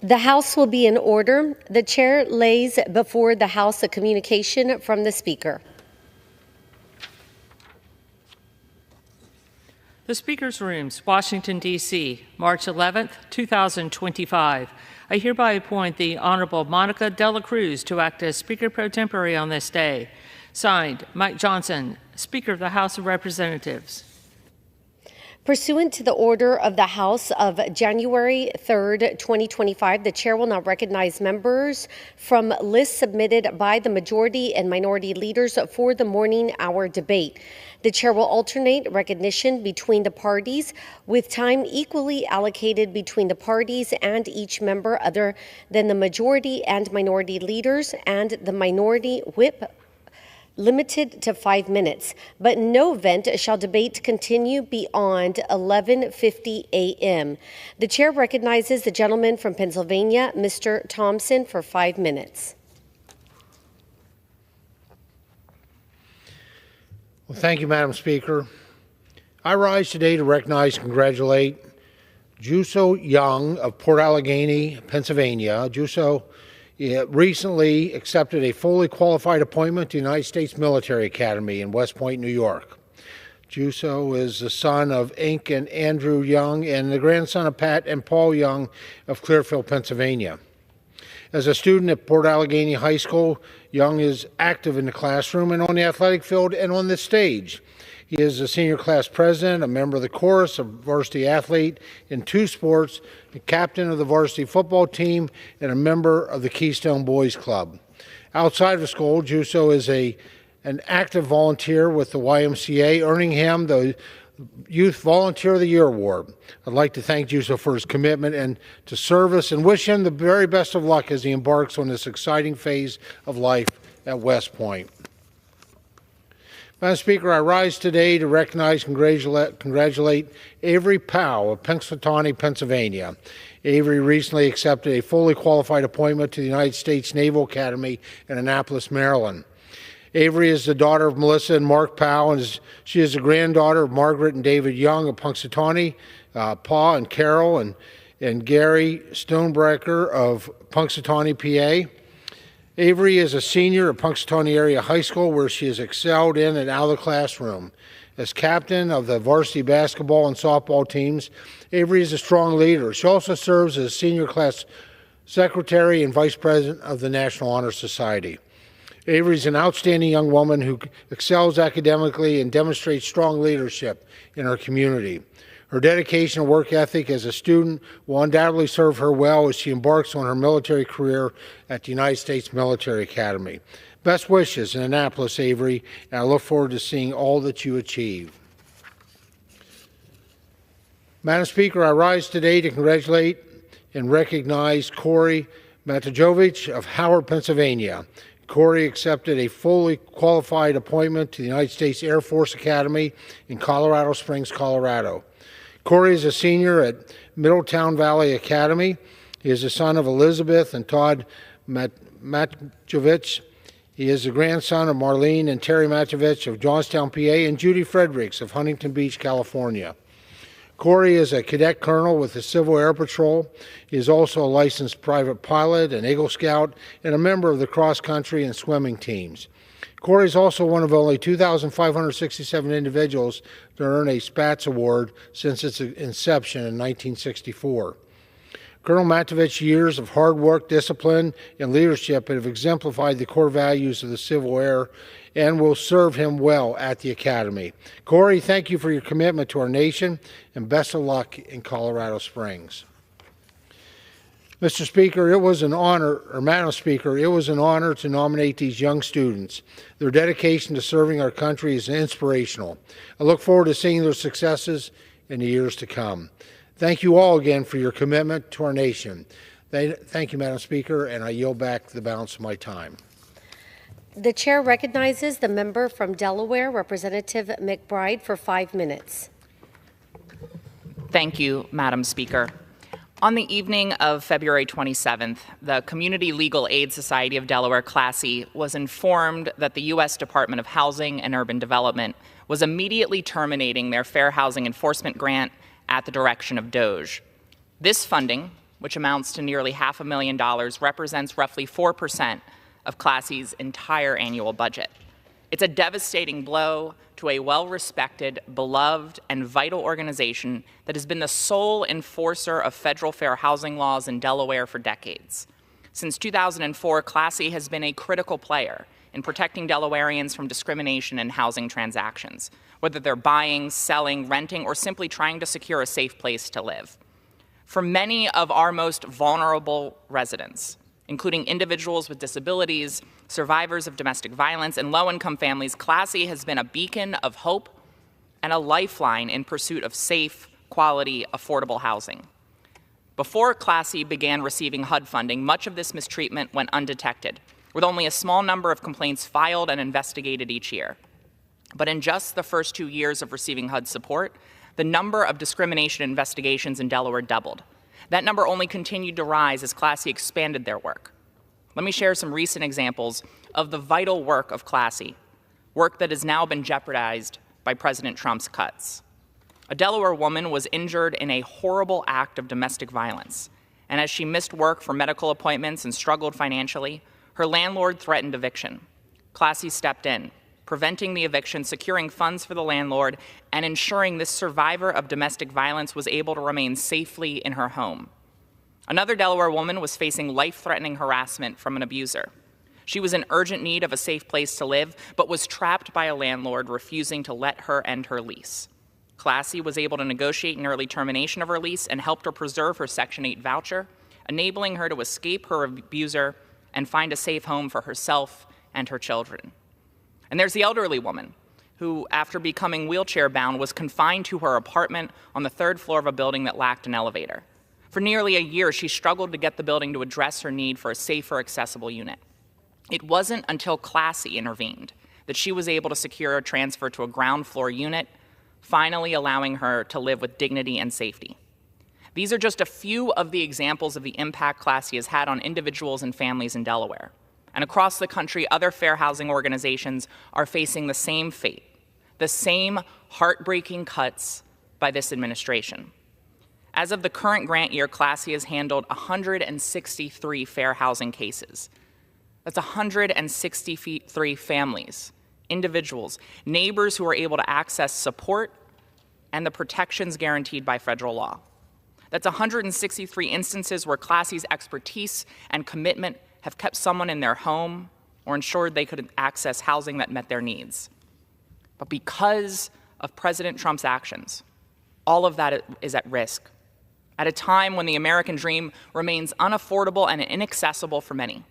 The House will be in order. The chair lays before the House a communication from the Speaker. The Speaker's Rooms, Washington, D.C., March 11th, 2025. I hereby appoint the Honorable Monica Dela Cruz to act as Speaker Pro Tempore on this day. Signed, Mike Johnson, Speaker of the House of Representatives. Pursuant to the order of the House of January 3rd, 2025, the chair will now recognize members from lists submitted by the majority and minority leaders for the morning hour debate. The chair will alternate recognition between the parties with time equally allocated between the parties and each member other than the majority and minority leaders and the minority whip, limited to 5 minutes, but in no event shall debate continue beyond 11:50 a.m. The chair recognizes the gentleman from Pennsylvania, Mr. Thompson, for 5 minutes. Well, thank you, Madam Speaker. I rise today to recognize and congratulate Juso Young of Port Allegheny, Pennsylvania. Juso recently accepted a fully qualified appointment to the United States Military Academy in West Point, New York. Juso is the son of Ink and Andrew Young and the grandson of Pat and Paul Young of Clearfield, Pennsylvania. As a student at Port Allegheny High School, Young is active in the classroom and on the athletic field and on the stage. He is a senior class president, a member of the chorus, a varsity athlete in 2 sports, the captain of the varsity football team, and a member of the Keystone Boys Club. Outside of school, Juso is an active volunteer with the YMCA, earning him the Youth Volunteer of the Year Award. I'd like to thank Juso for his commitment and to service and wish him the very best of luck as he embarks on this exciting phase of life at West Point. Madam Speaker, I rise today to recognize and congratulate Avery Powell of Punxsutawney, Pennsylvania. Avery recently accepted a fully qualified appointment to the United States Naval Academy in Annapolis, Maryland. Avery is the daughter of Melissa and Mark Powell, and she is the granddaughter of Margaret and David Young of Punxsutawney, Pa and Carol, and Gary Stonebreaker of Punxsutawney, PA. Avery is a senior at Punxsutawney Area High School, where she has excelled in and out of the classroom. As captain of the varsity basketball and softball teams, Avery is a strong leader. She also serves as senior class secretary and vice president of the National Honor Society. Avery is an outstanding young woman who excels academically and demonstrates strong leadership in her community. Her dedication and work ethic as a student will undoubtedly serve her well as she embarks on her military career at the United States Military Academy. Best wishes in Annapolis, Avery, and I look forward to seeing all that you achieve. Madam Speaker, I rise today to congratulate and recognize Corey Matajovich of Howard, Pennsylvania. Corey accepted a fully qualified appointment to the United States Air Force Academy in Colorado Springs, Colorado. Corey is a senior at Middletown Valley Academy. He is the son of Elizabeth and Todd Matajovich. He is the grandson of Marlene and Terry Matajovich of Johnstown, PA, and Judy Fredericks of Huntington Beach, California. Corey is a cadet colonel with the Civil Air Patrol. He is also a licensed private pilot, an Eagle Scout, and a member of the cross-country and swimming teams. Corey is also one of only 2,567 individuals to earn a Spats Award since its inception in 1964. Colonel Matovich's years of hard work, discipline, and leadership have exemplified the core values of the Civil Air and will serve him well at the Academy. Corey, thank you for your commitment to our nation, and best of luck in Colorado Springs. Mr. Speaker, it was an honor, or Madam Speaker, it was an honor to nominate these young students. Their dedication to serving our country is inspirational. I look forward to seeing their successes in the years to come. Thank you all again for your commitment to our nation. Thank you, Madam Speaker, and I yield back the balance of my time. The chair recognizes the member from Delaware, Representative McBride, for 5 minutes. Thank you, Madam Speaker. On the evening of February 27th, the Community Legal Aid Society of Delaware, Classy, was informed that the U.S. Department of Housing and Urban Development was immediately terminating their Fair Housing Enforcement Grant at the direction of DOJ. This funding which amounts to nearly $500,000, represents roughly 4% of Classy's entire annual budget. It's a devastating blow to a well-respected, beloved, and vital organization that has been the sole enforcer of federal fair housing laws in Delaware for decades. Since 2004, Classy has been a critical player in protecting Delawareans from discrimination in housing transactions, whether they're buying, selling, renting, or simply trying to secure a safe place to live. For many of our most vulnerable residents, including individuals with disabilities, survivors of domestic violence, and low-income families, Classy has been a beacon of hope and a lifeline in pursuit of safe, quality, affordable housing. Before Classy began receiving HUD funding, much of this mistreatment went undetected, with only a small number of complaints filed and investigated each year. But in just the first 2 years of receiving HUD support, the number of discrimination investigations in Delaware doubled. That number only continued to rise as Classy expanded their work. Let me share some recent examples of the vital work of Classy, work that has now been jeopardized by President Trump's cuts. A Delaware woman was injured in a horrible act of domestic violence, and as she missed work for medical appointments and struggled financially, her landlord threatened eviction. Classy stepped in, preventing the eviction, securing funds for the landlord, and ensuring this survivor of domestic violence was able to remain safely in her home. Another Delaware woman was facing life-threatening harassment from an abuser. She was in urgent need of a safe place to live, but was trapped by a landlord refusing to let her end her lease. Classy was able to negotiate an early termination of her lease and helped her preserve her Section 8 voucher, enabling her to escape her abuser and find a safe home for herself and her children. And there's the elderly woman who, after becoming wheelchair-bound, was confined to her apartment on the 3rd floor of a building that lacked an elevator. For nearly a year, she struggled to get the building to address her need for a safer, accessible unit. It wasn't until Classy intervened that she was able to secure a transfer to a ground floor unit, finally allowing her to live with dignity and safety. These are just a few of the examples of the impact Classy has had on individuals and families in Delaware. And across the country, other fair housing organizations are facing the same fate, the same heartbreaking cuts by this administration. As of the current grant year, Classy has handled 163 fair housing cases. That's 163 families, individuals, neighbors who are able to access support and the protections guaranteed by federal law. That's 163 instances where Classy's expertise and commitment have kept someone in their home or ensured they could access housing that met their needs. But because of President Trump's actions, all of that is at risk. At a time when the American dream remains unaffordable and inaccessible for many,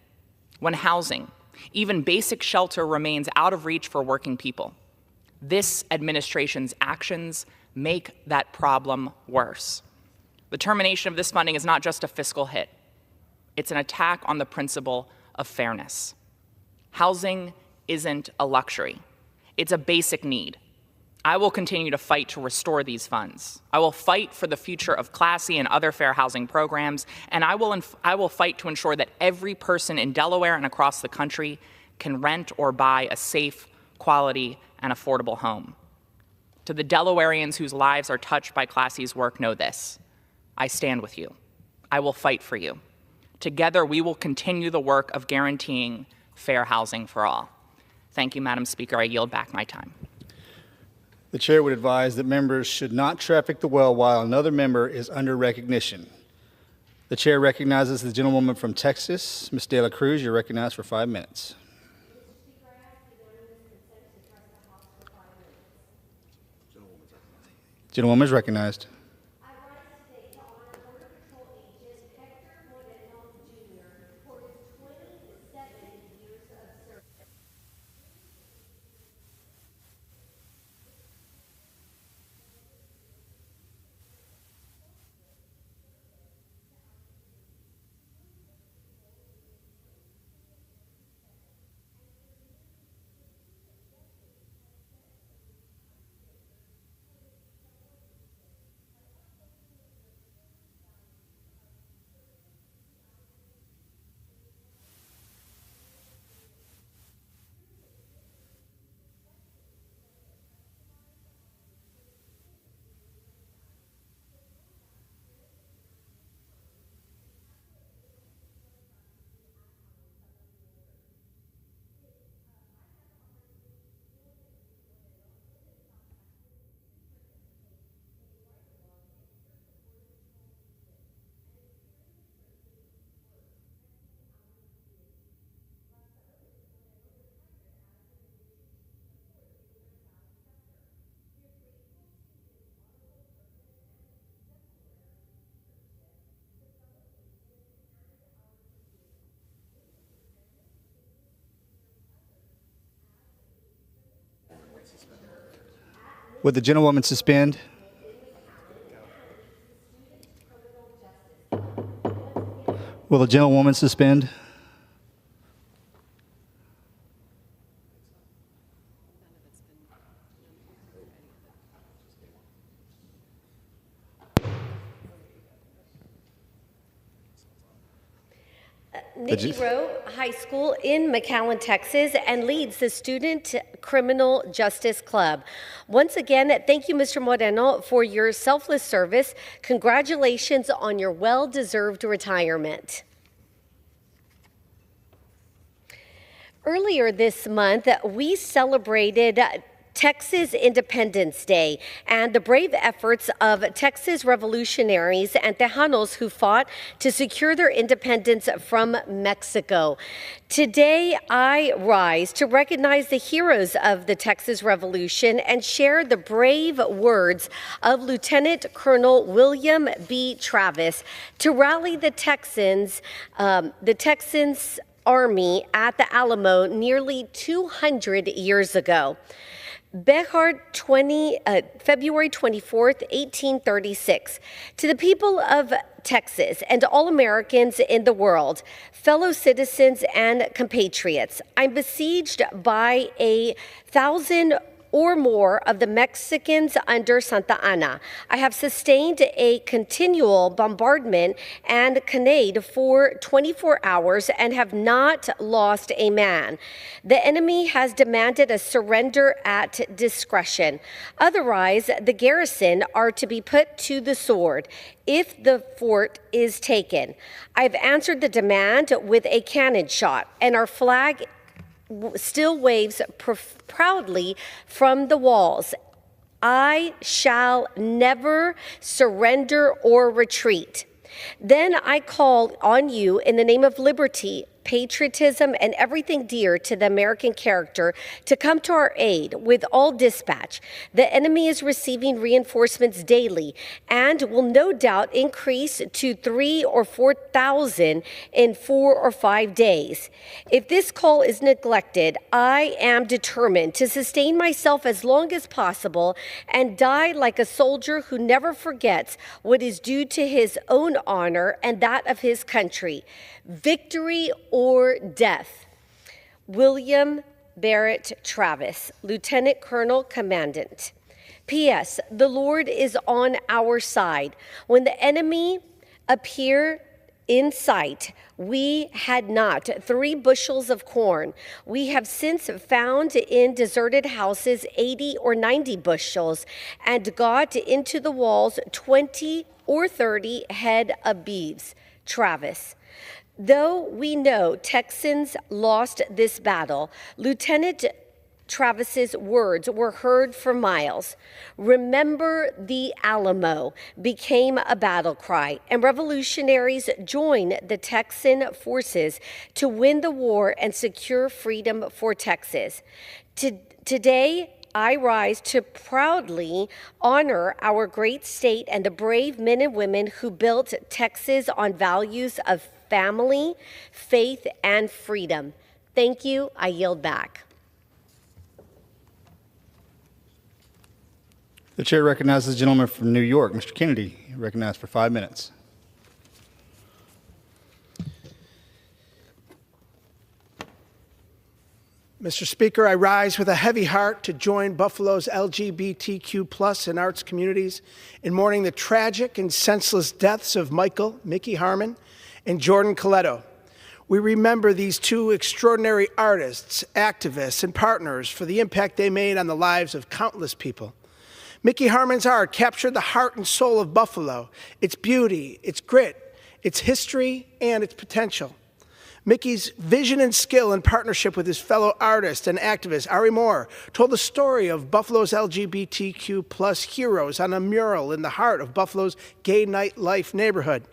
when housing, even basic shelter, remains out of reach for working people, this administration's actions make that problem worse. The termination of this funding is not just a fiscal hit. It's an attack on the principle of fairness. Housing isn't a luxury. It's a basic need. I will continue to fight to restore these funds. I will fight for the future of Classy and other fair housing programs, and I will fight to ensure that every person in Delaware and across the country can rent or buy a safe, quality, and affordable home. To the Delawareans whose lives are touched by Classy's work, know this: I stand with you. I will fight for you. Together, we will continue the work of guaranteeing fair housing for all. Thank you, Madam Speaker. I yield back my time. The chair would advise that members should not traffic the well while another member is under recognition. The chair recognizes the gentlewoman from Texas, Ms. De La Cruz. You're recognized for 5 minutes. Gentlewoman is recognized. Would the gentlewoman suspend? Will the gentlewoman suspend? Nikki Rowe High School in McAllen, Texas, and leads the Student Criminal Justice Club. Once again, thank you, Mr. Moreno, for your selfless service. Congratulations on your well-deserved retirement. Earlier this month, we celebrated Texas Independence Day and the brave efforts of Texas revolutionaries and Tejanos who fought to secure their independence from Mexico. Today, I rise to recognize the heroes of the Texas Revolution and share the brave words of Lieutenant Colonel William B. Travis to rally the Texans Army at the Alamo nearly 200 years ago. February 24th, 1836. To the people of Texas and all Americans in the world, fellow citizens and compatriots, I'm besieged by 1,000 or more of the Mexicans under Santa Anna. I have sustained a continual bombardment and cannonade for 24 hours and have not lost a man. The enemy has demanded a surrender at discretion. Otherwise, the garrison are to be put to the sword if the fort is taken. I've answered the demand with a cannon shot, and our flag still waves proudly from the walls. I shall never surrender or retreat. Then I call on you in the name of liberty, patriotism, and everything dear to the American character to come to our aid with all dispatch. The enemy is receiving reinforcements daily and will no doubt increase to 3,000 or 4,000 in 4 or 5 days. If this call is neglected, I am determined to sustain myself as long as possible and die like a soldier who never forgets what is due to his own honor and that of his country. Victory or death. William Barrett Travis, Lieutenant Colonel Commandant. P.S. The Lord is on our side. When the enemy appeared in sight, we had not 3 bushels of corn. We have since found in deserted houses 80 or 90 bushels and got into the walls 20 or 30 head of beeves. Travis. Though we know Texans lost this battle, Lieutenant Travis's words were heard for miles. Remember the Alamo became a battle cry, and revolutionaries joined the Texan forces to win the war and secure freedom for Texas. Today, I rise to proudly honor our great state and the brave men and women who built Texas on values of family, faith, and freedom. Thank you. I yield back. The chair recognizes the gentleman from New York, Mr. Kennedy, recognized for 5 minutes. Mr. Speaker, I rise with a heavy heart to join Buffalo's LGBTQ+ and arts communities in mourning the tragic and senseless deaths of Mickey Harmon, and Jordan Coletto. We remember these 2 extraordinary artists, activists, and partners for the impact they made on the lives of countless people. Mickey Harmon's art captured the heart and soul of Buffalo, its beauty, its grit, its history, and its potential. Mickey's vision and skill in partnership with his fellow artist and activist, Ari Moore, told the story of Buffalo's LGBTQ+ heroes on a mural in the heart of Buffalo's gay nightlife neighborhood.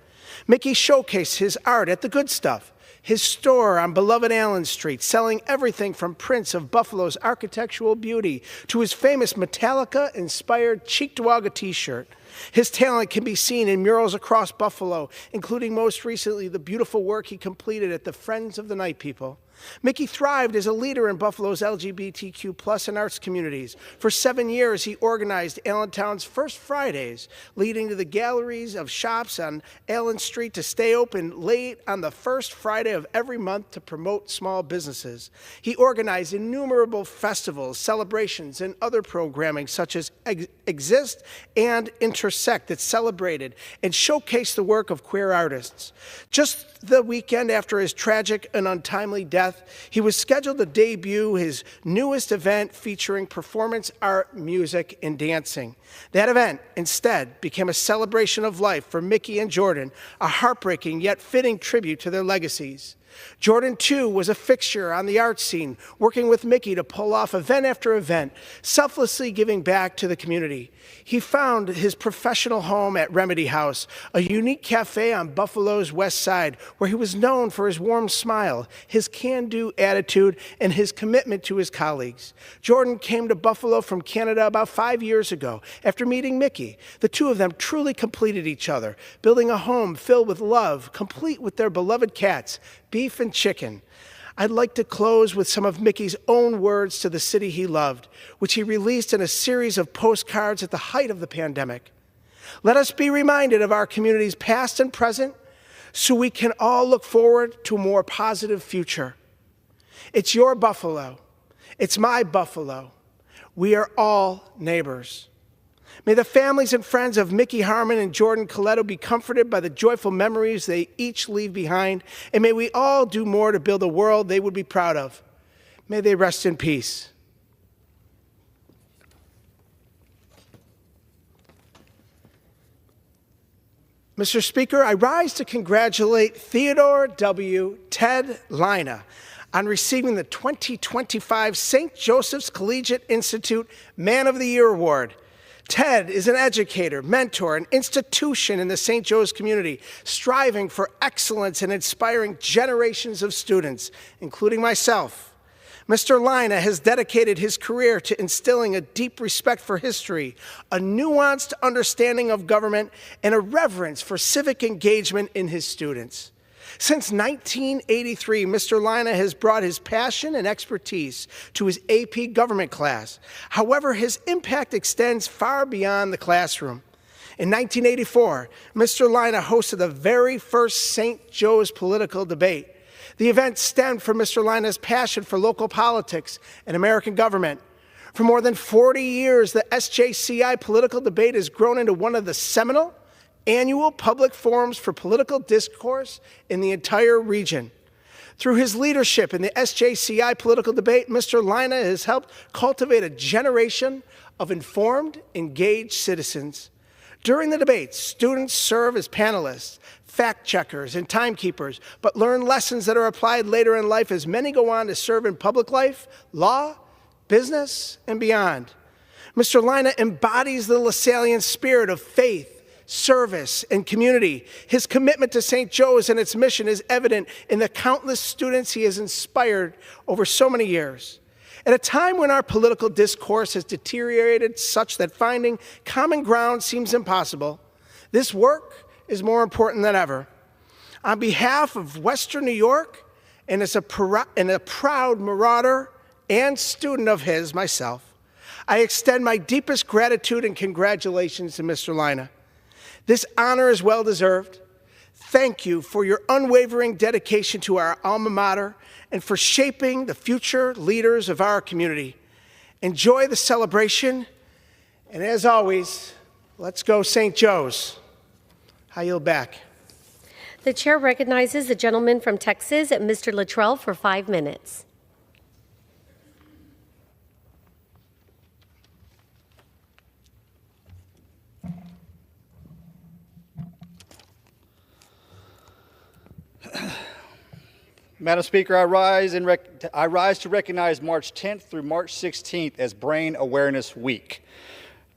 Mickey showcased his art at The Good Stuff, his store on beloved Allen Street, selling everything from prints of Buffalo's architectural beauty to his famous Metallica-inspired Cheektowaga t-shirt. His talent can be seen in murals across Buffalo, including most recently the beautiful work he completed at the Friends of the Night People. Mickey thrived as a leader in Buffalo's LGBTQ plus and arts communities. For 7 years, he organized Allentown's First Fridays, leading to the galleries of shops on Allen Street to stay open late on the first Friday of every month to promote small businesses. He organized innumerable festivals, celebrations, and other programming such as Exist and Intersect that celebrated and showcased the work of queer artists. Just the weekend after his tragic and untimely death, he was scheduled to debut his newest event featuring performance art, music, and dancing. That event, instead, became a celebration of life for Mickey and Jordan, a heartbreaking yet fitting tribute to their legacies. Jordan, too, was a fixture on the art scene, working with Mickey to pull off event after event, selflessly giving back to the community. He found his professional home at Remedy House, a unique cafe on Buffalo's west side, where he was known for his warm smile, his can-do attitude, and his commitment to his colleagues. Jordan came to Buffalo from Canada about 5 years ago after meeting Mickey. The two of them truly completed each other, building a home filled with love, complete with their beloved cats, beef and chicken. I'd like to close with some of Mickey's own words to the city he loved, which he released in a series of postcards at the height of the pandemic. Let us be reminded of our communities past and present so we can all look forward to a more positive future. It's your Buffalo. It's my Buffalo. We are all neighbors. May the families and friends of Mickey Harmon and Jordan Coletto be comforted by the joyful memories they each leave behind, and may we all do more to build a world they would be proud of. May they rest in peace. Mr. Speaker, I rise to congratulate Theodore W. Ted Lina on receiving the 2025 St. Joseph's Collegiate Institute Man of the Year Award. Ted is an educator, mentor, and institution in the St. Joe's community, striving for excellence and inspiring generations of students, including myself. Mr. Lina has dedicated his career to instilling a deep respect for history, a nuanced understanding of government, and a reverence for civic engagement in his students. Since 1983, Mr. Lina has brought his passion and expertise to his AP government class. However, his impact extends far beyond the classroom. In 1984, Mr. Lina hosted the very first St. Joe's political debate. The event stemmed from Mr. Lina's passion for local politics and American government. For more than 40 years, the SJCI political debate has grown into one of the seminal annual public forums for political discourse in the entire region. Through his leadership in the SJCI political debate, Mr. Lina has helped cultivate a generation of informed, engaged citizens. During the debates, students serve as panelists, fact checkers, and timekeepers, but learn lessons that are applied later in life as many go on to serve in public life, law, business, and beyond. Mr. Lina embodies the LaSallian spirit of faith, service, and community. His commitment to St. Joe's and its mission is evident in the countless students he has inspired over so many years. At a time when our political discourse has deteriorated such that finding common ground seems impossible, this work is more important than ever. On behalf of Western New York, and as a proud Marauder and student of his myself, I extend my deepest gratitude and congratulations to Mr. Lina. This honor is well-deserved. Thank you for your unwavering dedication to our alma mater and for shaping the future leaders of our community. Enjoy the celebration, and as always, let's go St. Joe's. I yield back. The chair recognizes the gentleman from Texas, Mr. Luttrell, for 5 minutes. Madam Speaker, I rise to recognize March 10th through March 16th as Brain Awareness Week.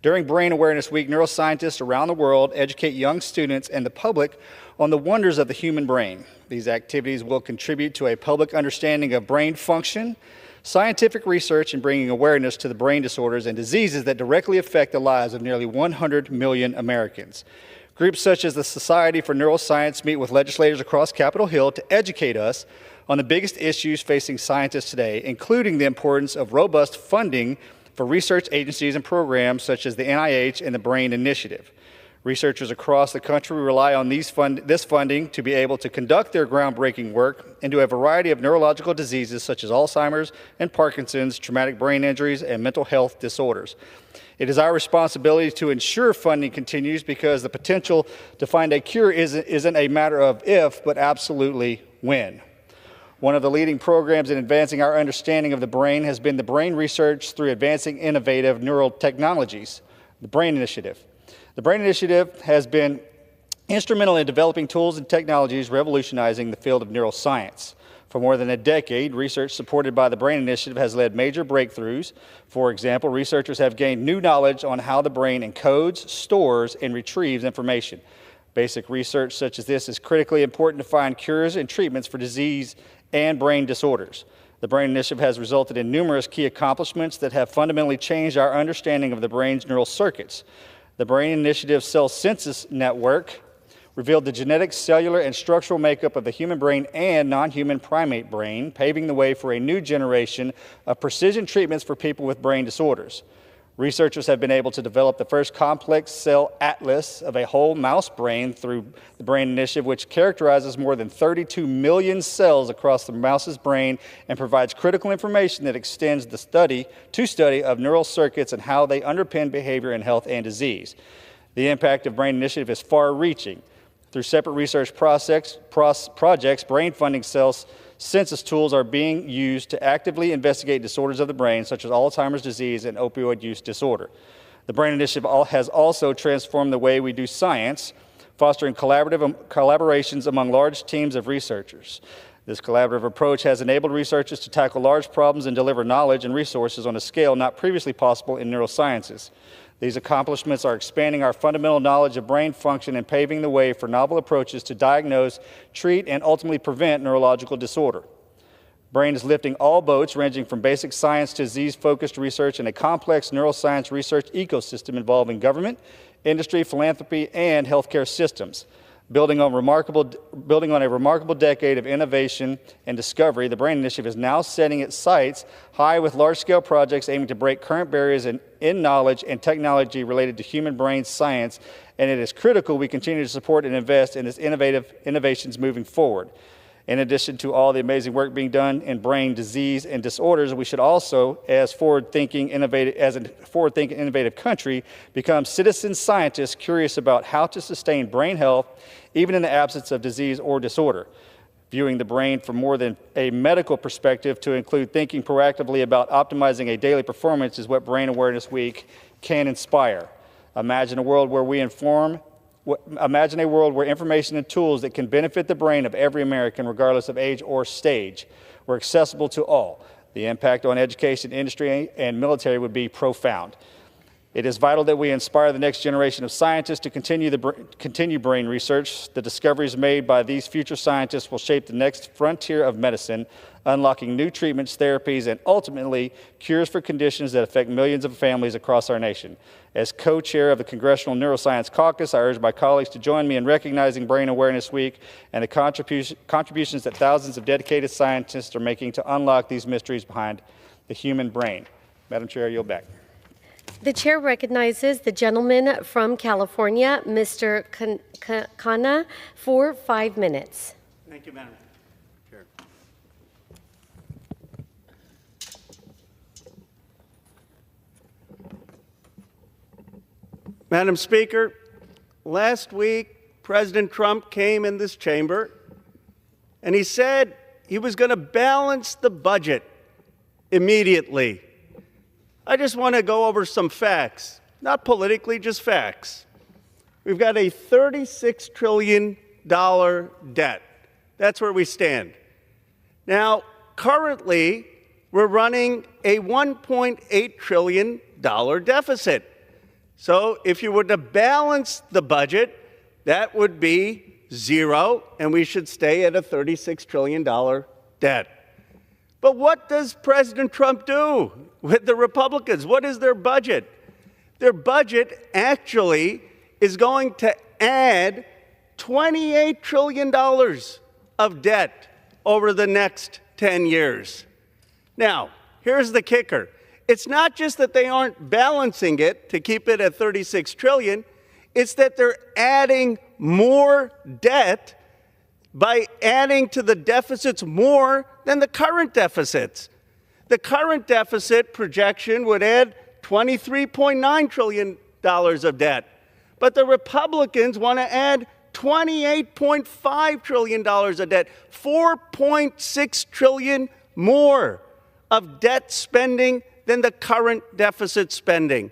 During Brain Awareness Week, neuroscientists around the world educate young students and the public on the wonders of the human brain. These activities will contribute to a public understanding of brain function, scientific research, and bringing awareness to the brain disorders and diseases that directly affect the lives of nearly 100 million Americans. Groups such as the Society for Neuroscience meet with legislators across Capitol Hill to educate us on the biggest issues facing scientists today, including the importance of robust funding for research agencies and programs such as the NIH and the BRAIN Initiative. Researchers across the country rely on this funding to be able to conduct their groundbreaking work into a variety of neurological diseases such as Alzheimer's and Parkinson's, traumatic brain injuries, and mental health disorders. It is our responsibility to ensure funding continues because the potential to find a cure isn't a matter of if, but absolutely when. One of the leading programs in advancing our understanding of the brain has been the brain research through advancing innovative neural technologies, the BRAIN Initiative. The BRAIN Initiative has been instrumental in developing tools and technologies revolutionizing the field of neuroscience. For more than a decade, research supported by the BRAIN Initiative has led major breakthroughs. For example, researchers have gained new knowledge on how the brain encodes, stores, and retrieves information. Basic research such as this is critically important to find cures and treatments for disease and brain disorders. The BRAIN Initiative has resulted in numerous key accomplishments that have fundamentally changed our understanding of the brain's neural circuits. The BRAIN Initiative Cell Census Network revealed the genetic, cellular, and structural makeup of the human brain and non-human primate brain, paving the way for a new generation of precision treatments for people with brain disorders. Researchers have been able to develop the first complex cell atlas of a whole mouse brain through the BRAIN Initiative, which characterizes more than 32 million cells across the mouse's brain and provides critical information that extends the study of neural circuits and how they underpin behavior in health and disease. The impact of BRAIN Initiative is far-reaching. Through separate research projects, brain funding cells census tools are being used to actively investigate disorders of the brain, such as Alzheimer's disease and opioid use disorder. The BRAIN Initiative has also transformed the way we do science, fostering collaborations among large teams of researchers. This collaborative approach has enabled researchers to tackle large problems and deliver knowledge and resources on a scale not previously possible in neurosciences. These accomplishments are expanding our fundamental knowledge of brain function and paving the way for novel approaches to diagnose, treat, and ultimately prevent neurological disorder. BRAIN is lifting all boats, ranging from basic science to disease-focused research in a complex neuroscience research ecosystem involving government, industry, philanthropy, and healthcare systems. Building on a remarkable decade of innovation and discovery, the BRAIN Initiative is now setting its sights high with large-scale projects aiming to break current barriers in knowledge and technology related to human brain science, and it is critical we continue to support and invest in its innovations moving forward. In addition to all the amazing work being done in brain disease and disorders, we should also, as a forward-thinking, innovative country, become citizen scientists curious about how to sustain brain health, even in the absence of disease or disorder. Viewing the brain from more than a medical perspective to include thinking proactively about optimizing a daily performance is what Brain Awareness Week can inspire. Imagine a world where information and tools that can benefit the brain of every American, regardless of age or stage, were accessible to all. The impact on education, industry, and military would be profound. It is vital that we inspire the next generation of scientists to continue brain research. The discoveries made by these future scientists will shape the next frontier of medicine, unlocking new treatments, therapies, and ultimately cures for conditions that affect millions of families across our nation. As co-chair of the Congressional Neuroscience Caucus, I urge my colleagues to join me in recognizing Brain Awareness Week and the contributions that thousands of dedicated scientists are making to unlock these mysteries behind the human brain. Madam Chair, I yield back. The chair recognizes the gentleman from California, Mr. Khanna, for 5 minutes. Thank you, Madam Chair. Madam Speaker, last week, President Trump came in this chamber and he said he was going to balance the budget immediately. I just want to go over some facts, not politically, just facts. We've got a $36 trillion debt. That's where we stand. Now, currently, we're running a $1.8 trillion deficit. So if you were to balance the budget, that would be zero, and we should stay at a $36 trillion debt. But what does President Trump do with the Republicans? What is their budget? Their budget actually is going to add $28 trillion of debt over the next 10 years. Now, here's the kicker. It's not just that they aren't balancing it to keep it at $36 trillion, it's that they're adding more debt by adding to the deficits more than the current deficits. The current deficit projection would add $23.9 trillion of debt. But the Republicans want to add $28.5 trillion of debt, $4.6 trillion more of debt spending than the current deficit spending.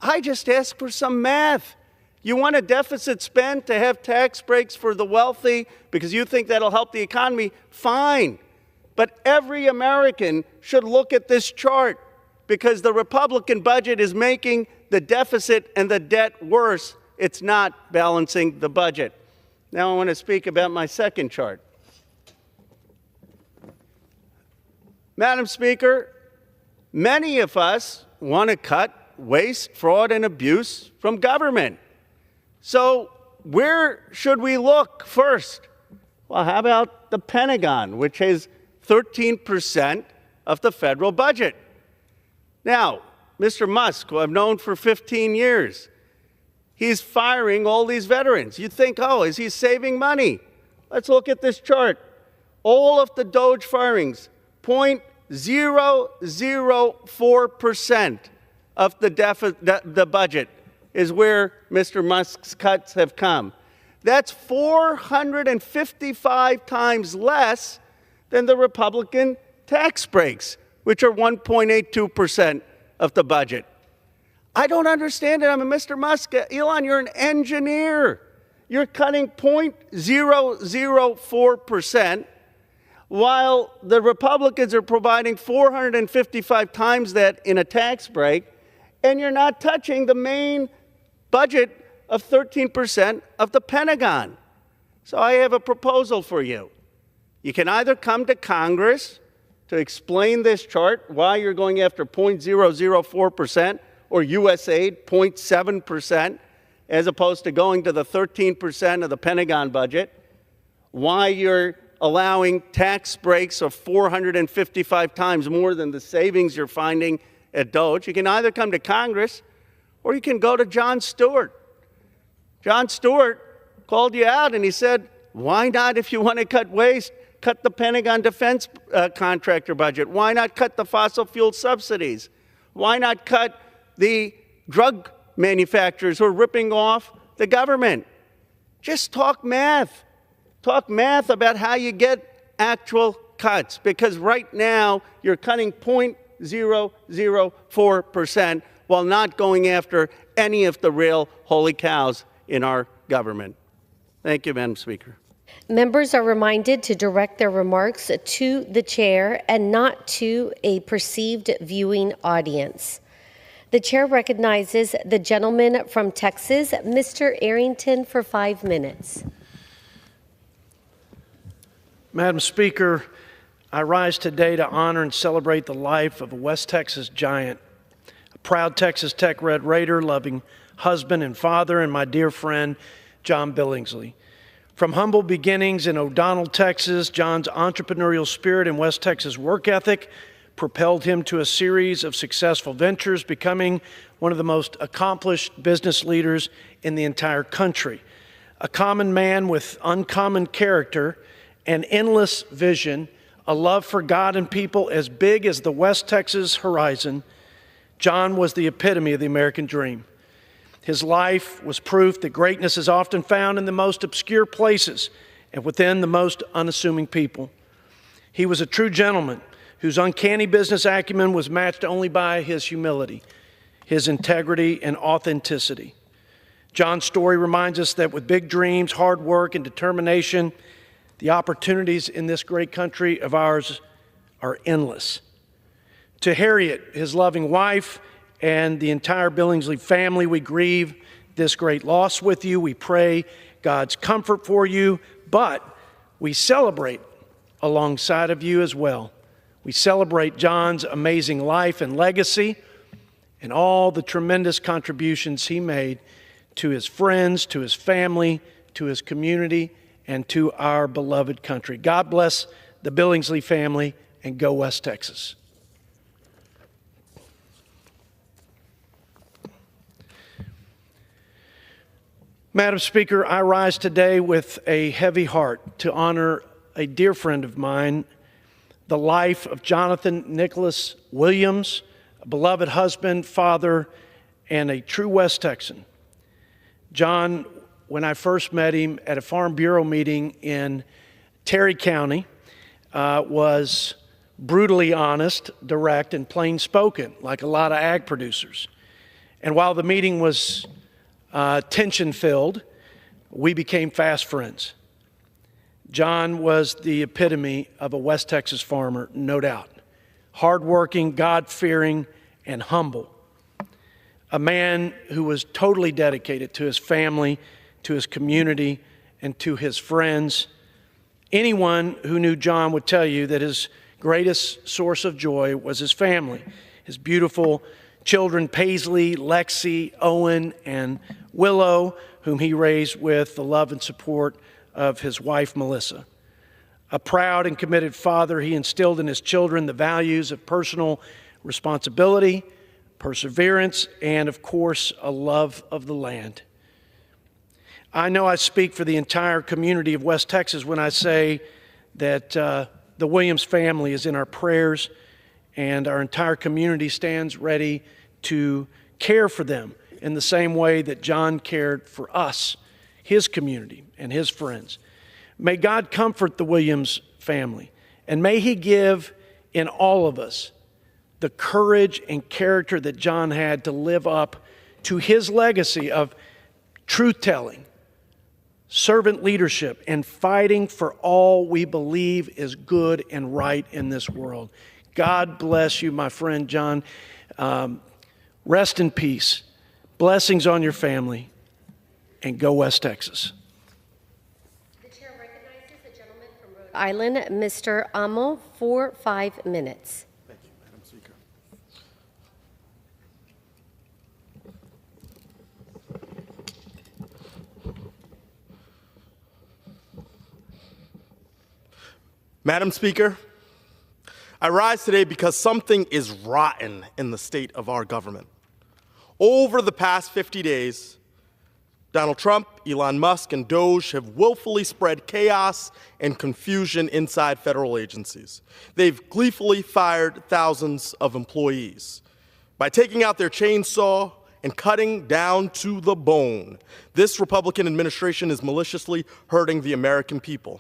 I just ask for some math. You want a deficit spend to have tax breaks for the wealthy because you think that'll help the economy? Fine. But every American should look at this chart because the Republican budget is making the deficit and the debt worse. It's not balancing the budget. Now I want to speak about my second chart. Madam Speaker, many of us want to cut waste, fraud, and abuse from government. So where should we look first? Well, how about the Pentagon, which has 13% of the federal budget? Now, Mr. Musk, who I've known for 15 years, he's firing all these veterans. You think, oh, is he saving money? Let's look at this chart. All of the DOGE firings, 0.004% of the budget is where Mr. Musk's cuts have come. That's 455 times less than the Republican tax breaks, which are 1.82% of the budget. I don't understand it. I mean, Mr. Musk, Elon, you're an engineer. You're cutting 0.004%, while the Republicans are providing 455 times that in a tax break, and you're not touching the main budget of 13% of the Pentagon. So I have a proposal for you. You can either come to Congress to explain this chart, why you're going after 0.004%, or USAID, 0.7%, as opposed to going to the 13% of the Pentagon budget, why you're allowing tax breaks of 455 times more than the savings you're finding at DOGE. You can either come to Congress or you can go to Jon Stewart. Jon Stewart called you out and he said, why not, if you want to cut waste, cut the Pentagon defense contractor budget? Why not cut the fossil fuel subsidies? Why not cut the drug manufacturers who are ripping off the government? Just talk math. Talk math about how you get actual cuts, because right now you're cutting 0.004% while not going after any of the real holy cows in our government. Thank you, Madam Speaker. Members are reminded to direct their remarks to the chair and not to a perceived viewing audience. The chair recognizes the gentleman from Texas, Mr. Arrington, for 5 minutes. Madam Speaker, I rise today to honor and celebrate the life of a West Texas giant, a proud Texas Tech Red Raider, loving husband and father, and my dear friend, John Billingsley. From humble beginnings in O'Donnell, Texas, John's entrepreneurial spirit and West Texas work ethic propelled him to a series of successful ventures, becoming one of the most accomplished business leaders in the entire country. A common man with uncommon character, an endless vision, a love for God and people as big as the West Texas horizon, John was the epitome of the American dream. His life was proof that greatness is often found in the most obscure places and within the most unassuming people. He was a true gentleman whose uncanny business acumen was matched only by his humility, his integrity, and authenticity. John's story reminds us that with big dreams, hard work, and determination, the opportunities in this great country of ours are endless. To Harriet, his loving wife, and the entire Billingsley family, we grieve this great loss with you. We pray God's comfort for you, but we celebrate alongside of you as well. We celebrate John's amazing life and legacy and all the tremendous contributions he made to his friends, to his family, to his community, and to our beloved country. God bless the Billingsley family, and go West Texas. Madam Speaker, I rise today with a heavy heart to honor a dear friend of mine, the life of Jonathan Nicholas Williams, a beloved husband, father, and a true West Texan. John, when I first met him at a Farm Bureau meeting in Terry County, was brutally honest, direct, and plain spoken, like a lot of ag producers. And while the meeting was tension-filled, we became fast friends. John was the epitome of a West Texas farmer, no doubt. Hardworking, God-fearing, and humble. A man who was totally dedicated to his family, to his community, and to his friends. Anyone who knew John would tell you that his greatest source of joy was his family, his beautiful children, Paisley, Lexi, Owen, and Willow, whom he raised with the love and support of his wife, Melissa. A proud and committed father, he instilled in his children the values of personal responsibility, perseverance, and, of course, a love of the land. I know I speak for the entire community of West Texas when I say that the Williams family is in our prayers, and our entire community stands ready to care for them in the same way that John cared for us, his community, and his friends. May God comfort the Williams family, and may he give in all of us the courage and character that John had to live up to his legacy of truth-telling, servant leadership, and fighting for all we believe is good and right in this world. God bless you, my friend John. Rest in peace. Blessings on your family, and go West Texas. The chair recognizes the gentleman from Rhode Island, Mr. Amo, for 5 minutes. Thank you, Madam Speaker. Madam Speaker, I rise today because something is rotten in the state of our government. Over the past 50 days, Donald Trump, Elon Musk, and Doge have willfully spread chaos and confusion inside federal agencies. They've gleefully fired thousands of employees. By taking out their chainsaw and cutting down to the bone, this Republican administration is maliciously hurting the American people.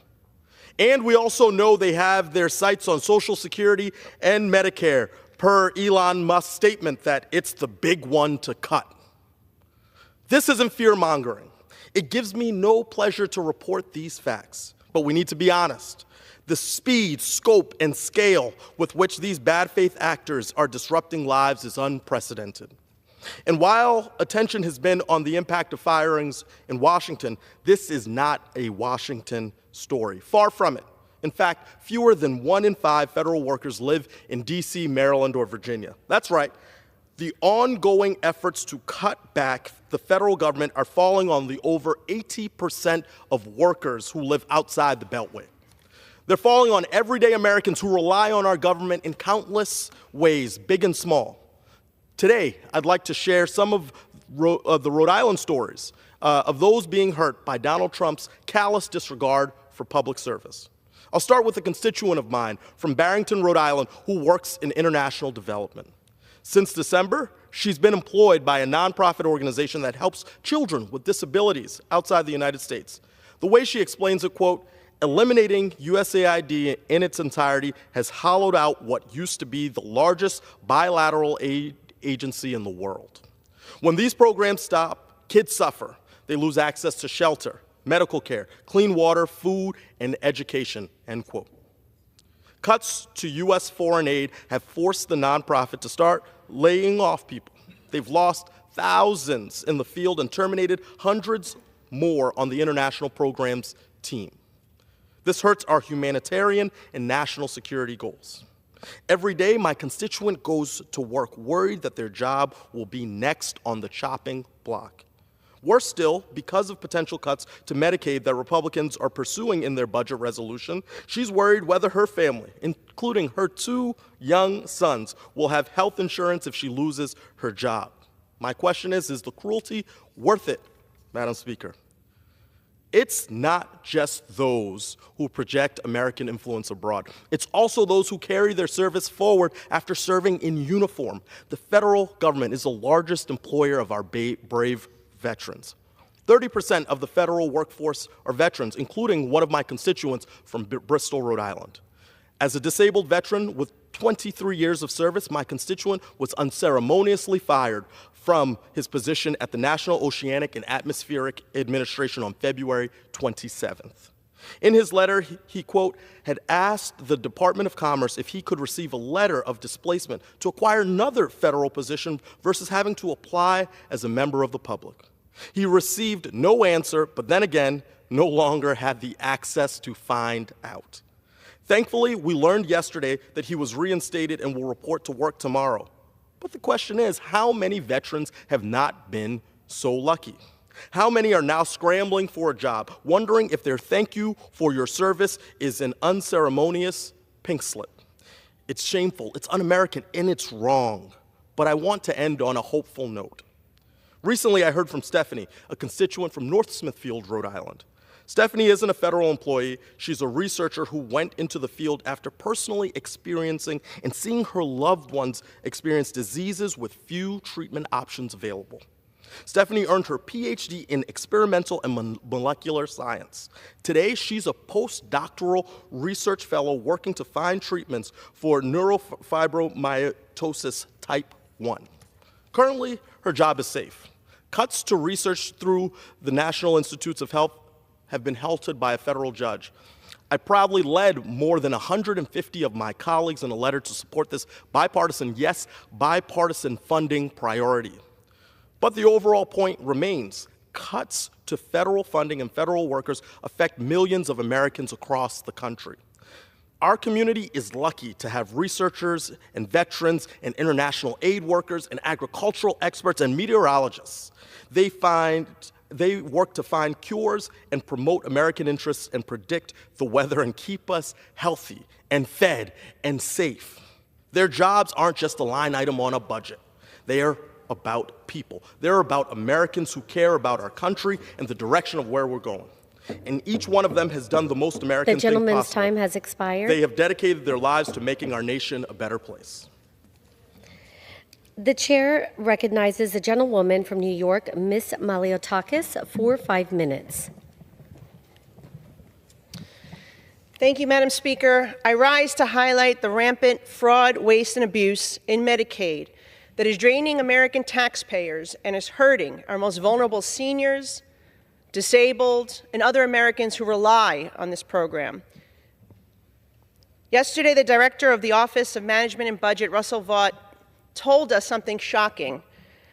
And we also know they have their sights on Social Security and Medicare, per Elon Musk's statement that it's the big one to cut. This isn't fear-mongering. It gives me no pleasure to report these facts, but we need to be honest. The speed, scope, and scale with which these bad faith actors are disrupting lives is unprecedented. And while attention has been on the impact of firings in Washington, this is not a Washington story. Far from it. In fact, fewer than 1 in 5 federal workers live in D.C., Maryland, or Virginia. That's right. The ongoing efforts to cut back the federal government are falling on the over 80% of workers who live outside the Beltway. They're falling on everyday Americans who rely on our government in countless ways, big and small. Today, I'd like to share some of the Rhode Island stories of those being hurt by Donald Trump's callous disregard for public service. I'll start with a constituent of mine from Barrington, Rhode Island, who works in international development. Since December, she's been employed by a nonprofit organization that helps children with disabilities outside the United States. The way she explains it, quote, eliminating USAID in its entirety has hollowed out what used to be the largest bilateral aid agency in the world. When these programs stop, kids suffer. They lose access to shelter, medical care, clean water, food, and education, end quote. Cuts to U.S. foreign aid have forced the nonprofit to start laying off people. They've lost thousands in the field and terminated hundreds more on the international programs team. This hurts our humanitarian and national security goals. Every day, my constituent goes to work worried that their job will be next on the chopping block. Worse still, because of potential cuts to Medicaid that Republicans are pursuing in their budget resolution, she's worried whether her family, including her 2 young sons, will have health insurance if she loses her job. My question is the cruelty worth it, Madam Speaker? It's not just those who project American influence abroad. It's also those who carry their service forward after serving in uniform. The federal government is the largest employer of our brave veterans. 30% of the federal workforce are veterans, including one of my constituents from Bristol, Rhode Island. As a disabled veteran with 23 years of service, my constituent was unceremoniously fired from his position at the National Oceanic and Atmospheric Administration on February 27th. In his letter, he, quote, had asked the Department of Commerce if he could receive a letter of displacement to acquire another federal position versus having to apply as a member of the public. He received no answer, but then again, no longer had the access to find out. Thankfully, we learned yesterday that he was reinstated and will report to work tomorrow. But the question is, how many veterans have not been so lucky? How many are now scrambling for a job, wondering if their thank you for your service is an unceremonious pink slip? It's shameful, it's un-American, and it's wrong. But I want to end on a hopeful note. Recently, I heard from Stephanie, a constituent from North Smithfield, Rhode Island. Stephanie isn't a federal employee. She's a researcher who went into the field after personally experiencing and seeing her loved ones experience diseases with few treatment options available. Stephanie earned her PhD in experimental and molecular science. Today, she's a postdoctoral research fellow working to find treatments for neurofibromatosis type 1. Currently, her job is safe. Cuts to research through the National Institutes of Health have been halted by a federal judge. I proudly led more than 150 of my colleagues in a letter to support this bipartisan, yes, bipartisan funding priority. But the overall point remains. Cuts to federal funding and federal workers affect millions of Americans across the country. Our community is lucky to have researchers and veterans and international aid workers and agricultural experts and meteorologists. They work to find cures and promote American interests and predict the weather and keep us healthy and fed and safe. Their jobs aren't just a line item on a budget. They are about people. They're about Americans who care about our country and the direction of where we're going. And each one of them has done the most American thing possible. The gentleman's time has expired. They have dedicated their lives to making our nation a better place. The chair recognizes the gentlewoman from New York, Ms. Maliotakis, for 5 minutes. Thank you, Madam Speaker. I rise to highlight the rampant fraud, waste, and abuse in Medicaid that is draining American taxpayers and is hurting our most vulnerable seniors, disabled, and other Americans who rely on this program. Yesterday, the director of the Office of Management and Budget, Russell Vaught, told us something shocking,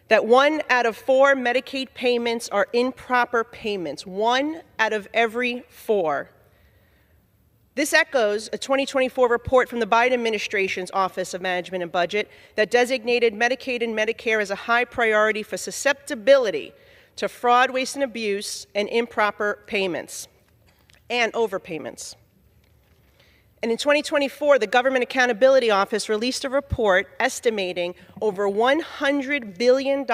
that 1 out of 4 Medicaid payments are improper payments. 1 out of every 4. This echoes a 2024 report from the Biden administration's Office of Management and Budget that designated Medicaid and Medicare as a high priority for susceptibility to fraud, waste, and abuse, and improper payments and overpayments. And in 2024, the Government Accountability Office released a report estimating over $100 billion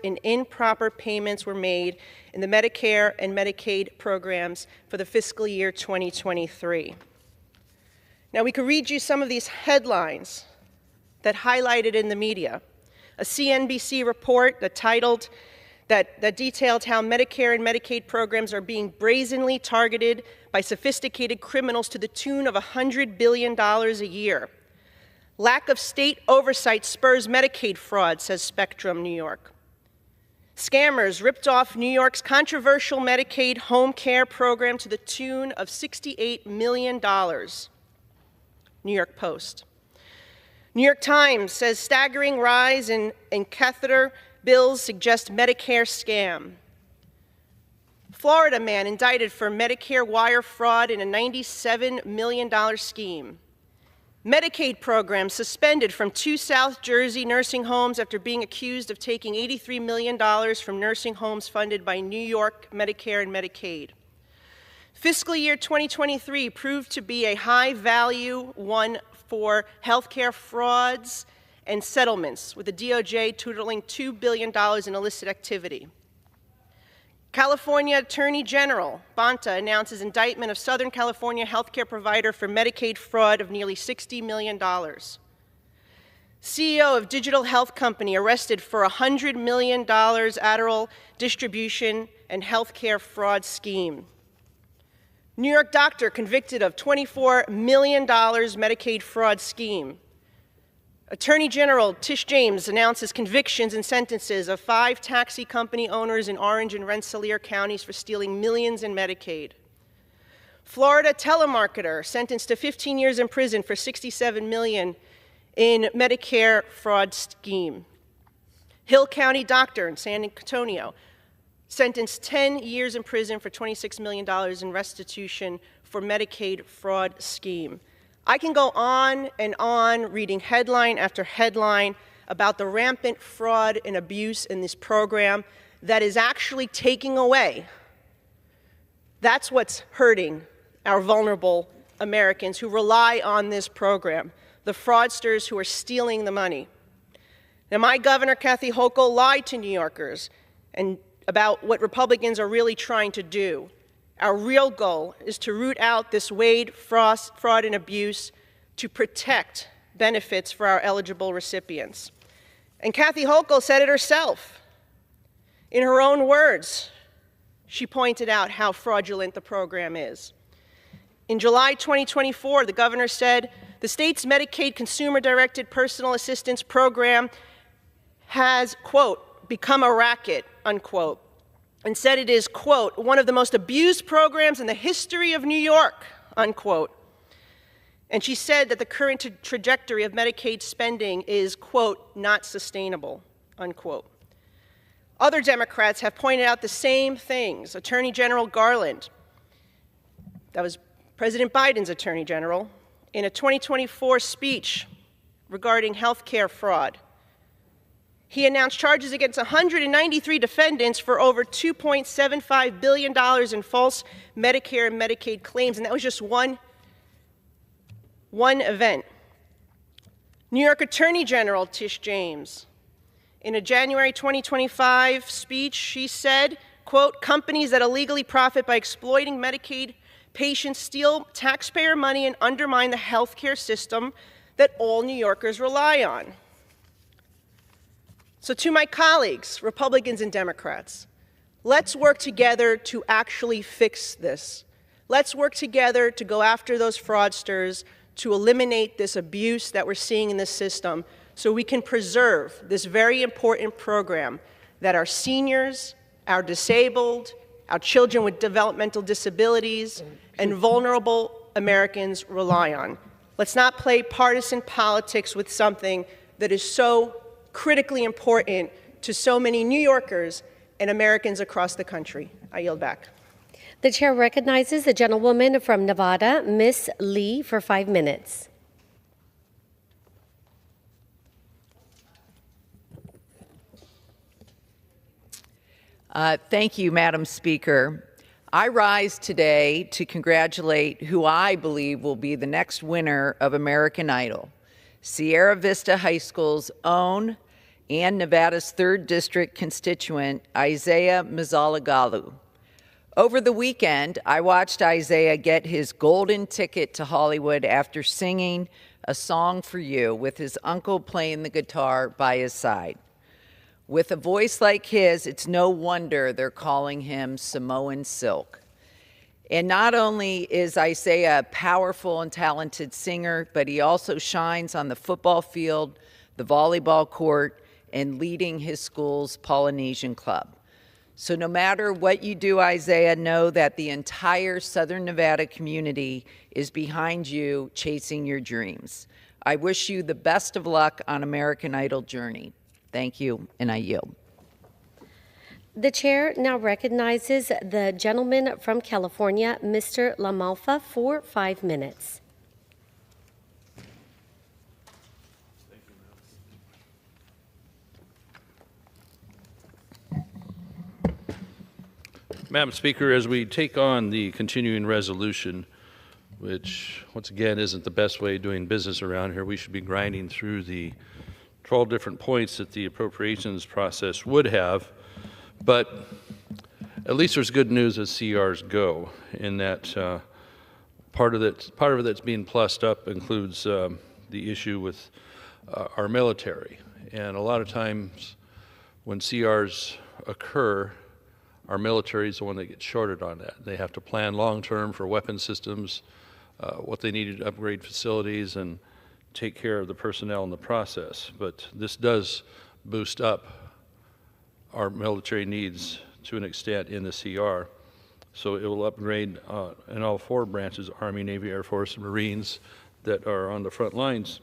in improper payments were made in the Medicare and Medicaid programs for the fiscal year 2023. Now, we could read you some of these headlines that highlighted in the media. A CNBC report that detailed how Medicare and Medicaid programs are being brazenly targeted by sophisticated criminals to the tune of $100 billion a year. Lack of state oversight spurs Medicaid fraud, says Spectrum, New York. Scammers ripped off New York's controversial Medicaid home care program to the tune of $68 million. New York Post. New York Times says staggering rise in catheter bills suggest Medicare scam. Florida man indicted for Medicare wire fraud in a $97 million scheme. Medicaid program suspended from 2 South Jersey nursing homes after being accused of taking $83 million from nursing homes funded by New York Medicare and Medicaid. Fiscal year 2023 proved to be a high-value one for healthcare frauds and settlements, with the DOJ totaling $2 billion in illicit activity. California Attorney General Bonta announces indictment of Southern California healthcare provider for Medicaid fraud of nearly $60 million. CEO of digital health company arrested for $100 million Adderall distribution and healthcare fraud scheme. New York doctor convicted of $24 million Medicaid fraud scheme. Attorney General Tish James announces convictions and sentences of 5 taxi company owners in Orange and Rensselaer counties for stealing millions in Medicaid. Florida telemarketer sentenced to 15 years in prison for $67 million in Medicare fraud scheme. Hill County doctor in San Antonio sentenced 10 years in prison for $26 million in restitution for Medicaid fraud scheme. I can go on and on reading headline after headline about the rampant fraud and abuse in this program that is actually taking away. That's what's hurting our vulnerable Americans who rely on this program, the fraudsters who are stealing the money. Now, my governor, Kathy Hochul, lied to New Yorkers and about what Republicans are really trying to do. Our real goal is to root out this Wade fraud and abuse to protect benefits for our eligible recipients. And Kathy Hochul said it herself. In her own words, she pointed out how fraudulent the program is. In July 2024, the governor said, the state's Medicaid consumer-directed personal assistance program has, quote, become a racket, unquote, and said it is, quote, one of the most abused programs in the history of New York, unquote. And she said that the current trajectory of Medicaid spending is, quote, not sustainable, unquote. Other Democrats have pointed out the same things. Attorney General Garland, that was President Biden's Attorney General, in a 2024 speech regarding health care fraud, he announced charges against 193 defendants for over $2.75 billion in false Medicare and Medicaid claims, and that was just one event. New York Attorney General Tish James, in a January 2025 speech, she said, quote, companies that illegally profit by exploiting Medicaid patients steal taxpayer money and undermine the healthcare system that all New Yorkers rely on. So to my colleagues, Republicans and Democrats, let's work together to actually fix this. Let's work together to go after those fraudsters, to eliminate this abuse that we're seeing in this system, so we can preserve this very important program that our seniors, our disabled, our children with developmental disabilities, and vulnerable Americans rely on. Let's not play partisan politics with something that is so critically important to so many New Yorkers and Americans across the country. I yield back. The chair recognizes the gentlewoman from Nevada, Ms. Lee, for 5 minutes. Thank you, Madam Speaker. I rise today to congratulate who I believe will be the next winner of American Idol, Sierra Vista High School's own and Nevada's 3rd District constituent, Isaiah Mazzalagalu. Over the weekend, I watched Isaiah get his golden ticket to Hollywood after singing A Song for You with his uncle playing the guitar by his side. With a voice like his, it's no wonder they're calling him Samoan Silk. And not only is Isaiah a powerful and talented singer, but he also shines on the football field, the volleyball court, and leading his school's Polynesian club. So no matter what you do, Isaiah, know that the entire Southern Nevada community is behind you chasing your dreams. I wish you the best of luck on American Idol journey. Thank you, and I yield. The chair now recognizes the gentleman from California, Mr. LaMalfa, for 5 minutes. Madam Speaker, as we take on the continuing resolution, which once again isn't the best way of doing business around here, we should be grinding through the 12 different points that the appropriations process would have, but at least there's good news as CRs go, in that part of it that's being plussed up includes the issue with our military. And a lot of times when CRs occur, our military is the one that gets shorted on that. They have to plan long-term for weapon systems, what they need to upgrade facilities, and take care of the personnel in the process. But this does boost up our military needs to an extent in the CR. So it will upgrade in all four branches, Army, Navy, Air Force, and Marines that are on the front lines.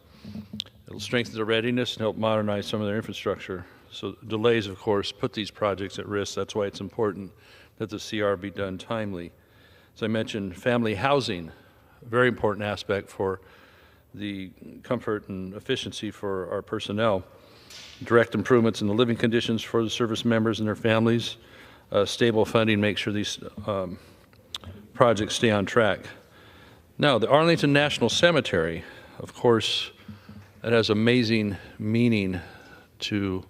It'll strengthen their readiness and help modernize some of their infrastructure. So delays, of course, put these projects at risk. That's why it's important that the CR be done timely. As I mentioned, family housing, a very important aspect for the comfort and efficiency for our personnel. Direct improvements in the living conditions for the service members and their families. Stable funding, make sure these projects stay on track. Now, the Arlington National Cemetery, of course, that has amazing meaning to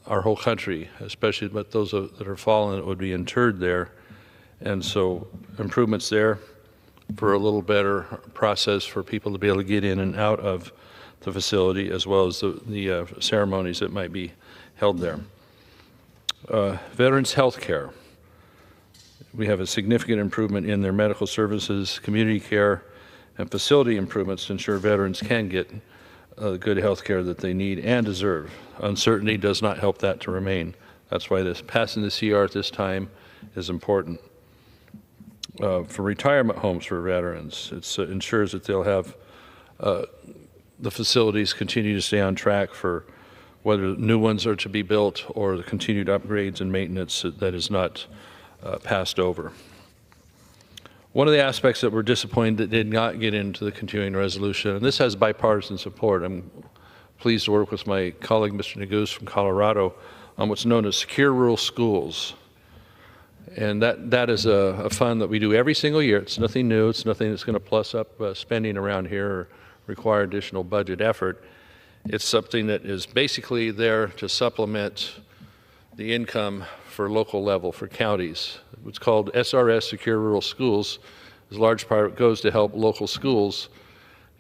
our whole country, especially but those that are fallen that would be interred there. And so improvements there for a little better process for people to be able to get in and out of the facility, as well as the ceremonies that might be held there. Veterans health care. We have a significant improvement in their medical services, community care, and facility improvements to ensure veterans can get good health care that they need and deserve. Uncertainty does not help that to remain. That's why passing the CR at this time is important. For retirement homes for veterans, it ensures that they'll have the facilities continue to stay on track for whether new ones are to be built or the continued upgrades and maintenance that is not passed over. One of the aspects that we're disappointed that did not get into the continuing resolution, and this has bipartisan support. I'm pleased to work with my colleague, Mr. Neguse from Colorado, on what's known as secure rural schools. And that is a fund that we do every single year. It's nothing new. It's nothing that's going to plus up spending around here or require additional budget effort. It's something that is basically there to supplement the income for local level, for counties. What's called SRS, Secure Rural Schools, is a large part goes to help local schools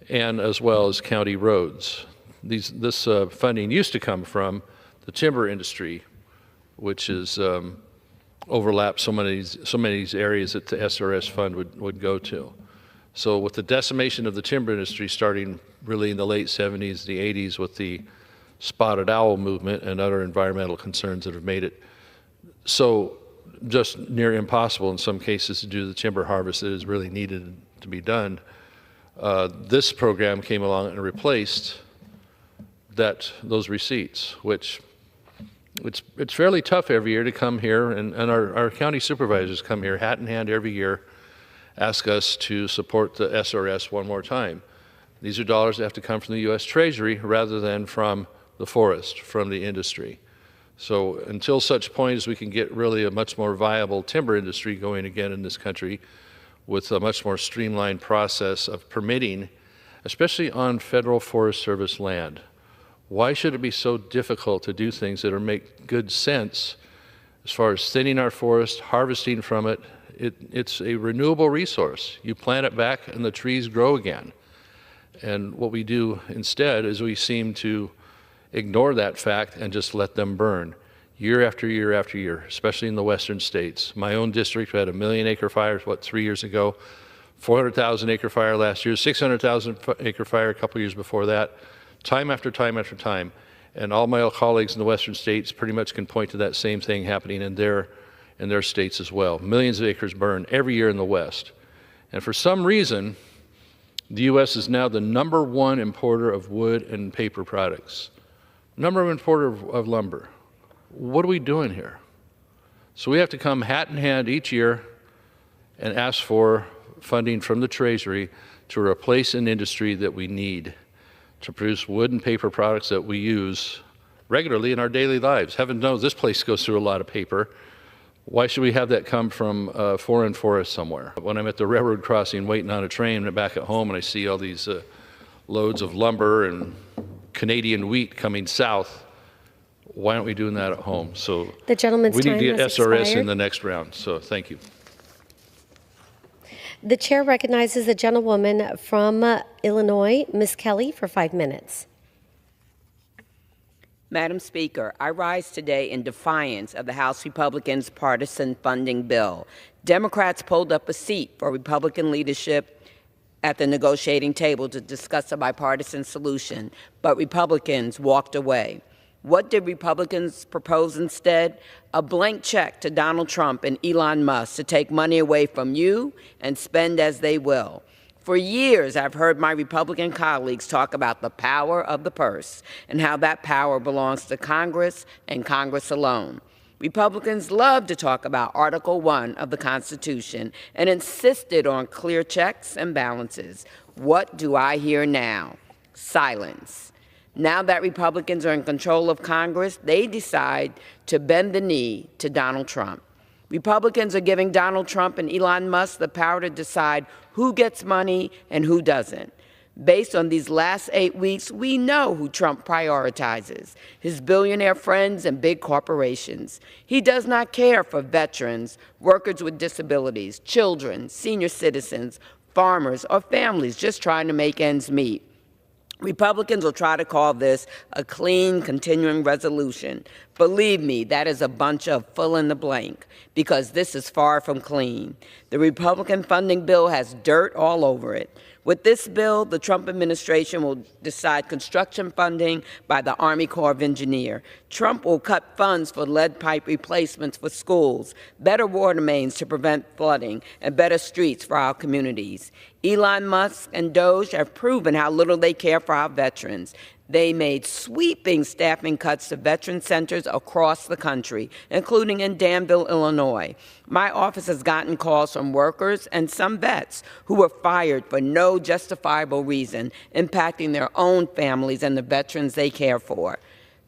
and as well as county roads. This funding used to come from the timber industry, which is overlaps so many of these areas that the SRS fund would go to. So with the decimation of the timber industry starting really in the late 70s, the 80s with the spotted owl movement and other environmental concerns that have made it so just near impossible in some cases to do the timber harvest that is really needed to be done, this program came along and replaced those receipts, which it's fairly tough every year to come here, and our county supervisors come here hat in hand every year, ask us to support the SRS one more time. These are dollars that have to come from the U.S. Treasury rather than from the forest, from the industry. So until such point as we can get really a much more viable timber industry going again in this country with a much more streamlined process of permitting, especially on federal Forest Service land. Why should it be so difficult to do things that make good sense as far as thinning our forest, harvesting from it? It's a renewable resource. You plant it back and the trees grow again. And what we do instead is we seem to ignore that fact and just let them burn year after year after year, especially in the western states. My own district had 1 million acre fires, 3 years ago, 400,000 acre fire last year, 600,000 acre fire a couple years before that, time after time after time. And all my colleagues in the western states pretty much can point to that same thing happening in their states as well. Millions of acres burn every year in the West. And for some reason, the U.S. is now the #1 importer of wood and paper products. #1 importer of lumber. What are we doing here? So we have to come hat in hand each year and ask for funding from the Treasury to replace an industry that we need to produce wood and paper products that we use regularly in our daily lives. Heaven knows this place goes through a lot of paper, Why should we have that come from a foreign forest somewhere? When I'm at the railroad crossing waiting on a train back at home and I see all these loads of lumber and Canadian wheat coming south, why aren't we doing that at home? So The gentleman's we need time to get has SRS expired. in the next round. So thank you. The chair recognizes the gentlewoman from Illinois, Ms. Kelly, for 5 minutes. Madam Speaker, I rise today in defiance of the House Republicans' partisan funding bill. Democrats pulled up a seat for Republican leadership at the negotiating table to discuss a bipartisan solution, but Republicans walked away. What did Republicans propose instead? A blank check to Donald Trump and Elon Musk to take money away from you and spend as they will. For years, I've heard my Republican colleagues talk about the power of the purse and how that power belongs to Congress and Congress alone. Republicans love to talk about Article 1 of the Constitution and insisted on clear checks and balances. What do I hear now? Silence. Now that Republicans are in control of Congress, they decide to bend the knee to Donald Trump. Republicans are giving Donald Trump and Elon Musk the power to decide who gets money and who doesn't. Based on these last 8 weeks, we know who Trump prioritizes: his billionaire friends and big corporations. He does not care for veterans, workers with disabilities, children, senior citizens, farmers, or families just trying to make ends meet. Republicans will try to call this a clean, continuing resolution. Believe me, that is a bunch of fill in the blank, because this is far from clean. The Republican funding bill has dirt all over it. With this bill, the Trump administration will decide construction funding by the Army Corps of Engineers. Trump will cut funds for lead pipe replacements for schools, better water mains to prevent flooding, and better streets for our communities. Elon Musk and Doge have proven how little they care for our veterans. They made sweeping staffing cuts to veteran centers across the country, including in Danville, Illinois. My office has gotten calls from workers and some vets who were fired for no justifiable reason, impacting their own families and the veterans they care for.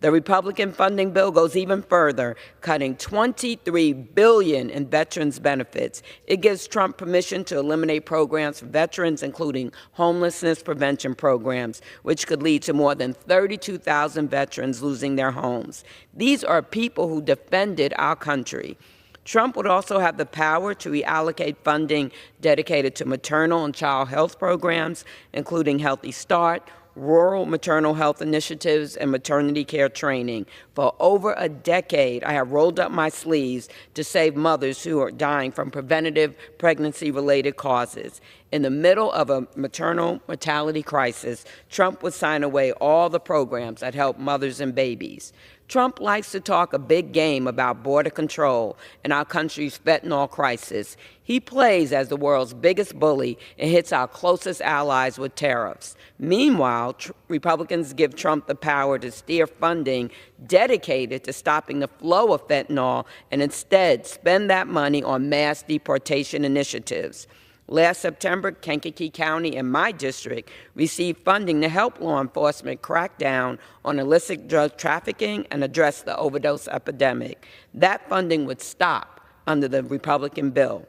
The Republican funding bill goes even further, cutting $23 billion in veterans' benefits. It gives Trump permission to eliminate programs for veterans, including homelessness prevention programs, which could lead to more than 32,000 veterans losing their homes. These are people who defended our country. Trump would also have the power to reallocate funding dedicated to maternal and child health programs, including Healthy Start, rural maternal health initiatives, and maternity care training. For over a decade, I have rolled up my sleeves to save mothers who are dying from preventative pregnancy-related causes. In the middle of a maternal mortality crisis, Trump would sign away all the programs that help mothers and babies. Trump likes to talk a big game about border control and our country's fentanyl crisis. He plays as the world's biggest bully and hits our closest allies with tariffs. Meanwhile, Republicans give Trump the power to steer funding dedicated to stopping the flow of fentanyl and instead spend that money on mass deportation initiatives. Last September, Kankakee County in my district received funding to help law enforcement crack down on illicit drug trafficking and address the overdose epidemic. That funding would stop under the Republican bill.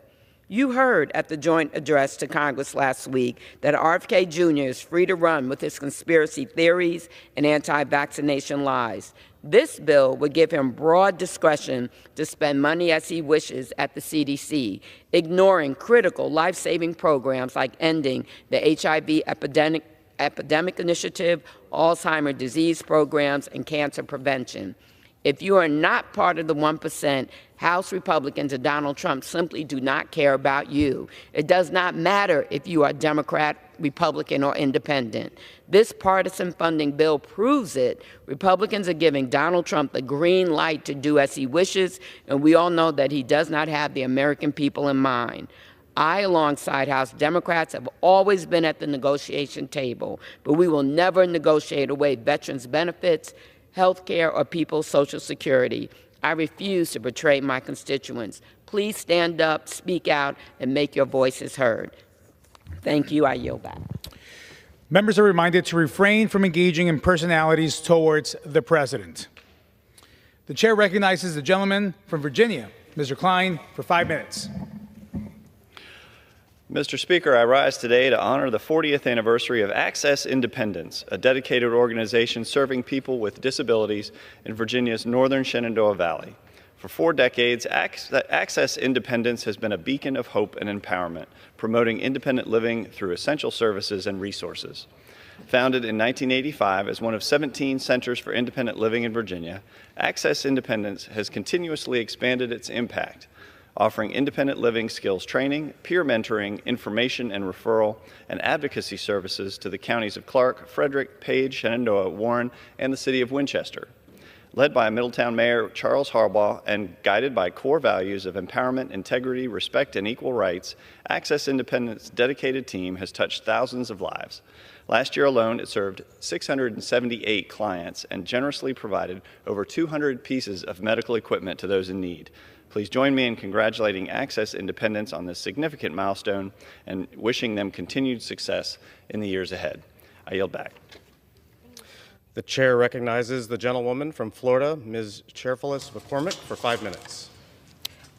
You heard at the joint address to Congress last week that RFK Jr. is free to run with his conspiracy theories and anti-vaccination lies. This bill would give him broad discretion to spend money as he wishes at the CDC, ignoring critical life-saving programs like ending the HIV epidemic initiative, Alzheimer's disease programs, and cancer prevention. If you are not part of the 1%, House Republicans and Donald Trump simply do not care about you. It does not matter if you are Democrat, Republican, or Independent. This partisan funding bill proves it. Republicans are giving Donald Trump the green light to do as he wishes, and we all know that he does not have the American people in mind. I, alongside House Democrats, have always been at the negotiation table, but we will never negotiate away veterans' benefits, health care, or people's Social Security. I refuse to betray my constituents. Please stand up, speak out, and make your voices heard. Thank you. I yield back. Members are reminded to refrain from engaging in personalities towards the president. The chair recognizes the gentleman from Virginia, Mr. Klein, for 5 minutes. Mr. Speaker, I rise today to honor the 40th anniversary of Access Independence, a dedicated organization serving people with disabilities in Virginia's northern Shenandoah Valley. For 4 decades, Access Independence has been a beacon of hope and empowerment, promoting independent living through essential services and resources. Founded in 1985 as one of 17 centers for independent living in Virginia, Access Independence has continuously expanded its impact, offering independent living skills training, peer mentoring, information and referral, and advocacy services to the counties of Clark, Frederick, Page, Shenandoah, Warren, and the city of Winchester. Led by Middletown Mayor Charles Harbaugh and guided by core values of empowerment, integrity, respect, and equal rights, Access Independent's dedicated team has touched thousands of lives. Last year alone, it served 678 clients and generously provided over 200 pieces of medical equipment to those in need. Please join me in congratulating Access Independence on this significant milestone and wishing them continued success in the years ahead. I yield back. The chair recognizes the gentlewoman from Florida, Ms. Chairfullis McCormick, for 5 minutes.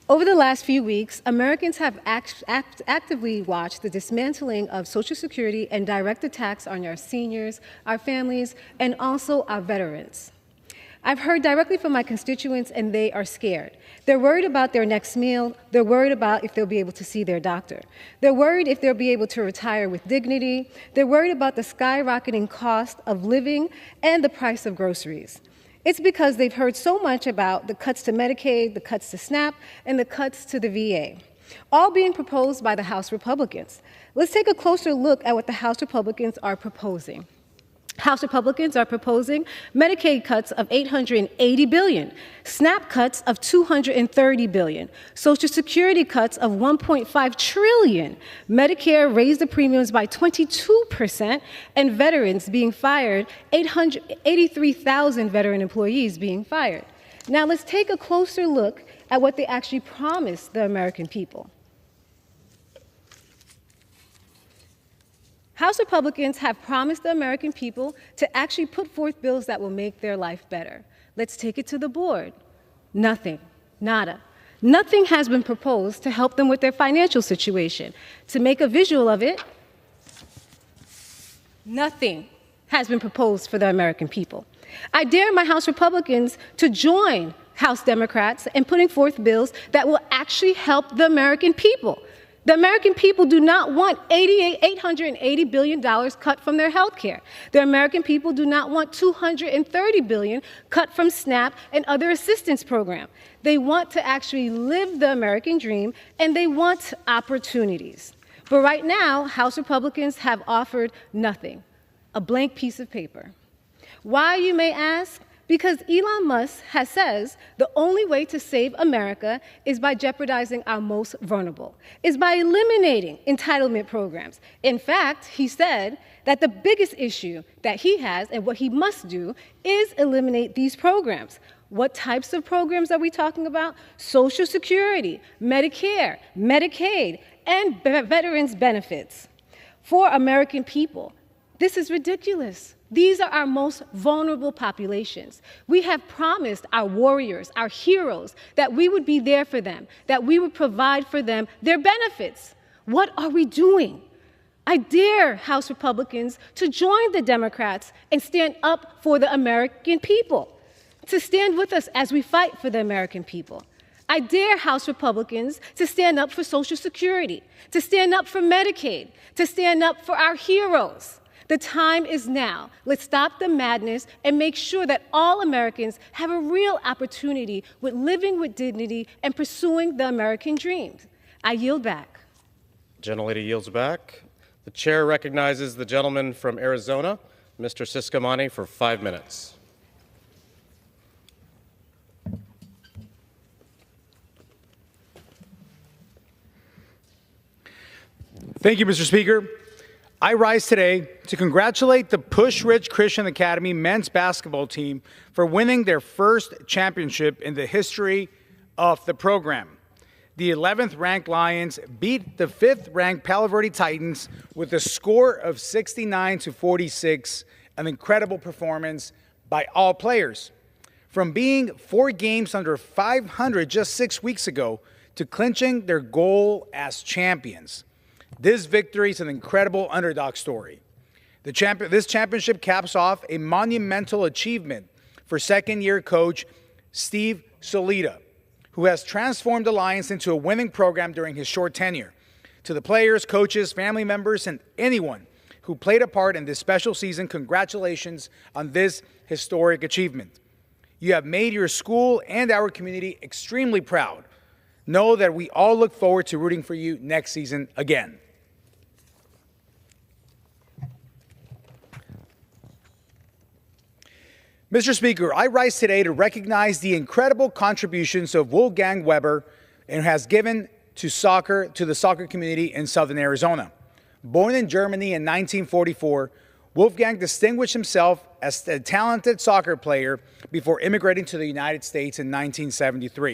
Over the last few weeks, Americans have actively watched the dismantling of Social Security and direct attacks on our seniors, our families, and also our veterans. I've heard directly from my constituents, and they are scared. They're worried about their next meal. They're worried about if they'll be able to see their doctor. They're worried if they'll be able to retire with dignity. They're worried about the skyrocketing cost of living and the price of groceries. It's because they've heard so much about the cuts to Medicaid, the cuts to SNAP, and the cuts to the VA, all being proposed by the House Republicans. Let's take a closer look at what the House Republicans are proposing. House Republicans are proposing Medicaid cuts of $880 billion, SNAP cuts of $230 billion, Social Security cuts of $1.5 trillion, Medicare raised the premiums by 22%, and veterans being fired, 83,000 veteran employees being fired. Now let's take a closer look at what they actually promised the American people. House Republicans have promised the American people to actually put forth bills that will make their life better. Let's take it to the board. Nothing, nada. Nothing has been proposed to help them with their financial situation. To make a visual of it, nothing has been proposed for the American people. I dare my House Republicans to join House Democrats in putting forth bills that will actually help the American people. The American people do not want $880 billion cut from their health care. The American people do not want $230 billion cut from SNAP and other assistance programs. They want to actually live the American dream, and they want opportunities. But right now, House Republicans have offered nothing, a blank piece of paper. Why, you may ask? Because Elon Musk says the only way to save America is by jeopardizing our most vulnerable, is by eliminating entitlement programs. In fact, he said that the biggest issue that he has and what he must do is eliminate these programs. What types of programs are we talking about? Social Security, Medicare, Medicaid, and veterans benefits. For American people, this is ridiculous. These are our most vulnerable populations. We have promised our warriors, our heroes, that we would be there for them, that we would provide for them their benefits. What are we doing? I dare House Republicans to join the Democrats and stand up for the American people, to stand with us as we fight for the American people. I dare House Republicans to stand up for Social Security, to stand up for Medicaid, to stand up for our heroes. The time is now. Let's stop the madness and make sure that all Americans have a real opportunity with living with dignity and pursuing the American dream. I yield back. Gentlelady yields back. The chair recognizes the gentleman from Arizona, Mr. Siscomani, for 5 minutes. Thank you, Mr. Speaker. I rise today to congratulate the Push Rich Christian Academy men's basketball team for winning their first championship in the history of the program. The 11th ranked Lions beat the 5th ranked Palo Verde Titans with a score of 69-46, an incredible performance by all players. From being 4 games under 500 just 6 weeks ago to clinching their goal as champions. This victory is an incredible underdog story. This championship caps off a monumental achievement for second-year coach Steve Solita, who has transformed the Lions into a winning program during his short tenure. To the players, coaches, family members, and anyone who played a part in this special season, congratulations on this historic achievement. You have made your school and our community extremely proud. Know that we all look forward to rooting for you next season again. Mr. Speaker, I rise today to recognize the incredible contributions of Wolfgang Weber and has given to the soccer community in Southern Arizona. Born in Germany in 1944, Wolfgang distinguished himself as a talented soccer player before immigrating to the United States in 1973.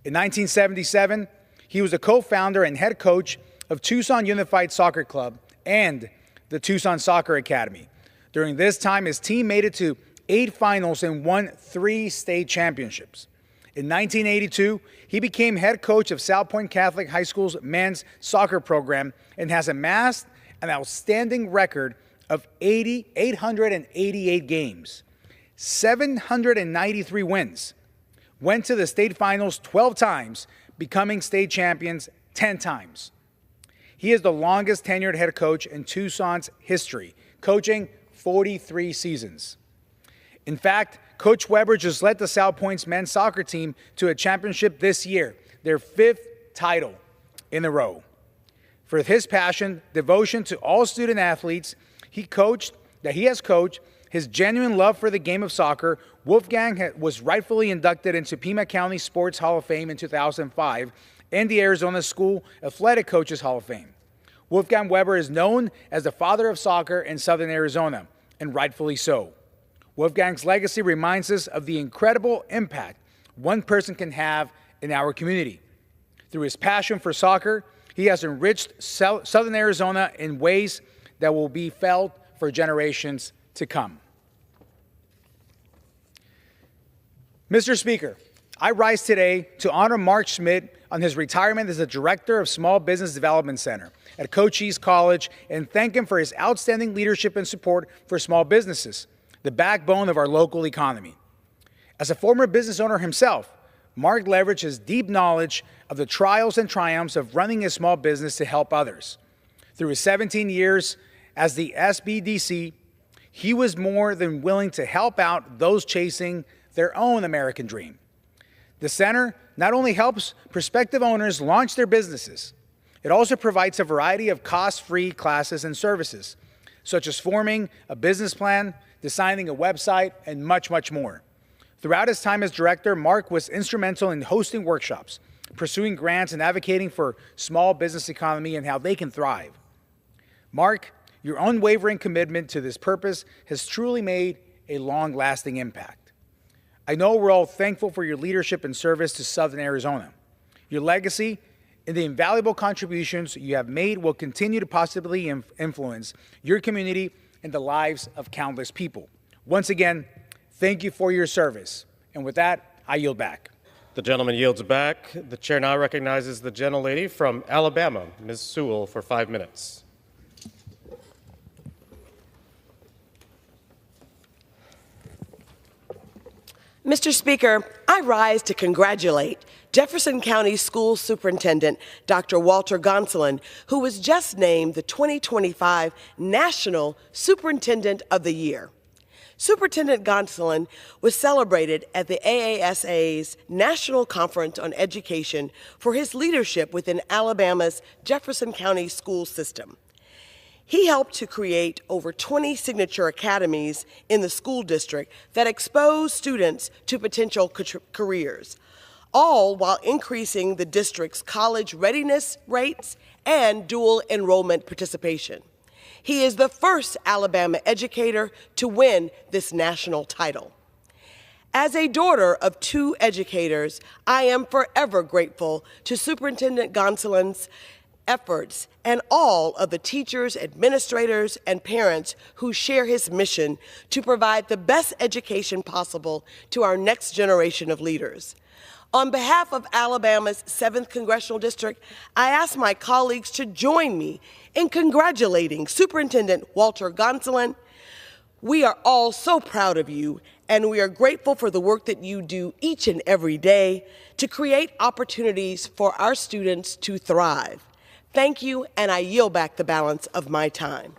In 1977, he was a co-founder and head coach of Tucson Unified Soccer Club and the Tucson Soccer Academy. During this time, his team made it to 8 finals and won 3 state championships. In 1982, he became head coach of South Point Catholic High School's men's soccer program and has amassed an outstanding record of 888 games, 793 wins, went to the state finals 12 times, becoming state champions 10 times. He is the longest tenured head coach in Tucson's history, coaching 43 seasons. In fact, Coach Weber just led the South Point's men's soccer team to a championship this year, their 5th title in a row. For his passion, devotion to all student athletes he has coached, his genuine love for the game of soccer, Wolfgang was rightfully inducted into Pima County Sports Hall of Fame in 2005 and the Arizona School Athletic Coaches Hall of Fame. Wolfgang Weber is known as the father of soccer in Southern Arizona, and rightfully so. Wolfgang's legacy reminds us of the incredible impact one person can have in our community. Through his passion for soccer, he has enriched Southern Arizona in ways that will be felt for generations to come. Mr. Speaker, I rise today to honor Mark Schmidt on his retirement as the Director of Small Business Development Center at Cochise College and thank him for his outstanding leadership and support for small businesses, the backbone of our local economy. As a former business owner himself, Mark leveraged his deep knowledge of the trials and triumphs of running a small business to help others. Through his 17 years as the SBDC, he was more than willing to help out those chasing their own American dream. The center not only helps prospective owners launch their businesses, it also provides a variety of cost-free classes and services, such as forming a business plan, designing a website, and much, much more. Throughout his time as director, Mark was instrumental in hosting workshops, pursuing grants, and advocating for small business economy and how they can thrive. Mark, your unwavering commitment to this purpose has truly made a long-lasting impact. I know we're all thankful for your leadership and service to Southern Arizona. Your legacy and the invaluable contributions you have made will continue to positively influence your community and the lives of countless people. Once again, thank you for your service. And with that, I yield back. The gentleman yields back. The chair now recognizes the gentlelady from Alabama, Ms. Sewell, for 5 minutes. Mr. Speaker, I rise to congratulate Jefferson County School Superintendent Dr. Walter Gonsolin, who was just named the 2025 National Superintendent of the Year. Superintendent Gonsolin was celebrated at the AASA's National Conference on Education for his leadership within Alabama's Jefferson County school system. He helped to create over 20 signature academies in the school district that expose students to potential careers, all while increasing the district's college readiness rates and dual enrollment participation. He is the first Alabama educator to win this national title. As a daughter of 2 educators, I am forever grateful to Superintendent Gonsolin's efforts, and all of the teachers, administrators, and parents who share his mission to provide the best education possible to our next generation of leaders. On behalf of Alabama's 7th Congressional District, I ask my colleagues to join me in congratulating Superintendent Walter Gonsolin. We are all so proud of you, and we are grateful for the work that you do each and every day to create opportunities for our students to thrive. Thank you, and I yield back the balance of my time.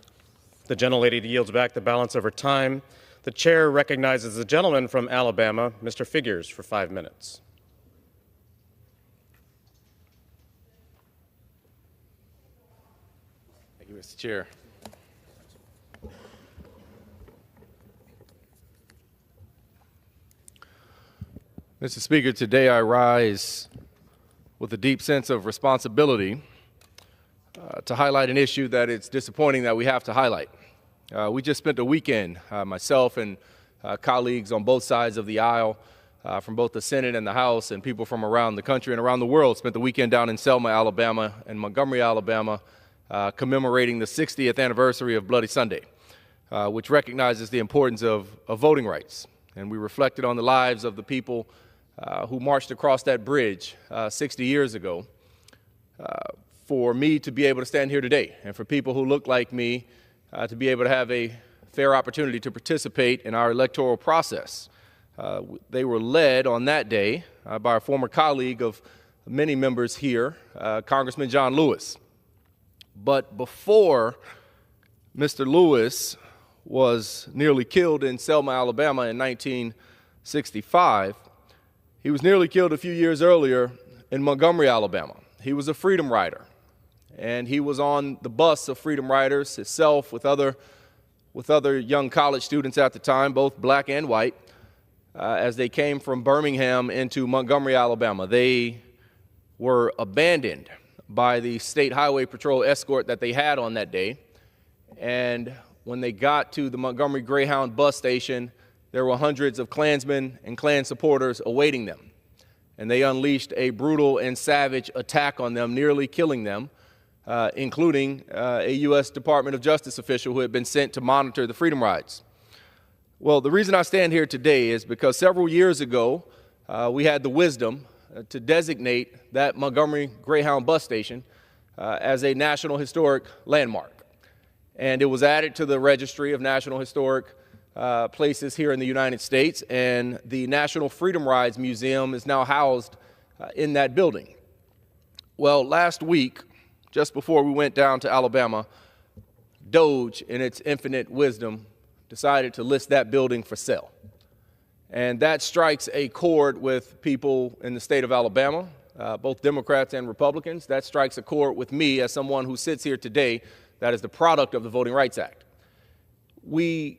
The gentlelady yields back the balance of her time. The chair recognizes the gentleman from Alabama, Mr. Figures, for 5 minutes. Thank you, Mr. Chair. Mr. Speaker, today I rise with a deep sense of responsibility to highlight an issue that it's disappointing that we have to highlight. We just spent a weekend, myself and colleagues on both sides of the aisle from both the Senate and the House, and people from around the country and around the world spent the weekend down in Selma, Alabama and Montgomery, Alabama, commemorating the 60th anniversary of Bloody Sunday, which recognizes the importance of voting rights. And we reflected on the lives of the people who marched across that bridge 60 years ago for me to be able to stand here today, and for people who look like me to be able to have a fair opportunity to participate in our electoral process. They were led on that day by a former colleague of many members here, Congressman John Lewis. But before Mr. Lewis was nearly killed in Selma, Alabama in 1965, he was nearly killed a few years earlier in Montgomery, Alabama. He was a freedom rider, and he was on the bus of freedom riders himself with other young college students at the time, both black and white, as they came from Birmingham into Montgomery, Alabama. They were abandoned by the State Highway Patrol escort that they had on that day, and when they got to the Montgomery Greyhound bus station, there were hundreds of Klansmen and Klan supporters awaiting them, and they unleashed a brutal and savage attack on them, nearly killing them, including a U.S. Department of Justice official who had been sent to monitor the freedom rides. Well, the reason I stand here today is because several years ago, we had the wisdom to designate that Montgomery Greyhound bus station as a National Historic Landmark. And it was added to the Registry of National Historic Places here in the United States, and the National Freedom Rides Museum is now housed in that building. Well, last week, just before we went down to Alabama, DOGE, in its infinite wisdom, decided to list that building for sale. And that strikes a chord with people in the state of Alabama, both Democrats and Republicans. That strikes a chord with me as someone who sits here today that is the product of the Voting Rights Act. We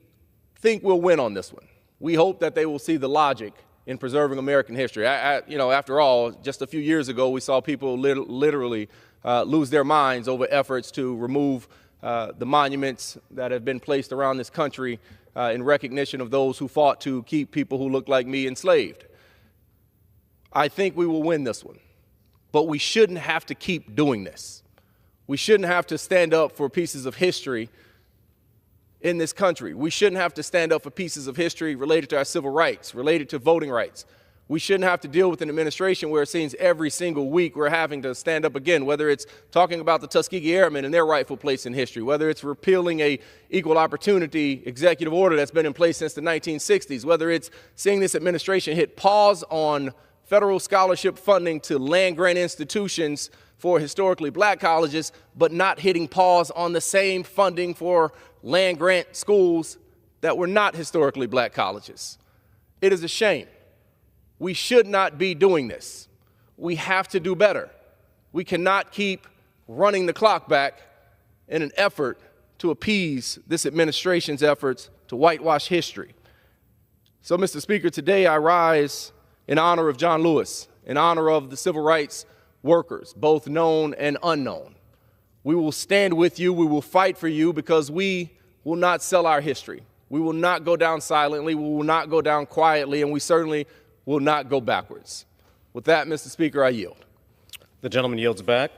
think we'll win on this one. We hope that they will see the logic in preserving American history. After all, just a few years ago, we saw people literally lose their minds over efforts to remove the monuments that have been placed around this country in recognition of those who fought to keep people who look like me enslaved. I think we will win this one, but we shouldn't have to keep doing this. We shouldn't have to stand up for pieces of history in this country. We shouldn't have to stand up for pieces of history related to our civil rights, related to voting rights. We shouldn't have to deal with an administration where it seems every single week we're having to stand up again, whether it's talking about the Tuskegee Airmen and their rightful place in history, whether it's repealing a equal opportunity executive order that's been in place since the 1960s, whether it's seeing this administration hit pause on federal scholarship funding to land-grant institutions for historically black colleges, but not hitting pause on the same funding for land-grant schools that were not historically black colleges. It is a shame. We should not be doing this. We have to do better. We cannot keep running the clock back in an effort to appease this administration's efforts to whitewash history. So, Mr. Speaker, today I rise in honor of John Lewis, in honor of the civil rights workers, both known and unknown. We will stand with you. We will fight for you because we will not sell our history. We will not go down silently. We will not go down quietly, and we certainly will not go backwards. With that, Mr. Speaker, I yield. The gentleman yields back.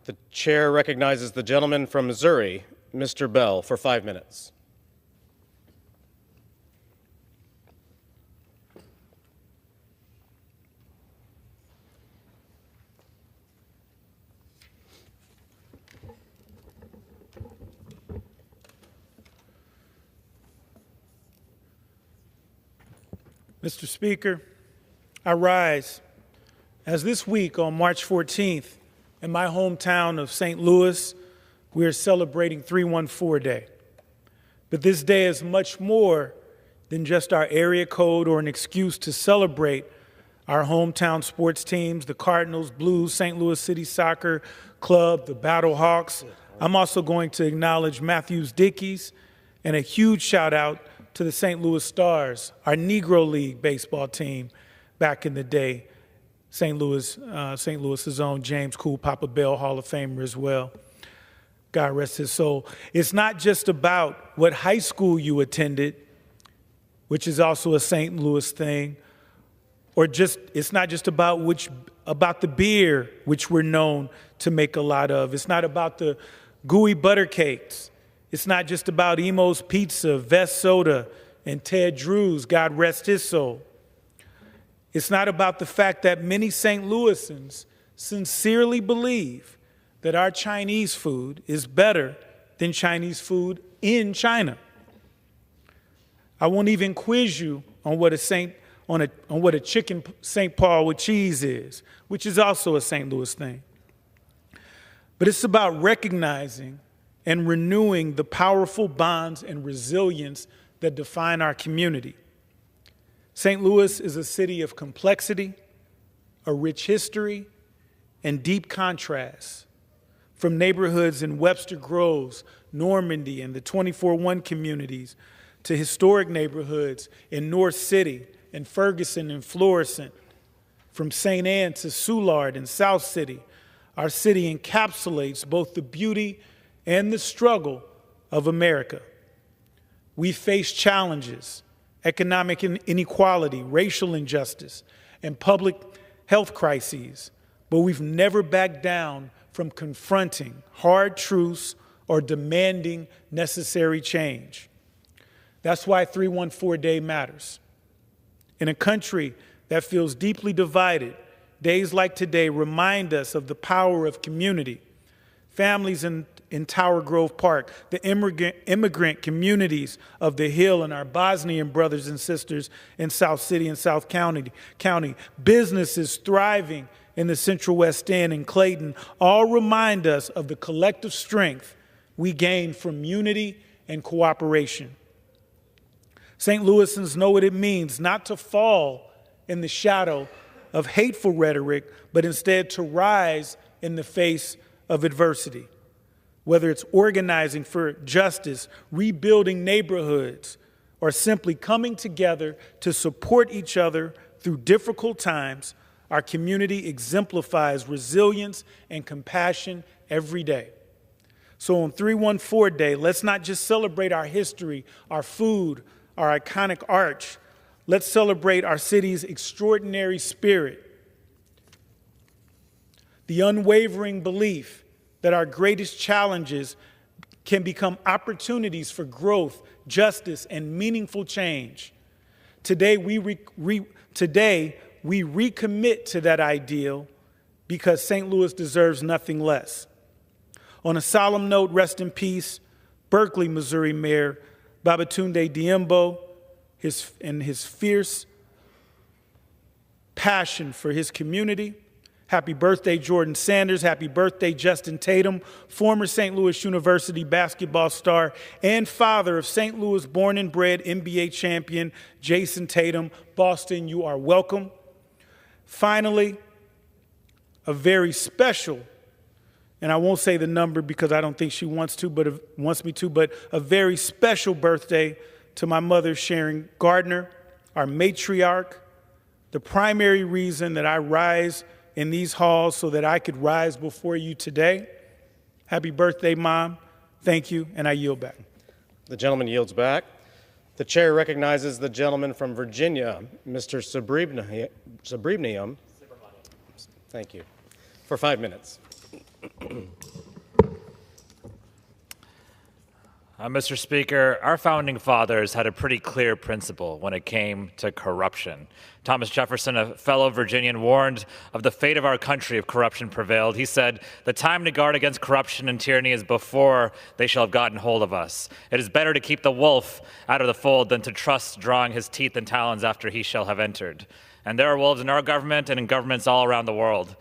The chair recognizes the gentleman from Missouri, Mr. Bell, for 5 minutes. Mr. Speaker, I rise as this week on March 14th in my hometown of St. Louis, we are celebrating 314 Day. But this day is much more than just our area code or an excuse to celebrate our hometown sports teams, the Cardinals, Blues, St. Louis City Soccer Club, the Battle Hawks. I'm also going to acknowledge Matthews Dickies and a huge shout out to the St. Louis Stars, our Negro League baseball team back in the day. St. Louis's own James Cool Papa Bell, Hall of Famer as well. God rest his soul. It's not just about what high school you attended, which is also a St. Louis thing, or it's not just about the beer, which we're known to make a lot of. It's not about the gooey butter cakes. It's not just about Emo's Pizza, Vest Soda, and Ted Drew's, God rest his soul. It's not about the fact that many St. Louisans sincerely believe that our Chinese food is better than Chinese food in China. I won't even quiz you on what a chicken St. Paul with cheese is, which is also a St. Louis thing. But it's about recognizing and renewing the powerful bonds and resilience that define our community. St. Louis is a city of complexity, a rich history, and deep contrasts. From neighborhoods in Webster Groves, Normandy, and the 24-1 communities, to historic neighborhoods in North City and Ferguson and Florissant. From St. Anne to Soulard and South City, our city encapsulates both the beauty and the struggle of America. We face challenges, economic inequality, racial injustice, and public health crises, but we've never backed down from confronting hard truths or demanding necessary change. That's why 314 Day matters. In a country that feels deeply divided, days like today remind us of the power of community. Families in Tower Grove Park, the immigrant communities of the Hill and our Bosnian brothers and sisters in South City and South County, businesses thriving in the Central West End and Clayton, all remind us of the collective strength we gain from unity and cooperation. St. Louisans know what it means not to fall in the shadow of hateful rhetoric, but instead to rise in the face of adversity. Whether it's organizing for justice, rebuilding neighborhoods, or simply coming together to support each other through difficult times, our community exemplifies resilience and compassion every day. So on 314 Day, let's not just celebrate our history, our food, our iconic arch. Let's celebrate our city's extraordinary spirit, the unwavering belief that our greatest challenges can become opportunities for growth, justice, and meaningful change. Today, we recommit to that ideal because St. Louis deserves nothing less. On a solemn note, rest in peace, Berkeley, Missouri Mayor Babatunde Diembo, his fierce passion for his community. Happy birthday, Jordan Sanders. Happy birthday, Justin Tatum, former St. Louis University basketball star and father of St. Louis born and bred NBA champion Jason Tatum. Boston, you are welcome. Finally, a very special, and I won't say the number because I don't think she wants me to, but a very special birthday to my mother, Sharon Gardner, our matriarch, the primary reason that I rise in these halls so that I could rise before you today. Happy birthday, Mom. Thank you, and I yield back. The gentleman yields back. The chair recognizes the gentleman from Virginia, Mr. Subramaniam. Thank you. For 5 minutes. Mr. Speaker, our founding fathers had a pretty clear principle when it came to corruption. Thomas Jefferson, a fellow Virginian, warned of the fate of our country if corruption prevailed. He said, "The time to guard against corruption and tyranny is before they shall have gotten hold of us. It is better to keep the wolf out of the fold than to trust drawing his teeth and talons after he shall have entered." And there are wolves in our government and in governments all around the world.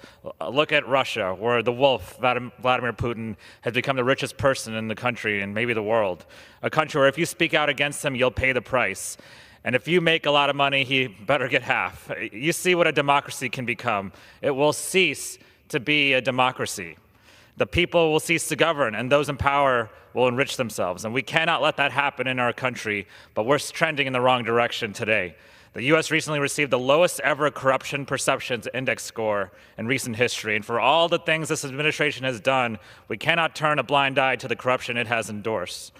Look at Russia, where the wolf, Vladimir Putin, has become the richest person in the country and maybe the world. A country where if you speak out against him, you'll pay the price. And if you make a lot of money, he better get half. You see what a democracy can become. It will cease to be a democracy. The people will cease to govern, and those in power will enrich themselves. And we cannot let that happen in our country, but we're trending in the wrong direction today. The U.S. recently received the lowest ever corruption perceptions index score in recent history. And for all the things this administration has done, we cannot turn a blind eye to the corruption it has endorsed.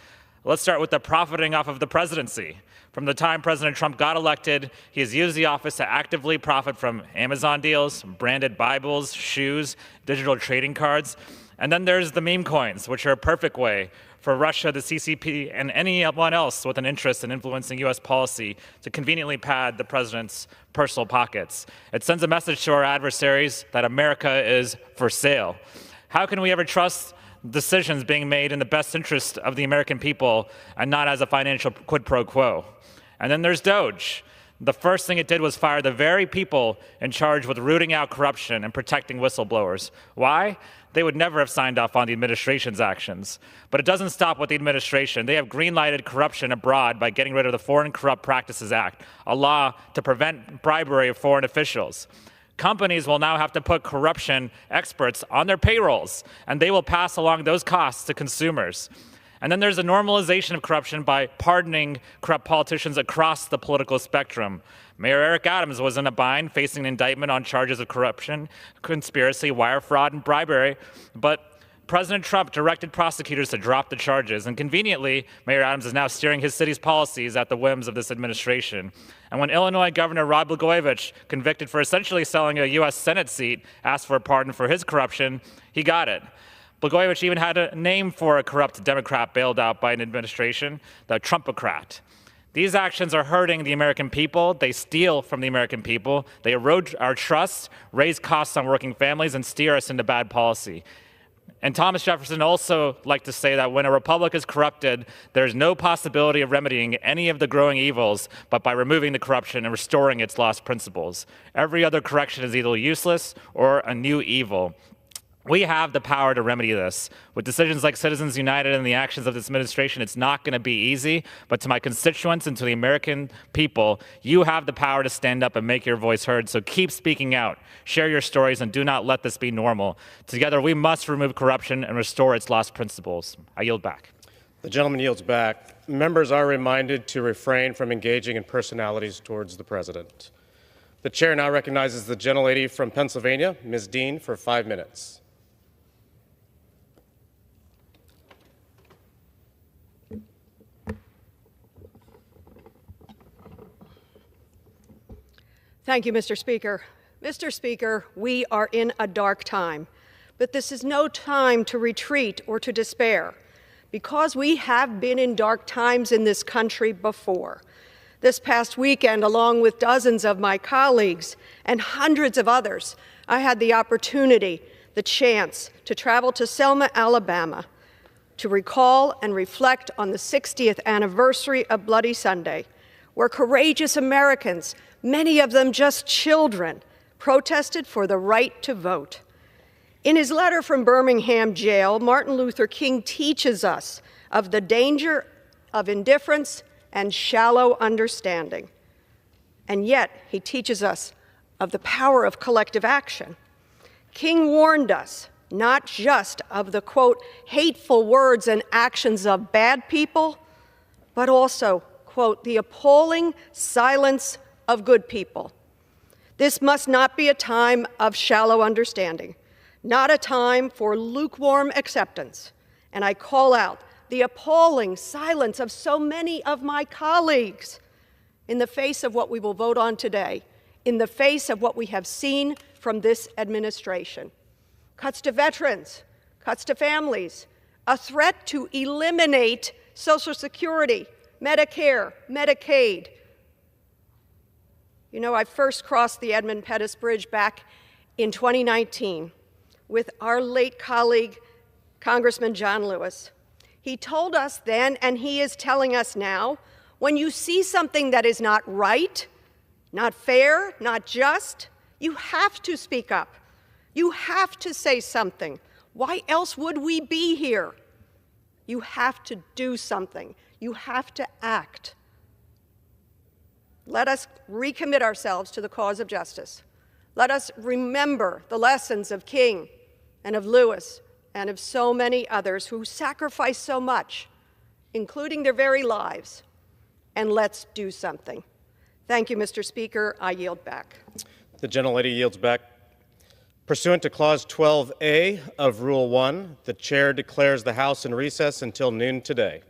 Let's start with the profiting off of the presidency. From the time President Trump got elected, he has used the office to actively profit from Amazon deals, branded Bibles, shoes, digital trading cards. And then there's the meme coins, which are a perfect way for Russia, the CCP, and anyone else with an interest in influencing U.S. policy to conveniently pad the president's personal pockets. It sends a message to our adversaries that America is for sale. How can we ever trust decisions being made in the best interest of the American people and not as a financial quid pro quo? And then there's Doge. The first thing it did was fire the very people in charge with rooting out corruption and protecting whistleblowers. Why? They would never have signed off on the administration's actions. But it doesn't stop with the administration. They have green-lighted corruption abroad by getting rid of the Foreign Corrupt Practices Act, a law to prevent bribery of foreign officials. Companies will now have to put corruption experts on their payrolls, and they will pass along those costs to consumers. And then there's a normalization of corruption by pardoning corrupt politicians across the political spectrum. Mayor Eric Adams was in a bind, facing an indictment on charges of corruption, conspiracy, wire fraud, and bribery. But President Trump directed prosecutors to drop the charges. And conveniently, Mayor Adams is now steering his city's policies at the whims of this administration. And when Illinois Governor Rod Blagojevich, convicted for essentially selling a U.S. Senate seat, asked for a pardon for his corruption, he got it. Blagojevich even had a name for a corrupt Democrat bailed out by an administration, the Trumpocrat. These actions are hurting the American people. They steal from the American people. They erode our trust, raise costs on working families, and steer us into bad policy. And Thomas Jefferson also liked to say that when a republic is corrupted, there's no possibility of remedying any of the growing evils but by removing the corruption and restoring its lost principles. Every other correction is either useless or a new evil. We have the power to remedy this. With decisions like Citizens United and the actions of this administration, it's not going to be easy, but to my constituents and to the American people, you have the power to stand up and make your voice heard. So keep speaking out, share your stories, and do not let this be normal. Together, we must remove corruption and restore its lost principles. I yield back. The gentleman yields back. Members are reminded to refrain from engaging in personalities towards the president. The chair now recognizes the gentlelady from Pennsylvania, Ms. Dean, for 5 minutes. Thank you, Mr. Speaker. Mr. Speaker, we are in a dark time, but this is no time to retreat or to despair, because we have been in dark times in this country before. This past weekend, along with dozens of my colleagues and hundreds of others, I had the opportunity, the chance to travel to Selma, Alabama, to recall and reflect on the 60th anniversary of Bloody Sunday, where courageous Americans, many of them just children, protested for the right to vote. In his letter from Birmingham jail, Martin Luther King teaches us of the danger of indifference and shallow understanding. And yet, he teaches us of the power of collective action. King warned us not just of the, quote, hateful words and actions of bad people, but also, quote, the appalling silence of good people. This must not be a time of shallow understanding, not a time for lukewarm acceptance. And I call out the appalling silence of so many of my colleagues in the face of what we will vote on today, in the face of what we have seen from this administration. Cuts to veterans, cuts to families, a threat to eliminate Social Security, Medicare, Medicaid. You know, I first crossed the Edmund Pettus Bridge back in 2019 with our late colleague, Congressman John Lewis. He told us then, and he is telling us now, when you see something that is not right, not fair, not just, you have to speak up. You have to say something. Why else would we be here? You have to do something. You have to act. Let us recommit ourselves to the cause of justice. Let us remember the lessons of King and of Lewis and of so many others who sacrificed so much, including their very lives, and let's do something. Thank you, Mr. Speaker. I yield back. The gentlelady yields back. Pursuant to Clause 12A of Rule 1, the chair declares the House in recess until noon today.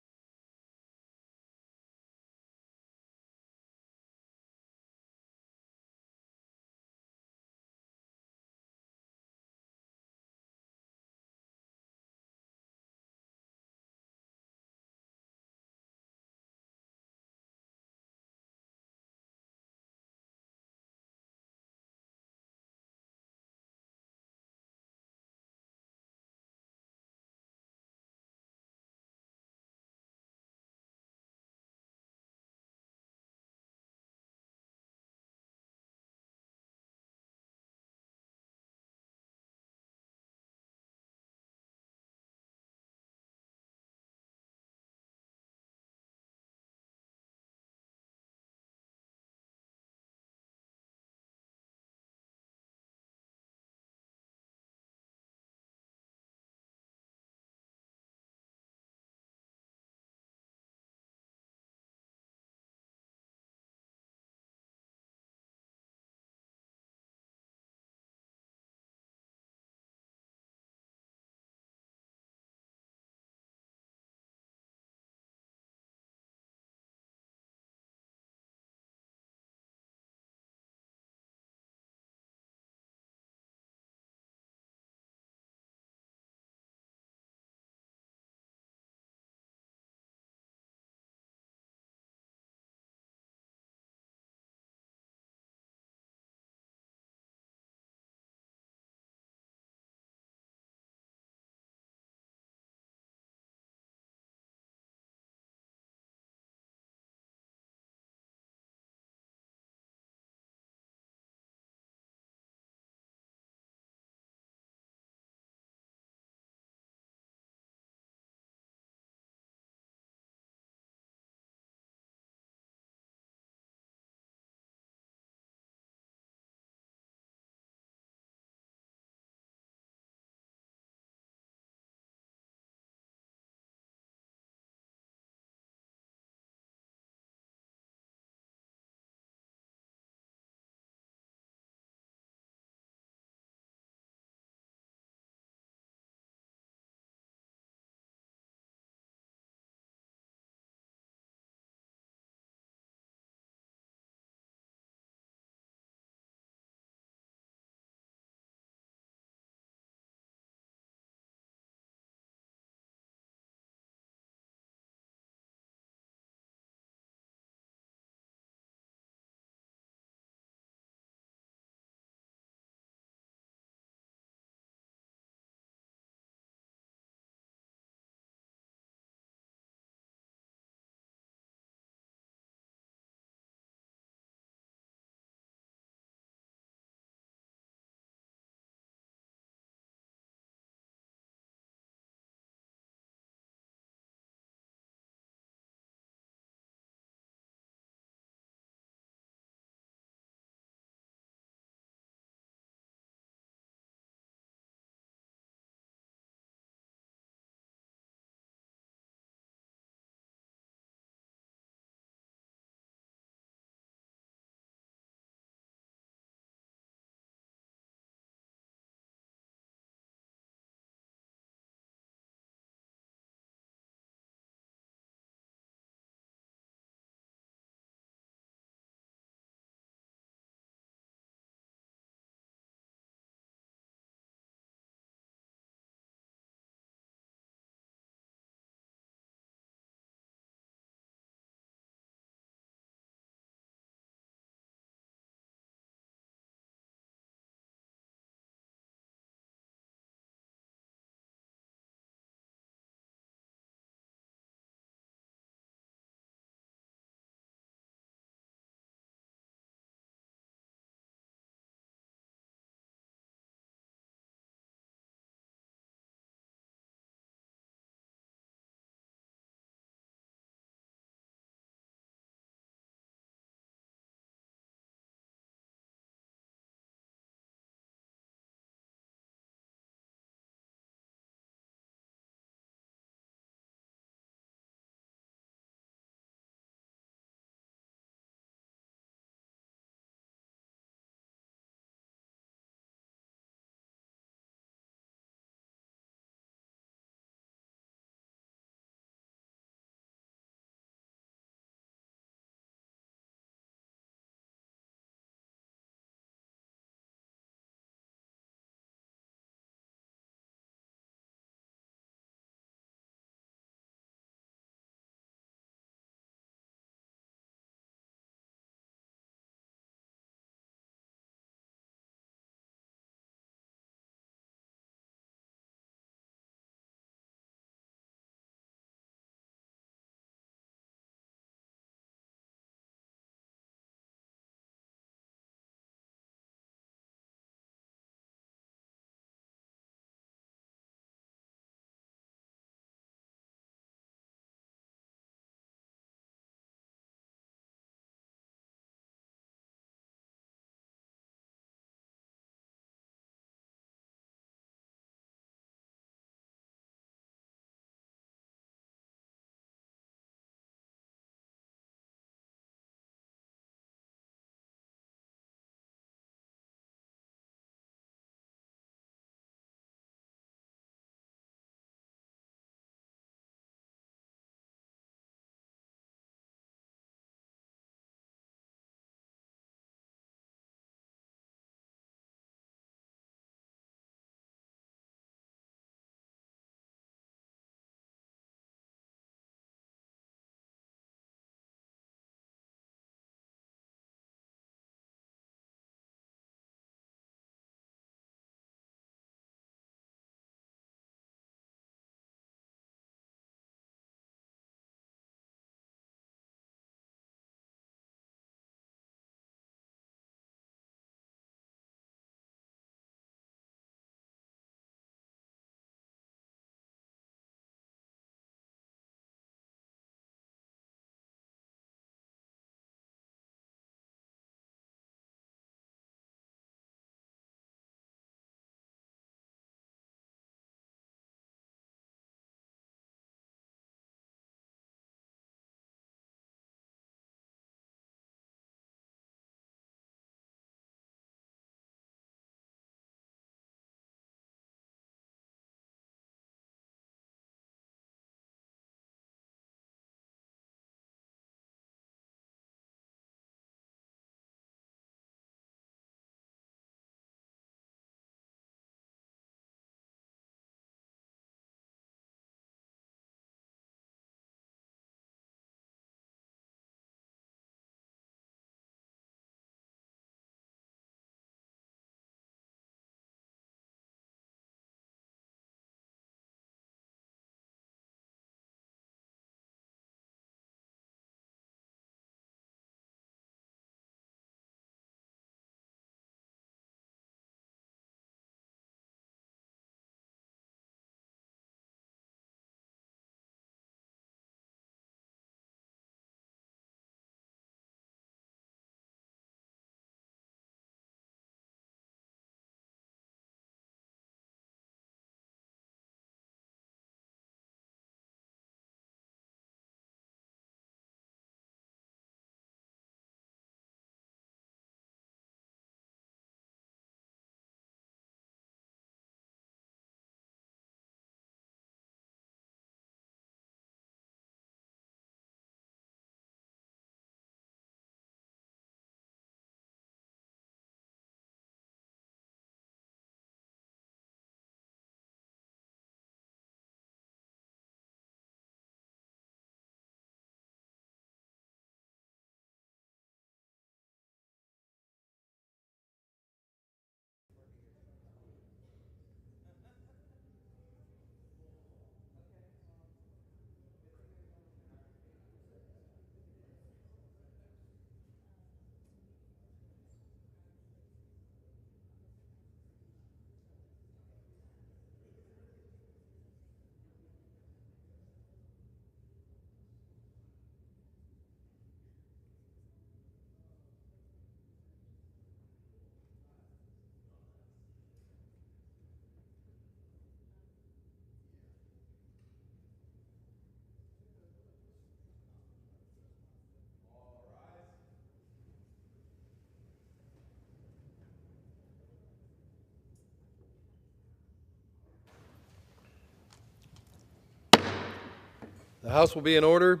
The House will be in order.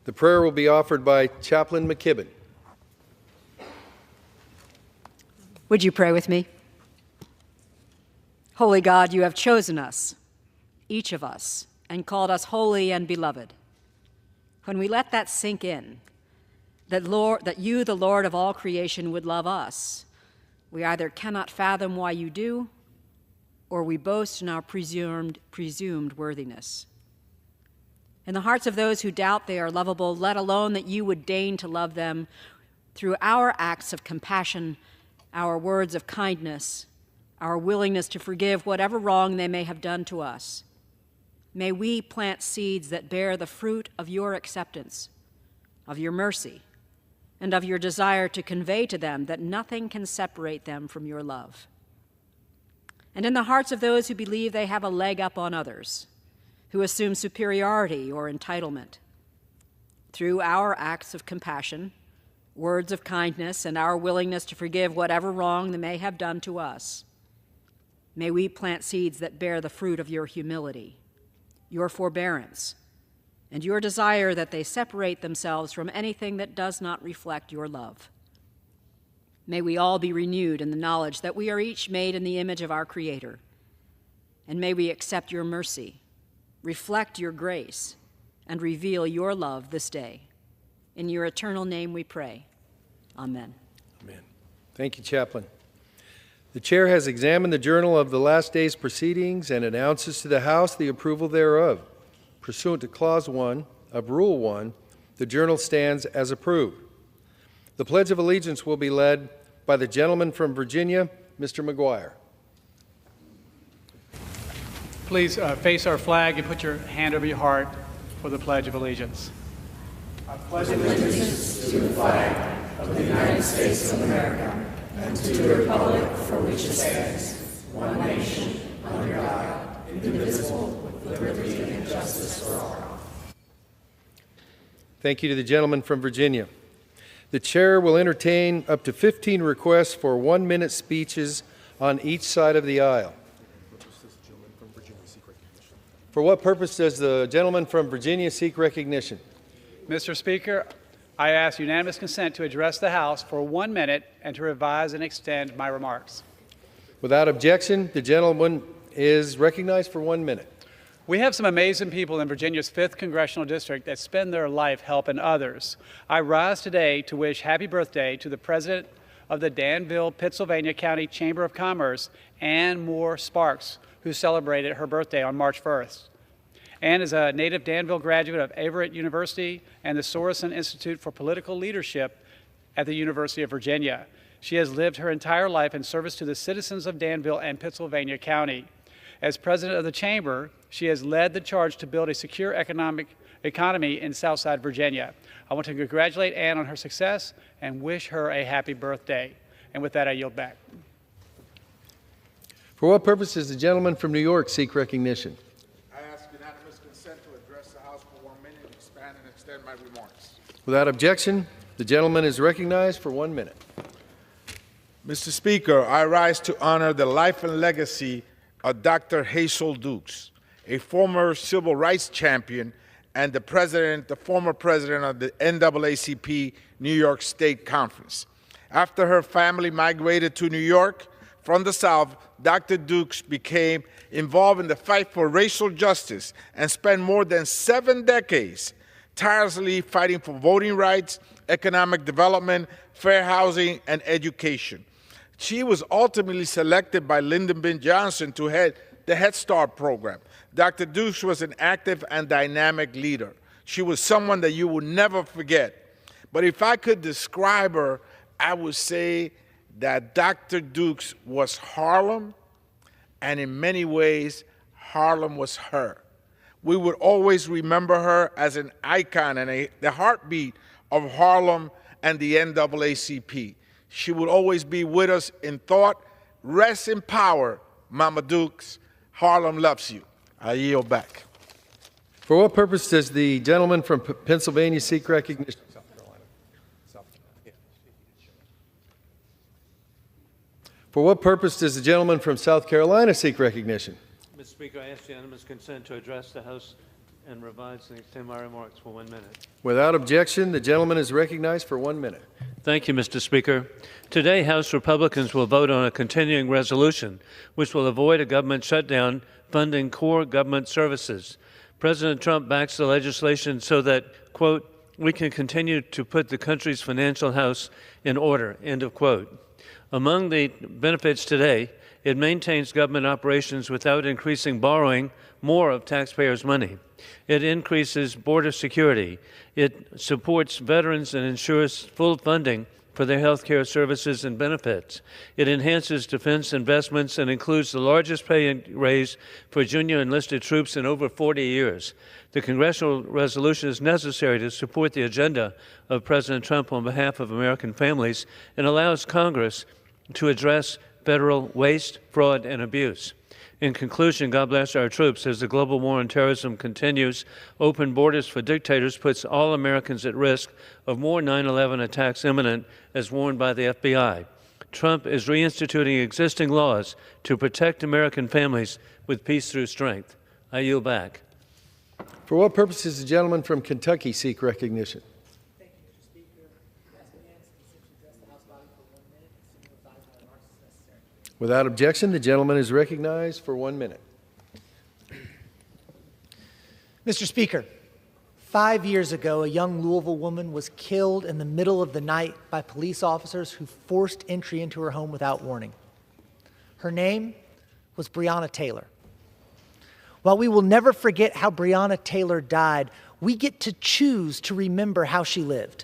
The prayer will be offered by Chaplain McKibben. Would you pray with me? Holy God, you have chosen us, each of us, and called us holy and beloved. When we let that sink in, that you, the Lord of all creation, would love us, we either cannot fathom why you do, or we boast in our presumed worthiness. In the hearts of those who doubt they are lovable, let alone that you would deign to love them through our acts of compassion, our words of kindness, our willingness to forgive whatever wrong they may have done to us. May we plant seeds that bear the fruit of your acceptance, of your mercy, and of your desire to convey to them that nothing can separate them from your love. And in the hearts of those who believe they have a leg up on others, who assume superiority or entitlement, through our acts of compassion, words of kindness, and our willingness to forgive whatever wrong they may have done to us, may we plant seeds that bear the fruit of your humility, your forbearance, and your desire that they separate themselves from anything that does not reflect your love. May we all be renewed in the knowledge that we are each made in the image of our Creator, and may we accept your mercy, reflect your grace, and reveal your love this day. In your eternal name we pray. Amen. Amen. Thank you, Chaplain. The Chair has examined the journal of the last day's proceedings and announces to the House the approval thereof. Pursuant to Clause 1 of Rule 1, the journal stands as approved. The Pledge of Allegiance will be led by the gentleman from Virginia, Mr. McGuire. Please face our flag and put your hand over your heart for the Pledge of Allegiance. I pledge allegiance to the flag of the United States of America and to the republic for which it stands, one nation, under God, indivisible, with liberty and justice for all. Thank you to the gentleman from Virginia. The Chair will entertain up to 15 requests for 1-minute speeches on each side of the aisle. For what purpose does the gentleman from Virginia seek recognition? Mr. Speaker, I ask unanimous consent to address the House for 1 minute and to revise and extend my remarks. Without objection, the gentleman is recognized for 1 minute. We have some amazing people in Virginia's 5th Congressional District that spend their life helping others. I rise today to wish happy birthday to the President of the Danville, Pittsylvania County Chamber of Commerce, Ann Moore Sparks, who celebrated her birthday on March 1st. Ann is a native Danville graduate of Everett University and the Sorensen Institute for Political Leadership at the University of Virginia. She has lived her entire life in service to the citizens of Danville and Pittsylvania County. As president of the Chamber, she has led the charge to build a secure economy in Southside Virginia. I want to congratulate Ann on her success and wish her a happy birthday. And with that, I yield back. For what purpose does the gentleman from New York seek recognition? I ask unanimous consent to address the House for 1 minute, expand and extend my remarks. Without objection, the gentleman is recognized for 1 minute. Mr. Speaker, I rise to honor the life and legacy of Dr. Hazel Dukes, a former civil rights champion and the former president of the NAACP New York State Conference. After her family migrated to New York from the South, Dr. Dukes became involved in the fight for racial justice and spent more than 7 decades tirelessly fighting for voting rights, economic development, fair housing, and education. She was ultimately selected by Lyndon B. Johnson to head the Head Start program. Dr. Dukes was an active and dynamic leader. She was someone that you will never forget. But if I could describe her, I would say that Dr. Dukes was Harlem, and in many ways, Harlem was her. We would always remember her as an icon and the heartbeat of Harlem and the NAACP. She would always be with us in thought. Rest in power, Mama Dukes. Harlem loves you. I yield back. For what purpose does the gentleman from Pennsylvania seek recognition? For what purpose does the gentleman from South Carolina seek recognition? Mr. Speaker, I ask unanimous consent to address the House and revise and extend my remarks for 1 minute. Without objection, the gentleman is recognized for 1 minute. Thank you, Mr. Speaker. Today, House Republicans will vote on a continuing resolution which will avoid a government shutdown funding core government services. President Trump backs the legislation so that, quote, we can continue to put the country's financial house in order, end of quote. Among the benefits today, it maintains government operations without increasing borrowing more of taxpayers' money. It increases border security. It supports veterans and ensures full funding for their health care services and benefits. It enhances defense investments and includes the largest pay raise for junior enlisted troops in over 40 years. The congressional resolution is necessary to support the agenda of President Trump on behalf of American families and allows Congress to address federal waste, fraud, and abuse. In conclusion, God bless our troops. As the global war on terrorism continues, open borders for dictators puts all Americans at risk of more 9/11 attacks imminent, as warned by the FBI. Trump is reinstituting existing laws to protect American families with peace through strength. I yield back. For what purpose does the gentleman from Kentucky seek recognition? Without objection, the gentleman is recognized for 1 minute. Mr. Speaker, 5 years ago, a young Louisville woman was killed in the middle of the night by police officers who forced entry into her home without warning. Her name was Breonna Taylor. While we will never forget how Breonna Taylor died, we get to choose to remember how she lived.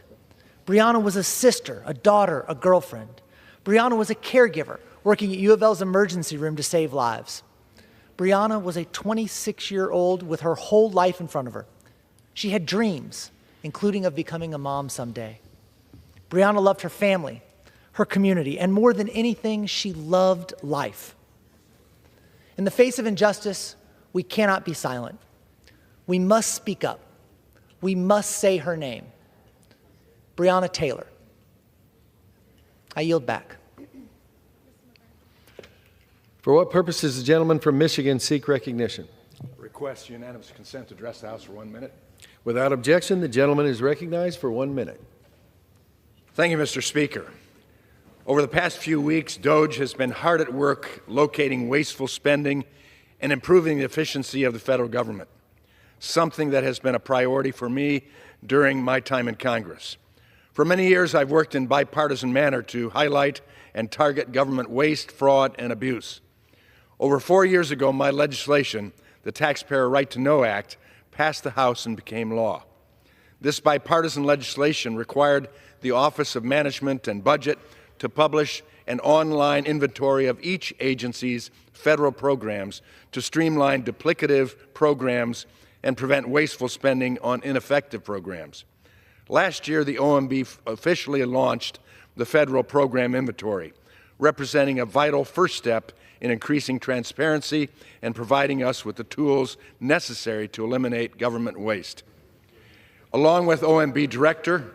Breonna was a sister, a daughter, a girlfriend. Breonna was a caregiver, working at U of L's emergency room to save lives. Breonna was a 26-year-old with her whole life in front of her. She had dreams, including of becoming a mom someday. Breonna loved her family, her community, and more than anything, she loved life. In the face of injustice, we cannot be silent. We must speak up. We must say her name. Breonna Taylor. I yield back. For what purpose does the gentleman from Michigan seek recognition? Request unanimous consent to address the House for 1 minute. Without objection, the gentleman is recognized for 1 minute. Thank you, Mr. Speaker. Over the past few weeks, DOGE has been hard at work locating wasteful spending and improving the efficiency of the federal government, something that has been a priority for me during my time in Congress. For many years, I've worked in bipartisan manner to highlight and target government waste, fraud, and abuse. Over 4 years ago, my legislation, the Taxpayer Right to Know Act, passed the House and became law. This bipartisan legislation required the Office of Management and Budget to publish an online inventory of each agency's federal programs to streamline duplicative programs and prevent wasteful spending on ineffective programs. Last year, the OMB officially launched the federal program inventory, representing a vital first step in increasing transparency and providing us with the tools necessary to eliminate government waste. Along with OMB Director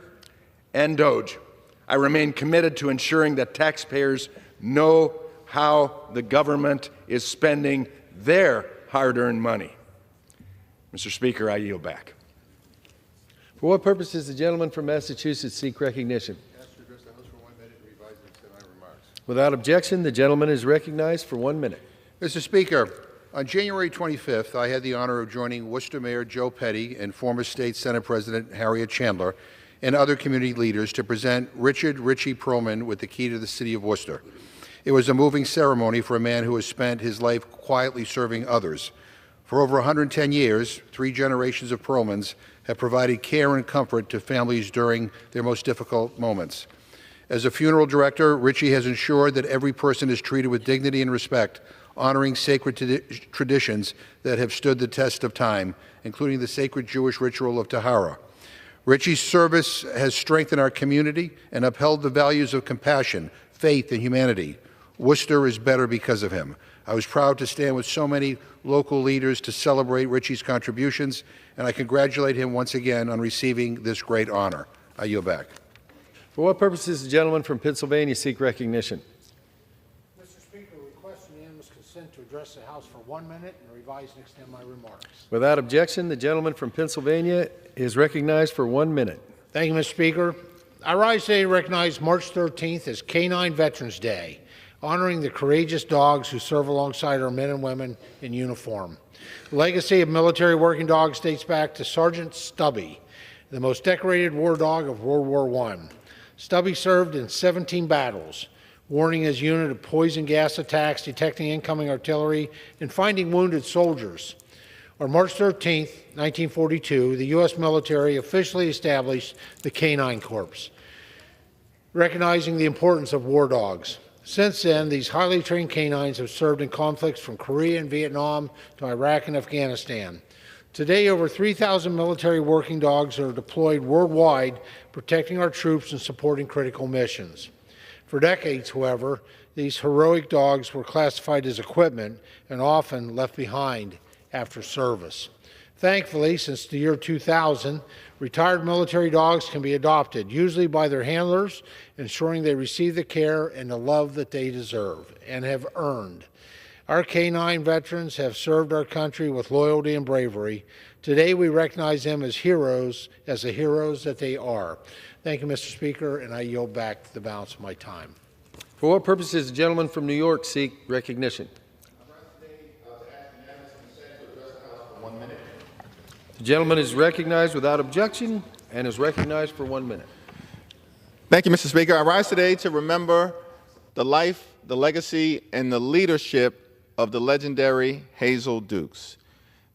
and DOGE, I remain committed to ensuring that taxpayers know how the government is spending their hard-earned money. Mr. Speaker, I yield back. For what purpose does the gentleman from Massachusetts seek recognition? Without objection, the gentleman is recognized for 1 minute. Mr. Speaker, on January 25th, I had the honor of joining Worcester Mayor Joe Petty and former State Senate President Harriet Chandler and other community leaders to present Richard Ritchie Perlman with the key to the city of Worcester. It was a moving ceremony for a man who has spent his life quietly serving others. For over 110 years, 3 generations of Perlmans have provided care and comfort to families during their most difficult moments. As a funeral director, Ritchie has ensured that every person is treated with dignity and respect, honoring sacred traditions that have stood the test of time, including the sacred Jewish ritual of Tahara. Ritchie's service has strengthened our community and upheld the values of compassion, faith, and humanity. Worcester is better because of him. I was proud to stand with so many local leaders to celebrate Ritchie's contributions, and I congratulate him once again on receiving this great honor. I yield back. For what purpose does the gentleman from Pennsylvania seek recognition? Mr. Speaker, request unanimous consent to address address the House for 1 minute and revise and extend my remarks. Without objection, the gentleman from Pennsylvania is recognized for 1 minute. Thank you, Mr. Speaker. I rise today to recognize March 13th as Canine Veterans Day, honoring the courageous dogs who serve alongside our men and women in uniform. The legacy of military working dogs dates back to Sergeant Stubby, the most decorated war dog of World War I. Stubby served in 17 battles, warning his unit of poison gas attacks, detecting incoming artillery, and finding wounded soldiers. On March 13, 1942, the U.S. military officially established the Canine Corps, recognizing the importance of war dogs. Since then, these highly trained canines have served in conflicts from Korea and Vietnam to Iraq and Afghanistan. Today, over 3,000 military working dogs are deployed worldwide, protecting our troops and supporting critical missions. For decades, however, these heroic dogs were classified as equipment and often left behind after service. Thankfully, since the year 2000, retired military dogs can be adopted, usually by their handlers, ensuring they receive the care and the love that they deserve and have earned. Our canine veterans have served our country with loyalty and bravery. Today, we recognize them as heroes, as the heroes that they are. Thank you, Mr. Speaker, and I yield back the balance of my time. For what purpose does the gentleman from New York seek recognition? The gentleman is recognized without objection and is recognized for 1 minute. Thank you, Mr. Speaker. I rise today to remember the life, the legacy, and the leadership of the legendary Hazel Dukes.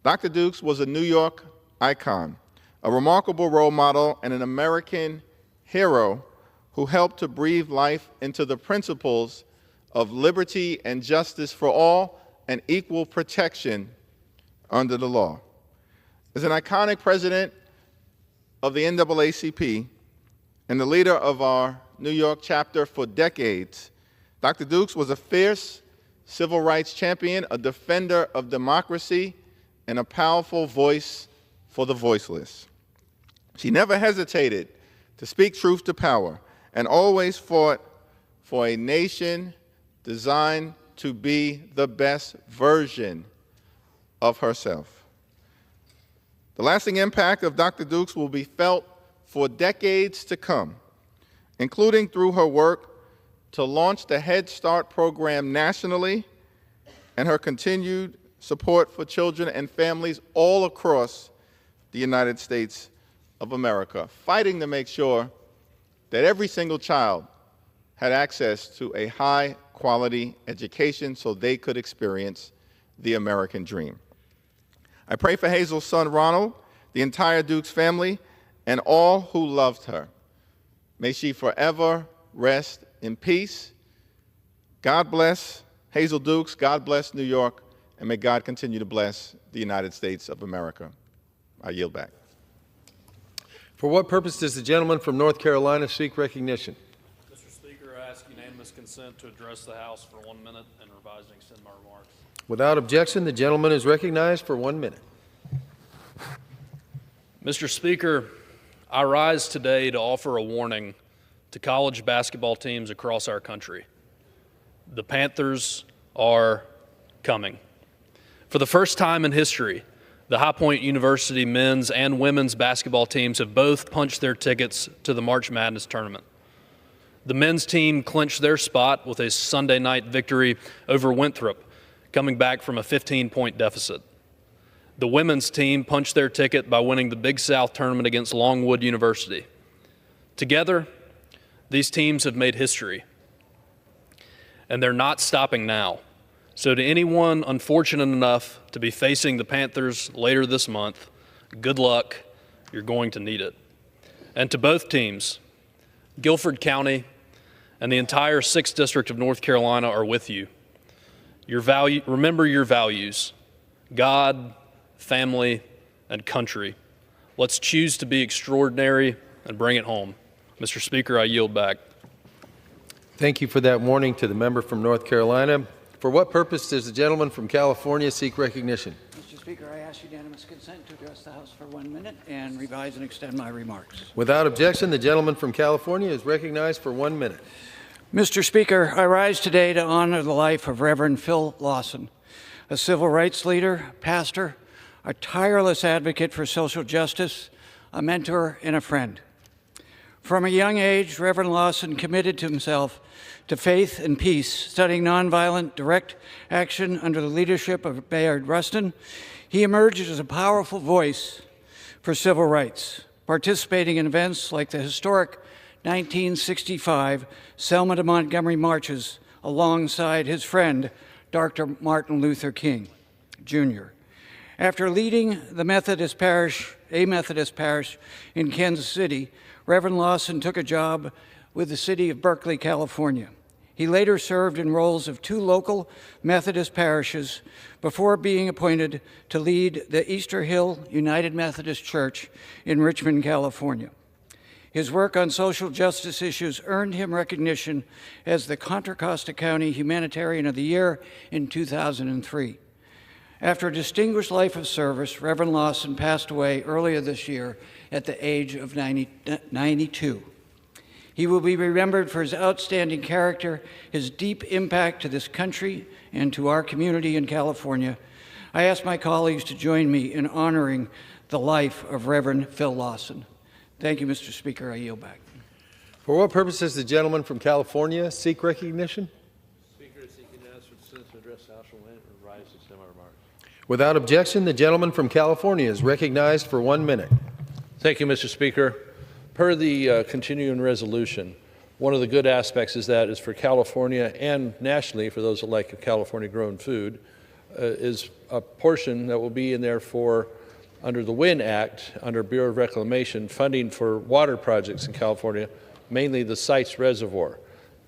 Dr. Dukes was a New York icon, a remarkable role model, and an American hero who helped to breathe life into the principles of liberty and justice for all and equal protection under the law. As an iconic president of the NAACP and the leader of our New York chapter for decades, Dr. Dukes was a fierce civil rights champion, a defender of democracy, and a powerful voice for the voiceless. She never hesitated to speak truth to power and always fought for a nation designed to be the best version of herself. The lasting impact of Dr. Dukes will be felt for decades to come, including through her work to launch the Head Start program nationally and her continued support for children and families all across the United States of America, fighting to make sure that every single child had access to a high-quality education so they could experience the American dream. I pray for Hazel's son, Ronald, the entire Dukes family, and all who loved her. May she forever rest in peace. God bless Hazel Dukes, God bless New York, and may God continue to bless the United States of America. I yield back. For what purpose does the gentleman from North Carolina seek recognition? Mr. Speaker, I ask unanimous consent to address the House for 1 minute and revise and extend my remarks. Without objection, the gentleman is recognized for 1 minute. Mr. Speaker, I rise today to offer a warning to college basketball teams across our country. The Panthers are coming. For the first time in history, the High Point University men's and women's basketball teams have both punched their tickets to the March Madness tournament. The men's team clinched their spot with a Sunday night victory over Winthrop, coming back from a 15-point deficit. The women's team punched their ticket by winning the Big South tournament against Longwood University. Together, these teams have made history, and they're not stopping now. So to anyone unfortunate enough to be facing the Panthers later this month, good luck. You're going to need it. And to both teams, Guilford County and the entire 6th District of North Carolina are with you. Remember your values: God, family, and country. Let's choose to be extraordinary and bring it home. Mr. Speaker, I yield back. Thank you for that warning to the member from North Carolina. For what purpose does the gentleman from California seek recognition? Mr. Speaker, I ask unanimous consent to address the House for 1 minute and revise and extend my remarks. Without objection, the gentleman from California is recognized for 1 minute. Mr. Speaker, I rise today to honor the life of Reverend Phil Lawson, a civil rights leader, pastor, a tireless advocate for social justice, a mentor, and a friend. From a young age, Reverend Lawson committed to himself to faith and peace, studying nonviolent direct action under the leadership of Bayard Rustin. He emerged as a powerful voice for civil rights, participating in events like the historic 1965 Selma to Montgomery marches alongside his friend, Dr. Martin Luther King, Jr. After leading a Methodist parish in Kansas City, Reverend Lawson took a job with the city of Berkeley, California. He later served in roles of 2 local Methodist parishes before being appointed to lead the Easter Hill United Methodist Church in Richmond, California. His work on social justice issues earned him recognition as the Contra Costa County Humanitarian of the Year in 2003. After a distinguished life of service, Reverend Lawson passed away earlier this year at the age of 92. He will be remembered for his outstanding character, his deep impact to this country and to our community in California. I ask my colleagues to join me in honoring the life of Reverend Phil Lawson. Thank you, Mr. Speaker. I yield back. For what purpose does the gentleman from California seek recognition? Speaker, seeking unanimous consent to address the House will rise and extend my remarks. Without objection, the gentleman from California is recognized for 1 minute. Thank you, Mr. Speaker. Per the continuing resolution, one of the good aspects is that is for California and nationally, for those that like California-grown food, is a portion that will be in there for, under the WIN Act, under Bureau of Reclamation, funding for water projects in California, mainly the Sites Reservoir.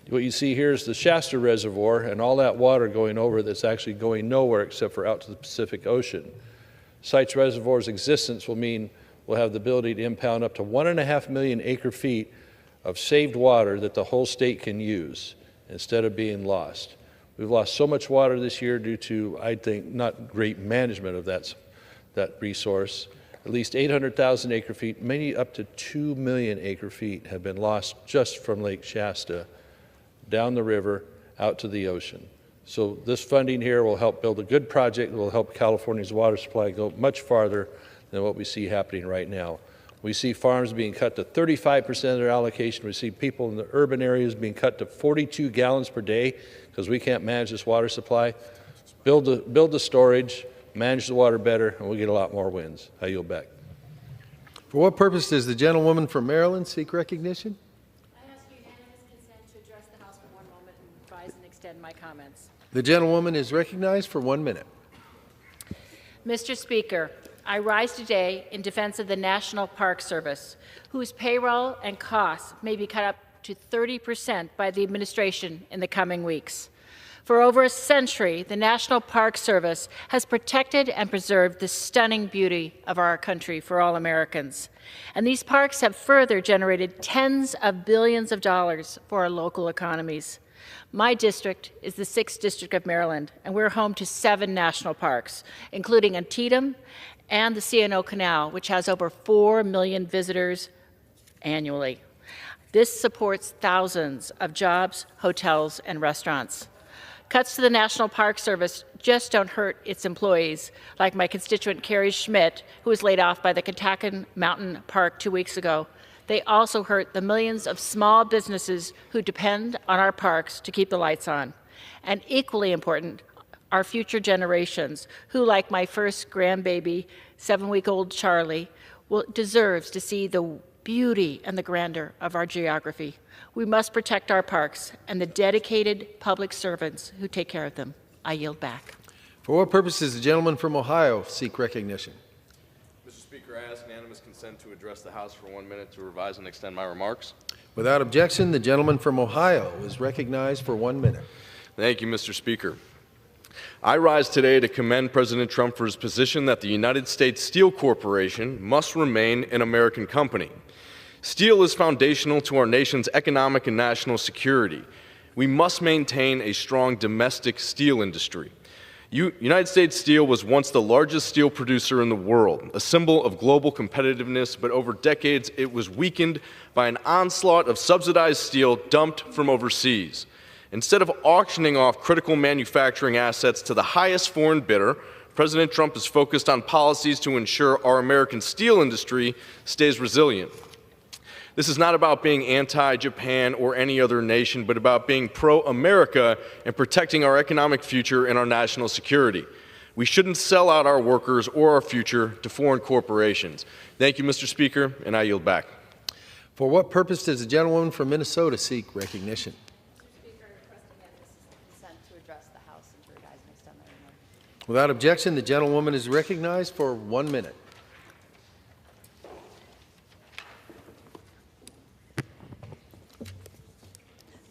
What you see here is the Shasta Reservoir and all that water going over that's actually going nowhere except for out to the Pacific Ocean. Sites Reservoir's existence will mean we'll have the ability to impound up to 1.5 million acre-feet of saved water that the whole state can use instead of being lost. We've lost so much water this year due to, I think, not great management of that resource. At least 800,000 acre-feet, many up to 2 million acre-feet have been lost just from Lake Shasta down the river out to the ocean. So this funding here will help build a good project that will help California's water supply go much farther than what we see happening right now. We see farms being cut to 35% of their allocation. We see people in the urban areas being cut to 42 gallons per day because we can't manage this water supply. Build the storage, manage the water better, and we'll get a lot more wins. I yield back. For what purpose does the gentlewoman from Maryland seek recognition? I ask unanimous consent to address the House for 1 moment and revise and extend my comments. The gentlewoman is recognized for 1 minute. Mr. Speaker, I rise today in defense of the National Park Service, whose payroll and costs may be cut up to 30% by the administration in the coming weeks. For over a century, the National Park Service has protected and preserved the stunning beauty of our country for all Americans. And these parks have further generated tens of billions of dollars for our local economies. My district is the 6th District of Maryland, and we're home to 7 national parks, including Antietam and the C&O Canal, which has over 4 million visitors annually. This supports thousands of jobs, hotels, and restaurants. Cuts to the National Park Service just don't hurt its employees, like my constituent Carrie Schmidt, who was laid off by the Catoctin Mountain Park 2 weeks ago. They also hurt the millions of small businesses who depend on our parks to keep the lights on. And equally important, our future generations, who, like my first grandbaby, 7-week-old Charlie, deserves to see the beauty and the grandeur of our geography. We must protect our parks and the dedicated public servants who take care of them. I yield back. For what purpose does the gentleman from Ohio seek recognition? Mr. Speaker, I ask unanimous consent to address the House for 1 minute to revise and extend my remarks. Without objection, the gentleman from Ohio is recognized for 1 minute. Thank you, Mr. Speaker. I rise today to commend President Trump for his position that the United States Steel Corporation must remain an American company. Steel is foundational to our nation's economic and national security. We must maintain a strong domestic steel industry. United States Steel was once the largest steel producer in the world, a symbol of global competitiveness, but over decades it was weakened by an onslaught of subsidized steel dumped from overseas. Instead of auctioning off critical manufacturing assets to the highest foreign bidder, President Trump is focused on policies to ensure our American steel industry stays resilient. This is not about being anti-Japan or any other nation, but about being pro-America and protecting our economic future and our national security. We shouldn't sell out our workers or our future to foreign corporations. Thank you, Mr. Speaker, and I yield back. For what purpose does the gentlewoman from Minnesota seek recognition? Without objection, the gentlewoman is recognized for 1 minute.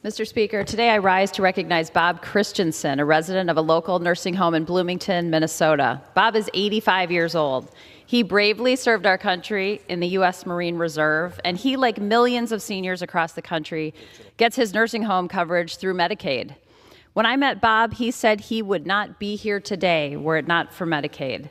Mr. Speaker, today I rise to recognize Bob Christensen, a resident of a local nursing home in Bloomington, Minnesota. Bob is 85 years old. He bravely served our country in the U.S. Marine Reserve, and he, like millions of seniors across the country, gets his nursing home coverage through Medicaid. When I met Bob, he said he would not be here today were it not for Medicaid.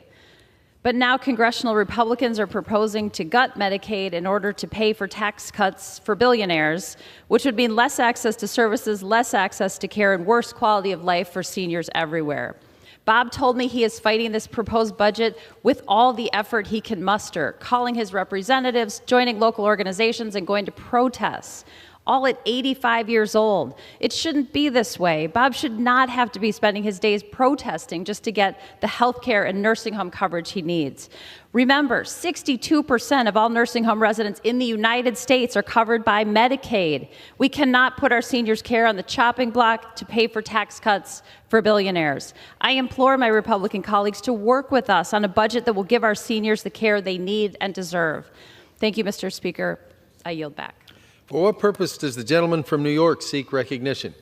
But now congressional Republicans are proposing to gut Medicaid in order to pay for tax cuts for billionaires, which would mean less access to services, less access to care, and worse quality of life for seniors everywhere. Bob told me he is fighting this proposed budget with all the effort he can muster, calling his representatives, joining local organizations, and going to protests, all at 85 years old. It shouldn't be this way. Bob should not have to be spending his days protesting just to get the health care and nursing home coverage he needs. Remember, 62% of all nursing home residents in the United States are covered by Medicaid. We cannot put our seniors' care on the chopping block to pay for tax cuts for billionaires. I implore my Republican colleagues to work with us on a budget that will give our seniors the care they need and deserve. Thank you, Mr. Speaker. I yield back. For what purpose does the gentleman from New York seek recognition?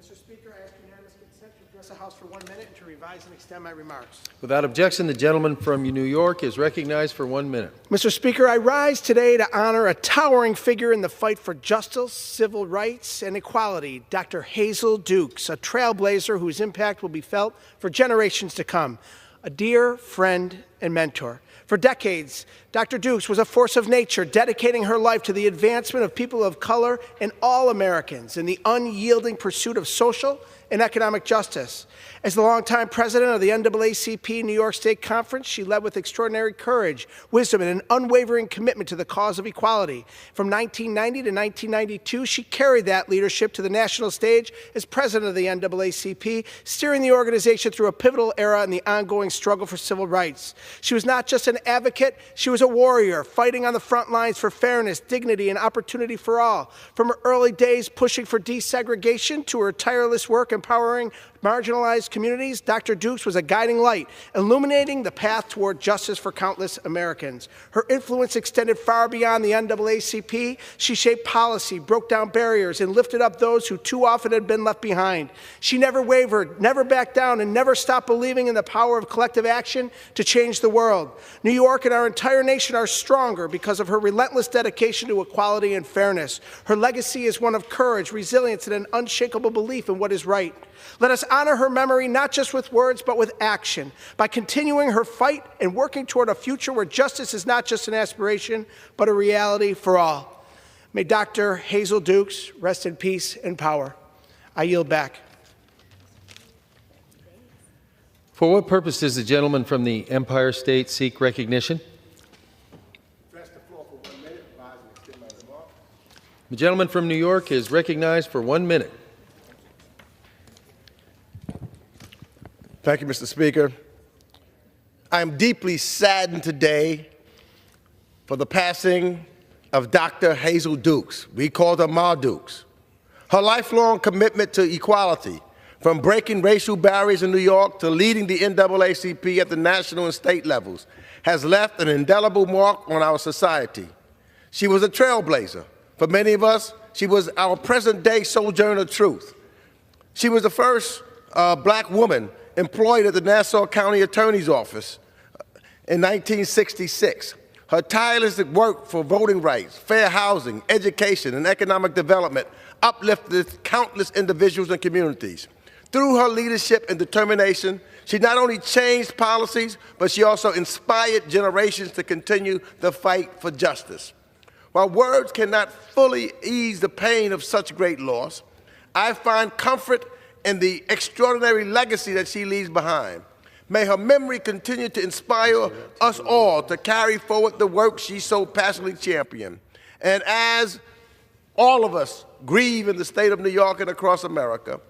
Mr. Speaker, I ask unanimous consent to address the House for 1 minute and to revise and extend my remarks. Without objection, the gentleman from New York is recognized for 1 minute. Mr. Speaker, I rise today to honor a towering figure in the fight for justice, civil rights, and equality, Dr. Hazel Dukes, a trailblazer whose impact will be felt for generations to come, a dear friend and mentor. For decades, Dr. Dukes was a force of nature, dedicating her life to the advancement of people of color and all Americans in the unyielding pursuit of social and economic justice. As the longtime president of the NAACP New York State Conference, she led with extraordinary courage, wisdom, and an unwavering commitment to the cause of equality. From 1990 to 1992, she carried that leadership to the national stage as president of the NAACP, steering the organization through a pivotal era in the ongoing struggle for civil rights. She was not just an advocate, she was a warrior, fighting on the front lines for fairness, dignity, and opportunity for all. From her early days pushing for desegregation to her tireless work empowering marginalized communities, Dr. Dukes was a guiding light, illuminating the path toward justice for countless Americans. Her influence extended far beyond the NAACP. She shaped policy, broke down barriers, and lifted up those who too often had been left behind. She never wavered, never backed down, and never stopped believing in the power of collective action to change the world. New York and our entire nation are stronger because of her relentless dedication to equality and fairness. Her legacy is one of courage, resilience, and an unshakable belief in what is right. Let us honor her memory not just with words, but with action, by continuing her fight and working toward a future where justice is not just an aspiration, but a reality for all. May Dr. Hazel Dukes rest in peace and power. I yield back. For what purpose does the gentleman from the Empire State seek recognition? The gentleman from New York is recognized for 1 minute. Thank you, Mr. Speaker. I am deeply saddened today for the passing of Dr. Hazel Dukes. We called her Ma Dukes. Her lifelong commitment to equality, from breaking racial barriers in New York to leading the NAACP at the national and state levels, has left an indelible mark on our society. She was a trailblazer. For many of us, she was our present-day sojourner of truth. She was the first black woman employed at the Nassau County Attorney's Office in 1966. Her tireless work for voting rights, fair housing, education, and economic development uplifted countless individuals and communities. Through her leadership and determination, she not only changed policies, but she also inspired generations to continue the fight for justice. While words cannot fully ease the pain of such great loss, I find comfort in the extraordinary legacy that she leaves behind. May her memory continue to inspire us all to carry forward the work she so passionately championed. And as all of us grieve in the state of New York and across America,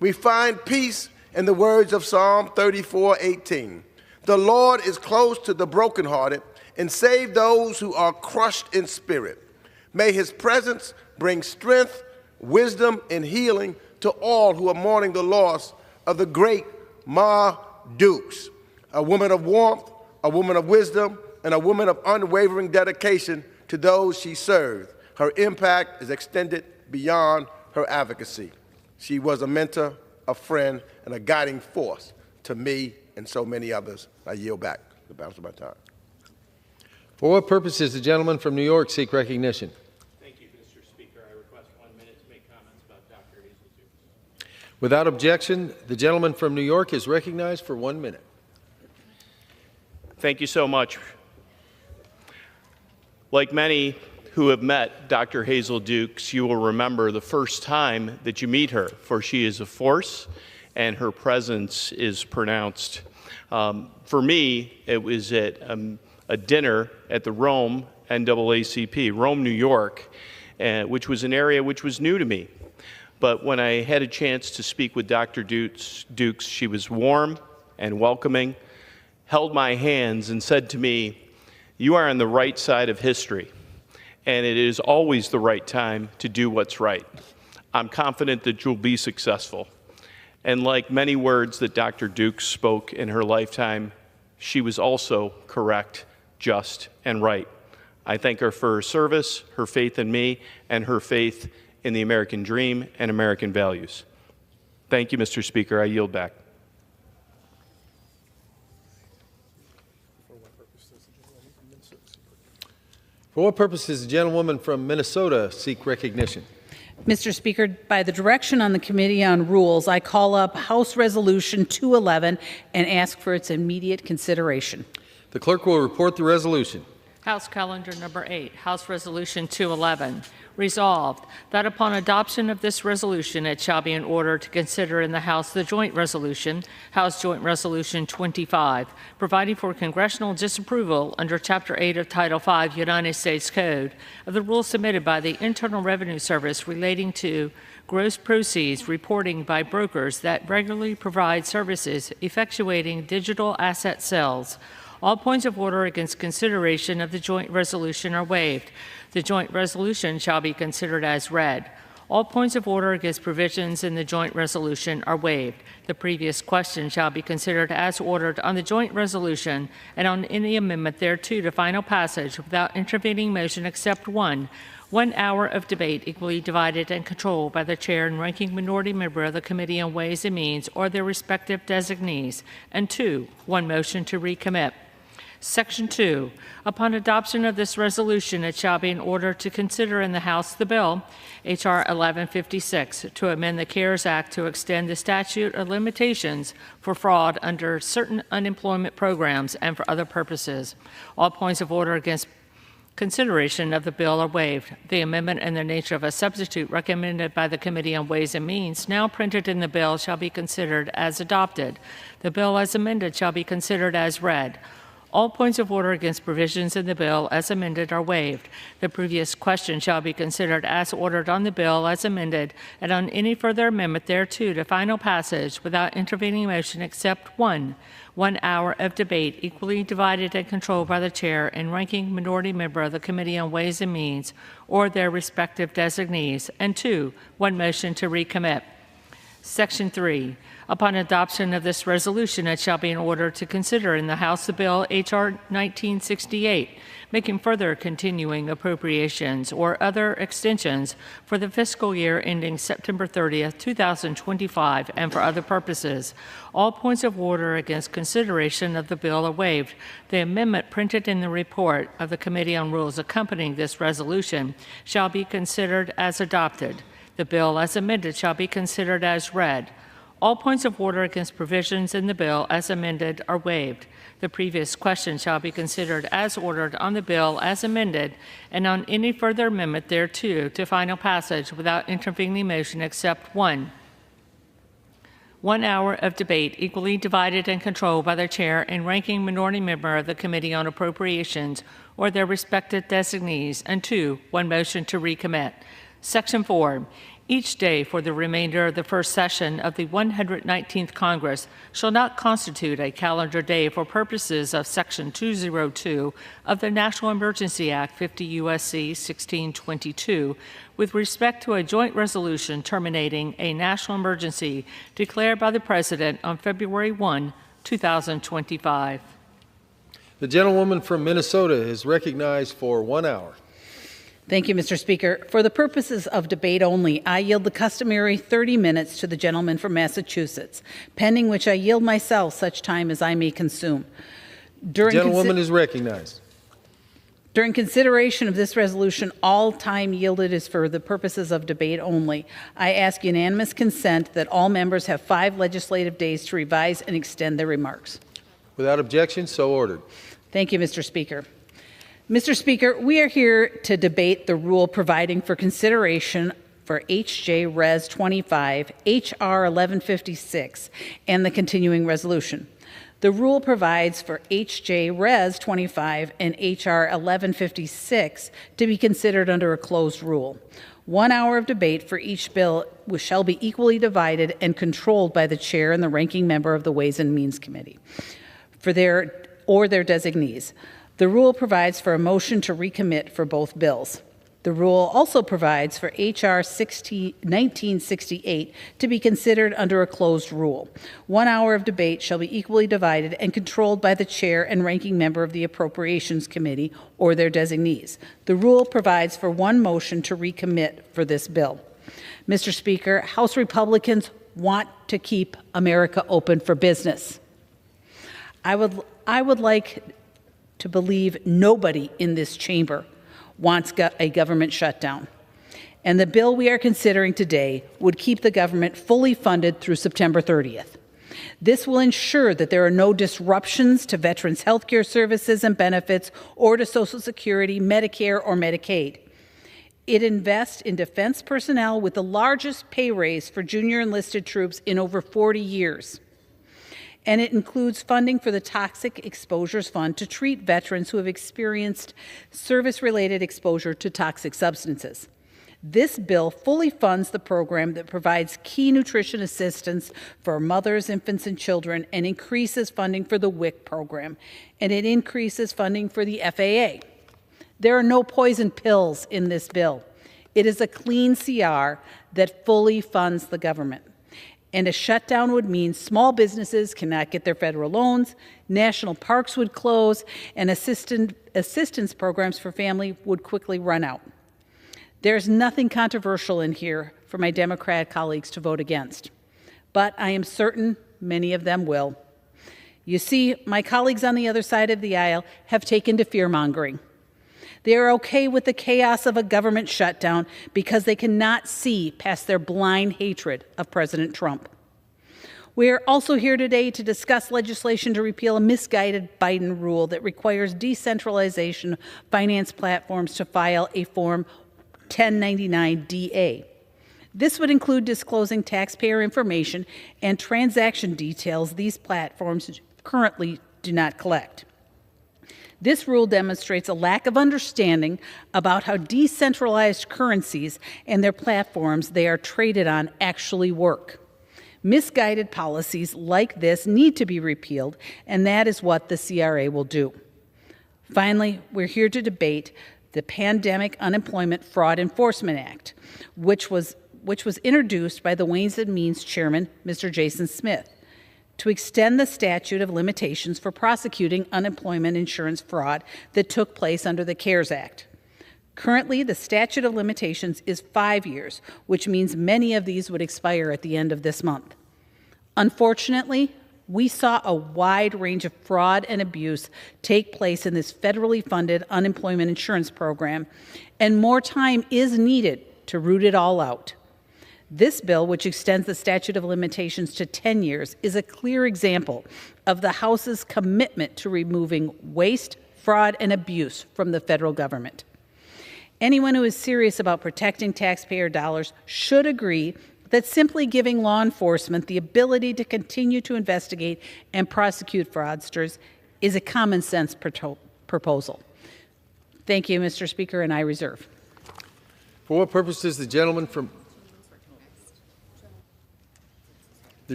we find peace in the words of Psalm 34:18. The Lord is close to the brokenhearted and save those who are crushed in spirit. May his presence bring strength, wisdom, and healing to all who are mourning the loss of the great Ma Dukes, a woman of warmth, a woman of wisdom, and a woman of unwavering dedication to those she served. Her impact is extended beyond her advocacy. She was a mentor, a friend, and a guiding force to me and so many others. I yield back the balance of my time. For what purpose does the gentleman from New York seek recognition? Thank you, Mr. Speaker. I request 1 minute to make comments about Dr. Hazel Dukes. Without objection, the gentleman from New York is recognized for 1 minute. Thank you so much. Like many who have met Dr. Hazel Dukes, you will remember the first time that you meet her, for she is a force and her presence is pronounced. For me, it was at a dinner at the Rome NAACP, Rome, New York, which was an area which was new to me. But when I had a chance to speak with Dr. Dukes, she was warm and welcoming, held my hands and said to me, "You are on the right side of history, and it is always the right time to do what's right. I'm confident that you'll be successful." And like many words that Dr. Dukes spoke in her lifetime, she was also correct, just, and right. I thank her for her service, her faith in me, and her faith in the American dream and American values. Thank you, Mr. Speaker. I yield back. For what purpose does the gentlewoman from Minnesota seek recognition? Mr. Speaker, by the direction on the Committee on Rules, I call up House Resolution 211 and ask for its immediate consideration. The clerk will report the resolution. House Calendar Number 8, House Resolution 211. Resolved that upon adoption of this resolution, it shall be in order to consider in the House the joint resolution, House Joint Resolution 25, providing for congressional disapproval under Chapter 8 of Title 5 United States Code of the rules submitted by the Internal Revenue Service relating to gross proceeds reporting by brokers that regularly provide services effectuating digital asset sales. All points of order against consideration of the joint resolution are waived. The joint resolution shall be considered as read. All points of order against provisions in the joint resolution are waived. The previous question shall be considered as ordered on the joint resolution and on any amendment thereto to final passage without intervening motion except 1 hour of debate equally divided and controlled by the chair and ranking minority member of the Committee on Ways and Means or their respective designees, and 2, 1 motion to recommit. Section 2. Upon adoption of this resolution, it shall be in order to consider in the House the bill, H.R. 1156, to amend the CARES Act to extend the statute of limitations for fraud under certain unemployment programs and for other purposes. All points of order against consideration of the bill are waived. The amendment in the nature of a substitute recommended by the Committee on Ways and Means, now printed in the bill, shall be considered as adopted. The bill as amended shall be considered as read. All points of order against provisions in the bill as amended are waived. The previous question shall be considered as ordered on the bill as amended and on any further amendment thereto to final passage without intervening motion except 1 hour of debate equally divided and controlled by the chair and ranking minority member of the Committee on Ways and Means or their respective designees, and 2, 1 motion to recommit. Section 3. Upon adoption of this resolution, it shall be in order to consider in the House the bill H.R. 1968, making further continuing appropriations or other extensions for the fiscal year ending September 30th, 2025, and for other purposes. All points of order against consideration of the bill are waived. The amendment printed in the report of the Committee on Rules accompanying this resolution shall be considered as adopted. The bill as amended shall be considered as read. All points of order against provisions in the bill as amended are waived. The previous question shall be considered as ordered on the bill as amended and on any further amendment thereto to final passage without intervening motion except 1 hour of debate equally divided and controlled by the chair and ranking minority member of the Committee on Appropriations or their respective designees, and 2, 1 motion to recommit. Section 4. Each day for the remainder of the first session of the 119th Congress shall not constitute a calendar day for purposes of Section 202 of the National Emergency Act 50 U.S.C. 1622 with respect to a joint resolution terminating a national emergency declared by the President on February 1, 2025. The gentlewoman from Minnesota is recognized for 1 hour. Thank you, Mr. Speaker. For the purposes of debate only, I yield the customary 30 minutes to the gentleman from Massachusetts, pending which I yield myself such time as I may consume. The gentlewoman is recognized. During consideration of this resolution, all time yielded is for the purposes of debate only. I ask unanimous consent that all members have 5 legislative days to revise and extend their remarks. Without objection, so ordered. Thank you, Mr. Speaker. Mr. Speaker, we are here to debate the rule providing for consideration for H.J. Res. 25, H.R. 1156, and the continuing resolution. The rule provides for H.J. Res. 25 and H.R. 1156 to be considered under a closed rule. 1 hour of debate for each bill shall be equally divided and controlled by the chair and the ranking member of the Ways and Means Committee for their designees. The rule provides for a motion to recommit for both bills. The rule also provides for H.R. 1968 to be considered under a closed rule. 1 hour of debate shall be equally divided and controlled by the chair and ranking member of the Appropriations Committee or their designees. The rule provides for 1 motion to recommit for this bill. Mr. Speaker, House Republicans want to keep America open for business. I would like to believe nobody in this chamber wants a government shutdown. And the bill we are considering today would keep the government fully funded through September 30th. This will ensure that there are no disruptions to veterans' health care services and benefits or to Social Security, Medicare, or Medicaid. It invests in defense personnel with the largest pay raise for junior enlisted troops in over 40 years. And it includes funding for the Toxic Exposures Fund to treat veterans who have experienced service-related exposure to toxic substances. This bill fully funds the program that provides key nutrition assistance for mothers, infants, and children, and increases funding for the WIC program, and it increases funding for the FAA. There are no poison pills in this bill. It is a clean CR that fully funds the government. And a shutdown would mean small businesses cannot get their federal loans, national parks would close, and assistance programs for family would quickly run out. There's nothing controversial in here for my Democrat colleagues to vote against, but I am certain many of them will. You see, my colleagues on the other side of the aisle have taken to fear-mongering. They are okay with the chaos of a government shutdown because they cannot see past their blind hatred of President Trump. We are also here today to discuss legislation to repeal a misguided Biden rule that requires decentralization finance platforms to file a Form 1099-DA. This would include disclosing taxpayer information and transaction details these platforms currently do not collect. This rule demonstrates a lack of understanding about how decentralized currencies and their platforms they are traded on actually work. Misguided policies like this need to be repealed, and that is what the CRA will do. Finally, we're here to debate the Pandemic Unemployment Fraud Enforcement Act, which was introduced by the Ways and Means Chairman, Mr. Jason Smith, to extend the statute of limitations for prosecuting unemployment insurance fraud that took place under the CARES Act. Currently, the statute of limitations is 5 years, which means many of these would expire at the end of this month. Unfortunately, we saw a wide range of fraud and abuse take place in this federally funded unemployment insurance program, and more time is needed to root it all out. This bill, which extends the statute of limitations to 10 years, is a clear example of the House's commitment to removing waste, fraud, and abuse from the federal government. Anyone who is serious about protecting taxpayer dollars should agree that simply giving law enforcement the ability to continue to investigate and prosecute fraudsters is a common sense proposal. Thank you, Mr. Speaker, and I reserve. For what purpose does the gentleman from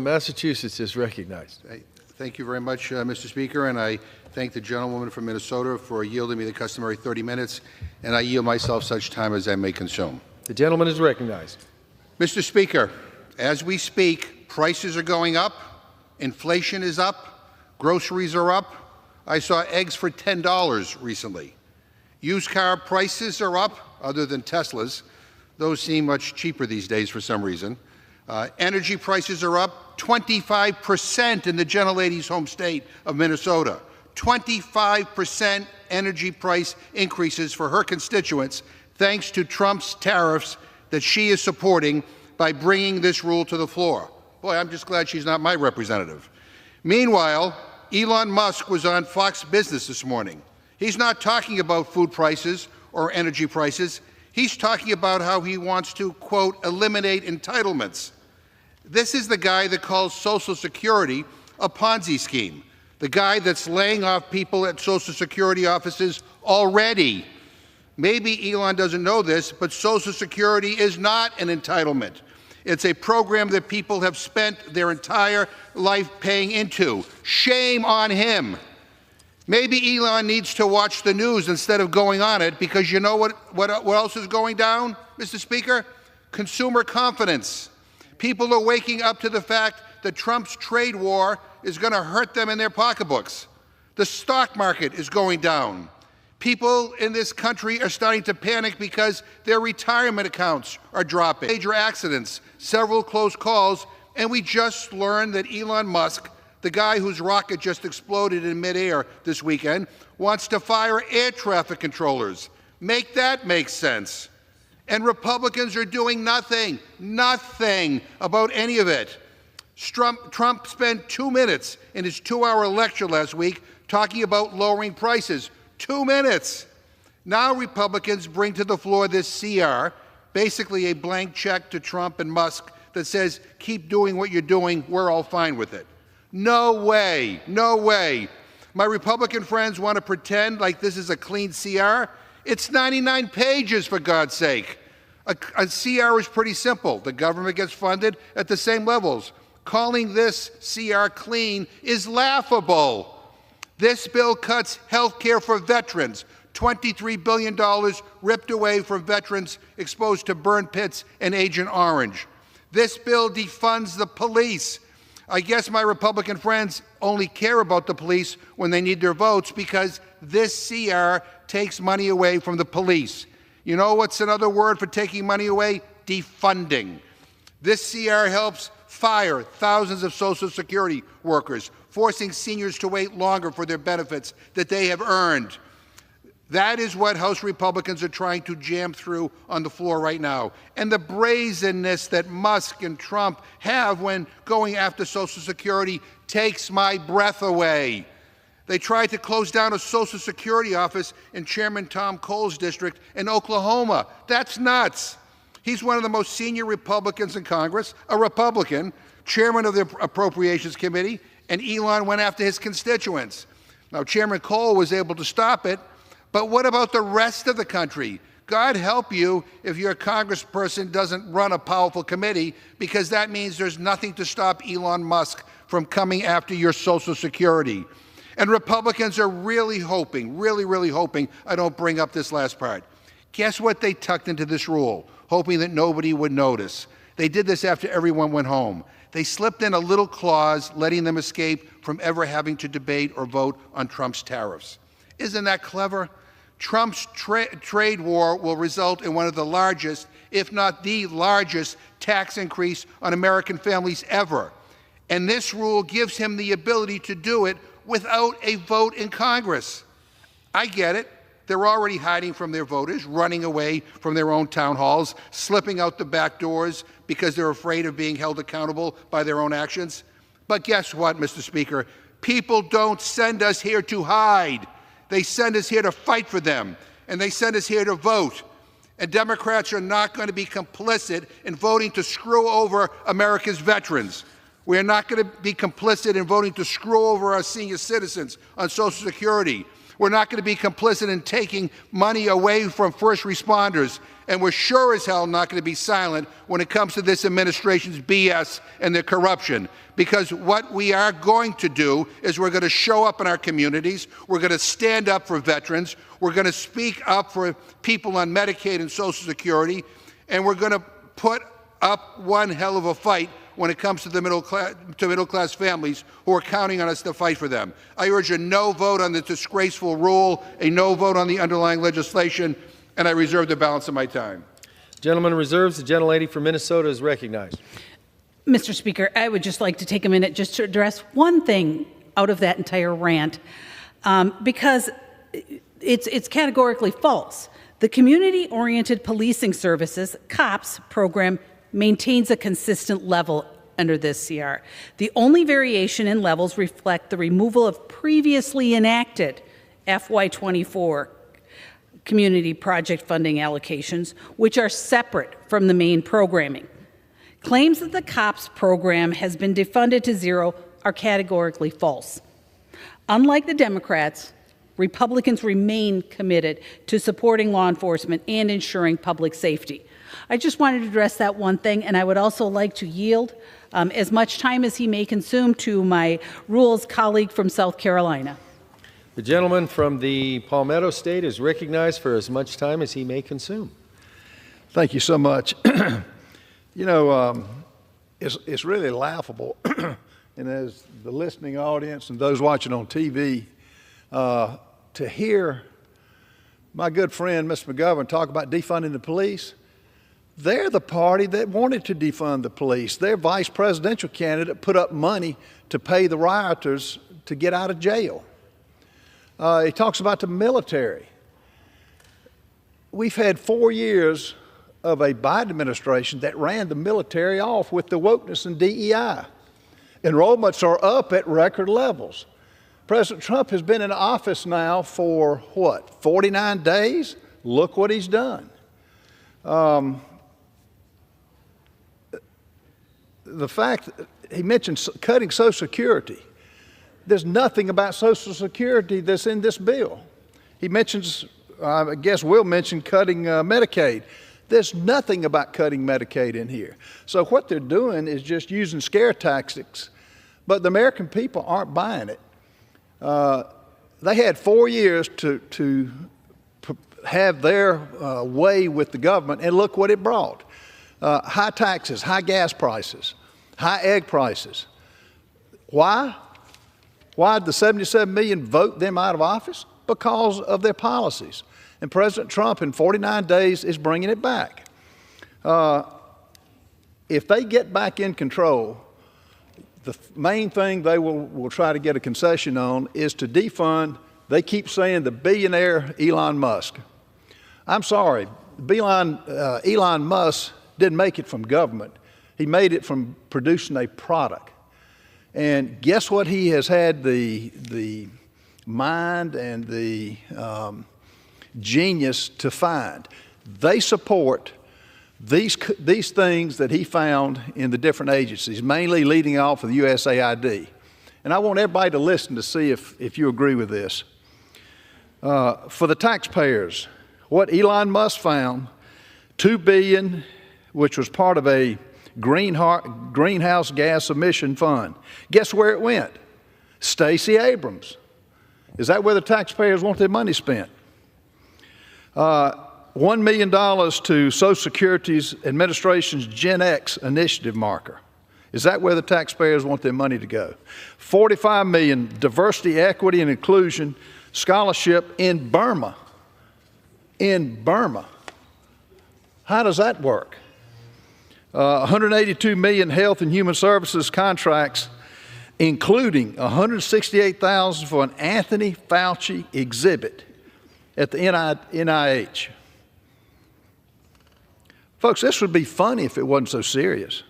Massachusetts is recognized? Thank you very much, Mr. Speaker, and I thank the gentlewoman from Minnesota for yielding me the customary 30 minutes, and I yield myself such time as I may consume. The gentleman is recognized. Mr. Speaker, as we speak, prices are going up, inflation is up, groceries are up. I saw eggs for $10 recently. Used car prices are up, other than Teslas. Those seem much cheaper these days for some reason. Energy prices are up 25% in the gentlelady's home state of Minnesota. 25% energy price increases for her constituents thanks to Trump's tariffs that she is supporting by bringing this rule to the floor. Boy, I'm just glad she's not my representative. Meanwhile, Elon Musk was on Fox Business this morning. He's not talking about food prices or energy prices. He's talking about how he wants to, quote, eliminate entitlements. This is the guy that calls Social Security a Ponzi scheme, the guy that's laying off people at Social Security offices already. Maybe Elon doesn't know this, but Social Security is not an entitlement. It's a program that people have spent their entire life paying into. Shame on him. Maybe Elon needs to watch the news instead of going on it, because you know what else is going down, Mr. Speaker? Consumer confidence. People are waking up to the fact that Trump's trade war is going to hurt them in their pocketbooks. The stock market is going down. People in this country are starting to panic because their retirement accounts are dropping. Major accidents, several close calls, and we just learned that Elon Musk, the guy whose rocket just exploded in midair this weekend, wants to fire air traffic controllers. Make that make sense. And Republicans are doing nothing about any of it. Trump spent 2 minutes in his 2-hour lecture last week talking about lowering prices. 2 minutes. Now Republicans bring to the floor this CR, basically a blank check to Trump and Musk that says, keep doing what you're doing, we're all fine with it. No way, no way. My Republican friends want to pretend like this is a clean CR. It's 99 pages, for God's sake. A CR is pretty simple. The government gets funded at the same levels. Calling this CR clean is laughable. This bill cuts health care for veterans, $23 billion ripped away from veterans exposed to burn pits and Agent Orange. This bill defunds the police. I guess my Republican friends only care about the police when they need their votes, because this CR takes money away from the police. You know what's another word for taking money away? Defunding. This CR helps fire thousands of Social Security workers, forcing seniors to wait longer for their benefits that they have earned. That is what House Republicans are trying to jam through on the floor right now. And the brazenness that Musk and Trump have when going after Social Security takes my breath away. They tried to close down a Social Security office in Chairman Tom Cole's district in Oklahoma. That's nuts. He's one of the most senior Republicans in Congress, a Republican, chairman of the Appropriations Committee, and Elon went after his constituents. Now, Chairman Cole was able to stop it, but what about the rest of the country? God help you if your congressperson doesn't run a powerful committee, because that means there's nothing to stop Elon Musk from coming after your Social Security. And Republicans are really hoping, really hoping I don't bring up this last part. Guess what they tucked into this rule, hoping that nobody would notice? They did this after everyone went home. They slipped in a little clause letting them escape from ever having to debate or vote on Trump's tariffs. Isn't that clever? Trump's trade war will result in one of the largest, if not the largest, tax increase on American families ever. And this rule gives him the ability to do it without a vote in Congress. I get it. They're already hiding from their voters, running away from their own town halls, slipping out the back doors because they're afraid of being held accountable by their own actions. But guess what, Mr. Speaker? People don't send us here to hide. They send us here to fight for them, and they send us here to vote. And Democrats are not going to be complicit in voting to screw over America's veterans. We are not going to be complicit in voting to screw over our senior citizens on Social Security. We're not going to be complicit in taking money away from first responders. And we're sure as hell not going to be silent when it comes to this administration's BS and their corruption. Because what we are going to do is we're going to show up in our communities. We're going to stand up for veterans. We're going to speak up for people on Medicaid and Social Security. And we're going to put up one hell of a fight when it comes to the middle class families who are counting on us to fight for them. I urge a no vote on the disgraceful rule, a no vote on the underlying legislation, and I reserve the balance of my time. Gentleman reserves. The gentlelady from Minnesota is recognized. Mr. Speaker, I would just like to take a minute just to address one thing out of that entire rant, because it's categorically false. The Community-Oriented Policing Services, COPS, program maintains a consistent level under this CR. The only variation in levels reflect the removal of previously enacted FY24 community project funding allocations, which are separate from the main programming. Claims that the COPS program has been defunded to zero are categorically false. Unlike the Democrats, Republicans remain committed to supporting law enforcement and ensuring public safety. I just wanted to address that one thing, and I would also like to yield as much time as he may consume to my rules colleague from South Carolina. The gentleman from the Palmetto State is recognized for as much time as he may consume. Thank you so much. You know, it's really laughable, and as the listening audience and those watching on TV, to hear my good friend, Mr. McGovern, talk about defunding the police. They're the party that wanted to defund the police. Their vice presidential candidate put up money to pay the rioters to get out of jail. He talks about the military. We've had 4 years of a Biden administration that ran the military off with the wokeness and DEI. Enrollments are up at record levels. President Trump has been in office now for, what, 49 days? Look what he's done. The fact that he mentioned cutting Social Security. There's nothing about Social Security that's in this bill. He mentions, I guess Will mentioned cutting Medicaid. There's nothing about cutting Medicaid in here. So what they're doing is just using scare tactics, but the American people aren't buying it. They had 4 years to have their way with the government, and look what it brought. High taxes, high gas prices, high egg prices. Why? Why did the 77 million vote them out of office? Because of their policies. And President Trump in 49 days is bringing it back. If they get back in control, the main thing they will try to get a concession on is to defund, they keep saying, the billionaire Elon Musk. I'm sorry, Elon Musk didn't make it from government. He made it from producing a product. And guess what he has had the mind and the genius to find? They support these things that he found in the different agencies, mainly leading off of the USAID. And I want everybody to listen to see if you agree with this. For the taxpayers, what Elon Musk found, $2 billion, which was part of a greenhouse gas emission fund. Guess where it went? Stacey Abrams. Is that where the taxpayers want their money spent? $1 million to Social Security's administration's Gen X initiative marker. Is that where the taxpayers want their money to go? $45 million diversity, equity, and inclusion scholarship in Burma. In Burma. How does that work? 182 million health and human services contracts, including 168,000 for an Anthony Fauci exhibit at the NIH. Folks, this would be funny if it wasn't so serious.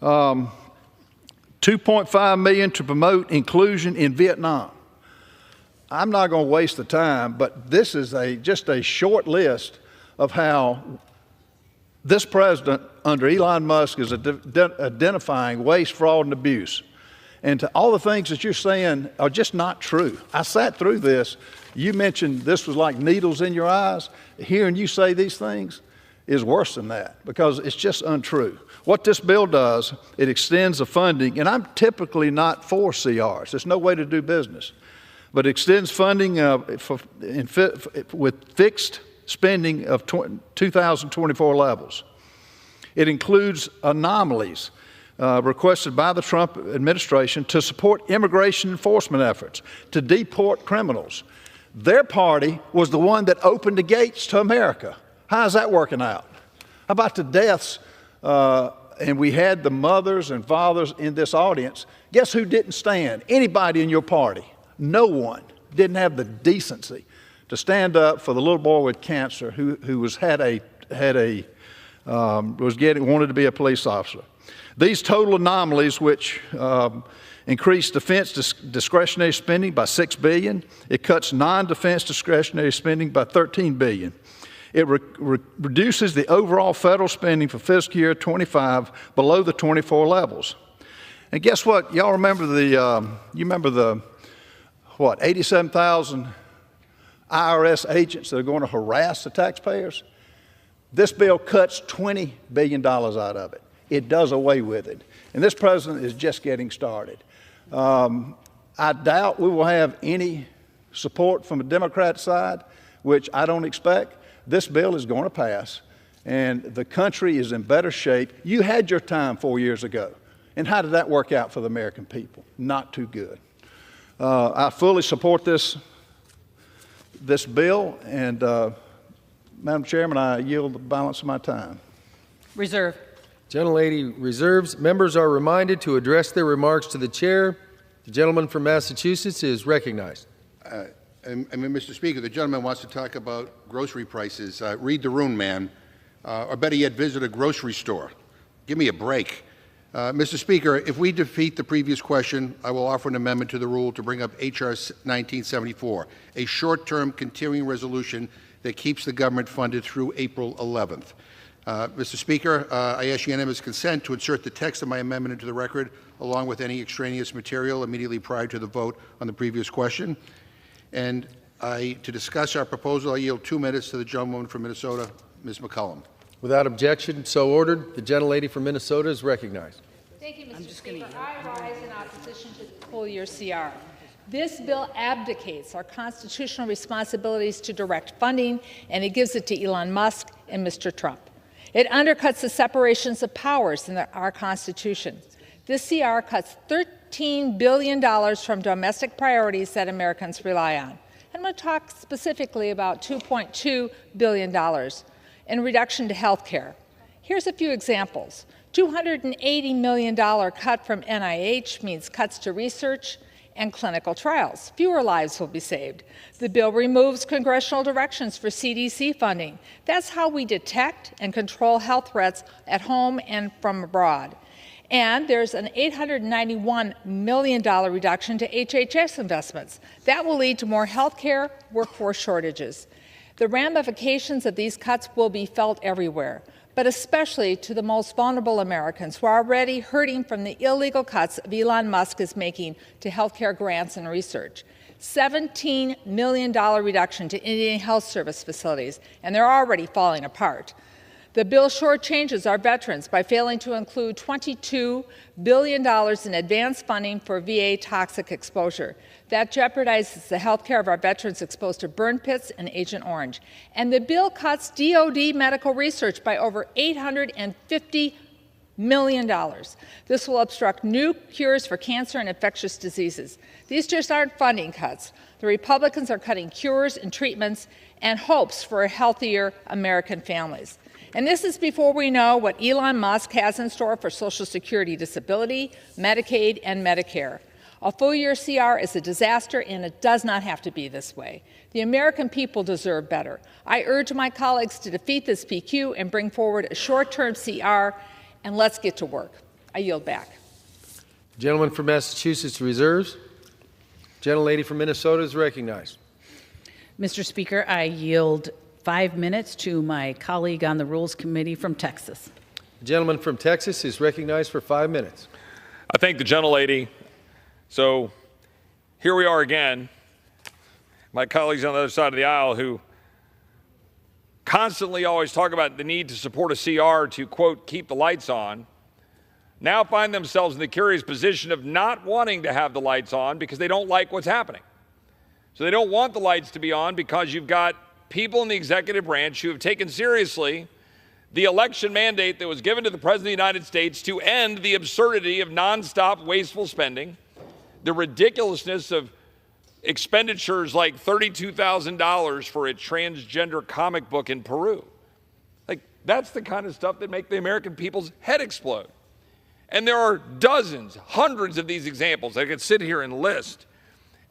$2.5 million to promote inclusion in Vietnam. I'm not going to waste the time, but this is just a short list of how this president under Elon Musk is identifying waste, fraud, and abuse. And to all the things that you're saying are just not true. I sat through this. You mentioned this was like needles in your eyes. Hearing you say these things is worse than that because it's just untrue. What this bill does, it extends the funding, and I'm typically not for CRs. There's no way to do business. But it extends funding with fixed spending of 2024 levels. It includes anomalies requested by the Trump administration to support immigration enforcement efforts, to deport criminals. Their party was the one that opened the gates to America. How's that working out? How about the deaths? And we had the mothers and fathers in this audience. Guess who didn't stand? Anybody in your party. No one didn't have the decency to stand up for the little boy with cancer who wanted to be a police officer. These total anomalies, which increase defense discretionary spending by $6 billion, it cuts non-defense discretionary spending by $13 billion. It reduces the overall federal spending for fiscal year 25 below the 24 levels. And guess what? Y'all remember the 87,000 IRS agents that are going to harass the taxpayers? This bill cuts $20 billion out of it. It does away with it. And this president is just getting started. I doubt we will have any support from the Democrat side, which I don't expect. This bill is going to pass, and the country is in better shape. You had your time 4 years ago. And how did that work out for the American people? Not too good. I fully support this bill, and Madam Chairman, I yield the balance of my time. Reserve. Gentlelady reserves. Members are reminded to address their remarks to the chair. The gentleman from Massachusetts is recognized. Mr. Speaker, the gentleman wants to talk about grocery prices. Read the room, man. Or better yet, visit a grocery store. Give me a break. Mr. Speaker, if we defeat the previous question, I will offer an amendment to the rule to bring up H.R. 1974, a short-term continuing resolution that keeps the government funded through April 11th. Mr. Speaker, I ask unanimous consent to insert the text of my amendment into the record, along with any extraneous material immediately prior to the vote on the previous question. And to discuss our proposal, I yield 2 minutes to the gentlewoman from Minnesota, Ms. McCollum. Without objection, so ordered. The gentlelady from Minnesota is recognized. Thank you, Mr. Speaker. I rise in opposition to the full-year CR. This bill abdicates our constitutional responsibilities to direct funding, and it gives it to Elon Musk and Mr. Trump. It undercuts the separations of powers in our Constitution. This CR cuts $13 billion from domestic priorities that Americans rely on. I'm going to talk specifically about $2.2 billion in reduction to health care. Here's a few examples. $280 million cut from NIH means cuts to research and clinical trials. Fewer lives will be saved. The bill removes congressional directions for CDC funding. That's how we detect and control health threats at home and from abroad. And there's an $891 million reduction to HHS investments. That will lead to more health care workforce shortages. The ramifications of these cuts will be felt everywhere, but especially to the most vulnerable Americans who are already hurting from the illegal cuts Elon Musk is making to health care grants and research. $17 million reduction to Indian Health Service facilities, and they're already falling apart. The bill shortchanges our veterans by failing to include $22 billion in advance funding for VA toxic exposure. That jeopardizes the health care of our veterans exposed to burn pits and Agent Orange. And the bill cuts DoD medical research by over $850 million. This will obstruct new cures for cancer and infectious diseases. These just aren't funding cuts. The Republicans are cutting cures and treatments and hopes for healthier American families. And this is before we know what Elon Musk has in store for Social Security disability, Medicaid, and Medicare. A full-year CR is a disaster, and it does not have to be this way. The American people deserve better. I urge my colleagues to defeat this PQ and bring forward a short-term CR, and let's get to work. I yield back. Gentleman from Massachusetts reserves. Gentlelady from Minnesota is recognized. Mr. Speaker, I yield 5 minutes to my colleague on the Rules Committee from Texas. The gentleman from Texas is recognized for 5 minutes. I thank the gentlelady. So here we are again. My colleagues on the other side of the aisle who constantly always talk about the need to support a CR to, quote, keep the lights on, now find themselves in the curious position of not wanting to have the lights on because they don't like what's happening. So they don't want the lights to be on because you've got people in the executive branch who have taken seriously the election mandate that was given to the President of the United States to end the absurdity of nonstop wasteful spending, the ridiculousness of expenditures like $32,000 for a transgender comic book in Peru. Like, that's the kind of stuff that make the American people's head explode. And there are dozens, hundreds of these examples I could sit here and list.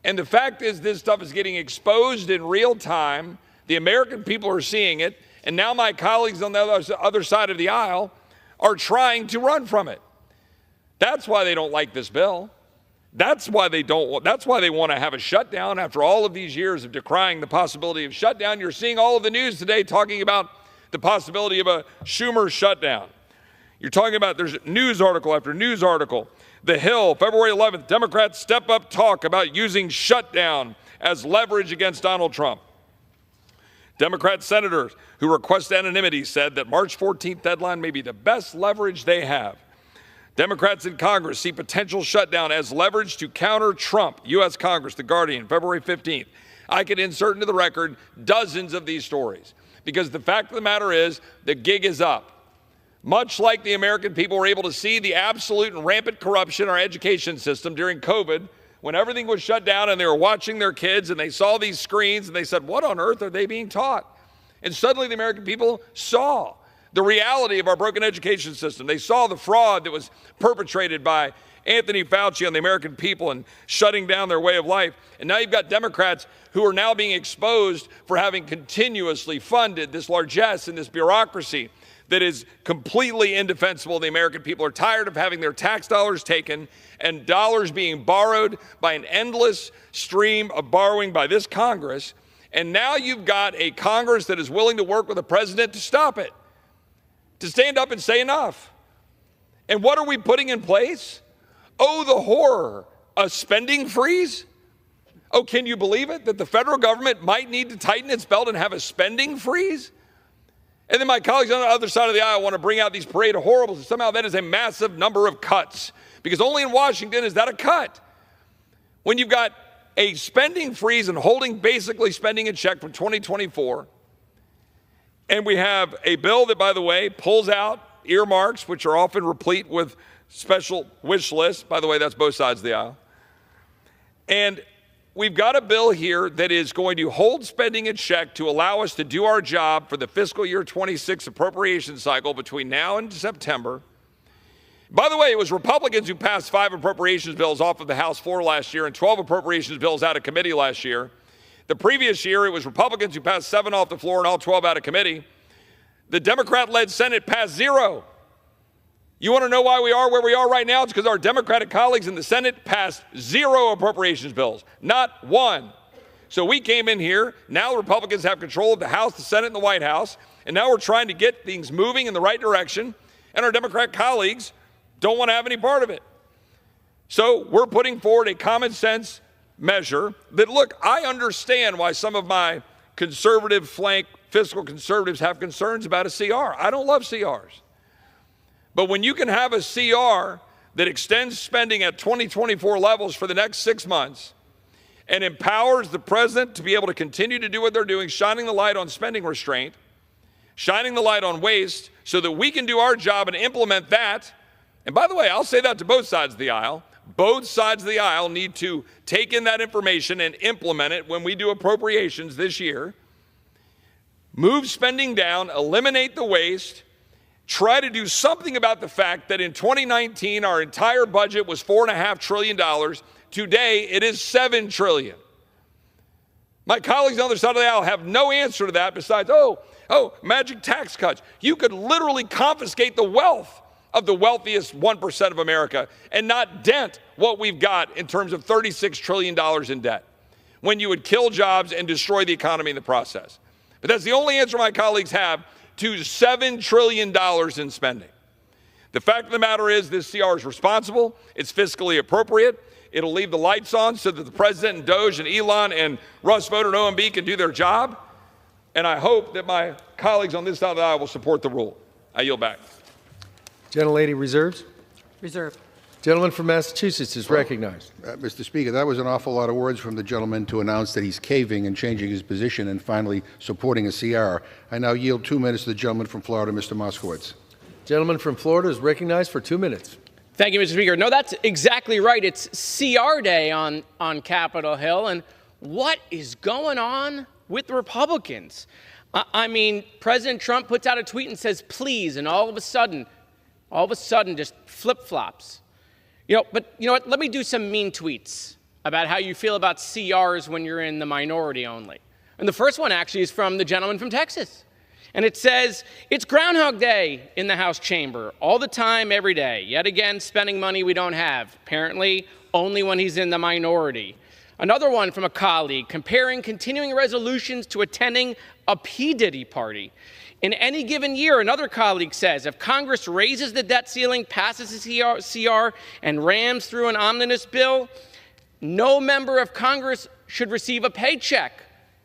And the fact is, this stuff is getting exposed in real time. The American people are seeing it. And now my colleagues on the other side of the aisle are trying to run from it. That's why they don't like this bill. That's why they want to have a shutdown after all of these years of decrying the possibility of shutdown. You're seeing all of the news today talking about the possibility of a Schumer shutdown. You're talking about, there's news article after news article. The Hill, February 11th, Democrats step up talk about using shutdown as leverage against Donald Trump. Democrat senators who request anonymity said that March 14th deadline may be the best leverage they have. Democrats in Congress see potential shutdown as leverage to counter Trump. U.S. Congress, The Guardian, February 15th. I could insert into the record dozens of these stories because the fact of the matter is the gig is up. Much like the American people were able to see the absolute and rampant corruption in our education system during COVID, when everything was shut down and they were watching their kids and they saw these screens and they said, what on earth are they being taught? And suddenly the American people saw the reality of our broken education system. They saw the fraud that was perpetrated by Anthony Fauci on the American people and shutting down their way of life. And now you've got Democrats who are now being exposed for having continuously funded this largesse and this bureaucracy that is completely indefensible. The American people are tired of having their tax dollars taken and dollars being borrowed by an endless stream of borrowing by this Congress. And now you've got a Congress that is willing to work with the president to stop it, to stand up and say enough. And what are we putting in place? Oh, the horror, a spending freeze? Oh, can you believe it, that the federal government might need to tighten its belt and have a spending freeze? And then my colleagues on the other side of the aisle want to bring out these parade of horribles, and somehow that is a massive number of cuts, because only in Washington is that a cut. When you've got a spending freeze and holding basically spending in check from 2024, and we have a bill that, by the way, pulls out earmarks, which are often replete with special wish lists. By the way, that's both sides of the aisle. And we've got a bill here that is going to hold spending in check to allow us to do our job for the fiscal year 26 appropriation cycle between now and September. By the way, it was Republicans who passed 5 appropriations bills off of the House floor last year and 12 appropriations bills out of committee last year. The previous year, it was Republicans who passed 7 off the floor and all 12 out of committee. The Democrat-led Senate passed 0. You want to know why we are where we are right now? It's because our Democratic colleagues in the Senate passed 0 appropriations bills, not 1. So we came in here, now the Republicans have control of the House, the Senate, and the White House, and now we're trying to get things moving in the right direction, and our Democrat colleagues don't want to have any part of it. So we're putting forward a common sense measure that, look, I understand why some of my conservative flank fiscal conservatives have concerns about a CR. I don't love CRs. But when you can have a CR that extends spending at 2024 levels for the next 6 months and empowers the president to be able to continue to do what they're doing, shining the light on spending restraint, shining the light on waste so that we can do our job and implement that. And by the way, I'll say that to both sides of the aisle. Both sides of the aisle need to take in that information and implement it when we do appropriations this year. Move spending down, eliminate the waste, try to do something about the fact that in 2019, our entire budget was $4.5 trillion. Today, it is $7 trillion. My colleagues on the other side of the aisle have no answer to that besides, magic tax cuts. You could literally confiscate the wealth of the wealthiest 1% of America and not dent what we've got in terms of $36 trillion in debt, when you would kill jobs and destroy the economy in the process. But that's the only answer my colleagues have to $7 trillion in spending. The fact of the matter is this CR is responsible. It's fiscally appropriate. It'll leave the lights on so that the president and Doge and Elon and Russ Voter and OMB can do their job. And I hope that my colleagues on this side of the aisle will support the rule. I yield back. Gentlelady reserves. Reserve. Gentleman from Massachusetts is recognized. Mr. Speaker, that was an awful lot of words from the gentleman to announce that he's caving and changing his position and finally supporting a CR. I now yield 2 minutes to the gentleman from Florida, Mr. Moskowitz. Gentleman from Florida is recognized for 2 minutes. Thank you, Mr. Speaker. No, that's exactly right. It's CR Day on Capitol Hill, and what is going on with Republicans? I mean, President Trump puts out a tweet and says, please, and all of a sudden, just flip-flops. But you know what? Let me do some mean tweets about how you feel about CRs when you're in the minority only. And the first one actually is from the gentleman from Texas. And it says, it's Groundhog Day in the House chamber, all the time, every day. Yet again, spending money we don't have, apparently only when he's in the minority. Another one from a colleague, comparing continuing resolutions to attending a P. Diddy party. In any given year, another colleague says, if Congress raises the debt ceiling, passes a CR, and rams through an omnibus bill, no member of Congress should receive a paycheck.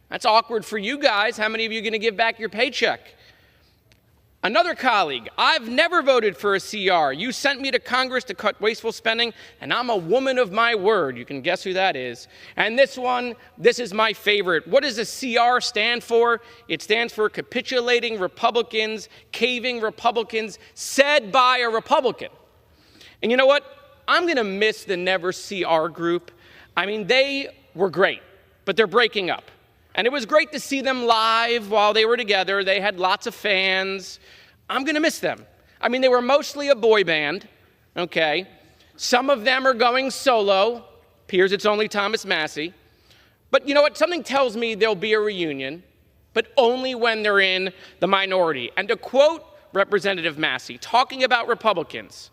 That's awkward for you guys. How many of you are going to give back your paycheck? Another colleague, I've never voted for a CR. You sent me to Congress to cut wasteful spending, and I'm a woman of my word. You can guess who that is. And this one, this is my favorite. What does a CR stand for? It stands for capitulating Republicans, caving Republicans, said by a Republican. And you know what? I'm going to miss the Never CR group. I mean, they were great, but they're breaking up. And it was great to see them live while they were together. They had lots of fans. I'm going to miss them. I mean, they were mostly a boy band, okay? Some of them are going solo. Appears it's only Thomas Massey. But you know what? Something tells me there'll be a reunion, but only when they're in the minority. And to quote Representative Massey, talking about Republicans,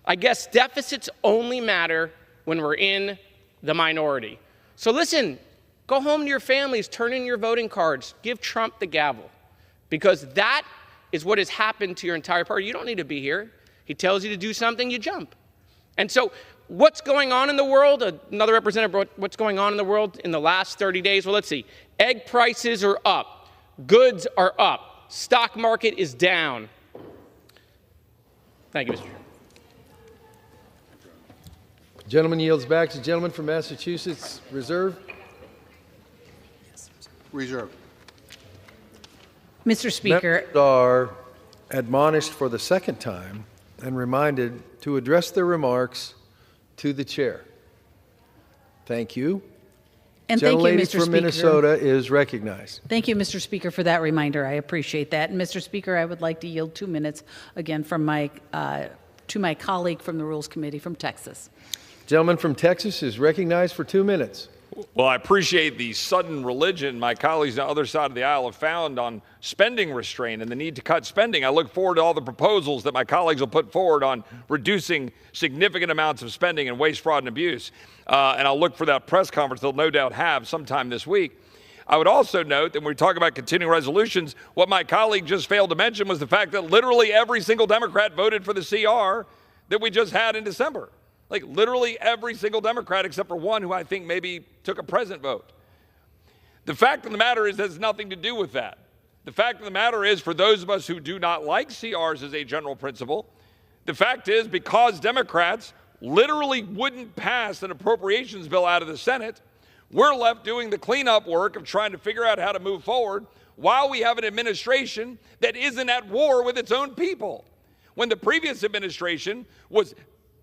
I guess deficits only matter when we're in the minority. So listen, go home to your families, turn in your voting cards, give Trump the gavel, because that is what has happened to your entire party. You don't need to be here. He tells you to do something, you jump. And so what's going on in the world? Another representative brought what's going on in the world in the last 30 days. Well, let's see. Egg prices are up. Goods are up. Stock market is down. Thank you, Mr. Chairman. Gentleman yields back to the gentleman from Massachusetts. Reserve. Reserve. Mr. Speaker. Members are admonished for the second time and reminded to address their remarks to the chair. Thank you. And thank you, Gentlelady Mr. from Speaker. Minnesota is recognized. Thank you, Mr. Speaker, for that reminder. I appreciate that. And Mr. Speaker, I would like to yield 2 minutes again from to my colleague from the Rules Committee from Texas. Gentleman from Texas is recognized for 2 minutes. Well, I appreciate the sudden religion my colleagues on the other side of the aisle have found on spending restraint and the need to cut spending. I look forward to all the proposals that my colleagues will put forward on reducing significant amounts of spending and waste, fraud, and abuse. And I'll look for that press conference they'll no doubt have sometime this week. I would also note that when we talk about continuing resolutions, what my colleague just failed to mention was the fact that literally every single Democrat voted for the CR that we just had in December. Like literally every single Democrat except for one who I think maybe took a present vote. The fact of the matter is, it has nothing to do with that. The fact of the matter is, for those of us who do not like CRs as a general principle, the fact is because Democrats literally wouldn't pass an appropriations bill out of the Senate, we're left doing the cleanup work of trying to figure out how to move forward while we have an administration that isn't at war with its own people. When the previous administration was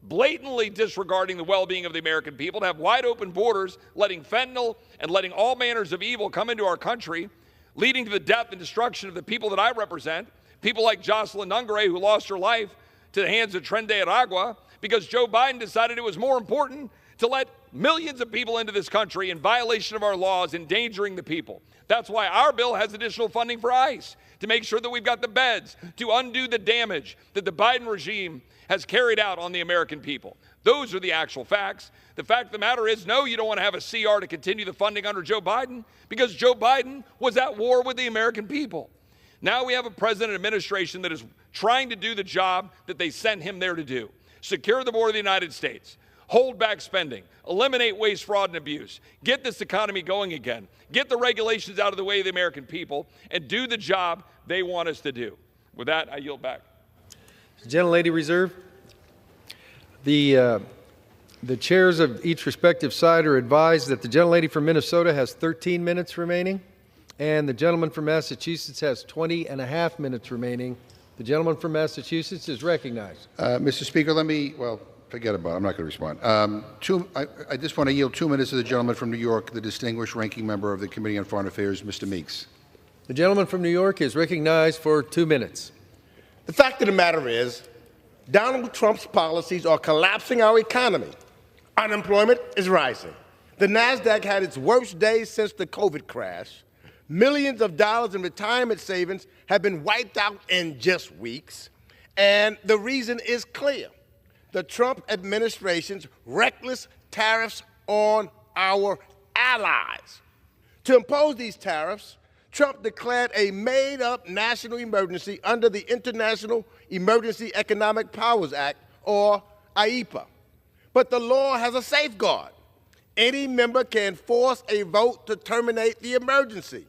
blatantly disregarding the well-being of the American people, to have wide open borders, letting fentanyl and letting all manners of evil come into our country, leading to the death and destruction of the people that I represent, people like Jocelyn Nungare, who lost her life to the hands of Tren de Aragua, because Joe Biden decided it was more important to let millions of people into this country in violation of our laws, endangering the people. That's why our bill has additional funding for ICE, to make sure that we've got the beds to undo the damage that the Biden regime has carried out on the American people. Those are the actual facts. The fact of the matter is, no, you don't want to have a CR to continue the funding under Joe Biden, because Joe Biden was at war with the American people. Now we have a president and administration that is trying to do the job that they sent him there to do. Secure the border of the United States, hold back spending, eliminate waste, fraud, and abuse, get this economy going again, get the regulations out of the way of the American people, and do the job they want us to do. With that, I yield back. Gentlelady reserve. The chairs of each respective side are advised that the gentlelady from Minnesota has 13 minutes remaining, and the gentleman from Massachusetts has 20 and a half minutes remaining. The gentleman from Massachusetts is recognized. Mr. Speaker, forget about it. I'm not going to respond. I just want to yield 2 minutes to the gentleman from New York, the distinguished ranking member of the Committee on Foreign Affairs, Mr. Meeks. The gentleman from New York is recognized for 2 minutes. The fact of the matter is, Donald Trump's policies are collapsing our economy. Unemployment is rising. The NASDAQ had its worst days since the COVID crash. Millions of dollars in retirement savings have been wiped out in just weeks. And the reason is clear. The Trump administration's reckless tariffs on our allies. To impose these tariffs, Trump declared a made-up national emergency under the International Emergency Economic Powers Act, or IEPA. But the law has a safeguard. Any member can force a vote to terminate the emergency.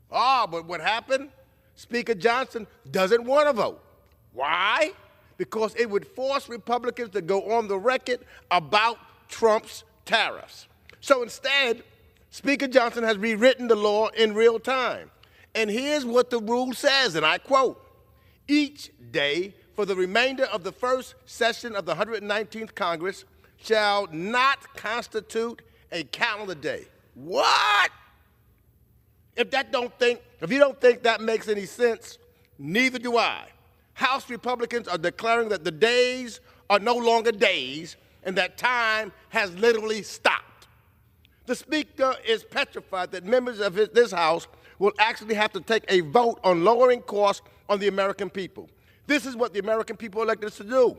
But what happened? Speaker Johnson doesn't want to vote. Why? Because it would force Republicans to go on the record about Trump's tariffs. So instead, Speaker Johnson has rewritten the law in real time. And here's what the rule says, and I quote, "Each day for the remainder of the first session of the 119th Congress shall not constitute a calendar day." What? If you don't think that makes any sense, neither do I. House Republicans are declaring that the days are no longer days and that time has literally stopped. The Speaker is petrified that members of this House will actually have to take a vote on lowering costs on the American people. This is what the American people elected us to do.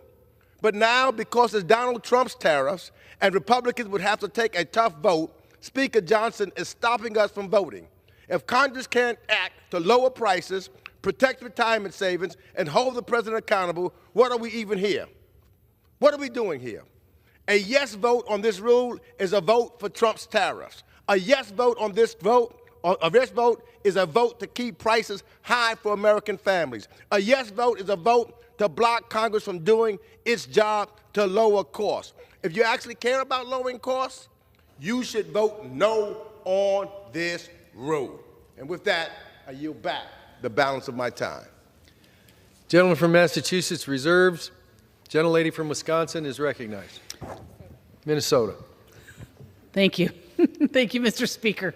But now, because it's Donald Trump's tariffs and Republicans would have to take a tough vote, Speaker Johnson is stopping us from voting. If Congress can't act to lower prices, protect retirement savings, and hold the president accountable, what are we even here? What are we doing here? A yes vote on this rule is a vote for Trump's tariffs. A yes vote on this vote, is a vote to keep prices high for American families. A yes vote is a vote to block Congress from doing its job to lower costs. If you actually care about lowering costs, you should vote no on this rule. And with that, I yield back the balance of my time. Gentleman from Massachusetts reserves. Gentlelady from Wisconsin is recognized. Minnesota. Thank you. Thank you, Mr. Speaker.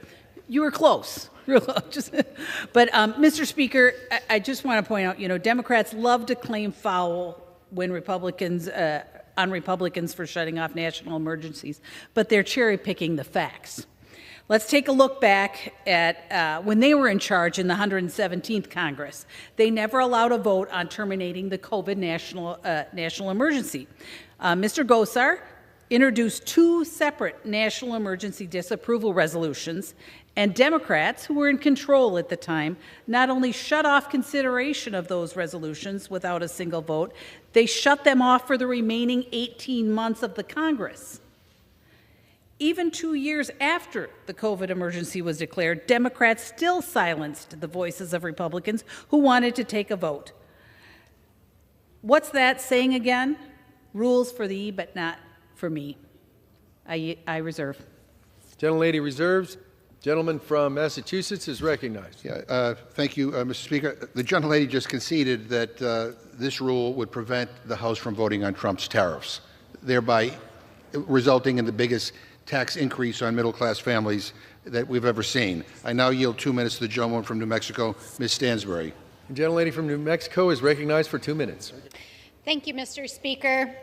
You were close. But, Mr. Speaker, I just want to point out, Democrats love to claim foul when on Republicans for shutting off national emergencies, but they're cherry-picking the facts. Let's take a look back at when they were in charge in the 117th Congress. They never allowed a vote on terminating the COVID national emergency. Mr. Gosar introduced 2 separate national emergency disapproval resolutions, and Democrats, who were in control at the time, not only shut off consideration of those resolutions without a single vote, they shut them off for the remaining 18 months of the Congress. Even 2 years after the COVID emergency was declared, Democrats still silenced the voices of Republicans who wanted to take a vote. What's that saying again? Rules for thee, but not for me. I reserve. Gentlelady reserves. Gentleman from Massachusetts is recognized. Thank you, Mr. Speaker. The gentlelady just conceded that this rule would prevent the House from voting on Trump's tariffs, thereby resulting in the biggest tax increase on middle-class families that we've ever seen. I now yield 2 minutes to the gentleman from New Mexico, Ms. Stansbury. The gentlelady from New Mexico is recognized for 2 minutes. Thank you, Mr. Speaker.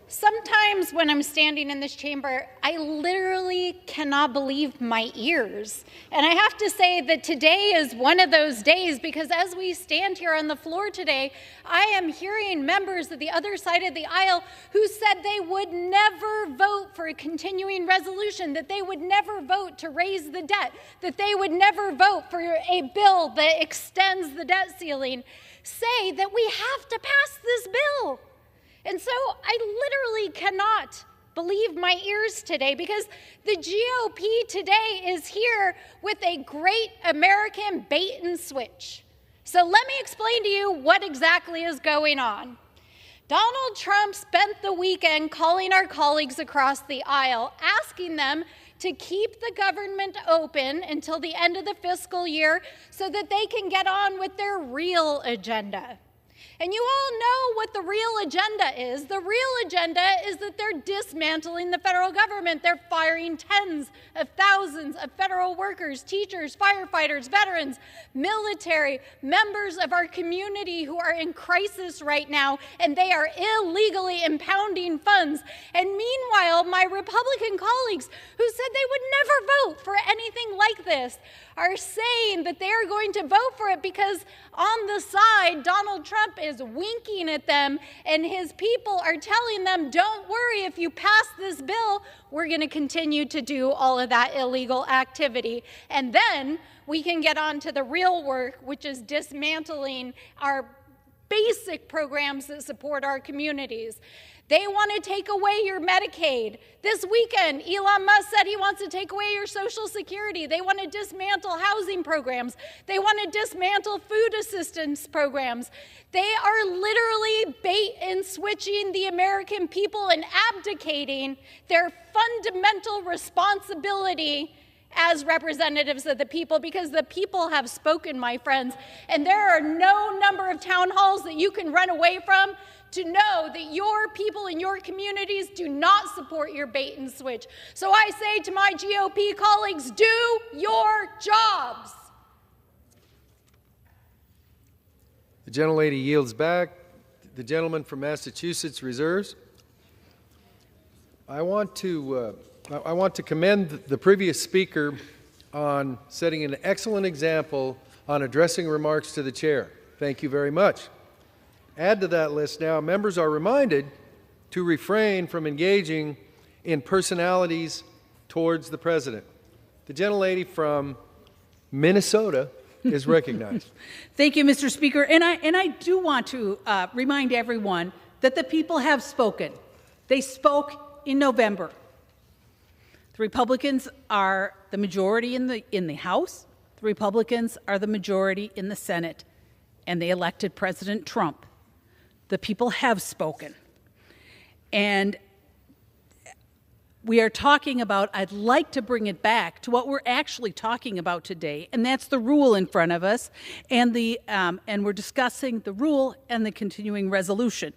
Sometimes when I'm standing in this chamber, I literally cannot believe my ears. And I have to say that today is one of those days, because as we stand here on the floor today, I am hearing members of the other side of the aisle who said they would never vote for a continuing resolution, that they would never vote to raise the debt, that they would never vote for a bill that extends the debt ceiling, say that we have to pass this bill. And so I literally cannot believe my ears today, because the GOP today is here with a great American bait and switch. So let me explain to you what exactly is going on. Donald Trump spent the weekend calling our colleagues across the aisle, asking them to keep the government open until the end of the fiscal year so that they can get on with their real agenda. And you all know what the real agenda is. The real agenda is that they're dismantling the federal government. They're firing tens of thousands of federal workers, teachers, firefighters, veterans, military, members of our community who are in crisis right now, and they are illegally impounding funds. And meanwhile, my Republican colleagues who said they would never vote for anything like this are saying that they are going to vote for it because on the side, Donald Trump is winking at them, and his people are telling them, don't worry, if you pass this bill, we're going to continue to do all of that illegal activity. And then we can get on to the real work, which is dismantling our basic programs that support our communities. They want to take away your Medicaid. This weekend, Elon Musk said he wants to take away your Social Security. They want to dismantle housing programs. They want to dismantle food assistance programs. They are literally bait and switching the American people and abdicating their fundamental responsibility as representatives of the people, because the people have spoken, my friends. And there are no number of town halls that you can run away from to know that your people in your communities do not support your bait and switch. So I say to my GOP colleagues, do your jobs. The gentlelady yields back. The gentleman from Massachusetts reserves. I want to commend the previous speaker on setting an excellent example on addressing remarks to the chair. Thank you very much. Add to that list now, members are reminded to refrain from engaging in personalities towards the president. The gentlelady from Minnesota is recognized. Thank you, Mr. Speaker. And I do want to remind everyone that the people have spoken. They spoke in November. The Republicans are the majority in the House. The Republicans are the majority in the Senate. And they elected President Trump. The people have spoken. And we are talking about, I'd like to bring it back to what we're actually talking about today, and that's the rule in front of us, and we're discussing the rule and the continuing resolution.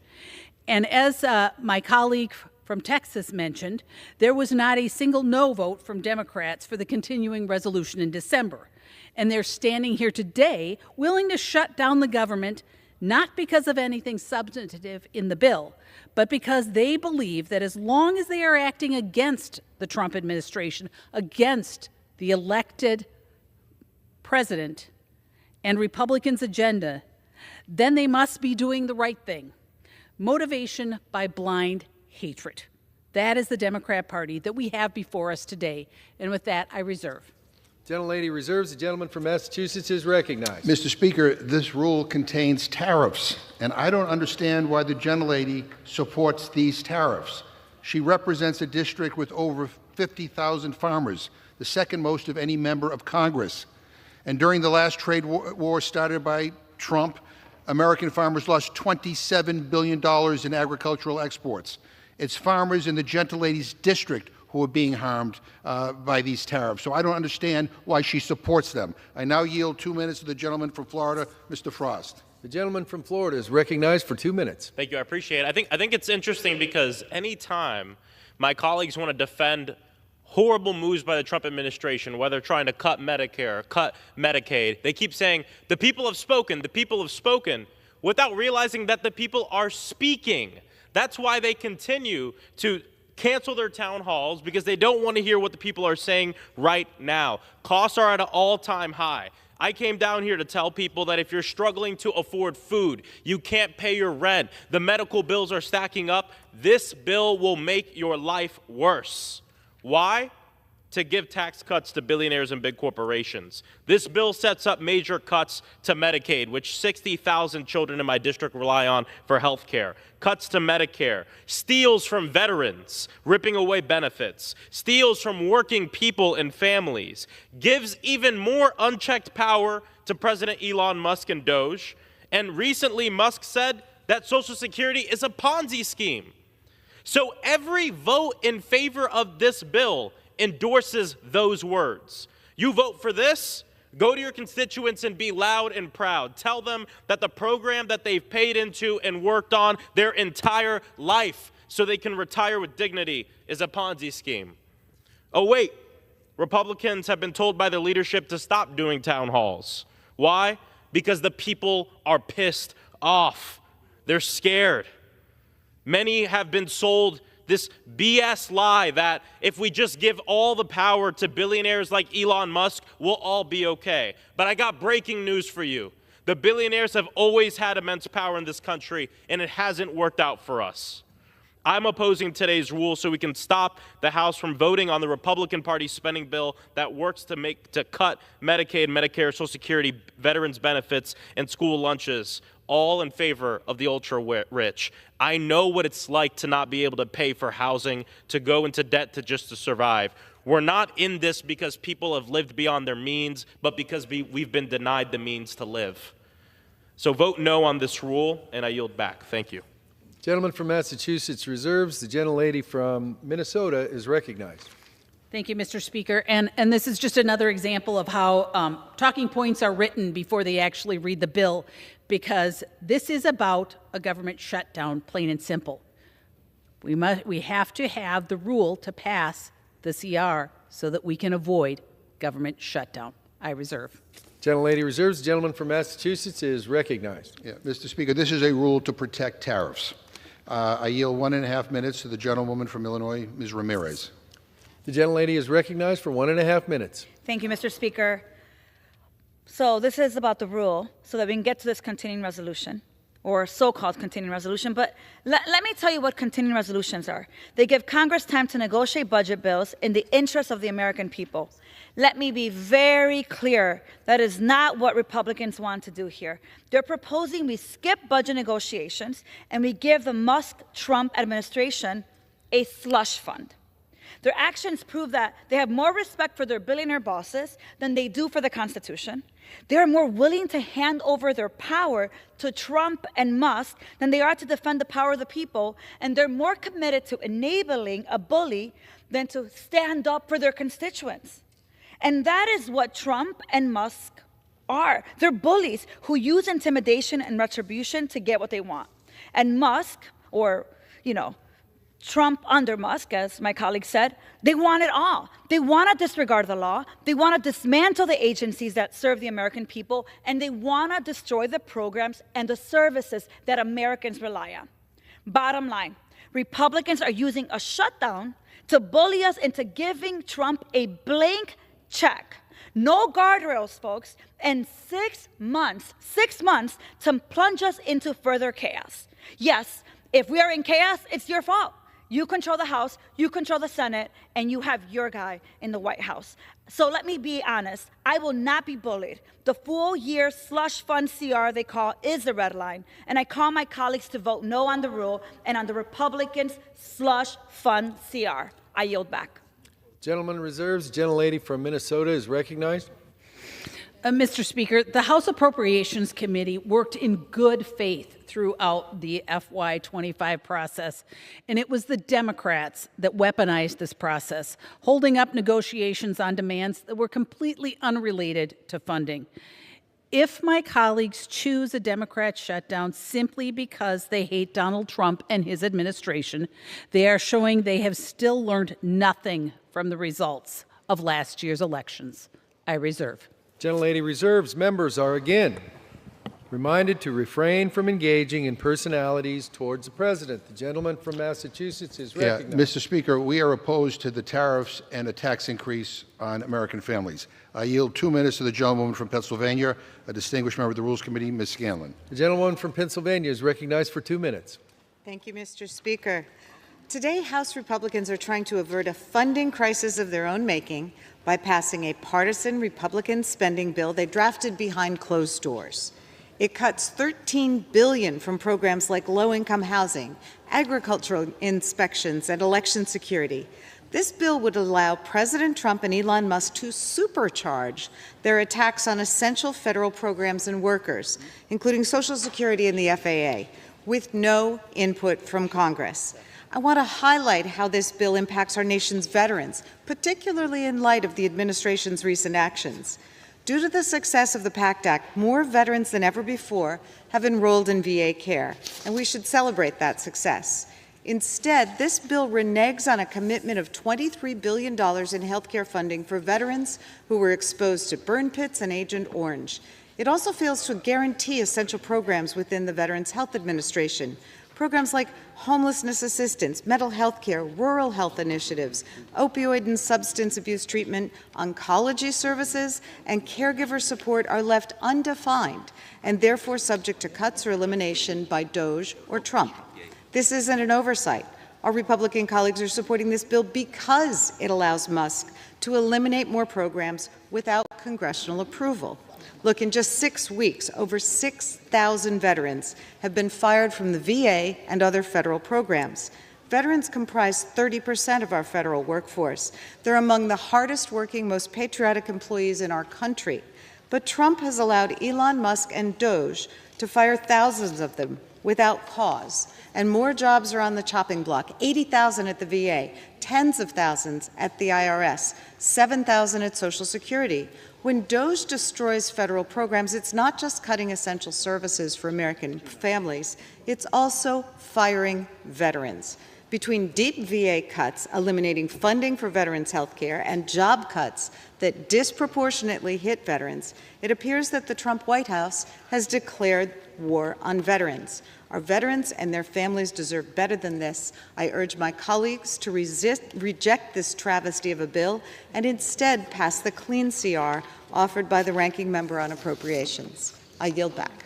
And as my colleague from Texas mentioned, there was not a single no vote from Democrats for the continuing resolution in December. And they're standing here today willing to shut down the government, not because of anything substantive in the bill, but because they believe that as long as they are acting against the Trump administration, against the elected president and Republicans' agenda, then they must be doing the right thing. Motivation by blind hatred. That is the Democrat Party that we have before us today. And with that, I reserve. Gentlelady reserves. The gentleman from Massachusetts is recognized. Mr. Speaker, this rule contains tariffs, and I don't understand why the gentlelady supports these tariffs. She represents a district with over 50,000 farmers, the second most of any member of Congress. And during the last trade war started by Trump, American farmers lost $27 billion in agricultural exports. It's farmers in the gentlelady's district who are being harmed by these tariffs. So I don't understand why she supports them. I now yield 2 minutes to the gentleman from Florida, Mr. Frost. The gentleman from Florida is recognized for 2 minutes. Thank you. I appreciate it. I think it's interesting because any time my colleagues want to defend horrible moves by the Trump administration, whether trying to cut Medicare, cut Medicaid, they keep saying, the people have spoken, without realizing that the people are speaking. That's why they continue to cancel their town halls, because they don't want to hear what the people are saying right now. Costs are at an all-time high. I came down here to tell people that if you're struggling to afford food, you can't pay your rent, the medical bills are stacking up, this bill will make your life worse. Why? To give tax cuts to billionaires and big corporations. This bill sets up major cuts to Medicaid, which 60,000 children in my district rely on for health care. Cuts to Medicare, steals from veterans, ripping away benefits, steals from working people and families, gives even more unchecked power to President Elon Musk and Doge. And recently, Musk said that Social Security is a Ponzi scheme. So every vote in favor of this bill endorses those words. You vote for this, go to your constituents and be loud and proud. Tell them that the program that they've paid into and worked on their entire life so they can retire with dignity is a Ponzi scheme. Oh wait, Republicans have been told by their leadership to stop doing town halls. Why? Because the people are pissed off. They're scared. Many have been sold this BS lie that if we just give all the power to billionaires like Elon Musk, we'll all be okay. But I got breaking news for you. The billionaires have always had immense power in this country, and it hasn't worked out for us. I'm opposing today's rule so we can stop the House from voting on the Republican Party spending bill that works to cut Medicaid, Medicare, Social Security, veterans benefits, and school lunches, all in favor of the ultra-rich. I know what it's like to not be able to pay for housing, to go into debt just to survive. We're not in this because people have lived beyond their means, but because we've been denied the means to live. So vote no on this rule, and I yield back. Thank you. Gentleman from Massachusetts reserves. The gentlelady from Minnesota is recognized. Thank you, Mr. Speaker. And this is just another example of how talking points are written before they actually read the bill, because this is about a government shutdown, plain and simple. We have to have the rule to pass the CR so that we can avoid government shutdown. I reserve. Gentlelady reserves. The gentleman from Massachusetts is recognized. Yeah, Mr. Speaker, this is a rule to protect tariffs. I yield 1.5 minutes to the gentlewoman from Illinois, Ms. Ramirez. The gentlelady is recognized for 1.5 minutes. Thank you, Mr. Speaker. So this is about the rule so that we can get to this continuing resolution, or so-called continuing resolution. But let me tell you what continuing resolutions are. They give Congress time to negotiate budget bills in the interest of the American people. Let me be very clear. That is not what Republicans want to do here. They're proposing we skip budget negotiations and we give the Musk-Trump administration a slush fund. Their actions prove that they have more respect for their billionaire bosses than they do for the Constitution. They are more willing to hand over their power to Trump and Musk than they are to defend the power of the people, and they're more committed to enabling a bully than to stand up for their constituents. And that is what Trump and Musk are. They're bullies who use intimidation and retribution to get what they want. And Musk, or, Trump under Musk, as my colleague said, they want it all. They want to disregard the law. They want to dismantle the agencies that serve the American people, and they want to destroy the programs and the services that Americans rely on. Bottom line, Republicans are using a shutdown to bully us into giving Trump a blank check. No guardrails, folks, and 6 months to plunge us into further chaos. Yes, if we are in chaos, it's your fault. You control the House, you control the Senate, and you have your guy in the White House. So let me be honest, I will not be bullied. The full year slush fund CR they call is the red line, and I call my colleagues to vote no on the rule and on the Republicans' slush fund CR. I yield back. Gentleman reserves. The gentlelady from Minnesota is recognized. Mr. Speaker, the House Appropriations Committee worked in good faith throughout the FY25 process, and it was the Democrats that weaponized this process, holding up negotiations on demands that were completely unrelated to funding. If my colleagues choose a Democrat shutdown simply because they hate Donald Trump and his administration, they are showing they have still learned nothing from the results of last year's elections. I reserve. Gentlelady reserves. Members are again reminded to refrain from engaging in personalities towards the President. The gentleman from Massachusetts is recognized. Mr. Speaker, we are opposed to the tariffs and a tax increase on American families. I yield 2 minutes to the gentlewoman from Pennsylvania, a distinguished member of the Rules Committee, Ms. Scanlon. The gentlewoman from Pennsylvania is recognized for 2 minutes. Thank you, Mr. Speaker. Today, House Republicans are trying to avert a funding crisis of their own making by passing a partisan Republican spending bill they drafted behind closed doors. It cuts $13 billion from programs like low-income housing, agricultural inspections, and election security. This bill would allow President Trump and Elon Musk to supercharge their attacks on essential federal programs and workers, including Social Security and the FAA, with no input from Congress. I want to highlight how this bill impacts our nation's veterans, particularly in light of the administration's recent actions. Due to the success of the PACT Act, more veterans than ever before have enrolled in VA care, and we should celebrate that success. Instead, this bill reneges on a commitment of $23 billion in health care funding for veterans who were exposed to burn pits and Agent Orange. It also fails to guarantee essential programs within the Veterans Health Administration. Programs like homelessness assistance, mental health care, rural health initiatives, opioid and substance abuse treatment, oncology services, and caregiver support are left undefined and therefore subject to cuts or elimination by DOJ or Trump. This isn't an oversight. Our Republican colleagues are supporting this bill because it allows Musk to eliminate more programs without congressional approval. Look, in just 6 weeks, over 6,000 veterans have been fired from the VA and other federal programs. Veterans comprise 30% of our federal workforce. They're among the hardest working, most patriotic employees in our country. But Trump has allowed Elon Musk and DOJ to fire thousands of them without cause. And more jobs are on the chopping block, 80,000 at the VA, tens of thousands at the IRS, 7,000 at Social Security. When DOJ destroys federal programs, it's not just cutting essential services for American families, it's also firing veterans. Between deep VA cuts, eliminating funding for veterans' health care, and job cuts that disproportionately hit veterans, it appears that the Trump White House has declared war on veterans. Our veterans and their families deserve better than this. I urge my colleagues to reject this travesty of a bill and instead pass the clean CR offered by the ranking member on appropriations. I yield back.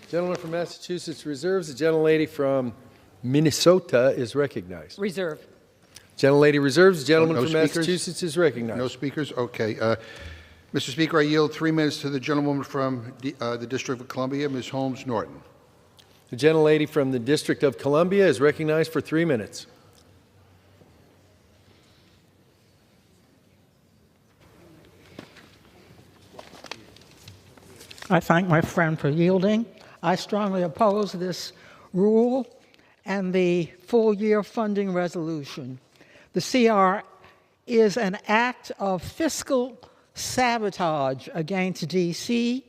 Gentleman from Massachusetts reserves. The gentlelady from Minnesota is recognized. Reserve. Gentlelady reserves. The gentleman No from speakers? Massachusetts is recognized. No speakers? Okay. Mr. Speaker, I yield 3 minutes to the gentlewoman from the District of Columbia, Ms. Holmes Norton. The gentlelady from the District of Columbia is recognized for 3 minutes. I thank my friend for yielding. I strongly oppose this rule and the full-year funding resolution. The CR is an act of fiscal sabotage against D.C.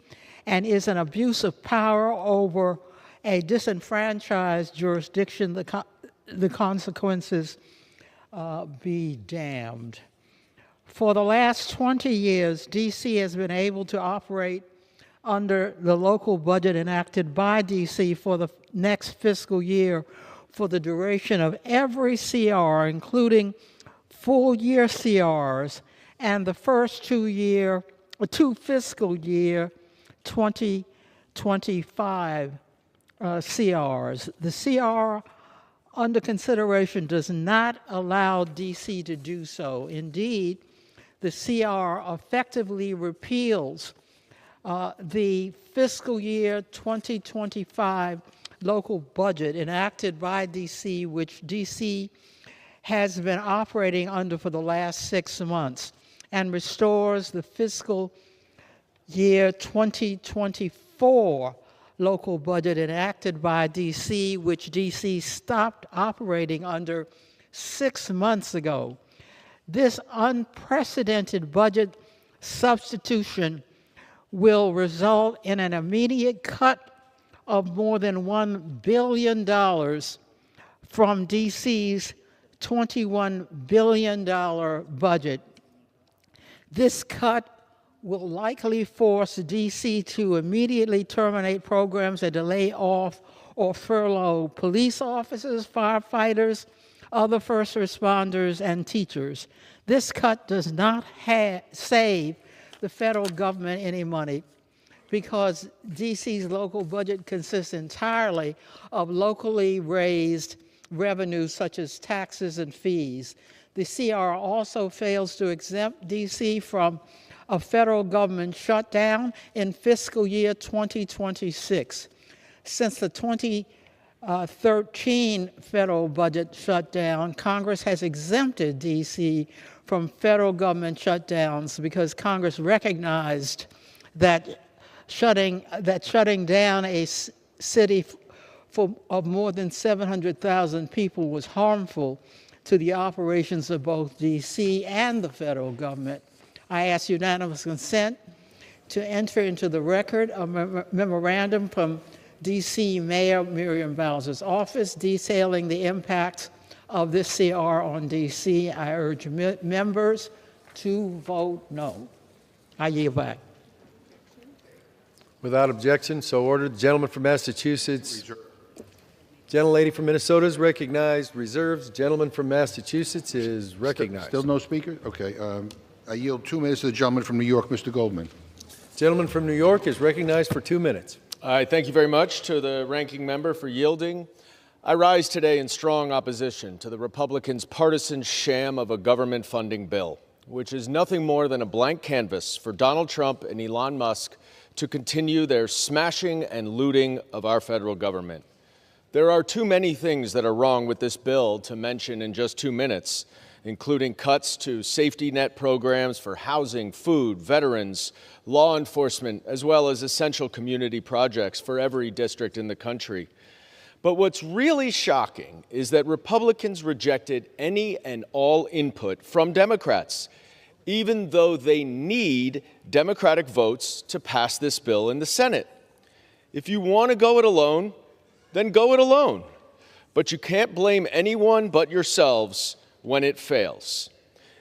and is an abuse of power over a disenfranchised jurisdiction. The consequences be damned. For the last 20 years, D.C. has been able to operate under the local budget enacted by D.C. for the next fiscal year for the duration of every CR, including full-year CRs and the first 2 fiscal year 2025 CRs. The CR under consideration does not allow D.C. to do so. Indeed, the CR effectively repeals the fiscal year 2025 local budget enacted by D.C., which D.C. has been operating under for the last 6 months, and restores the fiscal year 2024 local budget enacted by D.C., which D.C. stopped operating under 6 months ago. This unprecedented budget substitution will result in an immediate cut of more than $1 billion from D.C.'s $21 billion budget. This cut will likely force D.C. to immediately terminate programs that lay off or furlough police officers, firefighters, other first responders, and teachers. This cut does not save the federal government any money because D.C.'s local budget consists entirely of locally raised revenues such as taxes and fees. The CR also fails to exempt D.C. from a federal government shutdown in fiscal year 2026. Since the 2013 federal budget shutdown, Congress has exempted D.C. from federal government shutdowns because Congress recognized that shutting down a city of more than 700,000 people was harmful to the operations of both D.C. and the federal government. I ask unanimous consent to enter into the record a memorandum from D.C. Mayor Miriam Bowser's office detailing the impact of this CR on D.C. I urge members to vote no. I yield back. Without objection, so ordered. The gentleman from Massachusetts. Gentlelady from Minnesota is recognized. Reserves. Gentleman from Massachusetts is recognized. Still no speaker? Okay. I yield 2 minutes to the gentleman from New York, Mr. Goldman. Gentleman from New York is recognized for 2 minutes. All right, thank you very much to the ranking member for yielding. I rise today in strong opposition to the Republicans' partisan sham of a government funding bill, which is nothing more than a blank canvas for Donald Trump and Elon Musk to continue their smashing and looting of our federal government. There are too many things that are wrong with this bill to mention in just 2 minutes, including cuts to safety net programs for housing, food, veterans, law enforcement, as well as essential community projects for every district in the country. But what's really shocking is that Republicans rejected any and all input from Democrats, even though they need Democratic votes to pass this bill in the Senate. If you want to go it alone, then go it alone. But you can't blame anyone but yourselves when it fails.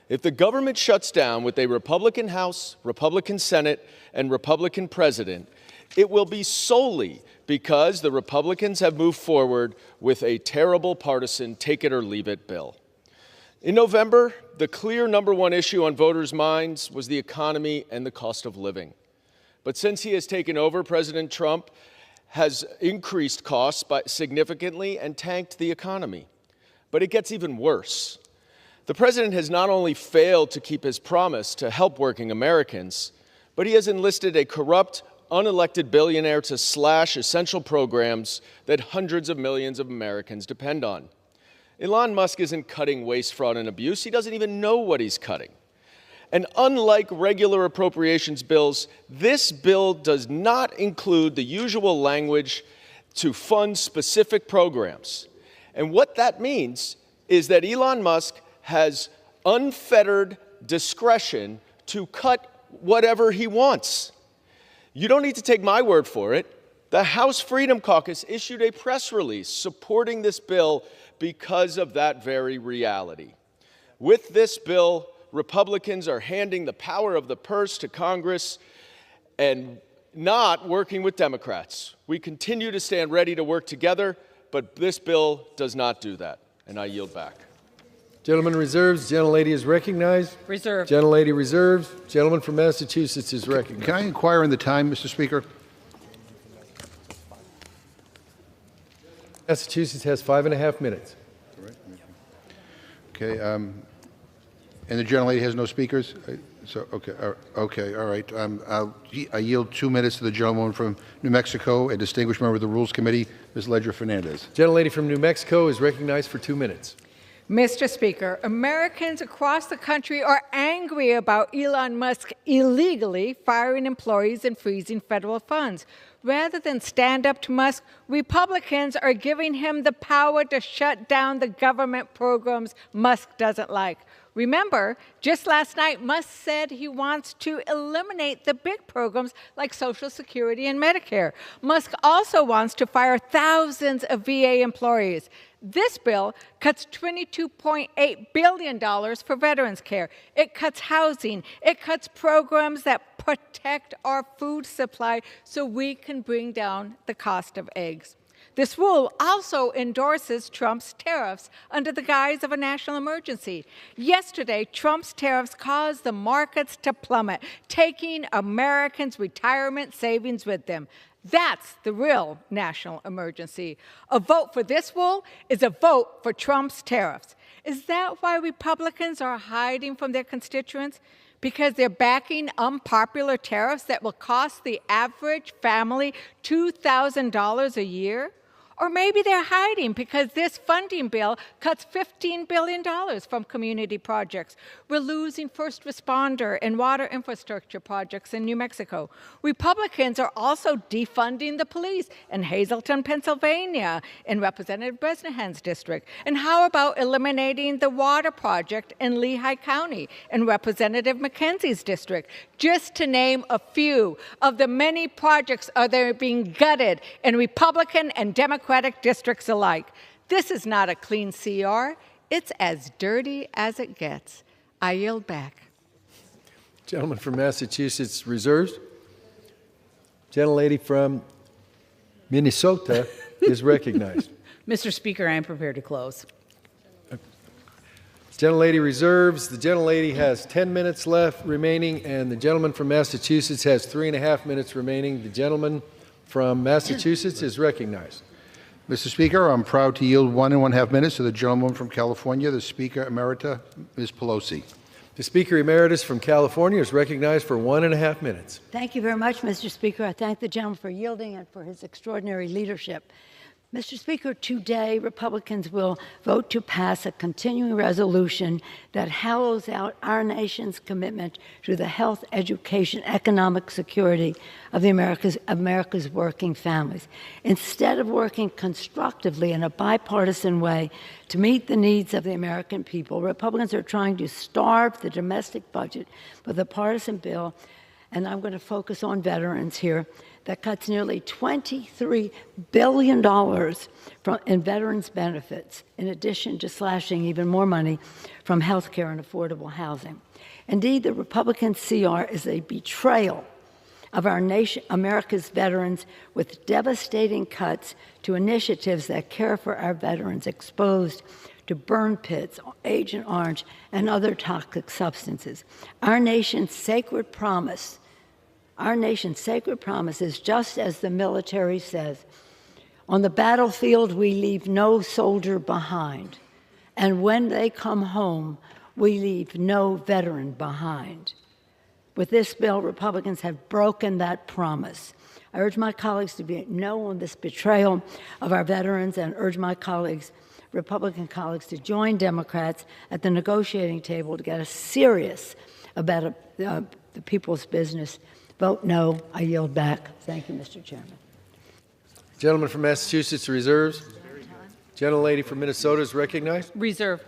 If the government shuts down with a Republican House, Republican Senate, and Republican President, it will be solely because the Republicans have moved forward with a terrible partisan take-it-or-leave-it bill. In November, the clear #1 issue on voters' minds was the economy and the cost of living. But since he has taken over, President Trump has increased costs significantly and tanked the economy. But it gets even worse. The president has not only failed to keep his promise to help working Americans, but he has enlisted a corrupt, unelected billionaire to slash essential programs that hundreds of millions of Americans depend on. Elon Musk isn't cutting waste, fraud, and abuse. He doesn't even know what he's cutting. And unlike regular appropriations bills, this bill does not include the usual language to fund specific programs. And what that means is that Elon Musk has unfettered discretion to cut whatever he wants. You don't need to take my word for it. The House Freedom Caucus issued a press release supporting this bill because of that very reality. With this bill, Republicans are handing the power of the purse to Congress and not working with Democrats. We continue to stand ready to work together, but this bill does not do that. And I yield back. Gentleman reserves. Gentlelady is recognized. Reserve. Gentlelady reserves. Gentleman from Massachusetts is recognized. Can I inquire in the time, Mr. Speaker? Massachusetts has 5.5 minutes. Okay. And the gentlelady has no speakers? So, okay, all right. I yield 2 minutes to the gentlewoman from New Mexico, a distinguished member of the Rules Committee, Ms. Ledger Fernandez. Gentlelady from New Mexico is recognized for 2 minutes. Mr. Speaker, Americans across the country are angry about Elon Musk illegally firing employees and freezing federal funds. Rather than stand up to Musk, Republicans are giving him the power to shut down the government programs Musk doesn't like. Remember, just last night, Musk said he wants to eliminate the big programs like Social Security and Medicare. Musk also wants to fire thousands of VA employees. This bill cuts $22.8 billion for veterans care. It cuts housing. It cuts programs that protect our food supply so we can bring down the cost of eggs. This rule also endorses Trump's tariffs under the guise of a national emergency. Yesterday, Trump's tariffs caused the markets to plummet, taking Americans' retirement savings with them. That's the real national emergency. A vote for this rule is a vote for Trump's tariffs. Is that why Republicans are hiding from their constituents? Because they're backing unpopular tariffs that will cost the average family $2,000 a year? Or maybe they're hiding because this funding bill cuts $15 billion from community projects. We're losing first responder and water infrastructure projects in New Mexico. Republicans are also defunding the police in Hazleton, Pennsylvania, in Representative Bresnahan's district. And how about eliminating the water project in Lehigh County in Representative McKenzie's district? Just to name a few of the many projects that are being gutted in Republican and Democratic districts alike. This is not a clean CR. It's as dirty as it gets. I yield back. Gentleman from Massachusetts reserves. Gentlelady from Minnesota is recognized. Mr. Speaker, I am prepared to close. Gentlelady reserves. The gentlelady has 10 minutes left remaining, and the gentleman from Massachusetts has 3.5 minutes remaining. The gentleman from Massachusetts is recognized. Mr. Speaker, I'm proud to yield 1.5 minutes to the gentleman from California, the Speaker Emerita, Ms. Pelosi. The Speaker Emeritus from California is recognized for 1.5 minutes. Thank you very much, Mr. Speaker. I thank the gentleman for yielding and for his extraordinary leadership. Mr. Speaker, today Republicans will vote to pass a continuing resolution that hollows out our nation's commitment to the health, education, economic security of America's working families. Instead of working constructively in a bipartisan way to meet the needs of the American people, Republicans are trying to starve the domestic budget with a partisan bill, and I'm going to focus on veterans here, that cuts nearly $23 billion in veterans' benefits, in addition to slashing even more money from health care and affordable housing. Indeed, the Republican CR is a betrayal of our nation, America's veterans, with devastating cuts to initiatives that care for our veterans exposed to burn pits, Agent Orange, and other toxic substances. Our nation's sacred promise is just as the military says, on the battlefield we leave no soldier behind, and when they come home, we leave no veteran behind. With this bill, Republicans have broken that promise. I urge my colleagues to vote no on this betrayal of our veterans and urge my colleagues, Republican colleagues, to join Democrats at the negotiating table to get us serious about the people's business. Vote no. I yield back. Thank you, Mr. Chairman. Gentleman from Massachusetts reserves. Gentlelady from Minnesota is recognized. Reserve.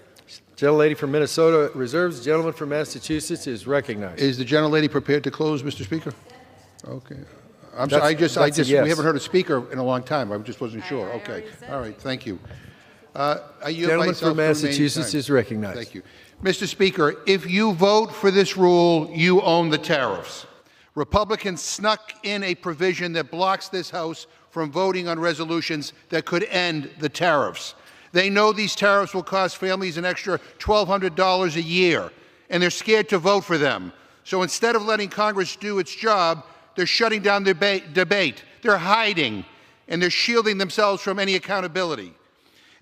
Gentlelady from Minnesota reserves. The gentleman from Massachusetts is recognized. Is the gentlelady prepared to close, Mr. Speaker? Okay. I'm sorry. Yes. We haven't heard a speaker in a long time. I just wasn't sure. Okay. All right. Thank you. Gentleman from Massachusetts is recognized. Thank you. Mr. Speaker, if you vote for this rule, you own the tariffs. Republicans snuck in a provision that blocks this House from voting on resolutions that could end the tariffs. They know these tariffs will cost families an extra $1,200 a year, and they're scared to vote for them. So instead of letting Congress do its job, they're shutting down the debate. They're hiding, and they're shielding themselves from any accountability.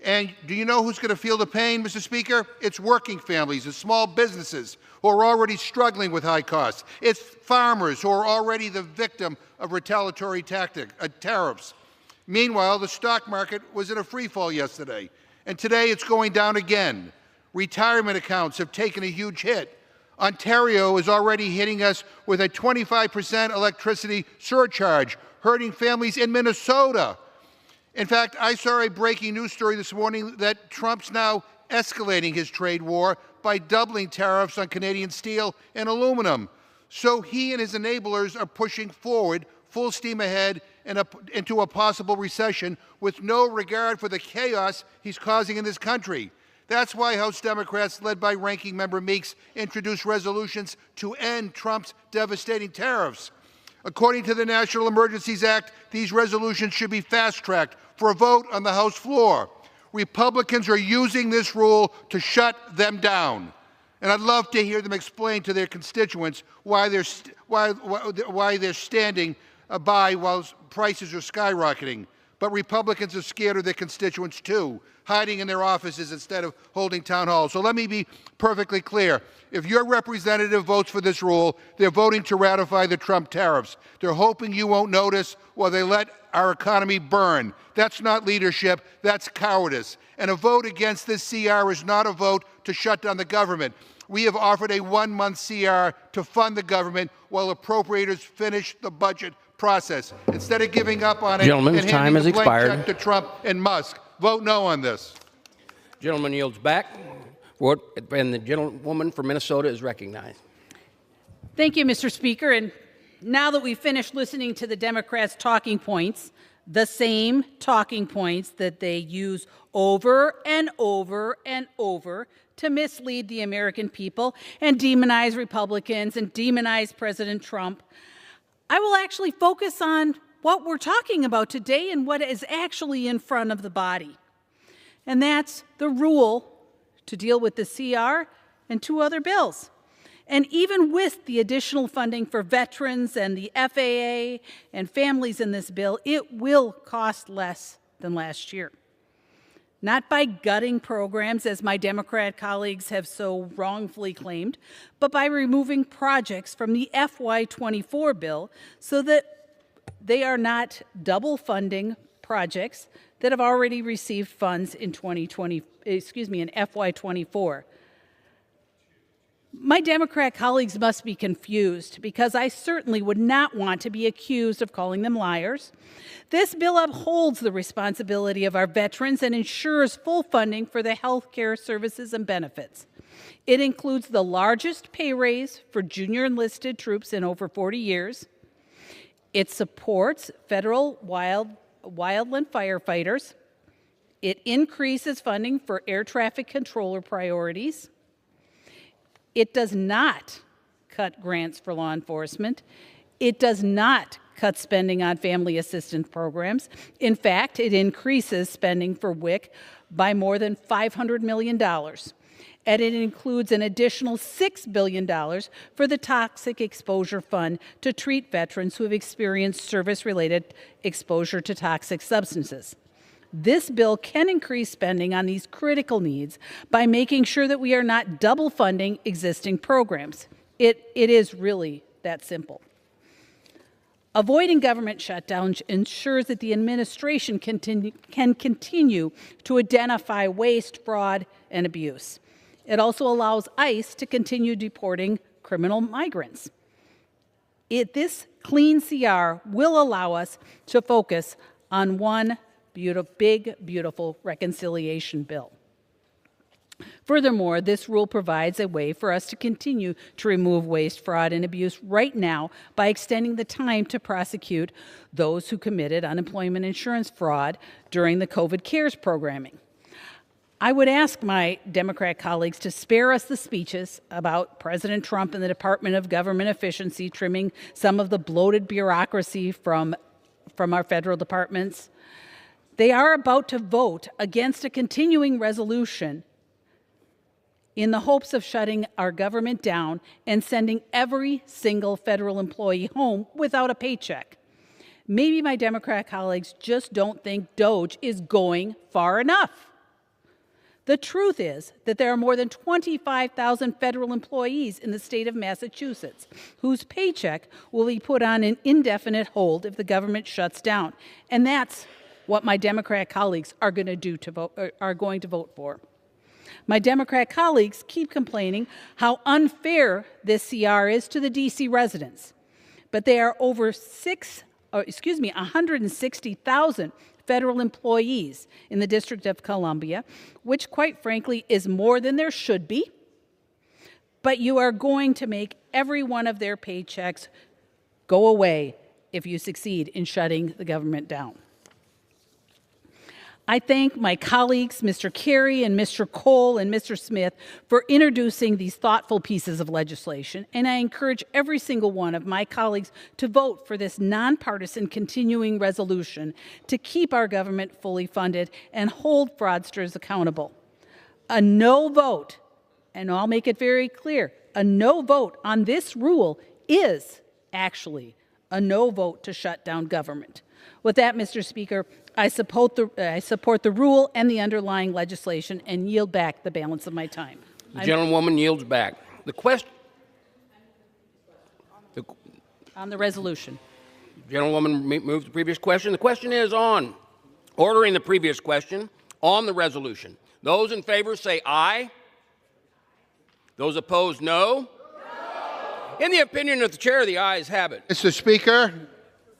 And do you know who's going to feel the pain, Mr. Speaker? It's working families and small businesses who are already struggling with high costs. It's farmers who are already the victim of retaliatory tariffs. Meanwhile, the stock market was in a free fall yesterday, and today it's going down again. Retirement accounts have taken a huge hit. Ontario is already hitting us with a 25% electricity surcharge, hurting families in Minnesota. In fact, I saw a breaking news story this morning that Trump's now escalating his trade war by doubling tariffs on Canadian steel and aluminum. So he and his enablers are pushing forward, full steam ahead, into a possible recession with no regard for the chaos he's causing in this country. That's why House Democrats, led by Ranking Member Meeks, introduced resolutions to end Trump's devastating tariffs. According to the National Emergencies Act, these resolutions should be fast-tracked for a vote on the House floor. Republicans are using this rule to shut them down. And I'd love to hear them explain to their constituents why they're standing by while prices are skyrocketing. But Republicans are scared of their constituents too, hiding in their offices instead of holding town halls. So let me be perfectly clear. If your representative votes for this rule, they're voting to ratify the Trump tariffs. They're hoping you won't notice while they let our economy burn. That's not leadership, that's cowardice. And a vote against this CR is not a vote to shut down the government. We have offered a one-month CR to fund the government while appropriators finish the budget process. Instead of giving up on it Gentleman's and time handing has the blank expired. check to Trump and Musk, vote no on this. Gentleman yields back. And the gentlewoman from Minnesota is recognized. Thank you, Mr. Speaker. And now that we've finished listening to the Democrats' talking points, the same talking points that they use over and over and over to mislead the American people and demonize Republicans and demonize President Trump, I will actually focus on what we're talking about today and what is actually in front of the body. And that's the rule to deal with the CR and two other bills. And even with the additional funding for veterans and the FAA and families in this bill, it will cost less than last year. Not by gutting programs, as my Democrat colleagues have so wrongfully claimed, but by removing projects from the FY24 bill so that they are not double funding projects that have already received funds in in FY24. My Democrat colleagues must be confused because I certainly would not want to be accused of calling them liars. This bill upholds the responsibility of our veterans and ensures full funding for the health care services and benefits. It includes the largest pay raise for junior enlisted troops in over 40 years. It supports federal wildland firefighters. It increases funding for air traffic controller priorities. It does not cut grants for law enforcement. It does not cut spending on family assistance programs. In fact, it increases spending for WIC by more than $500 million. And it includes an additional $6 billion for the Toxic Exposure Fund to treat veterans who have experienced service-related exposure to toxic substances. This bill can increase spending on these critical needs by making sure that we are not double funding existing programs. It is really that simple. Avoiding government shutdowns ensures that the administration can continue to identify waste, fraud, and abuse. It also allows ICE to continue deporting criminal migrants. This clean CR will allow us to focus on one big, beautiful reconciliation bill. Furthermore, this rule provides a way for us to continue to remove waste, fraud, and abuse right now by extending the time to prosecute those who committed unemployment insurance fraud during the COVID CARES programming. I would ask my Democrat colleagues to spare us the speeches about President Trump and the Department of Government Efficiency trimming some of the bloated bureaucracy from our federal departments. They are about to vote against a continuing resolution in the hopes of shutting our government down and sending every single federal employee home without a paycheck. Maybe my Democrat colleagues just don't think DOGE is going far enough. The truth is that there are more than 25,000 federal employees in the state of Massachusetts whose paycheck will be put on an indefinite hold if the government shuts down. And that's what my Democrat colleagues are going to vote for. My Democrat colleagues keep complaining how unfair this CR is to the D.C. residents. But there are over 160,000 federal employees in the District of Columbia, which quite frankly is more than there should be but you are going to make every one of their paychecks go away if you succeed in shutting the government down. I thank my colleagues, Mr. Carey and Mr. Cole and Mr. Smith, for introducing these thoughtful pieces of legislation, and I encourage every single one of my colleagues to vote for this nonpartisan continuing resolution to keep our government fully funded and hold fraudsters accountable. A no vote, and I'll make it very clear, a no vote on this rule is actually a no vote to shut down government. With that, Mr. Speaker, I support the rule and the underlying legislation and yield back the balance of my time. The gentlewoman yields back. The question on the resolution. The gentlewoman moved the previous question. The question is on ordering the previous question on the resolution. Those in favor say aye. Those opposed, no. In the opinion of the chair, the ayes have it. Mr. Speaker,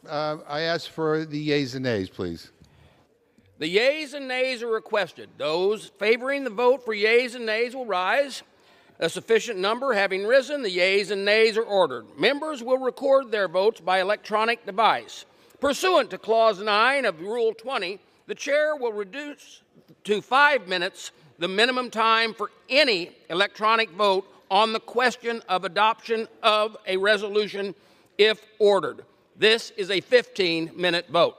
I ask for the yeas and nays, please. The yeas and nays are requested. Those favoring the vote for yeas and nays will rise. A sufficient number having risen, the yeas and nays are ordered. Members will record their votes by electronic device. Pursuant to Clause 9 of Rule 20, the chair will reduce to 5 minutes the minimum time for any electronic vote on the question of adoption of a resolution if ordered. This is a 15-minute vote.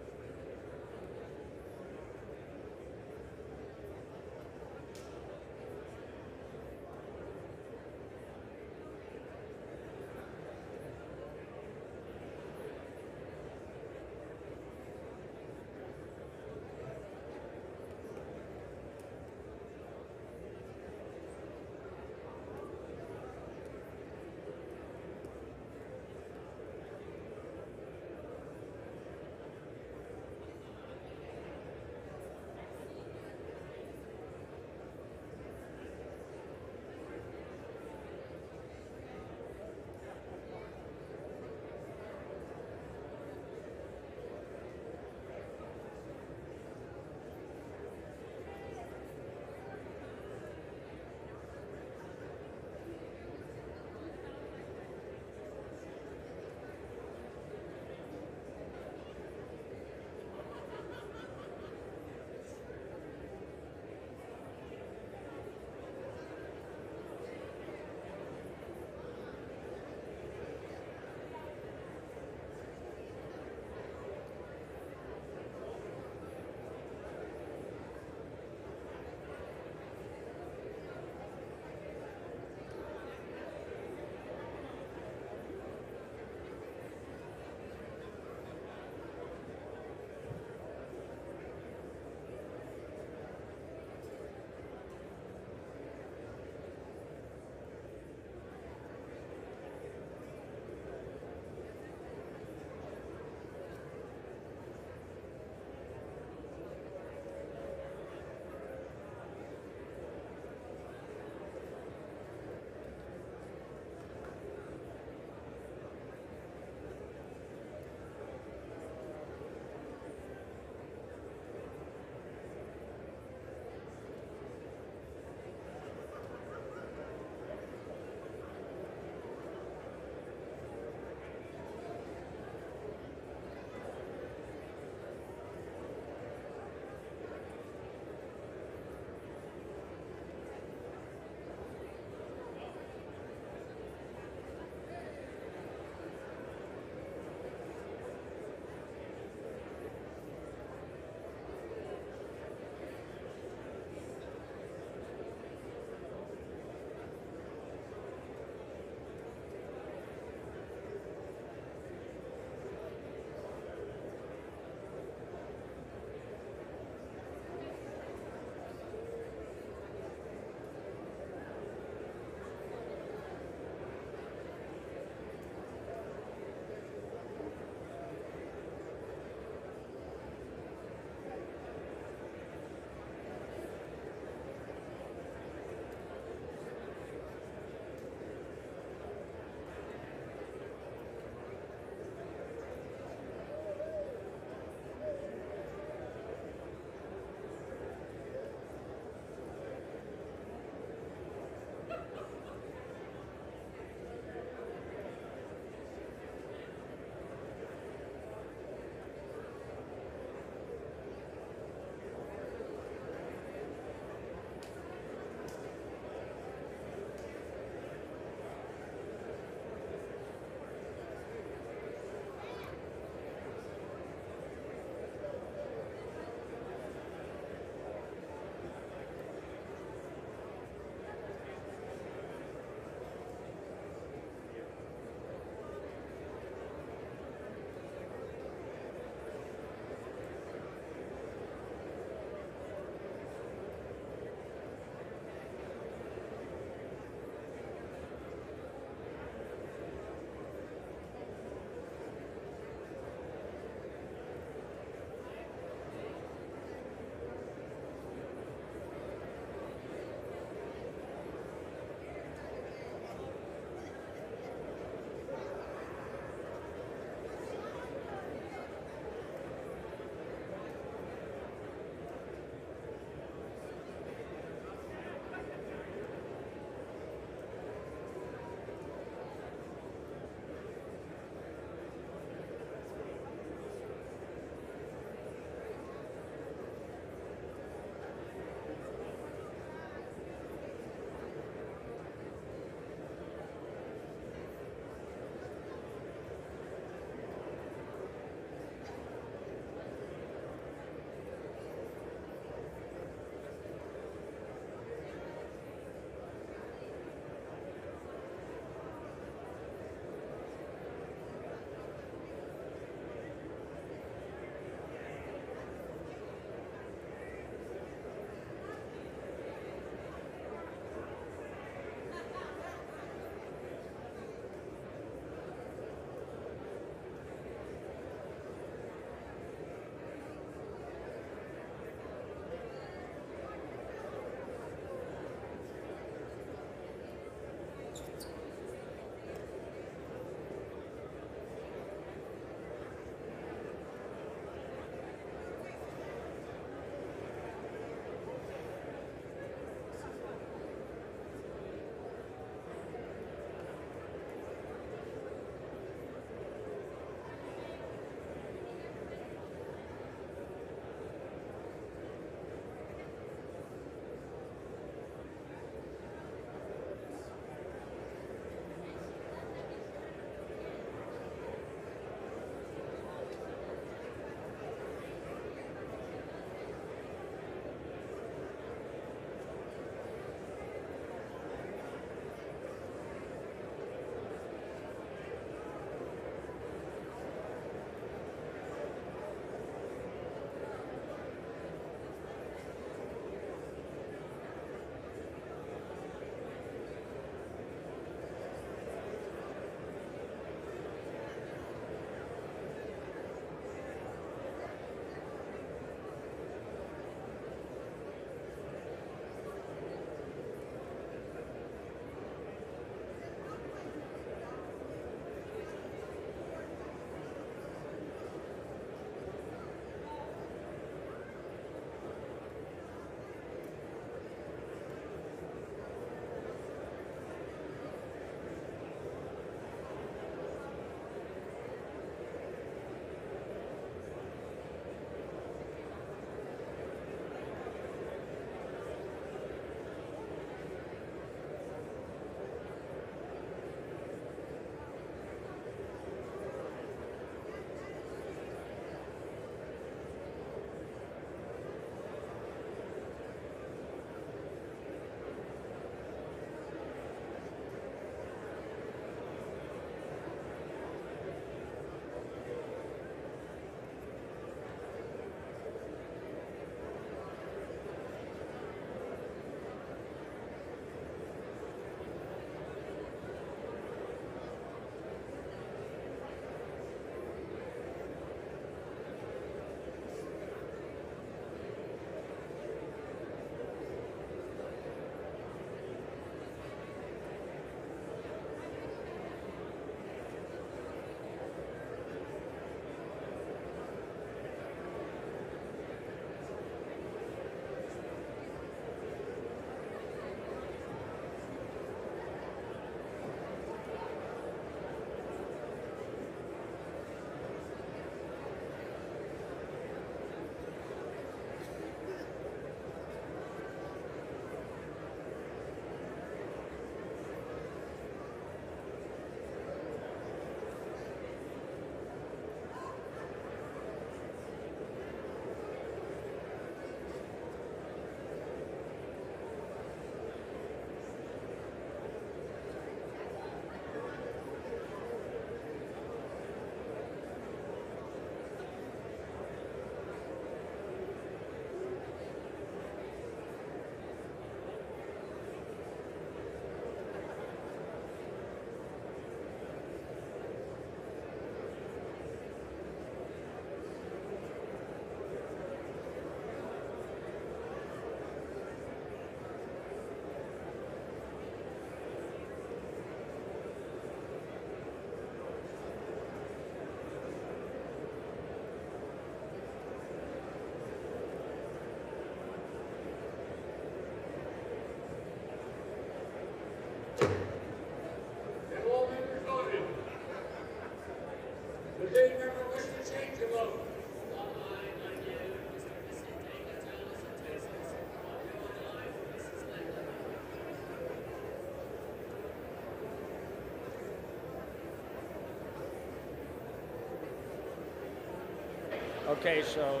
Okay, so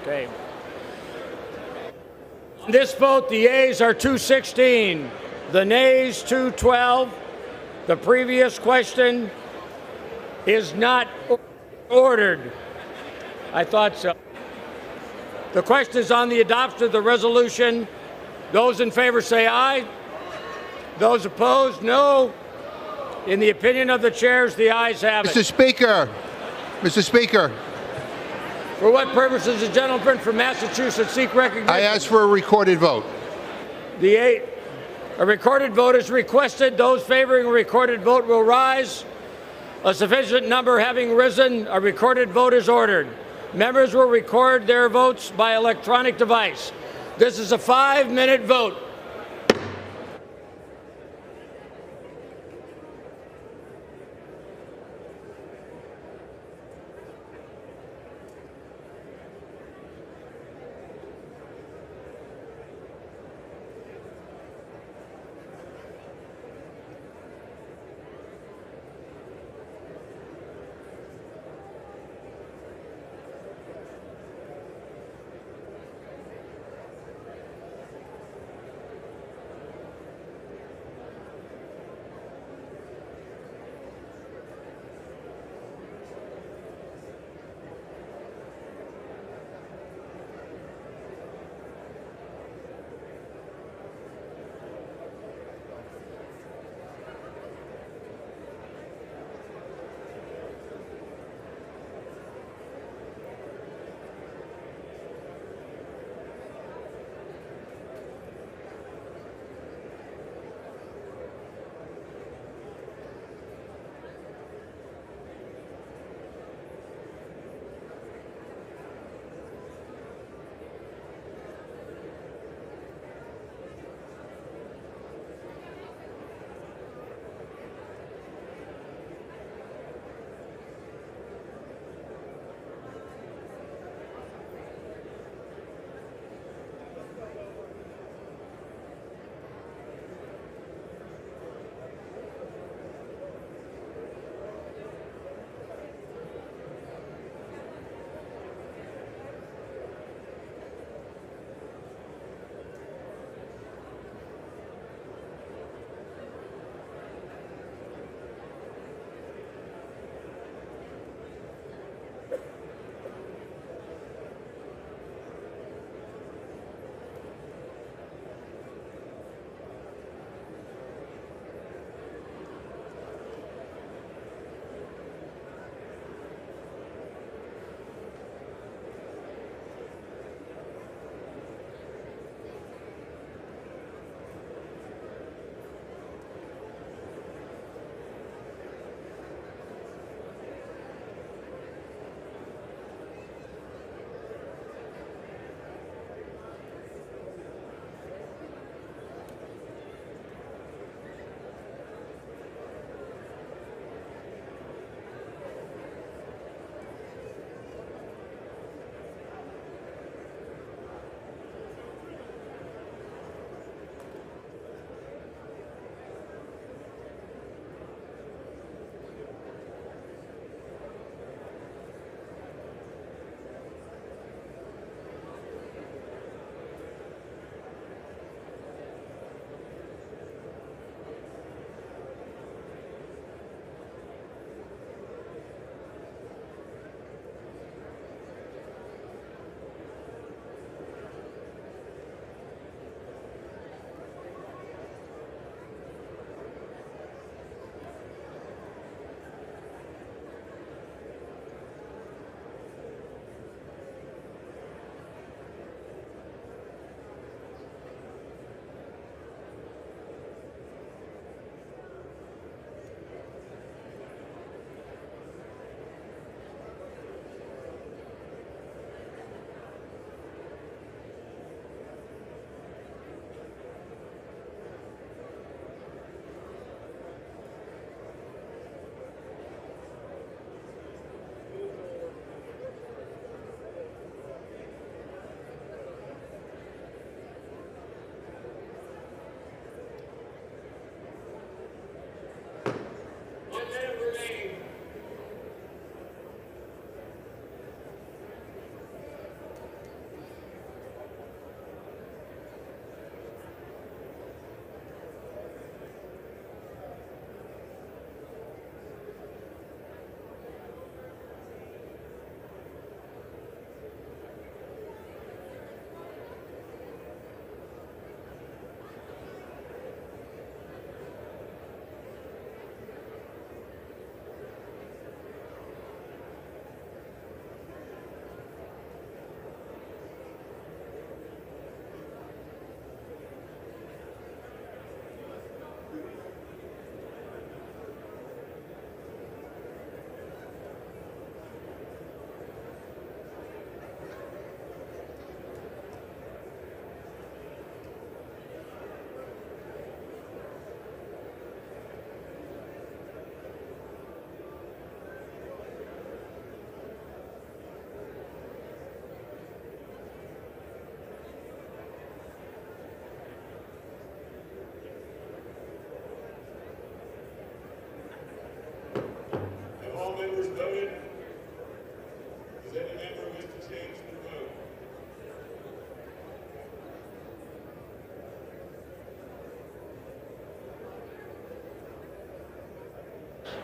okay. On this vote, the yeas are 216, the nays 212. The previous question is not ordered. I thought so. The question is on the adoption of the resolution. Those in favor say aye. Those opposed, no. In the opinion of the chairs, the ayes have it. Mr. Speaker, Mr. Speaker. For what purpose does the gentleman from Massachusetts seek recognition? I ask for a recorded vote. A recorded vote is requested. Those favoring a recorded vote will rise. A sufficient number having risen, a recorded vote is ordered. Members will record their votes by electronic device. This is a 5-minute vote.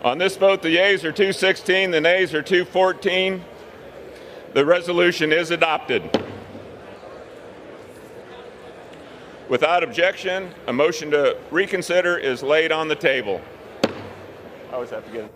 On this vote, the yeas are 216, the nays are 214. The resolution is adopted. Without objection, a motion to reconsider is laid on the table. I always have to get it.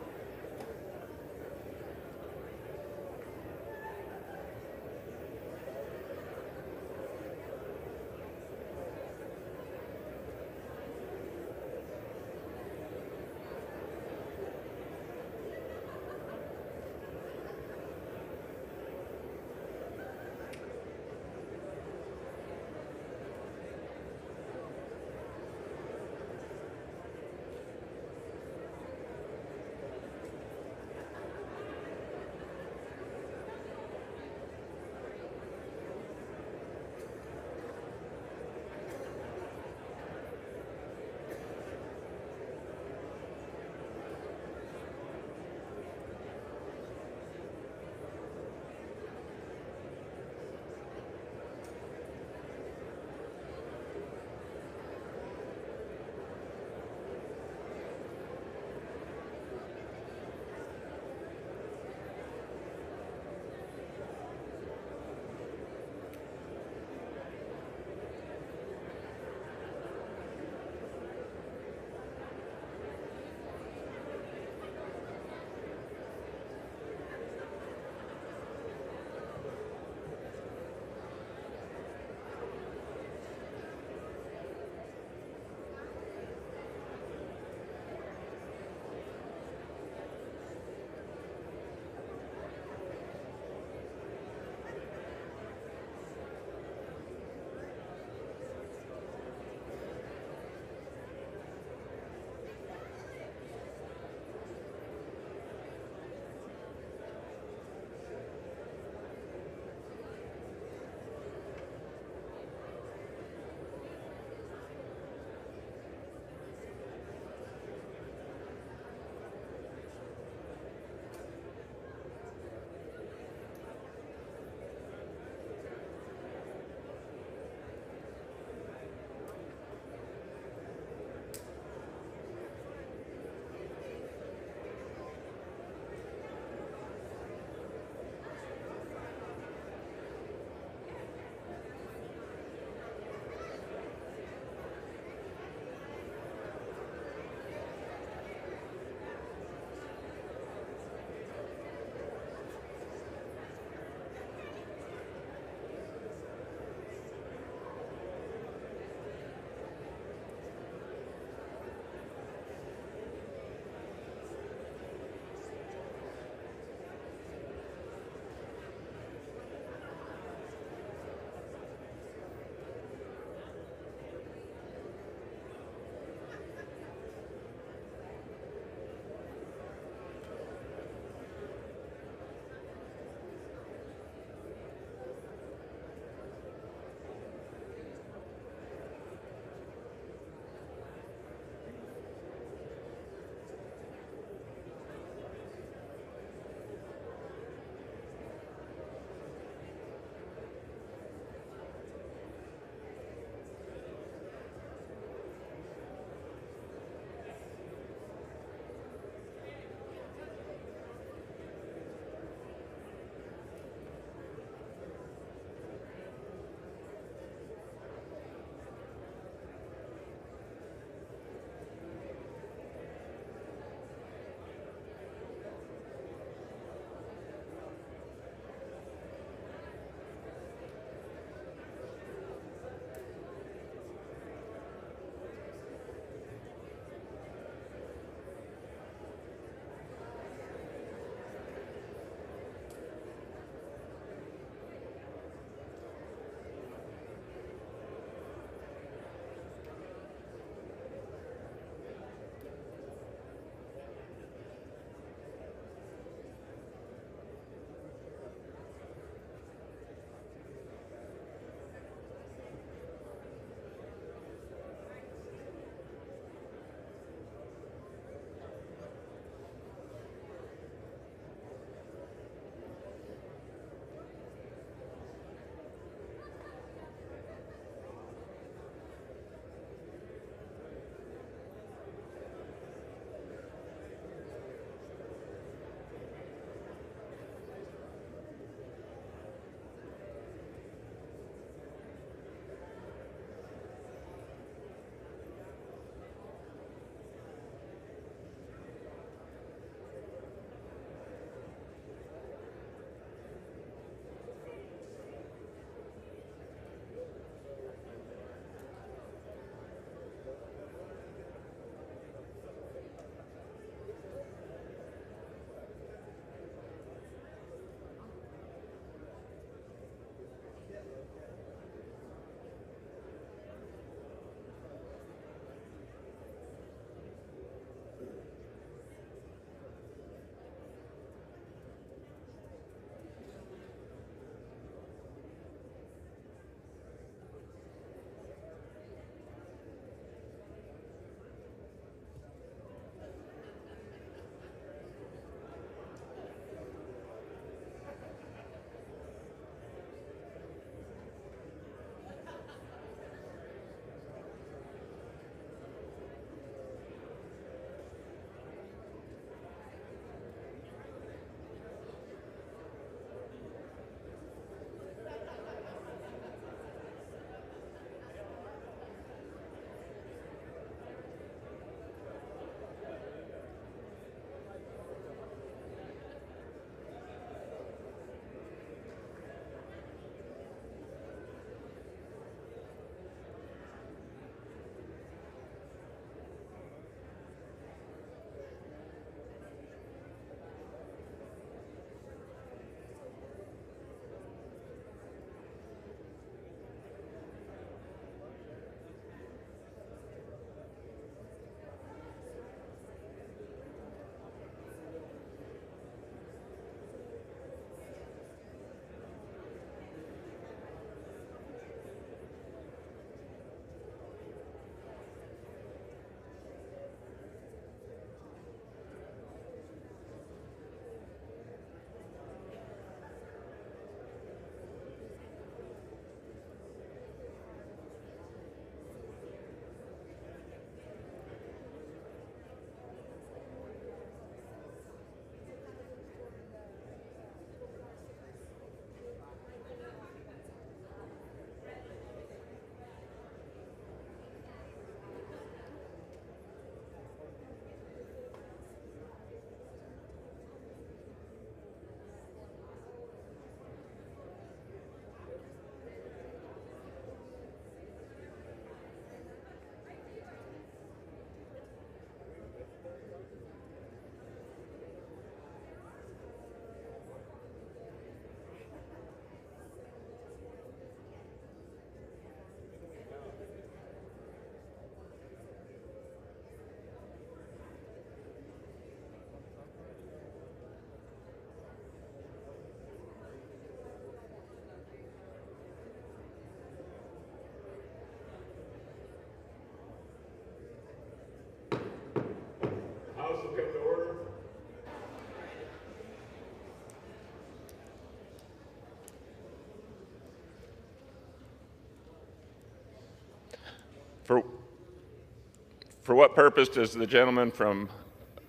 For what purpose does the gentleman from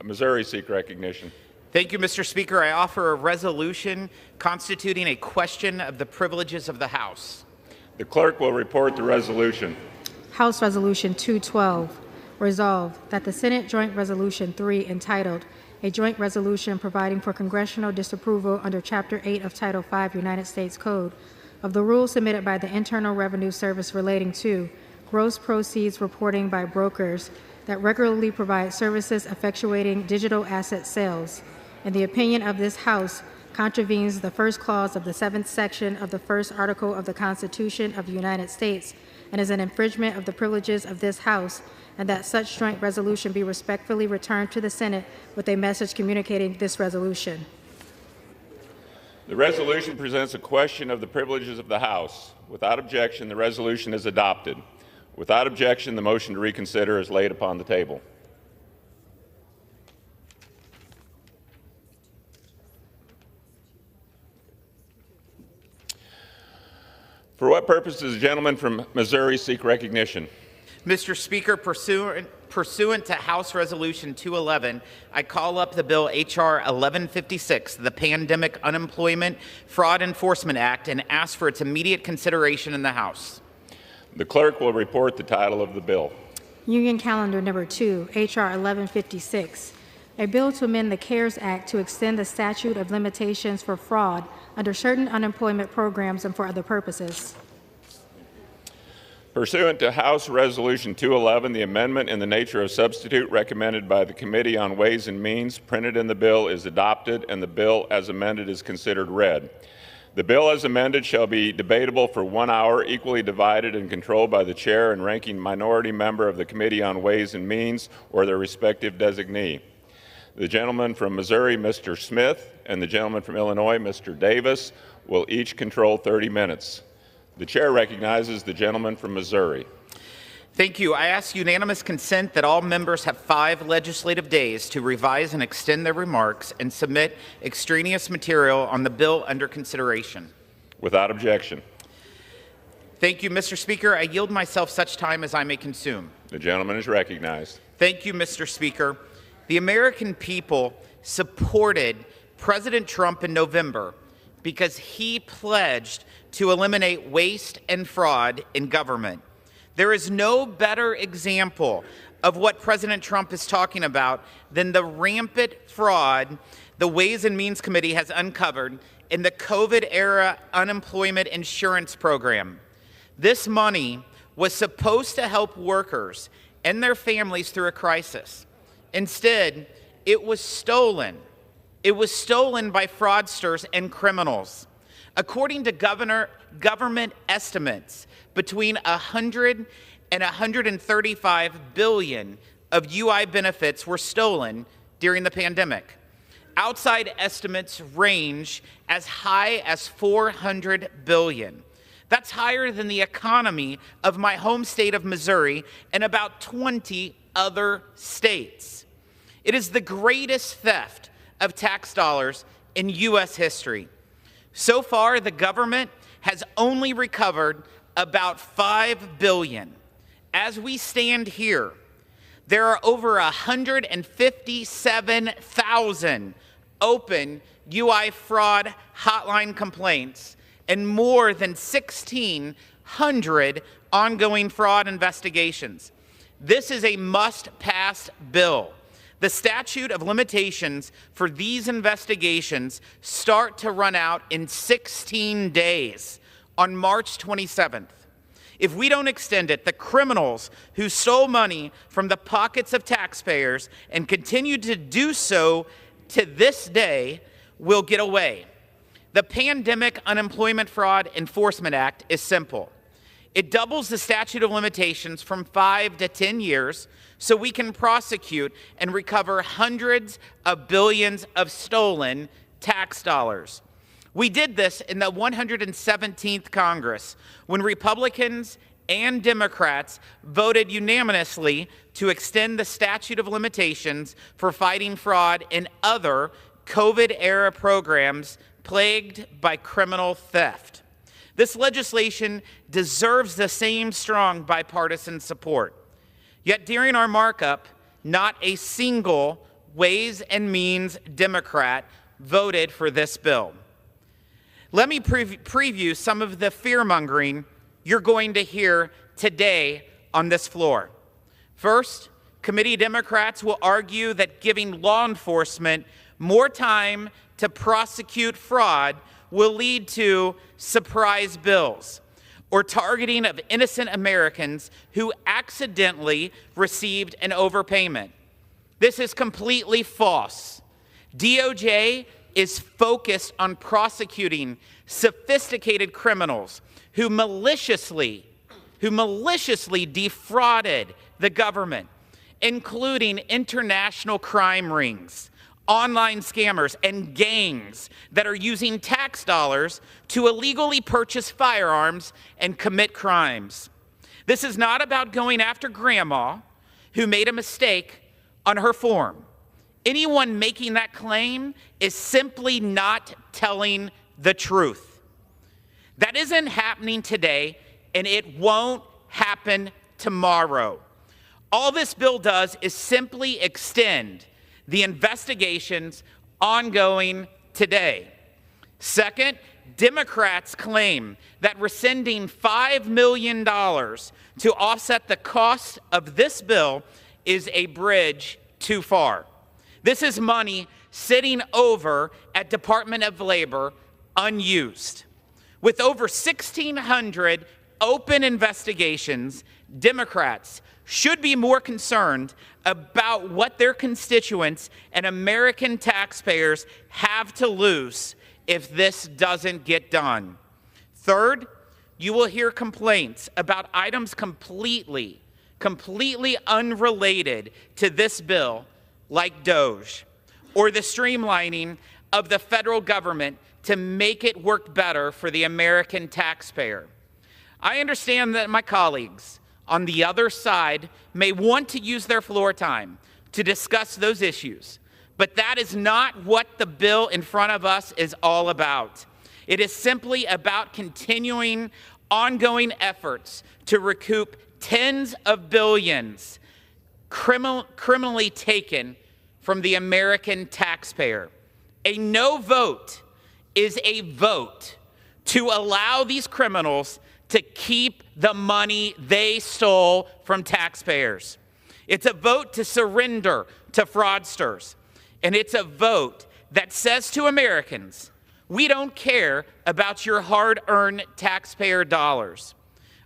Missouri seek recognition? Thank you, Mr. Speaker. I offer a resolution constituting a question of the privileges of the House. The clerk will report the resolution. House Resolution 212, resolved that the Senate Joint Resolution 3, entitled A Joint Resolution Providing for Congressional Disapproval under Chapter 8 of Title 5 United States Code of the rules submitted by the Internal Revenue Service relating to gross proceeds reporting by brokers that regularly provide services effectuating digital asset sales, in the opinion of this House, contravenes the first clause of the 7th section of the first article of the Constitution of the United States and is an infringement of the privileges of this House, and that such joint resolution be respectfully returned to the Senate with a message communicating this resolution. The resolution presents a question of the privileges of the House. Without objection, the resolution is adopted. Without objection, the motion to reconsider is laid upon the table. For what purpose does the gentleman from Missouri seek recognition? Mr. Speaker, pursuant to House Resolution 211, I call up the bill H.R. 1156, the Pandemic Unemployment Fraud Enforcement Act, and ask for its immediate consideration in the House. The clerk will report the title of the bill. Union Calendar Number 2, H.R. 1156, a bill to amend the CARES Act to extend the statute of limitations for fraud under certain unemployment programs and for other purposes. Pursuant to House Resolution 211, the amendment in the nature of substitute recommended by the Committee on Ways and Means printed in the bill is adopted, and the bill as amended is considered read. The bill as amended shall be debatable for 1 hour, equally divided and controlled by the chair and ranking minority member of the Committee on Ways and Means or their respective designee. The gentleman from Missouri, Mr. Smith, and the gentleman from Illinois, Mr. Davis, will each control 30 minutes. The chair recognizes the gentleman from Missouri. Thank you. I ask unanimous consent that all members have 5 legislative days to revise and extend their remarks and submit extraneous material on the bill under consideration. Without objection. Thank you, Mr. Speaker. I yield myself such time as I may consume. The gentleman is recognized. Thank you, Mr. Speaker. The American people supported President Trump in November because he pledged to eliminate waste and fraud in government. There is no better example of what President Trump is talking about than the rampant fraud the Ways and Means Committee has uncovered in the COVID-era unemployment insurance program. This money was supposed to help workers and their families through a crisis. Instead, it was stolen. It was stolen by fraudsters and criminals. According to government estimates, between 100 and 135 billion of UI benefits were stolen during the pandemic. Outside estimates range as high as 400 billion. That's higher than the economy of my home state of Missouri and about 20 other states. It is the greatest theft of tax dollars in U.S. history. So far, the government has only recovered about $5 billion. As we stand here, there are over 157,000 open UI fraud hotline complaints and more than 1,600 ongoing fraud investigations. This is a must-pass bill. The statute of limitations for these investigations start to run out in 16 days on March 27th. If we don't extend it, the criminals who stole money from the pockets of taxpayers and continue to do so to this day will get away. The Pandemic Unemployment Fraud Enforcement Act is simple. It doubles the statute of limitations from 5 to 10 years so we can prosecute and recover hundreds of billions of stolen tax dollars. We did this in the 117th Congress when Republicans and Democrats voted unanimously to extend the statute of limitations for fighting fraud in other COVID-era programs plagued by criminal theft. This legislation deserves the same strong bipartisan support. Yet during our markup, not a single Ways and Means Democrat voted for this bill. Let me preview some of the fear-mongering you're going to hear today on this floor. First, committee Democrats will argue that giving law enforcement more time to prosecute fraud will lead to surprise bills or targeting of innocent Americans who accidentally received an overpayment. This is completely false. DOJ is focused on prosecuting sophisticated criminals who maliciously defrauded the government, including international crime rings, online scammers, and gangs that are using tax dollars to illegally purchase firearms and commit crimes. This is not about going after grandma who made a mistake on her form. Anyone making that claim is simply not telling the truth. That isn't happening today, and it won't happen tomorrow. All this bill does is simply extend the investigations ongoing today. Second, Democrats claim that rescinding $5 million to offset the cost of this bill is a bridge too far. This is money sitting over at Department of Labor unused. With over 1,600 open investigations, Democrats should be more concerned about what their constituents and American taxpayers have to lose if this doesn't get done. Third, you will hear complaints about items completely unrelated to this bill, like DOJ, or the streamlining of the federal government to make it work better for the American taxpayer. I understand that my colleagues on the other side may want to use their floor time to discuss those issues, but that is not what the bill in front of us is all about. It is simply about continuing ongoing efforts to recoup tens of billions criminally taken from the American taxpayer. A no vote is a vote to allow these criminals to keep the money they stole from taxpayers. It's a vote to surrender to fraudsters. And it's a vote that says to Americans, we don't care about your hard-earned taxpayer dollars.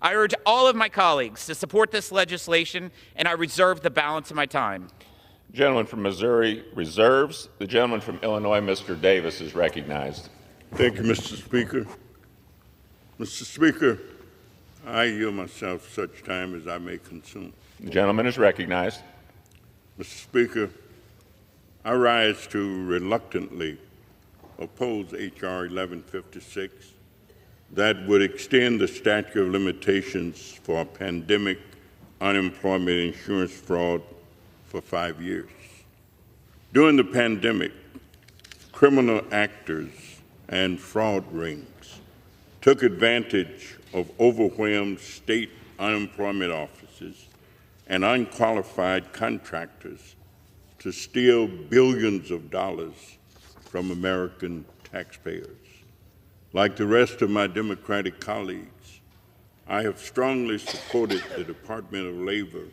I urge all of my colleagues to support this legislation, and I reserve the balance of my time. The gentleman from Missouri reserves. The gentleman from Illinois, Mr. Davis, is recognized. Thank you, Mr. Speaker. Mr. Speaker, I yield myself such time as I may consume. The gentleman is recognized. Mr. Speaker, I rise to reluctantly oppose H.R. 1156 that would extend the statute of limitations for pandemic unemployment insurance fraud for 5 years. During the pandemic, criminal actors and fraud rings took advantage of overwhelmed state unemployment offices and unqualified contractors to steal billions of dollars from American taxpayers. Like the rest of my Democratic colleagues, I have strongly supported the Department of Labor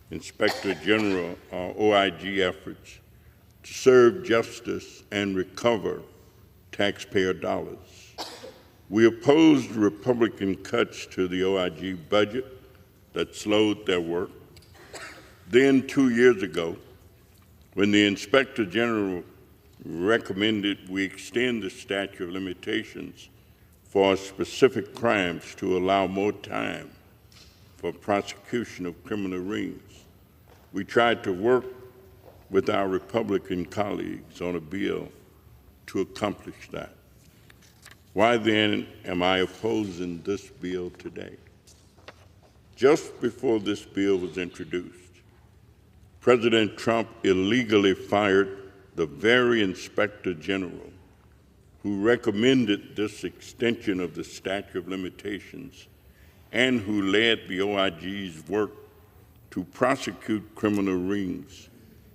Inspector General, or OIG, efforts to serve justice and recover taxpayer dollars. We opposed Republican cuts to the OIG budget that slowed their work. Then 2 years ago, when the Inspector General recommended we extend the statute of limitations for specific crimes to allow more time for prosecution of criminal rings, we tried to work with our Republican colleagues on a bill to accomplish that. Why then am I opposing this bill today? Just before this bill was introduced, President Trump illegally fired the very Inspector General who recommended this extension of the statute of limitations and who led the OIG's work to prosecute criminal rings,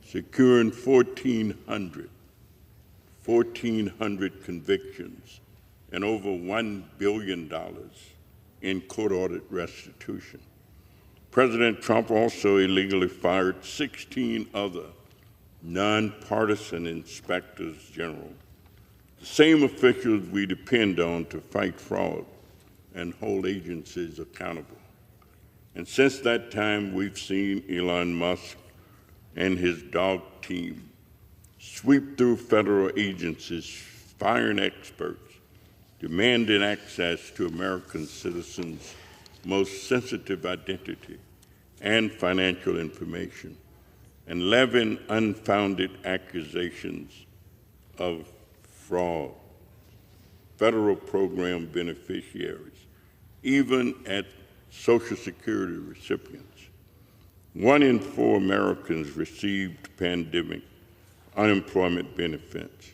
securing 1,400 convictions and over $1 billion in court-ordered restitution. President Trump also illegally fired 16 other nonpartisan inspectors general, the same officials we depend on to fight fraud and hold agencies accountable. And since that time, we've seen Elon Musk and his dog team sweep through federal agencies, firing experts, demanding access to American citizens' most sensitive identity and financial information, and levying unfounded accusations of fraud, federal program beneficiaries, even at Social Security recipients. 1 in 4 Americans received pandemic unemployment benefits.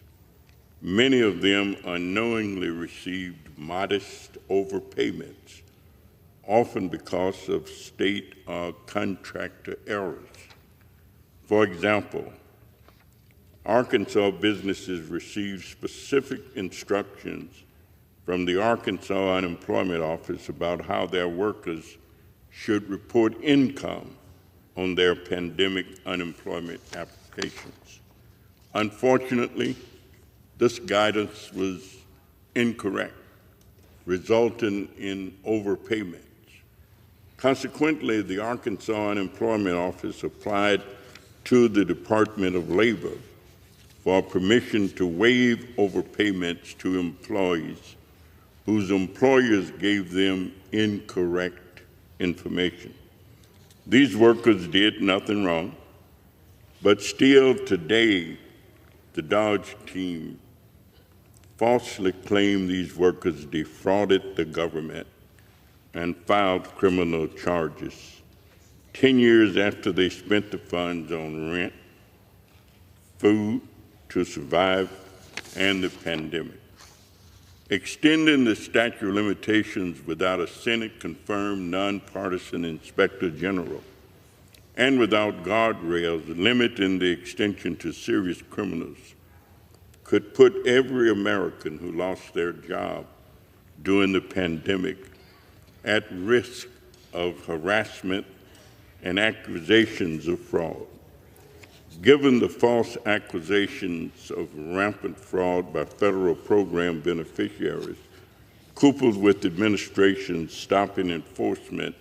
Many of them unknowingly received modest overpayments, often because of state or contractor errors. For example, Arkansas businesses received specific instructions from the Arkansas Unemployment Office about how their workers should report income on their pandemic unemployment applications. Unfortunately, this guidance was incorrect, resulting in overpayments. Consequently, the Arkansas Unemployment Office applied to the Department of Labor for permission to waive overpayments to employees whose employers gave them incorrect information. These workers did nothing wrong, but still today, the Dodge team falsely claimed these workers defrauded the government and filed criminal charges 10 years after they spent the funds on rent, food to survive, and the pandemic. Extending the statute of limitations without a Senate-confirmed nonpartisan inspector general and without guardrails limiting the extension to serious criminals could put every American who lost their job during the pandemic at risk of harassment and accusations of fraud. Given the false accusations of rampant fraud by federal program beneficiaries, coupled with administration stopping enforcement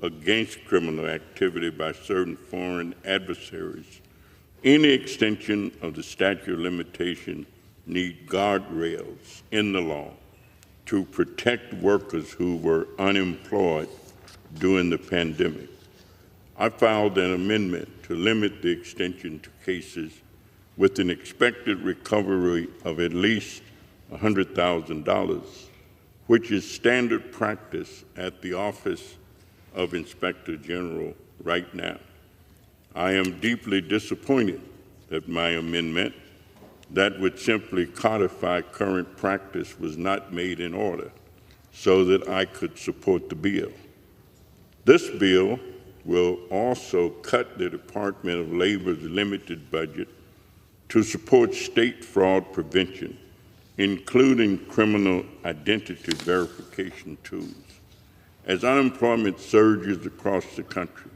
against criminal activity by certain foreign adversaries, any extension of the statute of limitation need guardrails in the law to protect workers who were unemployed during the pandemic. I filed an amendment to limit the extension to cases with an expected recovery of at least $100,000, which is standard practice at the Office of Inspector General right now. I am deeply disappointed that my amendment that would simply codify current practice was not made in order so that I could support the bill. This bill will also cut the Department of Labor's limited budget to support state fraud prevention, including criminal identity verification tools. As unemployment surges across the country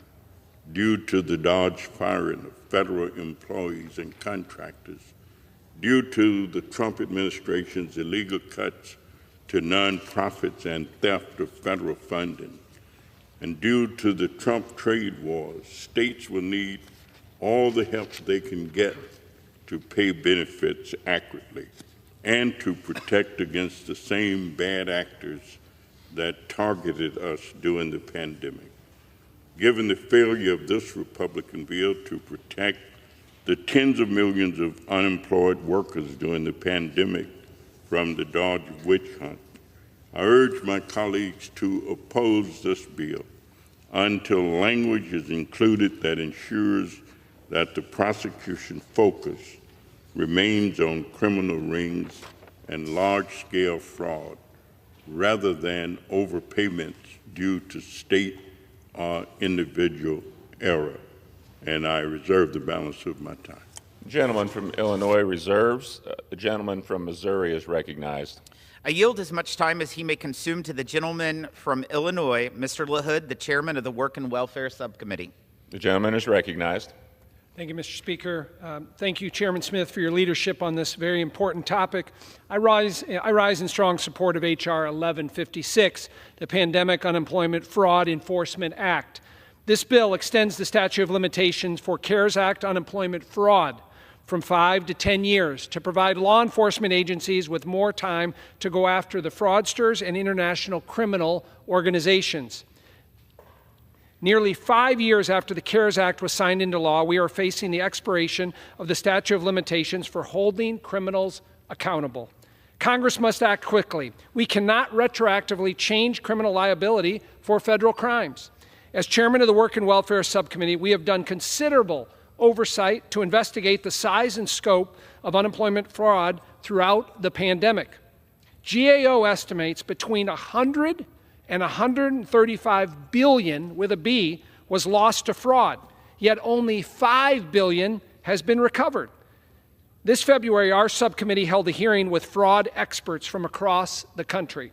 due to the Dodge firing of federal employees and contractors, due to the Trump administration's illegal cuts to nonprofits and theft of federal funding, and due to the Trump trade wars, states will need all the help they can get to pay benefits accurately and to protect against the same bad actors that targeted us during the pandemic. Given the failure of this Republican bill to protect the tens of millions of unemployed workers during the pandemic from the Dodge witch hunt, I urge my colleagues to oppose this bill until language is included that ensures that the prosecution focus remains on criminal rings and large-scale fraud rather than overpayments due to state or individual error. And I reserve the balance of my time. The gentleman from Illinois reserves. The gentleman from Missouri is recognized. I yield as much time as he may consume to the gentleman from Illinois, Mr. LaHood, the chairman of the Work and Welfare Subcommittee. The gentleman is recognized. Thank you, Mr. Speaker. Thank you, Chairman Smith, for your leadership on this very important topic. I rise in strong support of H.R. 1156, the Pandemic Unemployment Fraud Enforcement Act. This bill extends the statute of limitations for CARES Act unemployment fraud from 5 to 10 years to provide law enforcement agencies with more time to go after the fraudsters and international criminal organizations. Nearly 5 years after the CARES Act was signed into law, we are facing the expiration of the statute of limitations for holding criminals accountable. Congress must act quickly. We cannot retroactively change criminal liability for federal crimes. As chairman of the Work and Welfare Subcommittee, we have done considerable oversight to investigate the size and scope of unemployment fraud throughout the pandemic. GAO estimates between 100 and 135 billion with a B was lost to fraud, yet only 5 billion has been recovered. This February, our subcommittee held a hearing with fraud experts from across the country.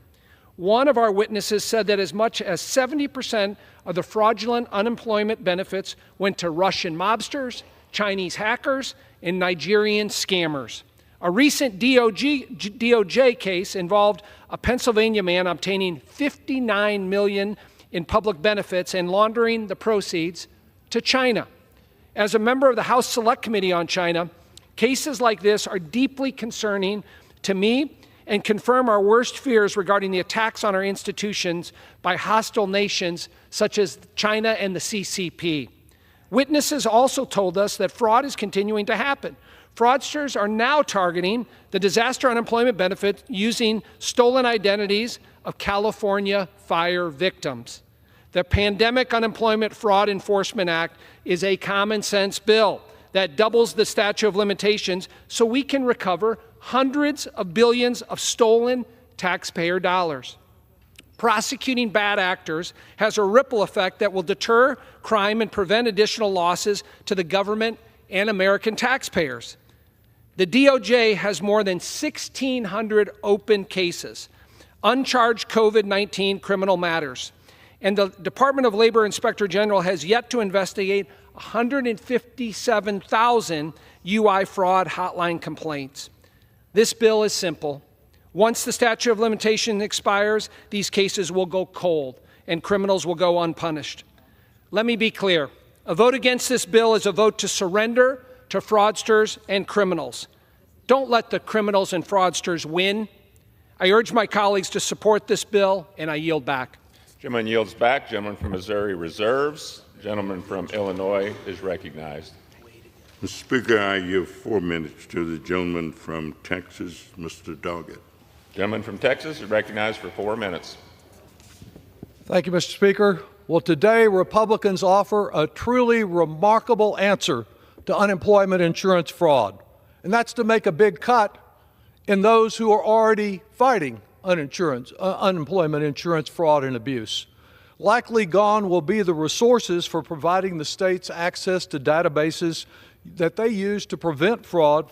One of our witnesses said that as much as 70% of the fraudulent unemployment benefits went to Russian mobsters, Chinese hackers, and Nigerian scammers. A recent DOJ case involved a Pennsylvania man obtaining $59 million in public benefits and laundering the proceeds to China. As a member of the House Select Committee on China, cases like this are deeply concerning to me and confirm our worst fears regarding the attacks on our institutions by hostile nations such as China and the CCP. Witnesses also told us that fraud is continuing to happen. Fraudsters are now targeting the disaster unemployment benefit using stolen identities of California fire victims. The Pandemic Unemployment Fraud Enforcement Act is a common sense bill that doubles the statute of limitations so we can recover hundreds of billions of stolen taxpayer dollars. Prosecuting bad actors has a ripple effect that will deter crime and prevent additional losses to the government and American taxpayers. The DOJ has more than 1,600 open cases, uncharged COVID-19 criminal matters, and the Department of Labor Inspector General has yet to investigate 157,000 UI fraud hotline complaints. This bill is simple. Once the statute of limitation expires, these cases will go cold and criminals will go unpunished. Let me be clear. A vote against this bill is a vote to surrender to fraudsters and criminals. Don't let the criminals and fraudsters win. I urge my colleagues to support this bill, and I yield back. Gentleman yields back. Gentleman from Missouri reserves. Gentleman from Illinois is recognized. Mr. Speaker, I yield 4 minutes to the gentleman from Texas, Mr. Doggett. Gentleman from Texas is recognized for 4 minutes. Thank you, Mr. Speaker. Well, today Republicans offer a truly remarkable answer to unemployment insurance fraud, and that's to make a big cut in those who are already fighting unemployment insurance fraud and abuse. Likely gone will be the resources for providing the states access to databases that they use to prevent fraud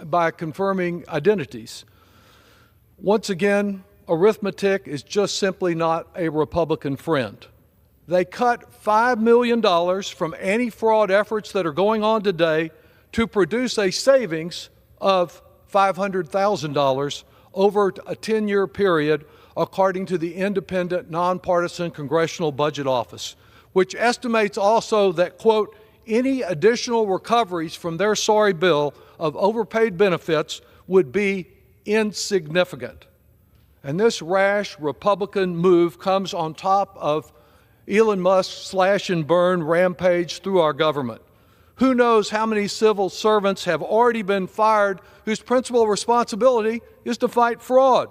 by confirming identities. Once again, arithmetic is just simply not a Republican friend. They cut $5 million from anti-fraud efforts that are going on today to produce a savings of $500,000 over a 10-year period, according to the independent, nonpartisan Congressional Budget Office, which estimates also that, quote, any additional recoveries from their sorry bill of overpaid benefits would be insignificant. And this rash Republican move comes on top of Elon Musk's slash and burn rampage through our government. Who knows how many civil servants have already been fired whose principal responsibility is to fight fraud.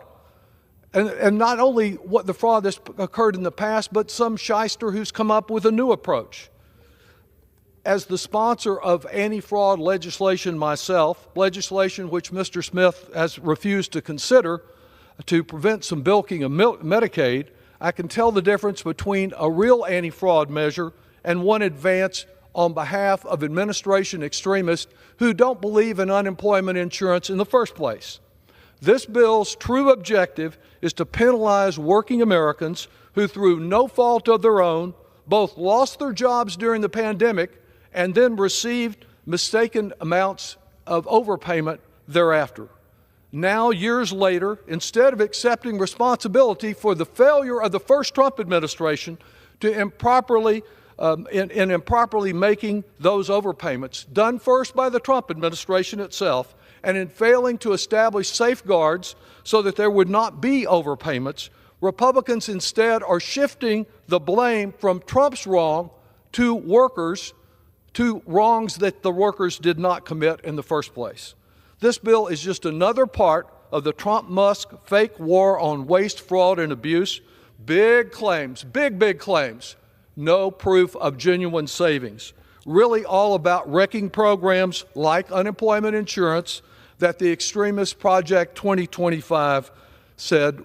And not only what the fraud that's occurred in the past, but some shyster who's come up with a new approach. as the sponsor of anti-fraud legislation myself, legislation which Mr. Smith has refused to consider to prevent some bilking of Medicaid, I can tell the difference between a real anti-fraud measure and one advanced on behalf of administration extremists who don't believe in unemployment insurance in the first place. This bill's true objective is to penalize working Americans who, through no fault of their own, both lost their jobs during the pandemic and then received mistaken amounts of overpayment thereafter. Now, years later, instead of accepting responsibility for the failure of the first Trump administration to improperly making those overpayments, done first by the Trump administration itself, and in failing to establish safeguards so that there would not be overpayments, Republicans instead are shifting the blame from Trump's wrong to workers, to wrongs that the workers did not commit in the first place. This bill is just another part of the Trump-Musk fake war on waste, fraud, and abuse. Big claims, big claims. No proof of genuine savings. Really all about wrecking programs like unemployment insurance that the extremist Project 2025 said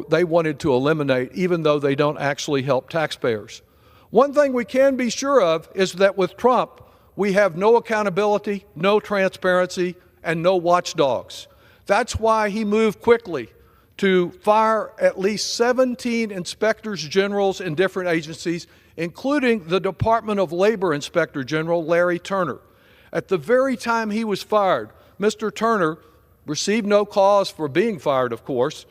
they wanted to eliminate, even though they don't actually help taxpayers. One thing we can be sure of is that with Trump, we have no accountability, no transparency, and no watchdogs. That's why he moved quickly to fire at least 17 inspectors generals in different agencies, including the Department of Labor Inspector General Larry Turner. At the very time he was fired, Mr. Turner received no cause for being fired, of course,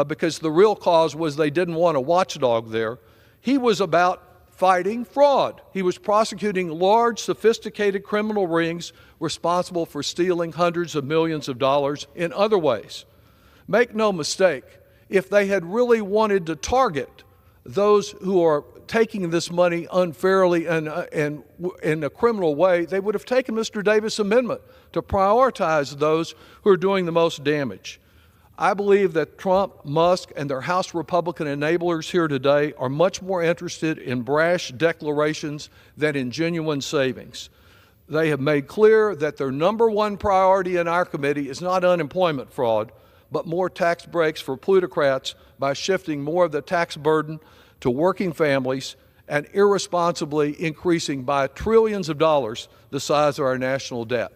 because the real cause was they didn't want a watchdog there. He was about fighting fraud. He was prosecuting large, sophisticated criminal rings responsible for stealing hundreds of millions of dollars in other ways. Make no mistake, if they had really wanted to target those who are taking this money unfairly and in a criminal way, they would have taken Mr. Davis' amendment to prioritize those who are doing the most damage. I believe that Trump, Musk, and their House Republican enablers here today are much more interested in brash declarations than in genuine savings. They have made clear that their number one priority in our committee is not unemployment fraud, but more tax breaks for plutocrats by shifting more of the tax burden to working families and irresponsibly increasing by trillions of dollars the size of our national debt.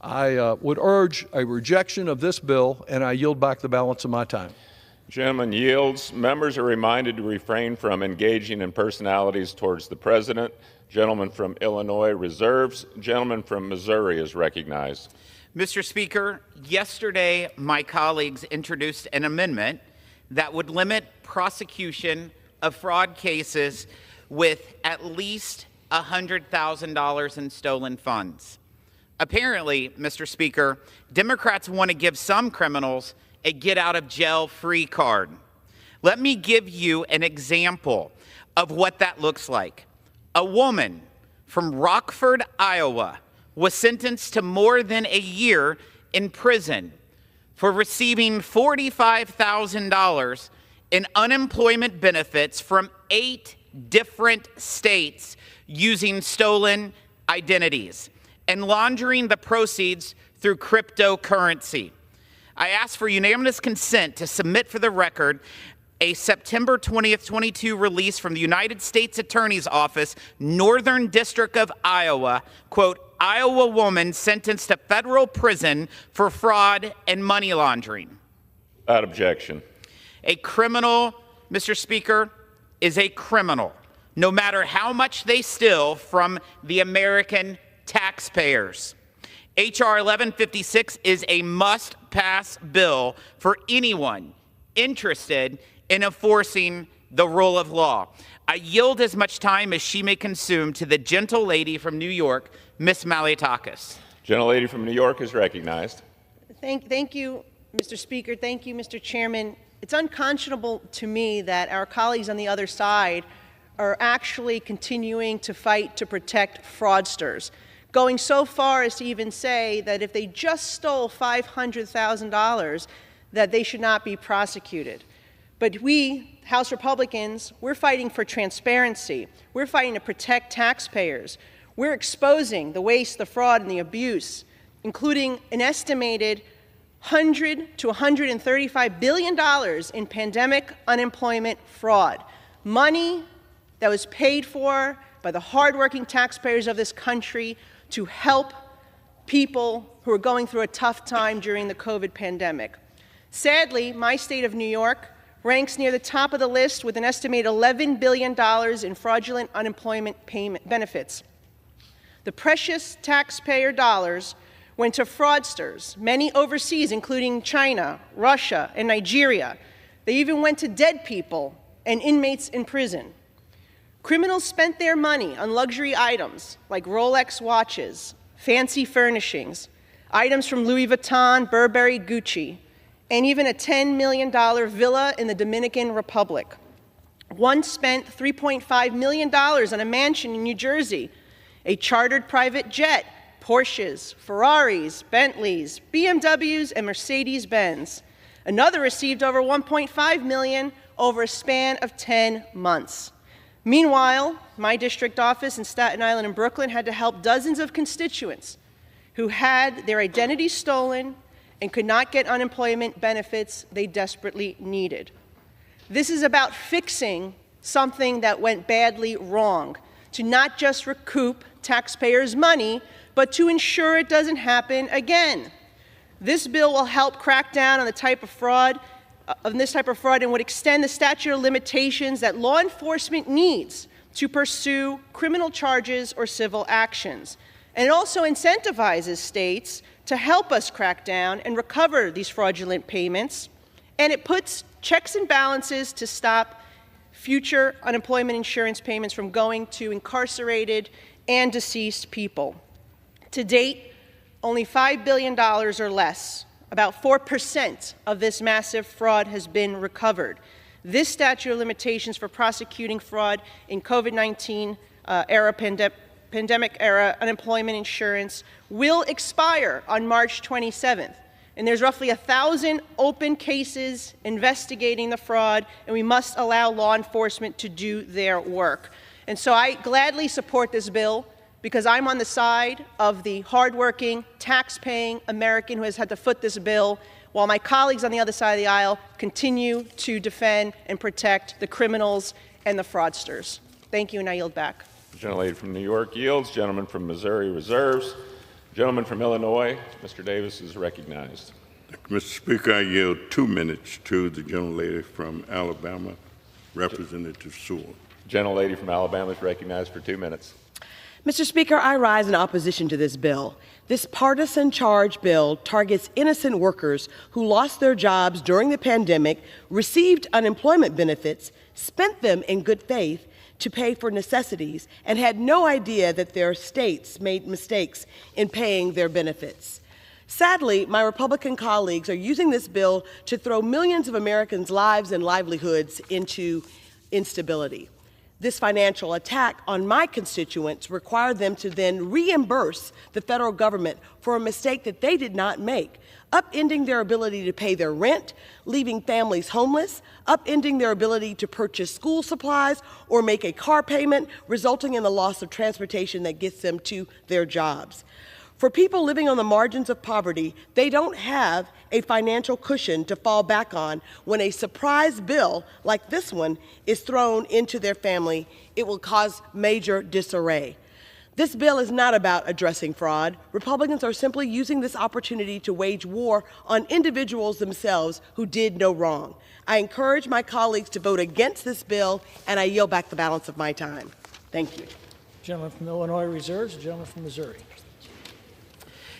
I would urge a rejection of this bill, and I yield back the balance of my time. Gentleman yields. Members are reminded to refrain from engaging in personalities towards the President. Gentleman from Illinois reserves. Gentleman from Missouri is recognized. Mr. Speaker, yesterday my colleagues introduced an amendment that would limit prosecution of fraud cases with at least $100,000 in stolen funds. Apparently, Mr. Speaker, Democrats want to give some criminals a get-out-of-jail-free card. Let me give you an example of what that looks like. A woman from Rockford, Iowa, was sentenced to more than a year in prison for receiving $45,000 in unemployment benefits from 8 different states using stolen identities and laundering the proceeds through cryptocurrency. I ask for unanimous consent to submit for the record a September 20th, 22 release from the United States Attorney's Office, Northern District of Iowa, quote, Iowa woman sentenced to federal prison for fraud and money laundering. Without objection. A criminal, Mr. Speaker, is a criminal, no matter how much they steal from the American taxpayers. H.R. 1156 is a must-pass bill for anyone interested in enforcing the rule of law. I yield as much time as she may consume to the gentle lady from New York, Ms. Malliotakis. Gentlelady from New York is recognized. Thank you, Mr. Speaker. Thank you, Mr. Chairman. It's unconscionable to me that our colleagues on the other side are actually continuing to fight to protect fraudsters, going so far as to even say that if they just stole $500,000, that they should not be prosecuted. But we, House Republicans, we're fighting for transparency. We're fighting to protect taxpayers. We're exposing the waste, the fraud, and the abuse, including an estimated $100 to $135 billion in pandemic unemployment fraud. Money that was paid for by the hardworking taxpayers of this country to help people who are going through a tough time during the COVID pandemic. Sadly, my state of New York ranks near the top of the list with an estimated $11 billion in fraudulent unemployment payment benefits. The precious taxpayer dollars went to fraudsters, many overseas, including China, Russia, and Nigeria. They even went to dead people and inmates in prison. Criminals spent their money on luxury items like Rolex watches, fancy furnishings, items from Louis Vuitton, Burberry, Gucci, and even a $10 million villa in the Dominican Republic. One spent $3.5 million on a mansion in New Jersey, a chartered private jet, Porsches, Ferraris, Bentleys, BMWs, and Mercedes-Benz. Another received over $1.5 million over a span of 10 months. Meanwhile, my district office in Staten Island and Brooklyn had to help dozens of constituents who had their identities stolen and could not get unemployment benefits they desperately needed. This is about fixing something that went badly wrong, to not just recoup taxpayers' money, but to ensure it doesn't happen again. This bill will help crack down on this type of fraud, and would extend the statute of limitations that law enforcement needs to pursue criminal charges or civil actions. And it also incentivizes states to help us crack down and recover these fraudulent payments. And it puts checks and balances to stop future unemployment insurance payments from going to incarcerated and deceased people. To date, only $5 billion or less, about 4% of this massive fraud, has been recovered. This statute of limitations for prosecuting fraud in COVID-19 era pandemic era unemployment insurance will expire on March 27th. And there's roughly 1,000 open cases investigating the fraud, and we must allow law enforcement to do their work. And so I gladly support this bill, because I'm on the side of the hardworking, tax-paying American who has had to foot this bill, while my colleagues on the other side of the aisle continue to defend and protect the criminals and the fraudsters. Thank you, and I yield back. The gentlelady from New York yields. Gentleman from Missouri reserves. Gentleman from Illinois, Mr. Davis, is recognized. Mr. Speaker, I yield 2 minutes to the gentlelady from Alabama, Representative Sewell. Gentlelady from Alabama is recognized for 2 minutes. Mr. Speaker, I rise in opposition to this bill. This partisan charge bill targets innocent workers who lost their jobs during the pandemic, received unemployment benefits, spent them in good faith to pay for necessities, and had no idea that their states made mistakes in paying their benefits. Sadly, my Republican colleagues are using this bill to throw millions of Americans' lives and livelihoods into instability. This financial attack on my constituents required them to then reimburse the federal government for a mistake that they did not make, upending their ability to pay their rent, leaving families homeless, upending their ability to purchase school supplies or make a car payment, resulting in the loss of transportation that gets them to their jobs. For people living on the margins of poverty, they don't have a financial cushion to fall back on when a surprise bill like this one is thrown into their family. It will cause major disarray. This bill is not about addressing fraud. Republicans are simply using this opportunity to wage war on individuals themselves who did no wrong. I encourage my colleagues to vote against this bill, and I yield back the balance of my time. Thank you. Gentleman from Illinois reserves. The gentleman from Missouri.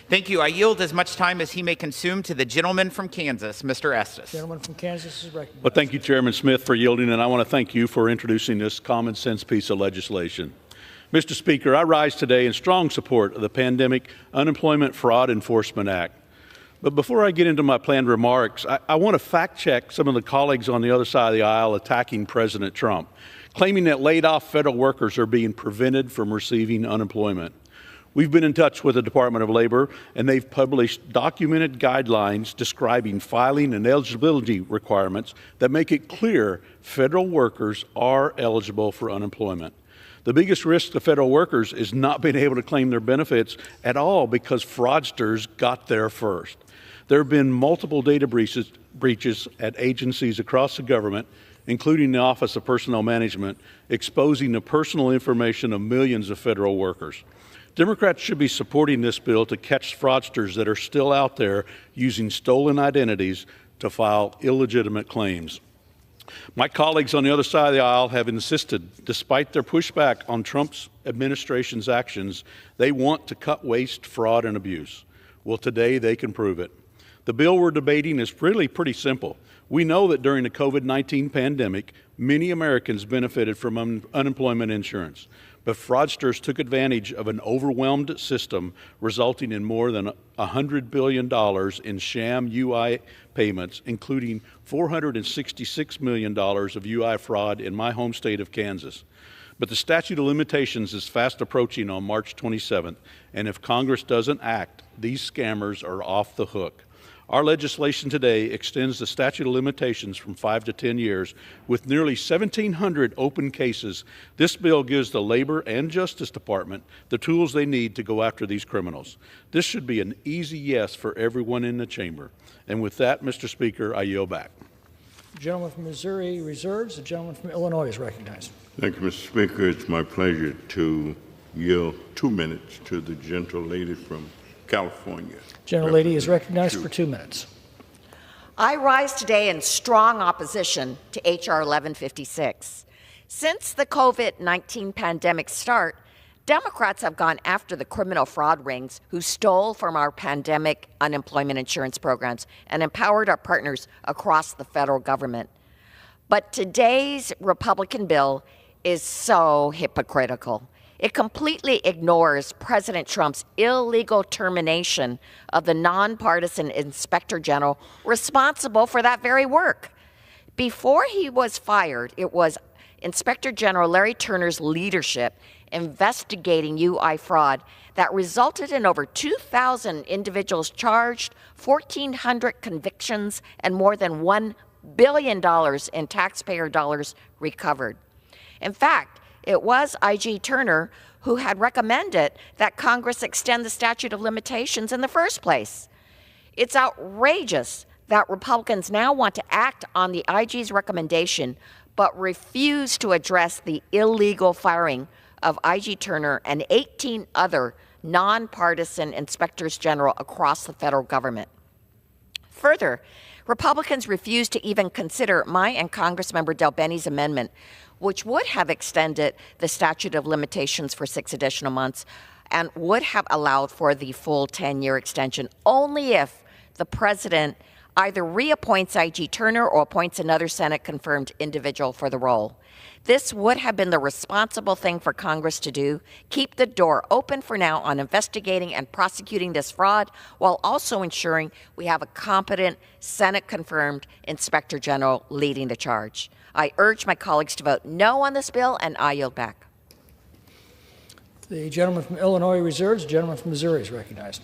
Thank you. I yield as much time as he may consume to the gentleman from Kansas, Mr. Estes. Gentleman from Kansas is recognized. Well, thank you, Chairman Smith, for yielding, and I want to thank you for introducing this common sense piece of legislation. Mr. Speaker, I rise today in strong support of the Pandemic Unemployment Fraud Enforcement Act. But before I get into my planned remarks, I want to fact check some of the colleagues on the other side of the aisle attacking President Trump, claiming that laid off federal workers are being prevented from receiving unemployment. We've been in touch with the Department of Labor, and they've published documented guidelines describing filing and eligibility requirements that make it clear federal workers are eligible for unemployment. The biggest risk to federal workers is not being able to claim their benefits at all because fraudsters got there first. There have been multiple data breaches at agencies across the government, including the Office of Personnel Management, exposing the personal information of millions of federal workers. Democrats should be supporting this bill to catch fraudsters that are still out there using stolen identities to file illegitimate claims. My colleagues on the other side of the aisle have insisted, despite their pushback on Trump's administration's actions, they want to cut waste, fraud, and abuse. Well, today they can prove it. The bill we're debating is really pretty simple. We know that during the COVID-19 pandemic, many Americans benefited from unemployment insurance, but fraudsters took advantage of an overwhelmed system, resulting in more than $100 billion in sham UI payments, including $466 million of UI fraud in my home state of Kansas. But the statute of limitations is fast approaching on March 27th, and if Congress doesn't act, these scammers are off the hook. Our legislation today extends the statute of limitations from 5 to 10 years. With nearly 1,700 open cases, this bill gives the Labor and Justice Department the tools they need to go after these criminals. This should be an easy yes for everyone in the chamber. And with that, Mr. Speaker, I yield back. The gentleman from Missouri reserves. The gentleman from Illinois is recognized. Thank you, Mr. Speaker. It's my pleasure to yield 2 minutes to the gentle lady from California. Gentlelady is recognized for 2 minutes. I rise today in strong opposition to H.R. 1156. Since the COVID-19 pandemic start, Democrats have gone after the criminal fraud rings who stole from our pandemic unemployment insurance programs and empowered our partners across the federal government. But today's Republican bill is so hypocritical. It completely ignores President Trump's illegal termination of the nonpartisan Inspector General responsible for that very work. Before he was fired, it was Inspector General Larry Turner's leadership investigating UI fraud that resulted in over 2,000 individuals charged, 1,400 convictions, and more than $1 billion in taxpayer dollars recovered. In fact, it was IG Turner who had recommended that Congress extend the statute of limitations in the first place. It's outrageous that Republicans now want to act on the IG's recommendation, but refuse to address the illegal firing of IG Turner and 18 other nonpartisan inspectors general across the federal government. Further, Republicans refuse to even consider my and Congressmember Del Benny's amendment, which would have extended the statute of limitations for 6 additional months and would have allowed for the full 10-year extension only if the president either reappoints IG Turner or appoints another Senate-confirmed individual for the role. This would have been the responsible thing for Congress to do, keep the door open for now on investigating and prosecuting this fraud, while also ensuring we have a competent Senate-confirmed Inspector General leading the charge. I urge my colleagues to vote no on this bill, and I yield back. The gentleman from Illinois reserves. The gentleman from Missouri is recognized.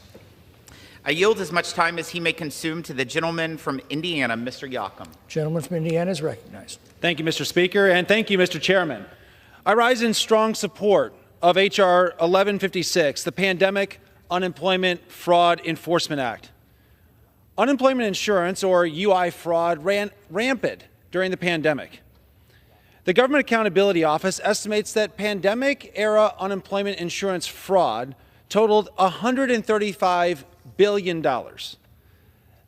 I yield as much time as he may consume to the gentleman from Indiana, Mr. Yocum. Gentleman from Indiana is recognized. Thank you, Mr. Speaker, and thank you, Mr. Chairman. I rise in strong support of H.R. 1156, the Pandemic Unemployment Fraud Enforcement Act. Unemployment insurance, or UI fraud, ran rampant during the pandemic. The Government Accountability Office estimates that pandemic-era unemployment insurance fraud totaled $135 billion.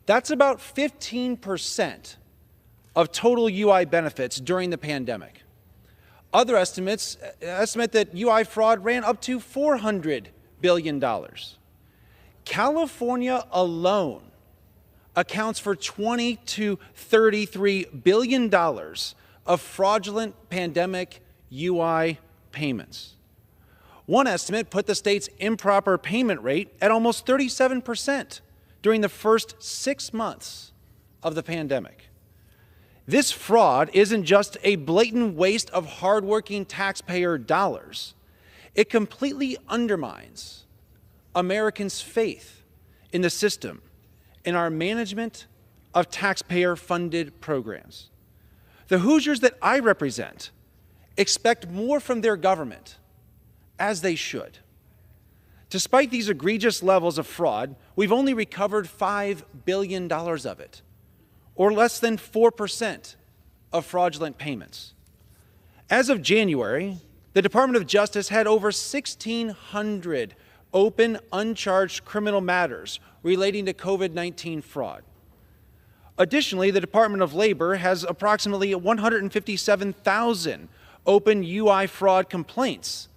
That's about 15% of total UI benefits during the pandemic. Other estimates estimate that UI fraud ran up to $400 billion. California alone accounts for $20 to $33 billion of fraudulent pandemic UI payments. One estimate put the state's improper payment rate at almost 37% during the first 6 months of the pandemic. This fraud isn't just a blatant waste of hardworking taxpayer dollars. It completely undermines Americans' faith in the system and our management of taxpayer-funded programs. The Hoosiers that I represent expect more from their government as they should. Despite these egregious levels of fraud, we've only recovered $5 billion of it, or less than 4% of fraudulent payments. As of January, the Department of Justice had over 1,600 open, uncharged criminal matters relating to COVID-19 fraud. Additionally, the Department of Labor has approximately 157,000 open UI fraud complaints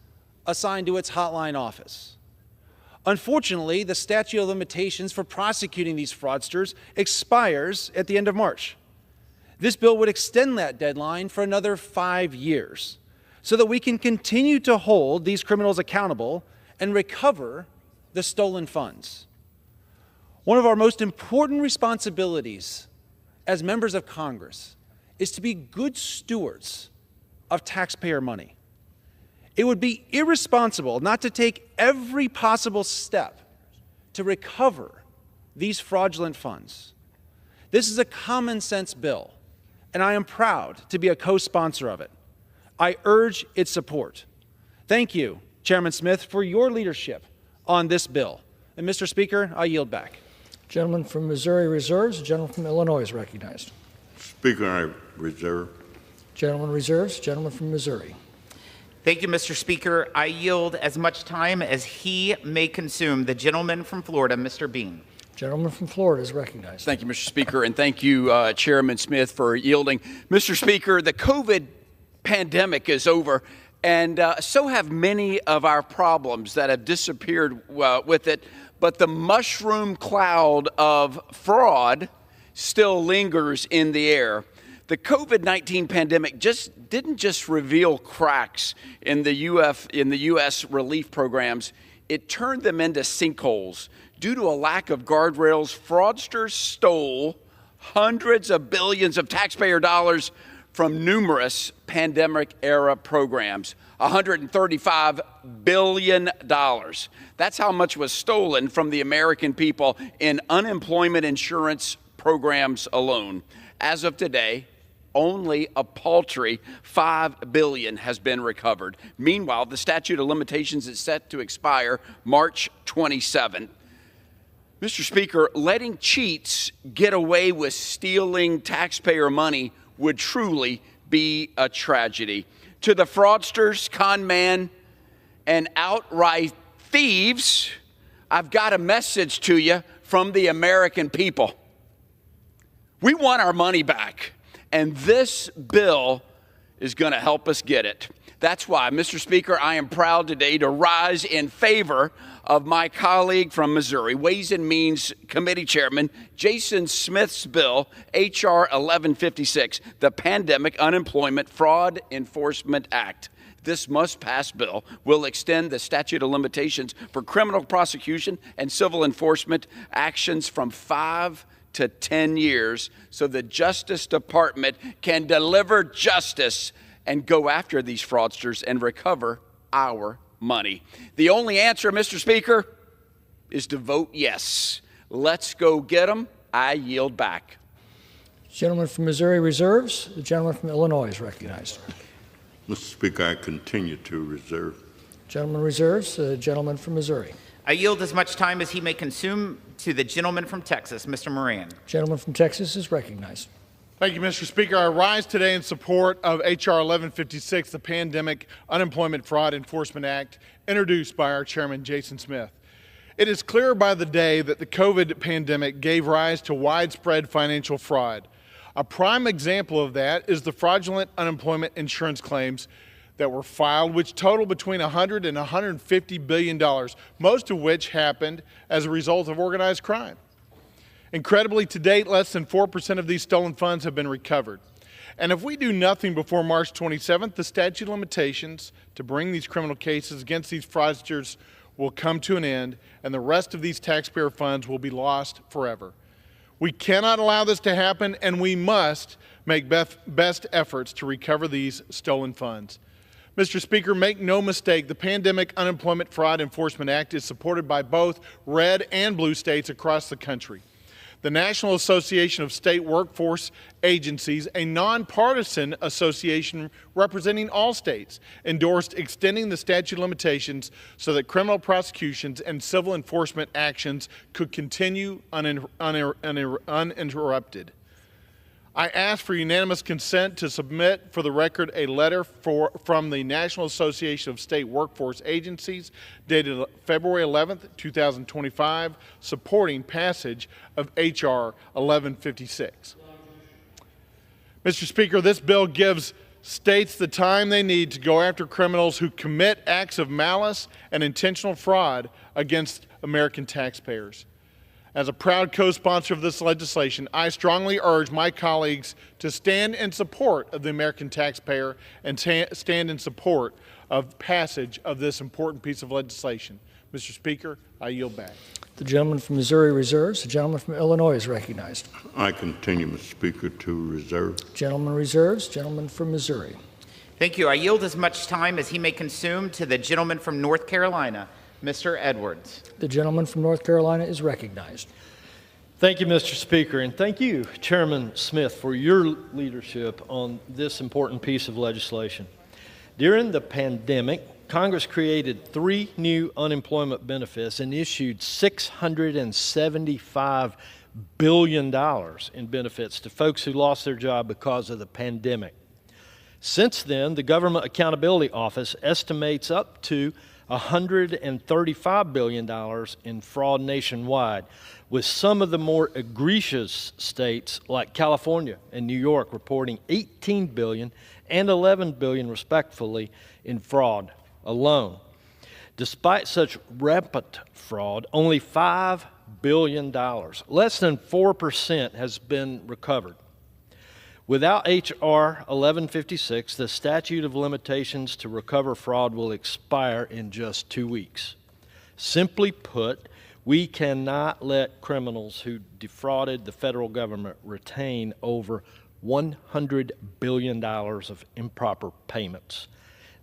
assigned to its hotline office. Unfortunately, the statute of limitations for prosecuting these fraudsters expires at the end of March. This bill would extend that deadline for another 5 years so that we can continue to hold these criminals accountable and recover the stolen funds. One of our most important responsibilities as members of Congress is to be good stewards of taxpayer money. It would be irresponsible not to take every possible step to recover these fraudulent funds. This is a common sense bill, and I am proud to be a co-sponsor of it. I urge its support. Thank you, Chairman Smith, for your leadership on this bill. And Mr. Speaker, I yield back. Gentleman from Missouri reserves. The gentleman from Illinois is recognized. Speaker, I reserve. Gentleman reserves. Gentleman from Missouri. Thank you, Mr. Speaker. I yield as much time as he may consume. The gentleman from Florida, Mr. Bean. Gentleman from Florida is recognized. Thank you, Mr. Speaker, and thank you, Chairman Smith, for yielding. Mr. Speaker, the COVID pandemic is over, and so have many of our problems that have disappeared with it, but the mushroom cloud of fraud still lingers in the air. The COVID-19 pandemic didn't just reveal cracks in the U.S. relief programs. It turned them into sinkholes. Due to a lack of guardrails, fraudsters stole hundreds of billions of taxpayer dollars from numerous pandemic-era programs, $135 billion. That's how much was stolen from the American people in unemployment insurance programs alone. As of today, only a paltry $5 billion has been recovered. Meanwhile, the statute of limitations is set to expire March 27th. Mr. Speaker, letting cheats get away with stealing taxpayer money would truly be a tragedy. To the fraudsters, con man, and outright thieves, I've got a message to you from the American people. We want our money back, and this bill is going to help us get it. That's why, Mr. Speaker, I am proud today to rise in favor of my colleague from Missouri, Ways and Means Committee Chairman Jason Smith's bill, H.R. 1156, the Pandemic Unemployment Fraud Enforcement Act. This must-pass bill will extend the statute of limitations for criminal prosecution and civil enforcement actions from 5 to 10 years so the Justice Department can deliver justice and go after these fraudsters and recover our money. The only answer, Mr. Speaker, is to vote yes. Let's go get them. I yield back. Gentleman from Missouri reserves. The gentleman from Illinois is recognized. Mr. Speaker, I continue to reserve. Gentleman reserves. The gentleman from Missouri. I yield as much time as he may consume to the gentleman from Texas, Mr. Moran. Gentleman from Texas is recognized. Thank you, Mr. Speaker. I rise today in support of H.R. 1156, the Pandemic Unemployment Fraud Enforcement Act, introduced by our chairman, Jason Smith. It is clear by the day that the COVID pandemic gave rise to widespread financial fraud. A prime example of that is the fraudulent unemployment insurance claims that were filed, which total between $100 and $150 billion, most of which happened as a result of organized crime. Incredibly, to date, less than 4% of these stolen funds have been recovered. And if we do nothing before March 27th, the statute of limitations to bring these criminal cases against these fraudsters will come to an end, and the rest of these taxpayer funds will be lost forever. We cannot allow this to happen, and we must make best efforts to recover these stolen funds. Mr. Speaker, make no mistake, the Pandemic Unemployment Fraud Enforcement Act is supported by both red and blue states across the country. The National Association of State Workforce Agencies, a nonpartisan association representing all states, endorsed extending the statute of limitations so that criminal prosecutions and civil enforcement actions could continue uninterrupted. I ask for unanimous consent to submit for the record a letter from the National Association of State Workforce Agencies dated February 11th, 2025, supporting passage of H.R. 1156. Mr. Speaker, this bill gives states the time they need to go after criminals who commit acts of malice and intentional fraud against American taxpayers. As a proud co-sponsor of this legislation, I strongly urge my colleagues to stand in support of the American taxpayer and stand in support of passage of this important piece of legislation. Mr. Speaker, I yield back. The gentleman from Missouri reserves. The gentleman from Illinois is recognized. I continue, Mr. Speaker, to reserve. Gentleman reserves. Gentleman from Missouri. Thank you. I yield as much time as he may consume to the gentleman from North Carolina, Mr. Edwards. The gentleman from North Carolina is recognized. Thank you, Mr. Speaker, and thank you, Chairman Smith, for your leadership on this important piece of legislation. During the pandemic, Congress created 3 new unemployment benefits and issued $675 billion in benefits to folks who lost their job because of the pandemic. Since then, the Government Accountability Office estimates up to $135 billion in fraud nationwide, with some of the more egregious states like California and New York reporting $18 billion and $11 billion respectively in fraud alone. Despite such rampant fraud, only $5 billion, less than 4%, has been recovered. Without H.R. 1156, the statute of limitations to recover fraud will expire in just 2 weeks. Simply put, we cannot let criminals who defrauded the federal government retain over $100 billion of improper payments.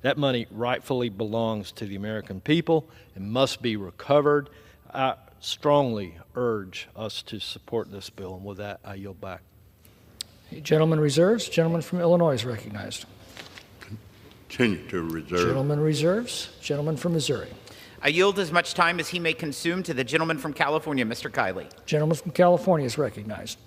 That money rightfully belongs to the American people and must be recovered. I strongly urge us to support this bill, and with that, I yield back. Gentleman reserves. Gentleman from Illinois is recognized. Continue to reserve. Gentleman reserves. Gentleman from Missouri. I yield as much time as he may consume to the gentleman from California, Mr. Kiley. Gentleman from California is recognized.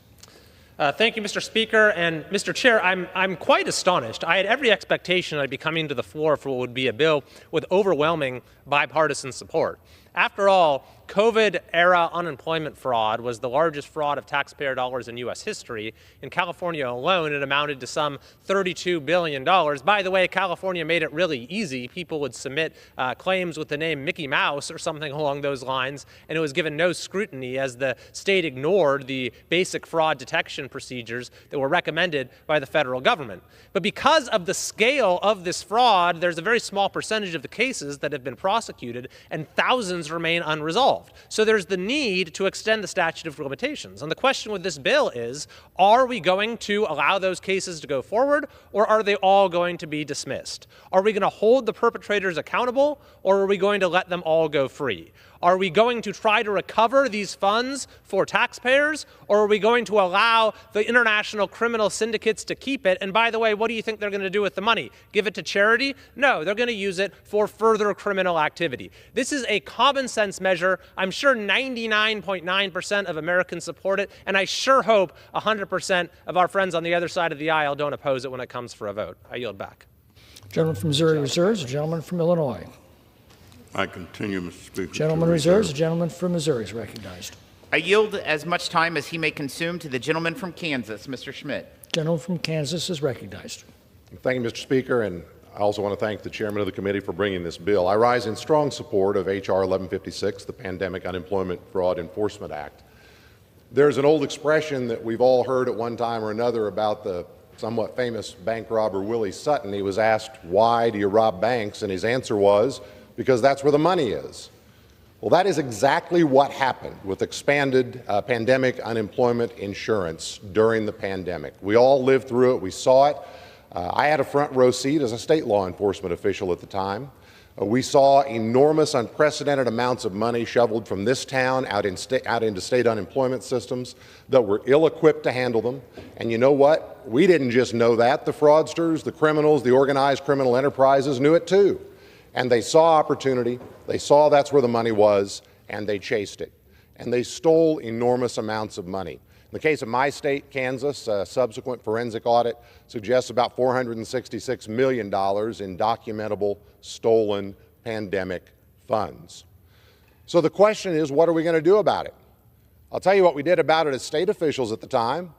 Thank you, Mr. Speaker. And Mr. Chair, I'm quite astonished. I had every expectation I'd be coming to the floor for what would be a bill with overwhelming bipartisan support. After all, COVID-era unemployment fraud was the largest fraud of taxpayer dollars in U.S. history. In California alone, it amounted to some $32 billion. By the way, California made it really easy. People would submit claims with the name Mickey Mouse or something along those lines, and it was given no scrutiny as the state ignored the basic fraud detection procedures that were recommended by the federal government. But because of the scale of this fraud, there's a very small percentage of the cases that have been prosecuted, and thousands remain unresolved. So there's the need to extend the statute of limitations. And the question with this bill is, are we going to allow those cases to go forward, or are they all going to be dismissed? Are we going to hold the perpetrators accountable, or are we going to let them all go free? Are we going to try to recover these funds for taxpayers, or are we going to allow the international criminal syndicates to keep it? And by the way, what do you think they're going to do with the money? Give it to charity? No, they're going to use it for further criminal activity. This is a common sense measure. I'm sure 99.9% of Americans support it, and I sure hope 100% of our friends on the other side of the aisle don't oppose it when it comes for a vote. I yield back. Gentleman from Missouri reserves. A gentleman from Illinois. I continue, Mr. Speaker. Gentleman reserves. A gentleman from Missouri is recognized. I yield as much time as he may consume to the gentleman from Kansas, Mr. Schmidt. Gentleman from Kansas is recognized. Thank you, Mr. Speaker, and I also want to thank the chairman of the committee for bringing this bill. I rise in strong support of H.R. 1156, the Pandemic Unemployment Fraud Enforcement Act. There's an old expression that we've all heard at one time or another about the somewhat famous bank robber Willie Sutton. He was asked, "Why do you rob banks?" And his answer was, "Because that's where the money is." Well, that is exactly what happened with expanded pandemic unemployment insurance during the pandemic. We all lived through it. We saw it. I had a front row seat as a state law enforcement official at the time. We saw enormous, unprecedented amounts of money shoveled from this town out into state unemployment systems that were ill-equipped to handle them. And you know what? We didn't just know that. The fraudsters, the criminals, the organized criminal enterprises knew it too. And they saw opportunity, they saw that's where the money was, and they chased it. And they stole enormous amounts of money. In the case of my state, Kansas, a subsequent forensic audit suggests about $466 million in documentable stolen pandemic funds. So the question is, what are we going to do about it? I'll tell you what we did about it as state officials at the time.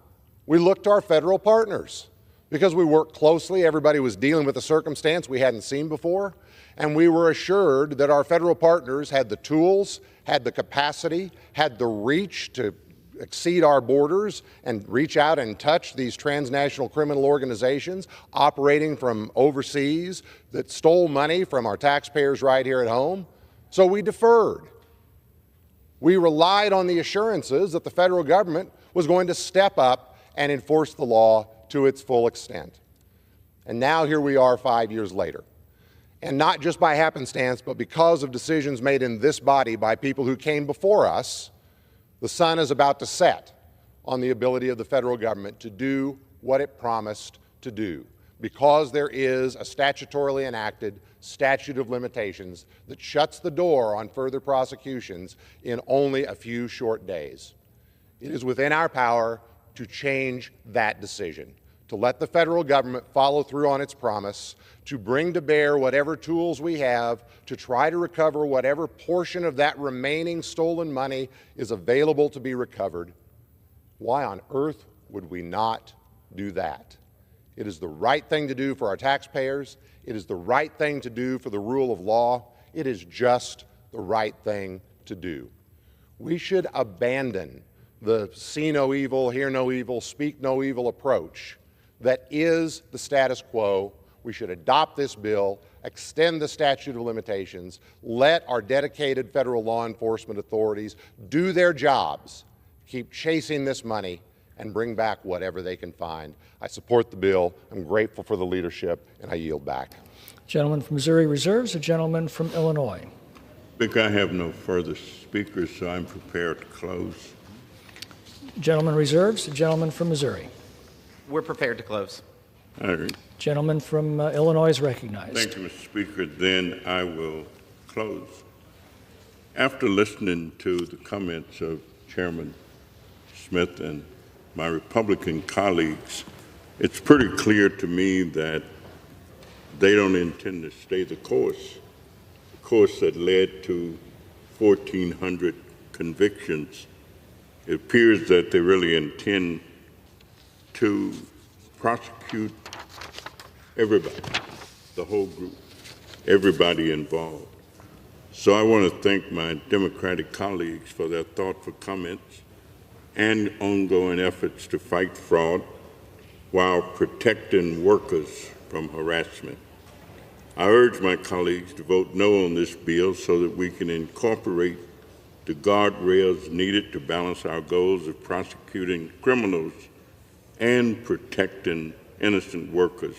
We looked to our federal partners because we worked closely. Everybody was dealing with a circumstance we hadn't seen before. And we were assured that our federal partners had the tools, had the capacity, had the reach to exceed our borders and reach out and touch these transnational criminal organizations operating from overseas that stole money from our taxpayers right here at home. So we deferred. We relied on the assurances that the federal government was going to step up and enforce the law to its full extent. And now here we are 5 years later. And not just by happenstance, but because of decisions made in this body by people who came before us, the sun is about to set on the ability of the federal government to do what it promised to do, because there is a statutorily enacted statute of limitations that shuts the door on further prosecutions in only a few short days. It is within our power to change that decision, to let the federal government follow through on its promise, to bring to bear whatever tools we have to try to recover whatever portion of that remaining stolen money is available to be recovered. Why on earth would we not do that? It is the right thing to do for our taxpayers. It is the right thing to do for the rule of law. It is just the right thing to do. We should abandon the see no evil, hear no evil, speak no evil approach that is the status quo. We should adopt this bill, extend the statute of limitations, let our dedicated federal law enforcement authorities do their jobs, keep chasing this money, and bring back whatever they can find. I support the bill. I'm grateful for the leadership, and I yield back. Gentleman from Missouri reserves. The gentleman from Illinois. Speaker, I have no further speakers, so I'm prepared to close. Gentleman reserves. The gentleman from Missouri. We're prepared to close. All right. Gentleman from Illinois is recognized. Thank you, Mr. Speaker. Then I will close. After listening to the comments of Chairman Smith and my Republican colleagues, it's pretty clear to me that they don't intend to stay the course that led to 1,400 convictions. It appears that they really intend to prosecute everybody, the whole group, everybody involved. So I want to thank my Democratic colleagues for their thoughtful comments and ongoing efforts to fight fraud while protecting workers from harassment. I urge my colleagues to vote no on this bill so that we can incorporate the guardrails needed to balance our goals of prosecuting criminals and protecting innocent workers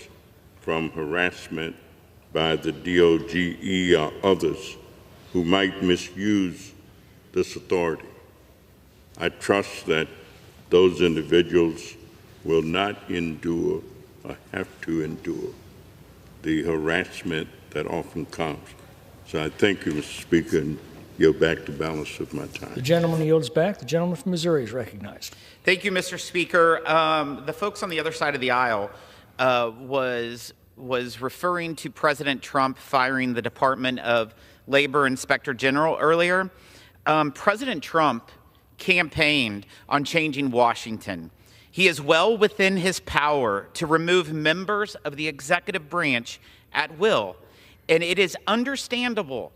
from harassment by the DOGE or others who might misuse this authority. I trust that those individuals will not endure or have to endure the harassment that often comes. So I thank you, Mr. Speaker, and yield back the balance of my time. The gentleman yields back. The gentleman from Missouri is recognized. Thank you, Mr. Speaker. The folks on the other side of the aisle was referring to President Trump firing the Department of Labor Inspector General earlier. President Trump campaigned on changing Washington. He is well within his power to remove members of the executive branch at will. And it is understandable.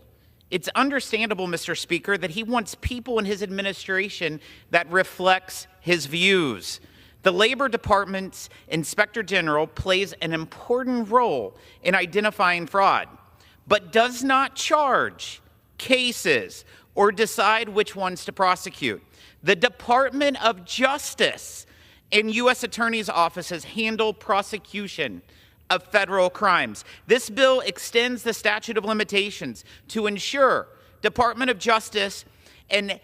It's understandable, Mr. Speaker, that he wants people in his administration that reflects his views. The Labor Department's Inspector General plays an important role in identifying fraud, but does not charge cases or decide which ones to prosecute. The Department of Justice and U.S. Attorney's offices handle prosecution of federal crimes. This bill extends the statute of limitations to ensure Department of Justice and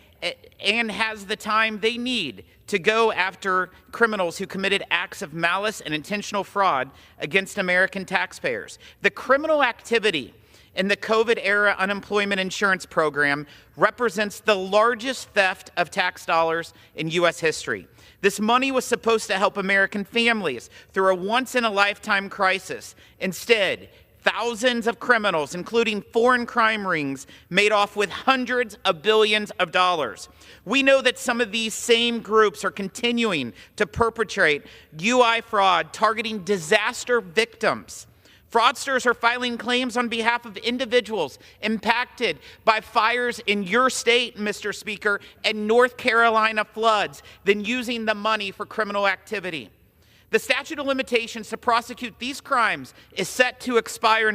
has the time they need to go after criminals who committed acts of malice and intentional fraud against American taxpayers. The criminal activity in the COVID-era unemployment insurance program represents the largest theft of tax dollars in U.S. history. This money was supposed to help American families through a once-in-a-lifetime crisis. Instead, thousands of criminals, including foreign crime rings, made off with hundreds of billions of dollars. We know that some of these same groups are continuing to perpetrate UI fraud targeting disaster victims. Fraudsters are filing claims on behalf of individuals impacted by fires in your state, Mr. Speaker, and North Carolina floods, then using the money for criminal activity. The statute of limitations to prosecute these crimes is set to expire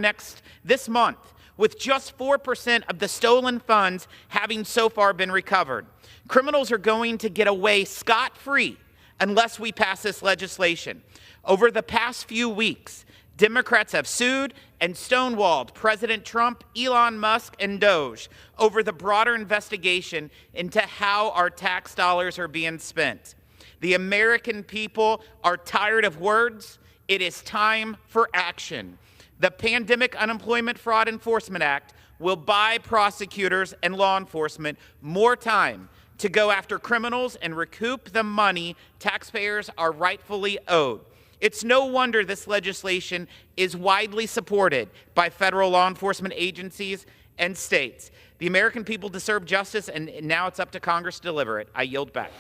this month, with just 4% of the stolen funds having so far been recovered. Criminals are going to get away scot-free unless we pass this legislation. Over the past few weeks, Democrats have sued and stonewalled President Trump, Elon Musk, and Doge over the broader investigation into how our tax dollars are being spent. The American people are tired of words. It is time for action. The Pandemic Unemployment Fraud Enforcement Act will buy prosecutors and law enforcement more time to go after criminals and recoup the money taxpayers are rightfully owed. It's no wonder this legislation is widely supported by federal law enforcement agencies and states. The American people deserve justice, and now it's up to Congress to deliver it. I yield back.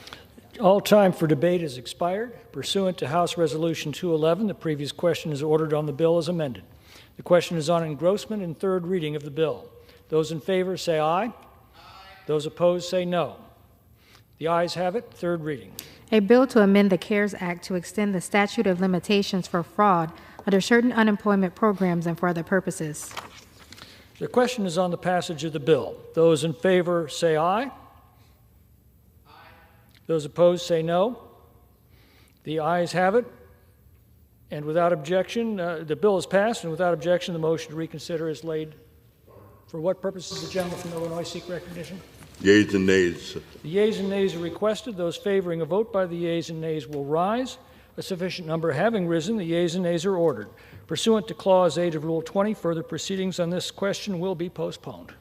All time for debate has expired. Pursuant to House Resolution 211, the previous question is ordered on the bill as amended. The question is on engrossment and third reading of the bill. Those in favor say aye. Aye. Those opposed say no. The ayes have it. Third reading. A bill to amend the CARES Act to extend the statute of limitations for fraud under certain unemployment programs and for other purposes. The question is on the passage of the bill. Those in favor say aye. Aye. Those opposed say no. The ayes have it. And without objection, the bill is passed, and without objection, the motion to reconsider is laid. For what purposes does the gentleman from Illinois seek recognition? Yeas and nays. The yeas and nays are requested. Those favoring a vote by the yeas and nays will rise. A sufficient number having risen, the yeas and nays are ordered. Pursuant to Clause 8 of Rule 20, further proceedings on this question will be postponed.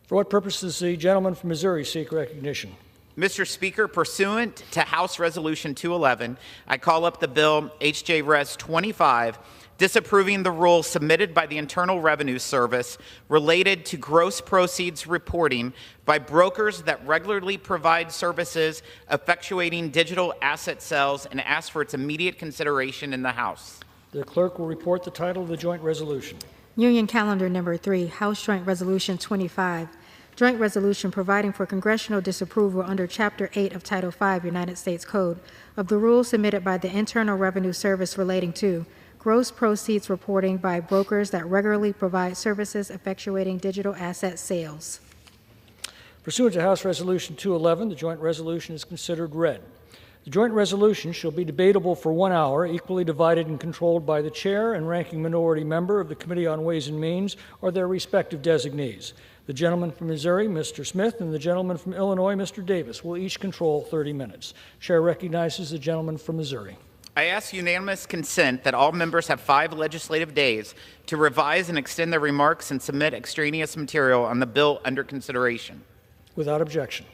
For what purpose does the gentleman from Missouri seek recognition? Mr. Speaker, pursuant to House Resolution 211, I call up the bill H.J. Res. 25, disapproving the rule submitted by the Internal Revenue Service related to gross proceeds reporting by brokers that regularly provide services effectuating digital asset sales, and ask for its immediate consideration in the House. The clerk will report the title of the joint resolution. Union Calendar Number 3, House Joint Resolution 25, Joint Resolution providing for congressional disapproval under Chapter 8 of Title 5 United States Code of the rules submitted by the Internal Revenue Service relating to gross proceeds reporting by brokers that regularly provide services effectuating digital asset sales. Pursuant to House Resolution 211, the joint resolution is considered read. The joint resolution shall be debatable for 1 hour, equally divided and controlled by the chair and ranking minority member of the Committee on Ways and Means or their respective designees. The gentleman from Missouri, Mr. Smith, and the gentleman from Illinois, Mr. Davis, will each control 30 minutes. Chair recognizes the gentleman from Missouri. I ask unanimous consent that all members have 5 legislative days to revise and extend their remarks and submit extraneous material on the bill under consideration. Without objection.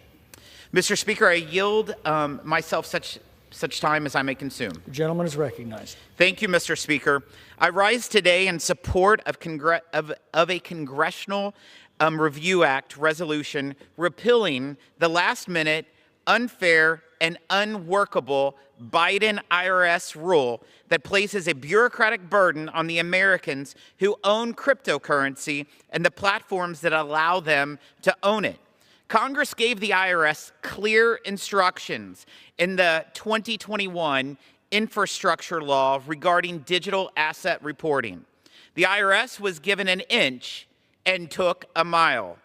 Mr. Speaker, I yield myself such time as I may consume. The gentleman is recognized. Thank you, Mr. Speaker. I rise today in support of a Congressional Review Act resolution repealing the last-minute, unfair, and unworkable Biden IRS rule that places a bureaucratic burden on the Americans who own cryptocurrency and the platforms that allow them to own it. Congress gave the IRS clear instructions in the 2021 infrastructure law regarding digital asset reporting. The IRS was given an inch and took a mile.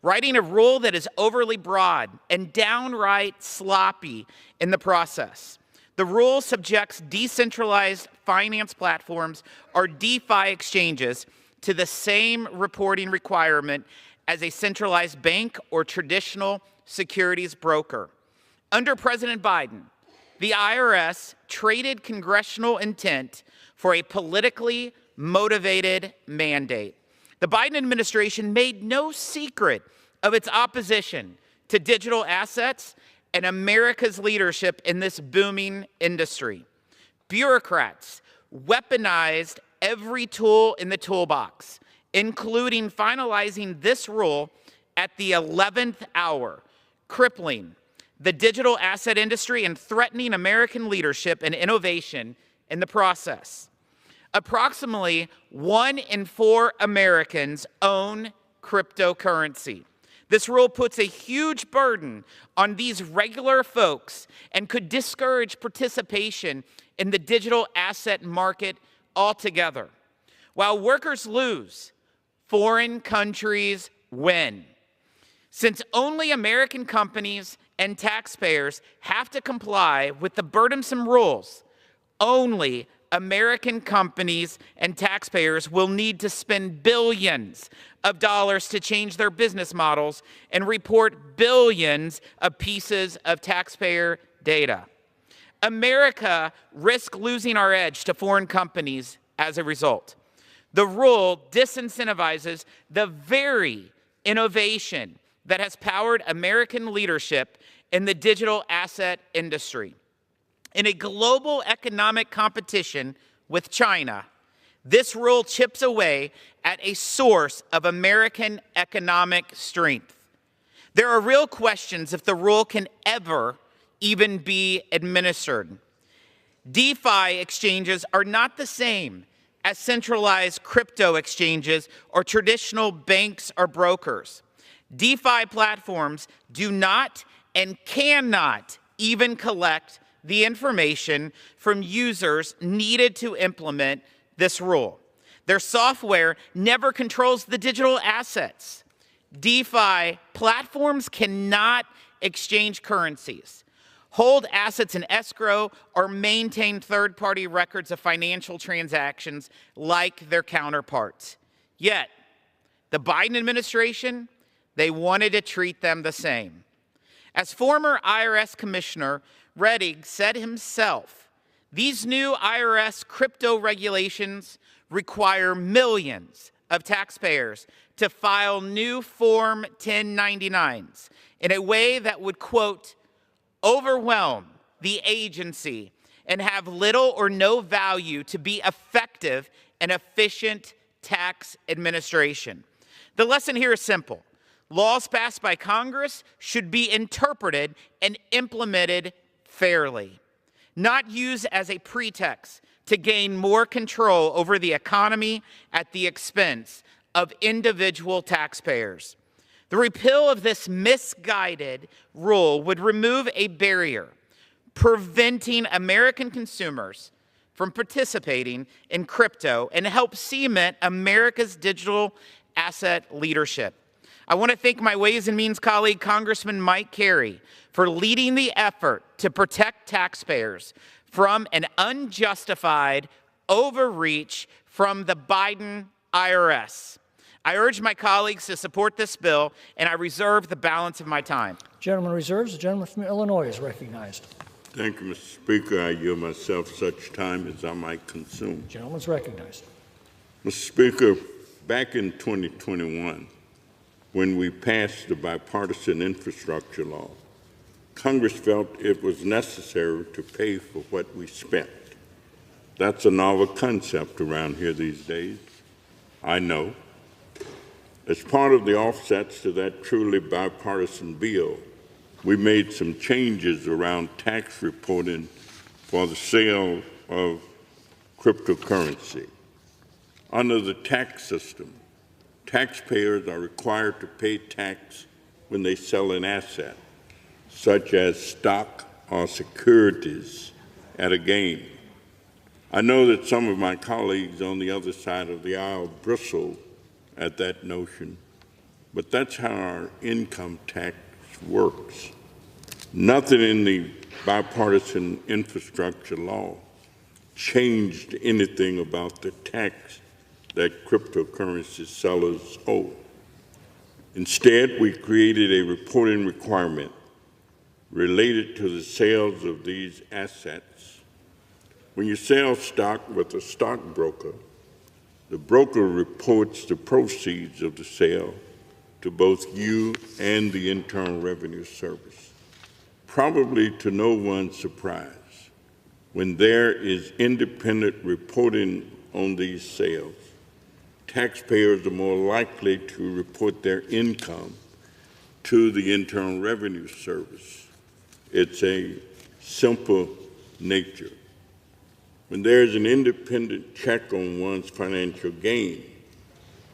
Writing a rule that is overly broad and downright sloppy in the process. The rule subjects decentralized finance platforms or DeFi exchanges to the same reporting requirement as a centralized bank or traditional securities broker. Under President Biden, the IRS traded congressional intent for a politically motivated mandate. The Biden administration made no secret of its opposition to digital assets and America's leadership in this booming industry. Bureaucrats weaponized every tool in the toolbox, including finalizing this rule at the 11th hour, crippling the digital asset industry and threatening American leadership and innovation in the process. Approximately 1 in 4 Americans own cryptocurrency. This rule puts a huge burden on these regular folks and could discourage participation in the digital asset market altogether. While workers lose, foreign countries win. Since only American companies and taxpayers have to comply with the burdensome rules, only American companies and taxpayers will need to spend billions of dollars to change their business models and report billions of pieces of taxpayer data. America risks losing our edge to foreign companies as a result. The rule disincentivizes the very innovation that has powered American leadership in the digital asset industry. In a global economic competition with China, this rule chips away at a source of American economic strength. There are real questions if the rule can ever even be administered. DeFi exchanges are not the same as centralized crypto exchanges or traditional banks or brokers. DeFi platforms do not and cannot even collect the information from users needed to implement this rule. Their software never controls the digital assets. DeFi platforms cannot exchange currencies, hold assets in escrow, or maintain third-party records of financial transactions like their counterparts. Yet, the Biden administration, they wanted to treat them the same. As former IRS Commissioner Rettig said himself, these new IRS crypto regulations require millions of taxpayers to file new Form 1099s in a way that would, quote, overwhelm the agency and have little or no value to be effective and efficient tax administration. The lesson here is simple. Laws passed by Congress should be interpreted and implemented fairly, not used as a pretext to gain more control over the economy at the expense of individual taxpayers. The repeal of this misguided rule would remove a barrier preventing American consumers from participating in crypto and help cement America's digital asset leadership. I want to thank my Ways and Means colleague, Congressman Mike Carey, for leading the effort to protect taxpayers from an unjustified overreach from the Biden IRS. I urge my colleagues to support this bill, and I reserve the balance of my time. Gentleman reserves. The gentleman from Illinois is recognized. Thank you, Mr. Speaker. I yield myself such time as I might consume. Gentleman's recognized. Mr. Speaker, back in 2021, when we passed the bipartisan infrastructure law, Congress felt it was necessary to pay for what we spent. That's a novel concept around here these days, I know. As part of the offsets to that truly bipartisan bill, we made some changes around tax reporting for the sale of cryptocurrency. Under the tax system, taxpayers are required to pay tax when they sell an asset, such as stock or securities, at a gain. I know that some of my colleagues on the other side of the aisle bristle at that notion, but that's how our income tax works. Nothing in the bipartisan infrastructure law changed anything about the tax that cryptocurrency sellers owe. Instead, we created a reporting requirement related to the sales of these assets. When you sell stock with a stockbroker, the broker reports the proceeds of the sale to both you and the Internal Revenue Service. Probably to no one's surprise, when there is independent reporting on these sales, taxpayers are more likely to report their income to the Internal Revenue Service. It's a simple nature. When there's an independent check on one's financial gain,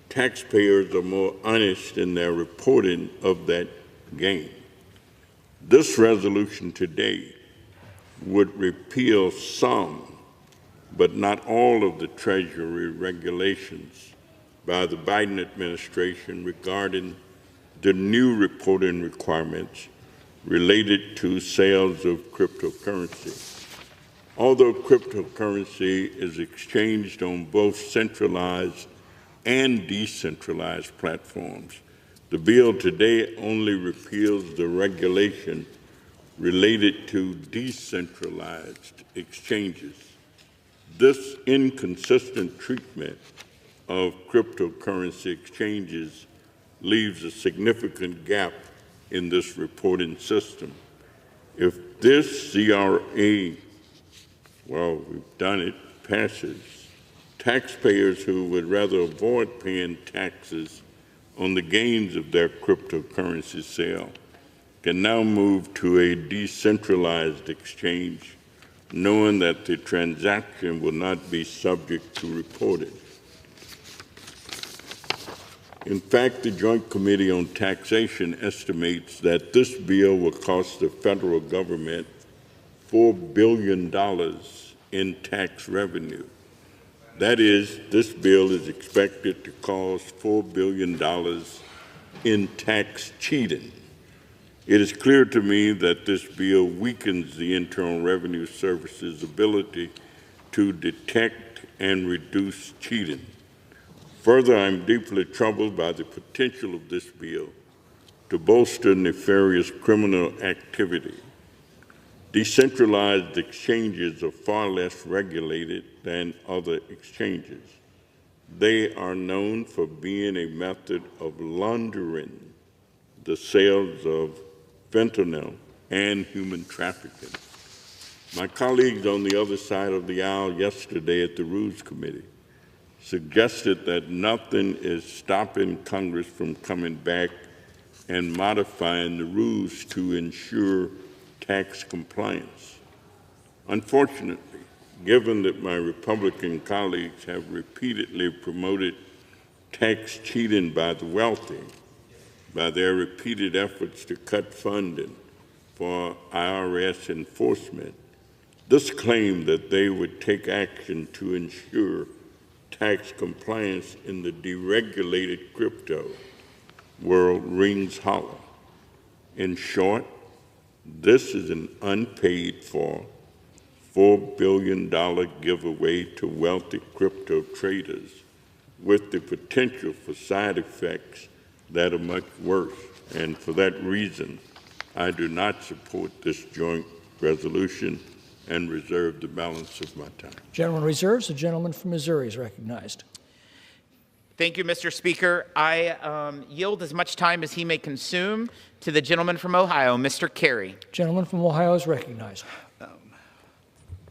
taxpayers are more honest in their reporting of that gain. This resolution today would repeal some, but not all of the Treasury regulations by the Biden administration regarding the new reporting requirements related to sales of cryptocurrency. Although cryptocurrency is exchanged on both centralized and decentralized platforms, the bill today only repeals the regulation related to decentralized exchanges. This inconsistent treatment of cryptocurrency exchanges leaves a significant gap in this reporting system. If this CRA, well, we've done it, passes, taxpayers who would rather avoid paying taxes on the gains of their cryptocurrency sale can now move to a decentralized exchange, knowing that the transaction will not be subject to reporting. In fact, the Joint Committee on Taxation estimates that this bill will cost the federal government $4 billion in tax revenue. That is, this bill is expected to cost $4 billion in tax cheating. It is clear to me that this bill weakens the Internal Revenue Service's ability to detect and reduce cheating. Further, I'm deeply troubled by the potential of this bill to bolster nefarious criminal activity. Decentralized exchanges are far less regulated than other exchanges. They are known for being a method of laundering the sales of fentanyl and human trafficking. My colleagues on the other side of the aisle yesterday at the Rules Committee suggested that nothing is stopping Congress from coming back and modifying the rules to ensure tax compliance. Unfortunately, given that my Republican colleagues have repeatedly promoted tax cheating by the wealthy, by their repeated efforts to cut funding for IRS enforcement, this claim that they would take action to ensure tax compliance in the deregulated crypto world rings hollow. In short, this is an unpaid for $4 billion giveaway to wealthy crypto traders with the potential for side effects that are much worse. And for that reason, I do not support this joint resolution and reserve the balance of my time. Gentleman reserves. The gentleman from Missouri is recognized. Thank you, Mr. Speaker. I yield as much time as he may consume to the gentleman from Ohio, Mr. Carey. Gentleman from Ohio is recognized.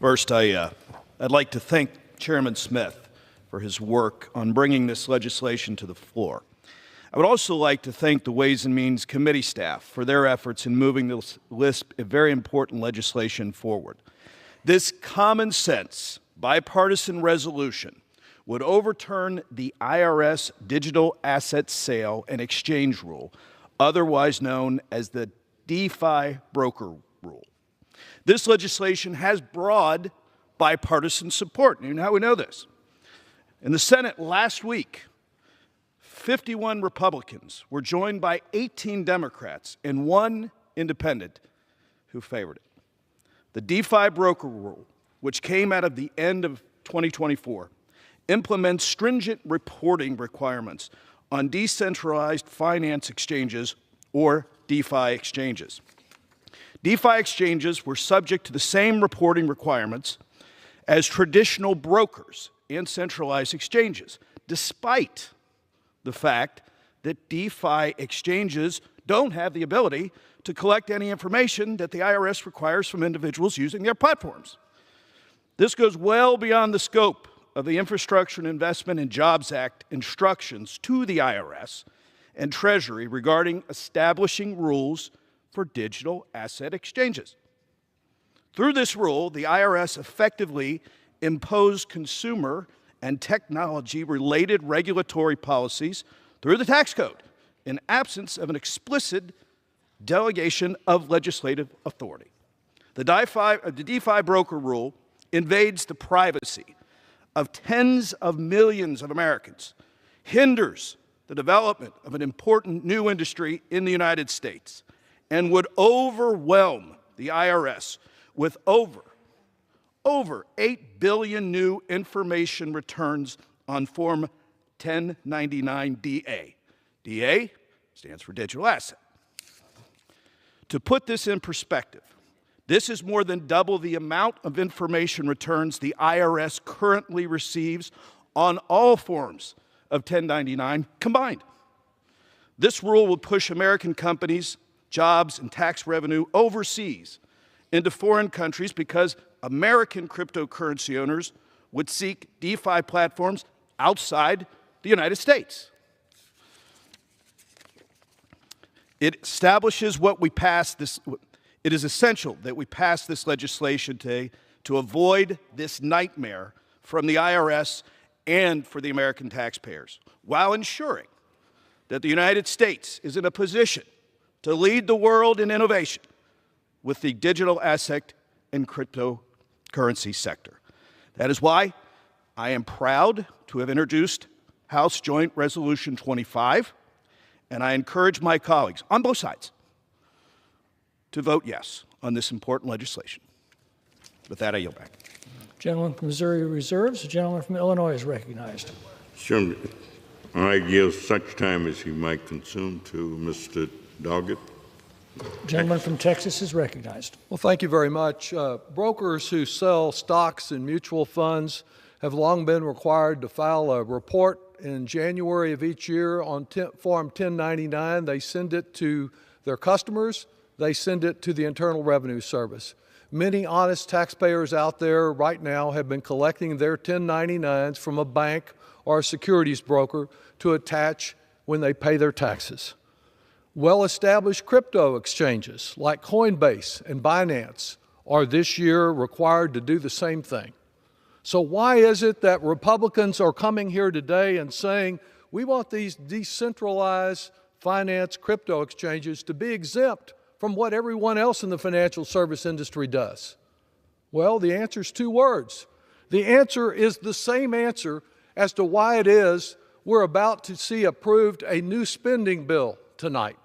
First, I'd like to thank Chairman Smith for his work on bringing this legislation to the floor. I would also like to thank the Ways and Means Committee staff for their efforts in moving this list of very important legislation forward. This common sense, bipartisan resolution would overturn the IRS digital asset sale and exchange rule, otherwise known as the DeFi broker rule. This legislation has broad bipartisan support. You know how we know this? In the Senate last week, 51 Republicans were joined by 18 Democrats and 1 independent who favored it. The DeFi broker rule, which came out of the end of 2024, implements stringent reporting requirements on decentralized finance exchanges, or DeFi exchanges. DeFi exchanges were subject to the same reporting requirements as traditional brokers and centralized exchanges, despite the fact that DeFi exchanges don't have the ability to collect any information that the IRS requires from individuals using their platforms. This goes well beyond the scope of the Infrastructure and Investment and Jobs Act instructions to the IRS and Treasury regarding establishing rules for digital asset exchanges. Through this rule, the IRS effectively imposed consumer and technology-related regulatory policies through the tax code in absence of an explicit delegation of legislative authority. The DeFi broker rule invades the privacy of tens of millions of Americans, hinders the development of an important new industry in the United States, and would overwhelm the IRS with over 8 billion new information returns on Form 1099-DA. DA stands for digital asset. To put this in perspective, this is more than double the amount of information returns the IRS currently receives on all forms of 1099 combined. This rule will push American companies, jobs, and tax revenue overseas into foreign countries because American cryptocurrency owners would seek DeFi platforms outside the United States. It establishes what we passed this. It is essential that we pass this legislation today to avoid this nightmare from the IRS and for the American taxpayers, while ensuring that the United States is in a position to lead the world in innovation with the digital asset and cryptocurrency sector. That is why I am proud to have introduced House Joint Resolution 25, and I encourage my colleagues on both sides to vote yes on this important legislation. With that, I yield back. Gentleman from Missouri reserves. The gentleman from Illinois is recognized. Sure. I yield such time as he might consume to Mr. Doggett. Gentleman from Texas is recognized. Well, thank you very much. Brokers who sell stocks and mutual funds have long been required to file a report in January of each year on Form 1099. They send it to their customers. They send it to the Internal Revenue Service. Many honest taxpayers out there right now have been collecting their 1099s from a bank or a securities broker to attach when they pay their taxes. Well-established crypto exchanges like Coinbase and Binance are this year required to do the same thing. So why is it that Republicans are coming here today and saying, we want these decentralized finance crypto exchanges to be exempt from what everyone else in the financial service industry does? Well, the answer is 2 words. The answer is the same answer as to why it is we're about to see approved a new spending bill tonight.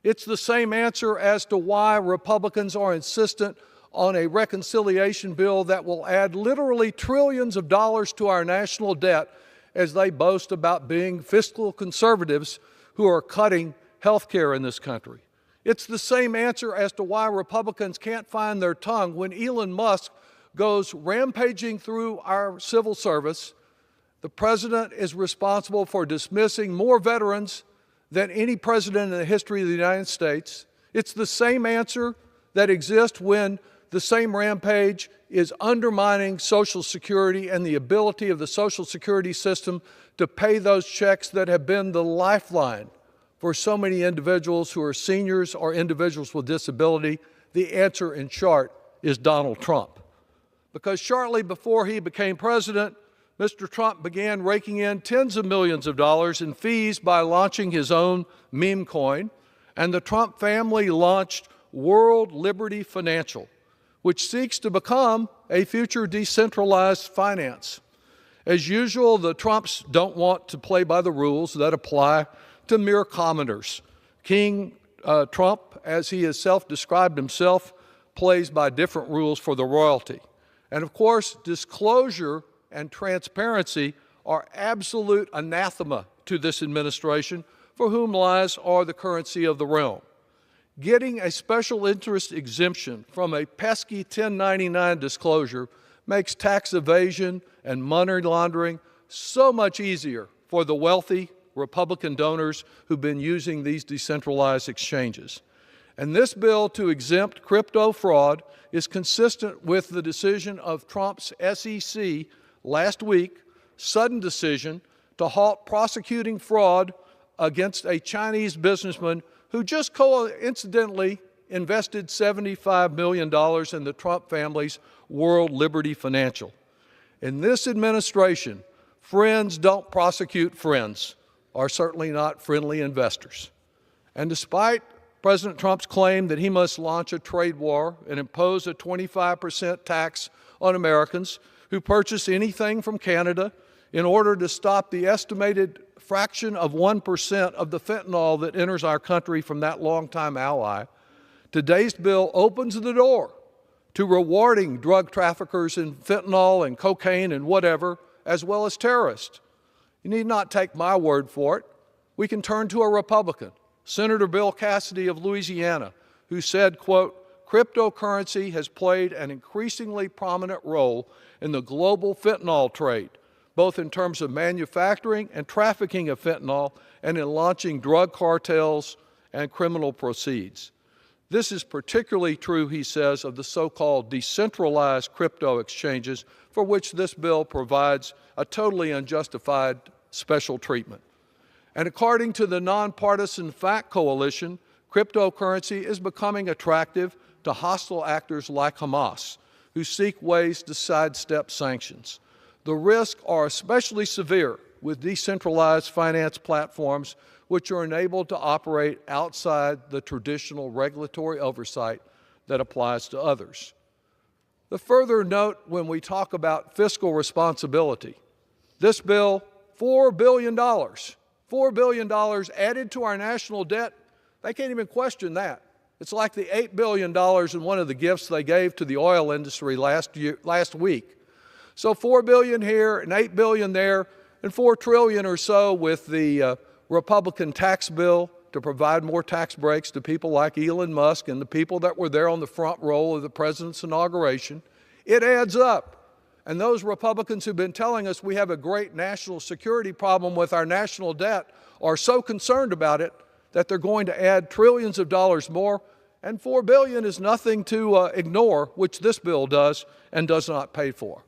It's the same answer as to why Republicans are insistent on a reconciliation bill that will add literally trillions of dollars to our national debt as they boast about being fiscal conservatives who are cutting health care in this country. It's the same answer as to why Republicans can't find their tongue when Elon Musk goes rampaging through our civil service. The president is responsible for dismissing more veterans than any president in the history of the United States. It's the same answer that exists when the same rampage is undermining Social Security and the ability of the Social Security system to pay those checks that have been the lifeline for so many individuals who are seniors or individuals with disability. The answer, in short, is Donald Trump. Because shortly before he became president, Mr. Trump began raking in tens of millions of dollars in fees by launching his own meme coin, and the Trump family launched World Liberty Financial, which seeks to become a future decentralized finance. As usual, the Trumps don't want to play by the rules that apply to mere commoners. King Trump, as he has self-described himself, plays by different rules for the royalty. And of course, disclosure and transparency are absolute anathema to this administration, for whom lies are the currency of the realm. Getting a special interest exemption from a pesky 1099 disclosure makes tax evasion and money laundering so much easier for the wealthy Republican donors who've been using these decentralized exchanges. And this bill to exempt crypto fraud is consistent with the decision of Trump's SEC last week, sudden decision to halt prosecuting fraud against a Chinese businessman who just coincidentally invested $75 million in the Trump family's World Liberty Financial. In this administration, friends don't prosecute friends, or certainly not friendly investors. And despite President Trump's claim that he must launch a trade war and impose a 25% tax on Americans who purchase anything from Canada in order to stop the estimated fraction of 1% of the fentanyl that enters our country from that longtime ally, today's bill opens the door to rewarding drug traffickers in fentanyl and cocaine and whatever, as well as terrorists. You need not take my word for it. We can turn to a Republican, Senator Bill Cassidy of Louisiana, who said, quote, "Cryptocurrency has played an increasingly prominent role in the global fentanyl trade, both in terms of manufacturing and trafficking of fentanyl and in launching drug cartels and criminal proceeds. This is particularly true," he says, "of the so-called decentralized crypto exchanges for which this bill provides a totally unjustified special treatment." And according to the Nonpartisan Fact Coalition, cryptocurrency is becoming attractive to hostile actors like Hamas, who seek ways to sidestep sanctions. The risks are especially severe with decentralized finance platforms, which are enabled to operate outside the traditional regulatory oversight that applies to others. The further note when we talk about fiscal responsibility, this bill, $4 billion added to our national debt. They can't even question that. It's like the $8 billion in one of the gifts they gave to the oil industry last week. So $4 billion here and $8 billion there, and $4 trillion or so with the Republican tax bill to provide more tax breaks to people like Elon Musk and the people that were there on the front row of the president's inauguration. It adds up. And those Republicans who've been telling us we have a great national security problem with our national debt are so concerned about it that they're going to add trillions of dollars more, and $4 billion is nothing to ignore, which this bill does and does not pay for.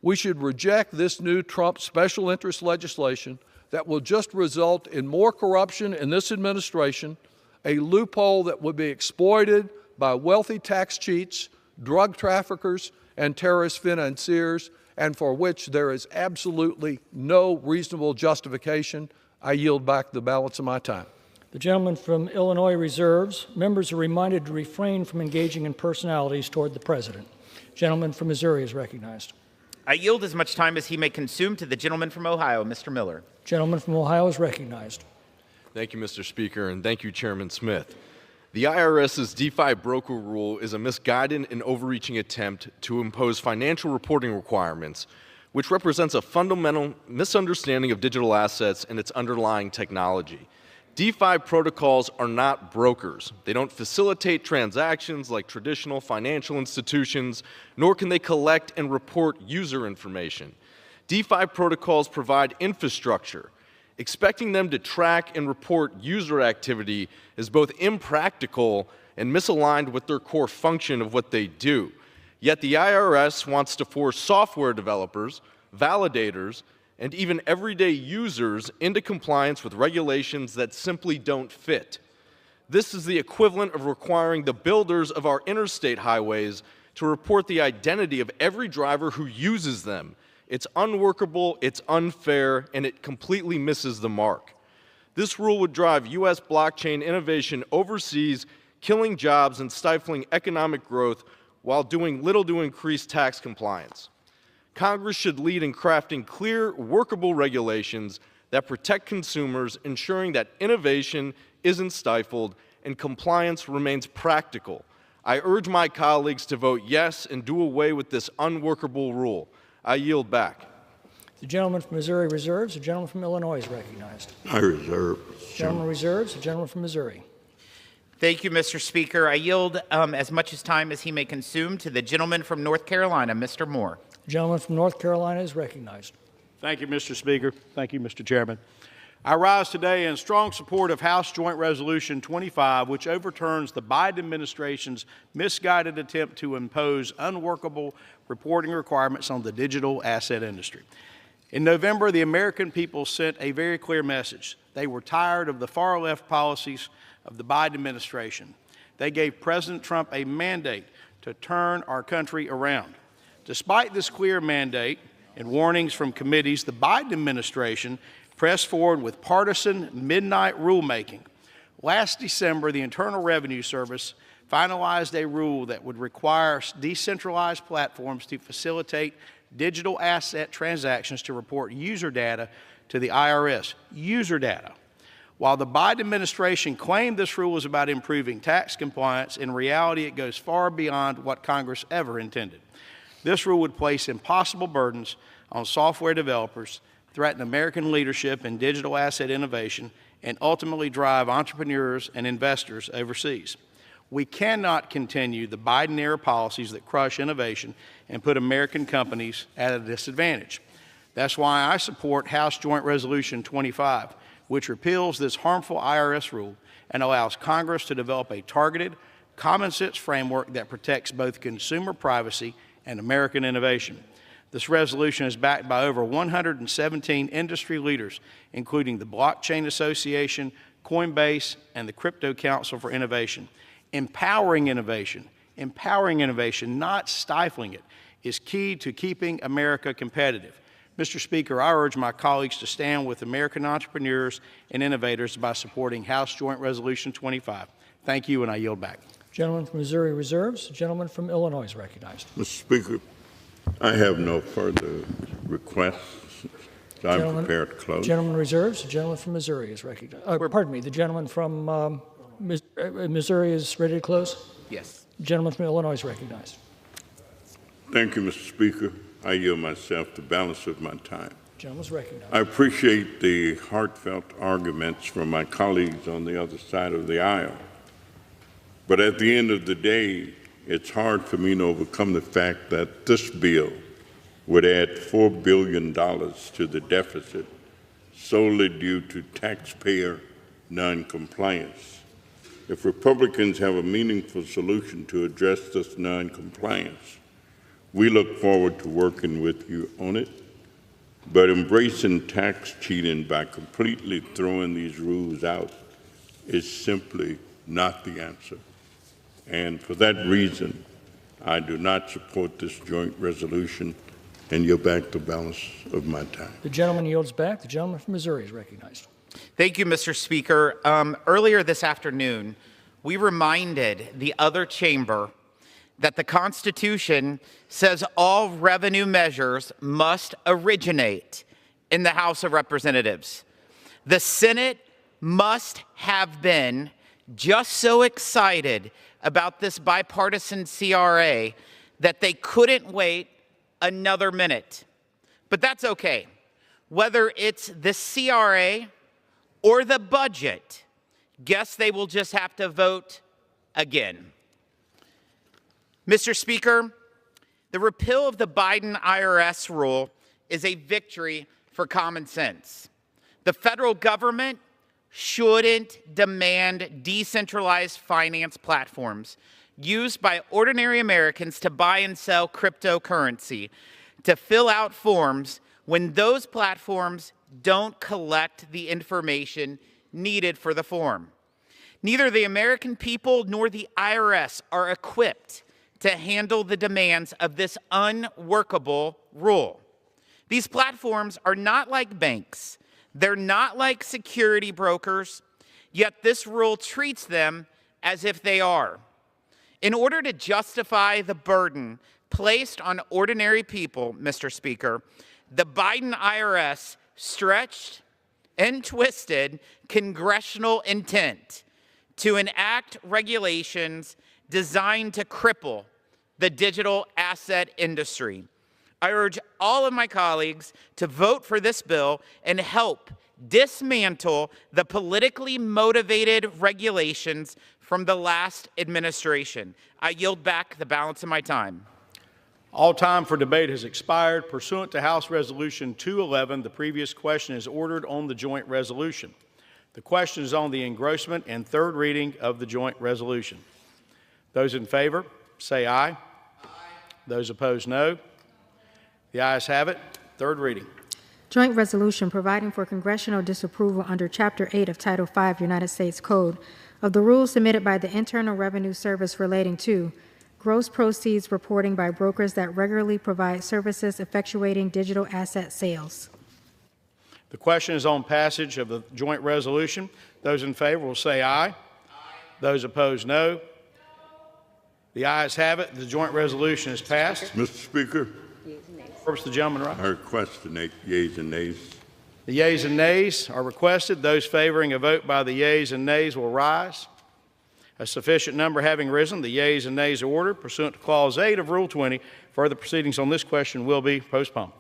We should reject this new Trump special interest legislation that will just result in more corruption in this administration, a loophole that would be exploited by wealthy tax cheats, drug traffickers, and terrorist financiers, and for which there is absolutely no reasonable justification. I yield back the balance of my time. The gentleman from Illinois reserves. Members are reminded to refrain from engaging in personalities toward the president. Gentleman from Missouri is recognized. I yield as much time as he may consume to the gentleman from Ohio, Mr. Miller. Gentleman from Ohio is recognized. Thank you, Mr. Speaker, and thank you, Chairman Smith. The IRS's DeFi broker rule is a misguided and overreaching attempt to impose financial reporting requirements, which represents a fundamental misunderstanding of digital assets and its underlying technology. DeFi protocols are not brokers. They don't facilitate transactions like traditional financial institutions, nor can they collect and report user information. DeFi protocols provide infrastructure. Expecting them to track and report user activity is both impractical and misaligned with their core function of what they do. Yet the IRS wants to force software developers, validators, and even everyday users into compliance with regulations that simply don't fit. This is the equivalent of requiring the builders of our interstate highways to report the identity of every driver who uses them. It's unworkable, it's unfair, and it completely misses the mark. This rule would drive U.S. blockchain innovation overseas, killing jobs and stifling economic growth while doing little to increase tax compliance. Congress should lead in crafting clear, workable regulations that protect consumers, ensuring that innovation isn't stifled and compliance remains practical. I urge my colleagues to vote yes and do away with this unworkable rule. I yield back. The gentleman from Missouri reserves. The gentleman from Illinois is recognized. I reserve. The gentleman reserves. The gentleman from Missouri. Thank you, Mr. Speaker. I yield as much time as he may consume to the gentleman from North Carolina, Mr. Moore. The gentleman from North Carolina is recognized. Thank you, Mr. Speaker. Thank you, Mr. Chairman. I rise today in strong support of House Joint Resolution 25, which overturns the Biden administration's misguided attempt to impose unworkable reporting requirements on the digital asset industry. In November, the American people sent a very clear message. They were tired of the far-left policies of the Biden administration. They gave President Trump a mandate to turn our country around. Despite this clear mandate and warnings from committees, the Biden administration pressed forward with partisan midnight rulemaking. Last December, the Internal Revenue Service finalized a rule that would require decentralized platforms to facilitate digital asset transactions to report user data to the IRS. User data. While the Biden administration claimed this rule was about improving tax compliance, in reality it goes far beyond what Congress ever intended. This rule would place impossible burdens on software developers, threaten American leadership in digital asset innovation, and ultimately drive entrepreneurs and investors overseas. We cannot continue the Biden-era policies that crush innovation and put American companies at a disadvantage. That's why I support House Joint Resolution 25, which repeals this harmful IRS rule and allows Congress to develop a targeted, common-sense framework that protects both consumer privacy and American innovation. This resolution is backed by over 117 industry leaders, including the Blockchain Association, Coinbase, and the Crypto Council for Innovation. Empowering innovation, not stifling it, is key to keeping America competitive. Mr. Speaker, I urge my colleagues to stand with American entrepreneurs and innovators by supporting House Joint Resolution 25. Thank you, and I yield back. Gentleman from Missouri reserves. The gentleman from Illinois is recognized. Mr. Speaker, I have no further requests. I'm prepared to close. Gentleman reserves. The gentleman from Missouri is recognized. Pardon me. The gentleman from Missouri is ready to close? Yes. The gentleman from Illinois is recognized. Thank you, Mr. Speaker. I yield myself the balance of my time. The gentleman is recognized. I appreciate the heartfelt arguments from my colleagues on the other side of the aisle. But at the end of the day, it's hard for me to overcome the fact that this bill would add $4 billion to the deficit solely due to taxpayer noncompliance. If Republicans have a meaningful solution to address this noncompliance, we look forward to working with you on it. But embracing tax cheating by completely throwing these rules out is simply not the answer. And for that reason, I do not support this joint resolution and yield back the balance of my time. The gentleman yields back. The gentleman from Missouri is recognized. Thank you, Mr. Speaker. Earlier this afternoon, we reminded the other chamber that the Constitution says all revenue measures must originate in the House of Representatives. The Senate must have been just so excited about this bipartisan CRA that they couldn't wait another minute. But that's okay. Whether it's the CRA or the budget, guess they will just have to vote again. Mr. Speaker, the repeal of the Biden IRS rule is a victory for common sense. The federal government shouldn't demand decentralized finance platforms used by ordinary Americans to buy and sell cryptocurrency to fill out forms when those platforms don't collect the information needed for the form. Neither the American people nor the IRS are equipped to handle the demands of this unworkable rule. These platforms are not like banks. They're not like security brokers, yet this rule treats them as if they are. In order to justify the burden placed on ordinary people, Mr. Speaker, the Biden IRS stretched and twisted congressional intent to enact regulations designed to cripple the digital asset industry. I urge all of my colleagues to vote for this bill and help dismantle the politically motivated regulations from the last administration. I yield back the balance of my time. All time for debate has expired. Pursuant to House Resolution 211, the previous question is ordered on the joint resolution. The question is on the engrossment and third reading of the joint resolution. Those in favor, say aye. Aye. Those opposed, no. The ayes have it. Third reading. Joint resolution providing for congressional disapproval under Chapter 8 of Title 5 United States Code of the rules submitted by the Internal Revenue Service relating to gross proceeds reporting by brokers that regularly provide services effectuating digital asset sales. The question is on passage of the joint resolution. Those in favor will say aye. Aye. Those opposed, no. The ayes have it. The joint resolution is passed. Mr. Speaker. Purpose the gentleman right. I request the yeas and nays. The yeas and nays are requested. Those favoring a vote by the yeas and nays will rise. A sufficient number having risen, the yeas and nays are ordered. Pursuant to Clause 8 of Rule 20, further proceedings on this question will be postponed.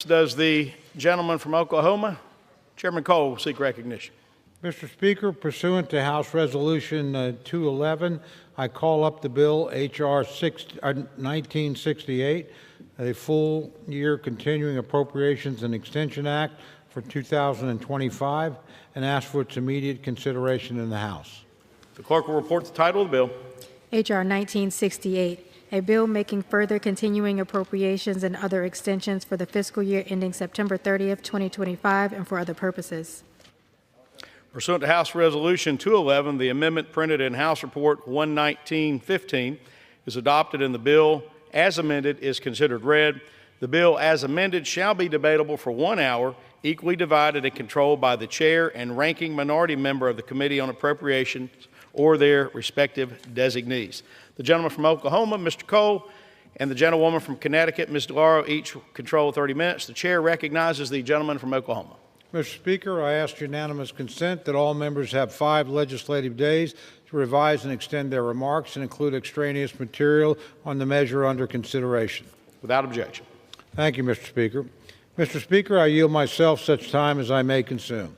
Does the gentleman from Oklahoma, Chairman Cole, seek recognition? Mr. Speaker, pursuant to House Resolution 211, I call up the bill H.R. 1968, a full year continuing appropriations and extension act for 2025, and ask for its immediate consideration in the House. The clerk will report the title of the bill. H.R. 1968, a bill making further continuing appropriations and other extensions for the fiscal year ending September 30th, 2025, and for other purposes. Pursuant to House Resolution 211, the amendment printed in House Report 11915 is adopted and the bill as amended is considered read. The bill as amended shall be debatable for 1 hour, equally divided and controlled by the chair and ranking minority member of the Committee on Appropriations or their respective designees. The gentleman from Oklahoma, Mr. Cole, and the gentlewoman from Connecticut, Ms. DeLauro, each control 30 minutes. The chair recognizes the gentleman from Oklahoma. Mr. Speaker, I ask unanimous consent that all members have 5 legislative days to revise and extend their remarks and include extraneous material on the measure under consideration. Without objection. Thank you, Mr. Speaker. Mr. Speaker, I yield myself such time as I may consume.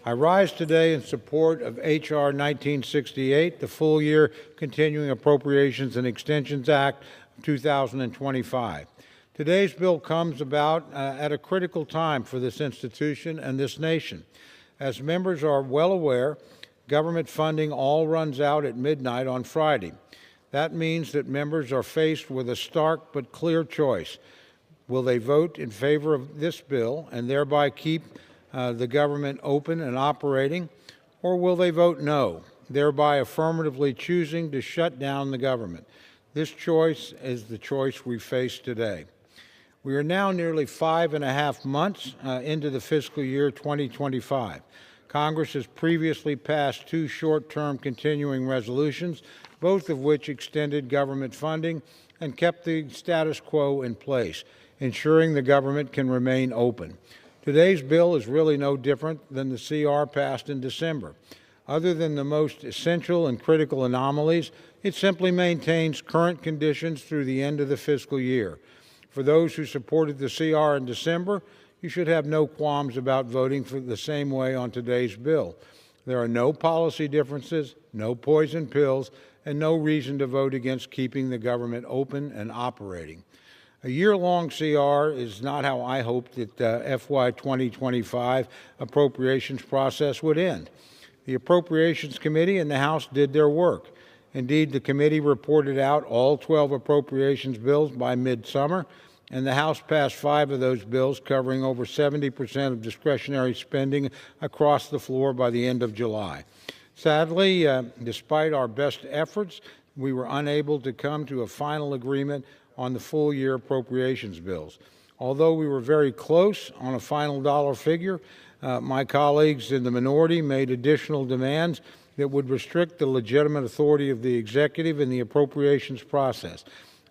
I rise today in support of H.R. 1968, the full year Continuing Appropriations and Extensions Act of 2025. Today's bill comes about at a critical time for this institution and this nation. As members are well aware, government funding all runs out at midnight on Friday. That means that members are faced with a stark but clear choice. Will they vote in favor of this bill and thereby keep the government open and operating, or will they vote no, thereby affirmatively choosing to shut down the government? This choice is the choice we face today. We are now nearly 5.5 months into the fiscal year 2025. Congress has previously passed 2 short-term continuing resolutions, both of which extended government funding and kept the status quo in place, ensuring the government can remain open. Today's bill is really no different than the CR passed in December. Other than the most essential and critical anomalies, it simply maintains current conditions through the end of the fiscal year. For those who supported the CR in December, you should have no qualms about voting for the same way on today's bill. There are no policy differences, no poison pills, and no reason to vote against keeping the government open and operating. A year-long CR is not how I hoped that FY 2025 appropriations process would end. The Appropriations Committee and the House did their work. Indeed, the committee reported out all 12 appropriations bills by midsummer, and the House passed 5 of those bills, covering over 70% of discretionary spending across the floor by the end of July. Sadly, despite our best efforts, we were unable to come to a final agreement on the full-year appropriations bills. Although we were very close on a final dollar figure, my colleagues in the minority made additional demands that would restrict the legitimate authority of the executive in the appropriations process.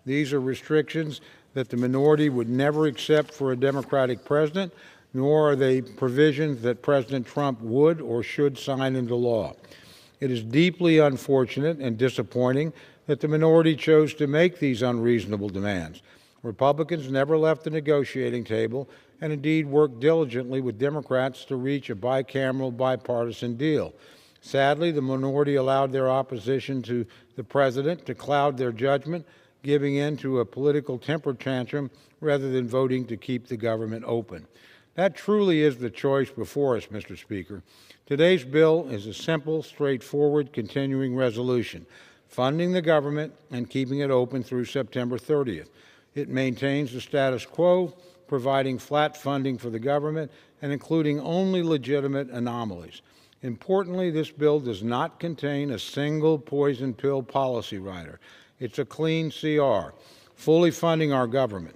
These are restrictions that the minority would never accept for a Democratic president, nor are they provisions that President Trump would or should sign into law. It is deeply unfortunate and disappointing that the minority chose to make these unreasonable demands. Republicans never left the negotiating table and indeed worked diligently with Democrats to reach a bicameral, bipartisan deal. Sadly, the minority allowed their opposition to the president to cloud their judgment, giving in to a political temper tantrum rather than voting to keep the government open. That truly is the choice before us, Mr. Speaker. Today's bill is a simple, straightforward, continuing resolution, funding the government and keeping it open through September 30th. It maintains the status quo, providing flat funding for the government and including only legitimate anomalies. Importantly, this bill does not contain a single poison pill policy rider. It's a clean CR, fully funding our government.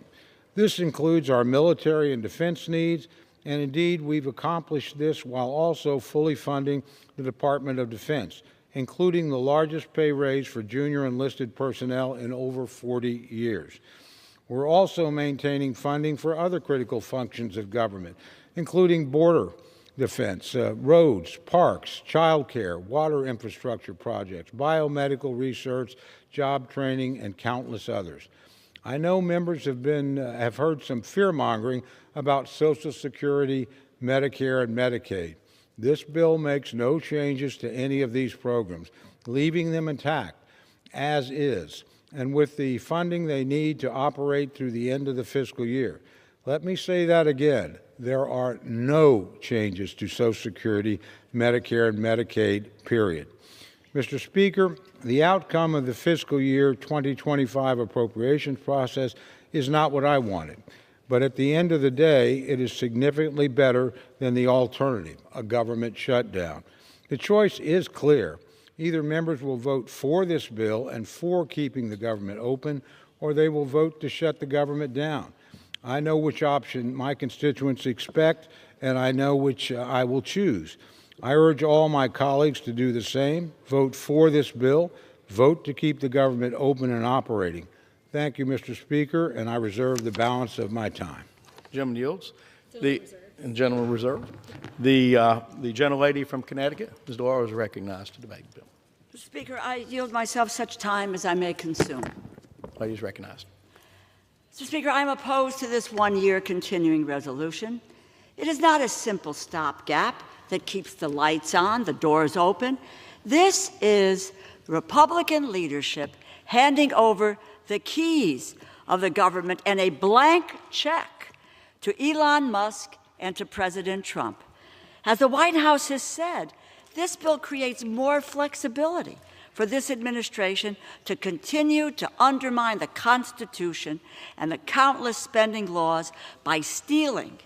This includes our military and defense needs, and indeed we've accomplished this while also fully funding the Department of Defense, including the largest pay raise for junior enlisted personnel in over 40 years. We're also maintaining funding for other critical functions of government, including border defense, roads, parks, child care, water infrastructure projects, biomedical research, job training, and countless others. I know members have heard some fear-mongering about Social Security, Medicare, and Medicaid. This bill makes no changes to any of these programs, leaving them intact, as is, and with the funding they need to operate through the end of the fiscal year. Let me say that again. There are no changes to Social Security, Medicare, and Medicaid, period. Mr. Speaker, the outcome of the fiscal year 2025 appropriations process is not what I wanted. But at the end of the day, it is significantly better than the alternative, a government shutdown. The choice is clear. Either members will vote for this bill and for keeping the government open, or they will vote to shut the government down. I know which option my constituents expect, and I know which I will choose. I urge all my colleagues to do the same, vote for this bill, vote to keep the government open and operating. Thank you, Mr. Speaker, and I reserve the balance of my time. Gentleman yields. The gentleman reserved. The gentlelady from Connecticut, Ms. Doyle, is recognized to debate the bill. Mr. Speaker, I yield myself such time as I may consume. Lady is recognized. Mr. Speaker, I am opposed to this one-year continuing resolution. It is not a simple stopgap that keeps the lights on, the doors open. This is Republican leadership handing over the keys of the government and a blank check to Elon Musk and to President Trump. As the White House has said, this bill creates more flexibility for this administration to continue to undermine the Constitution and the countless spending laws by stealing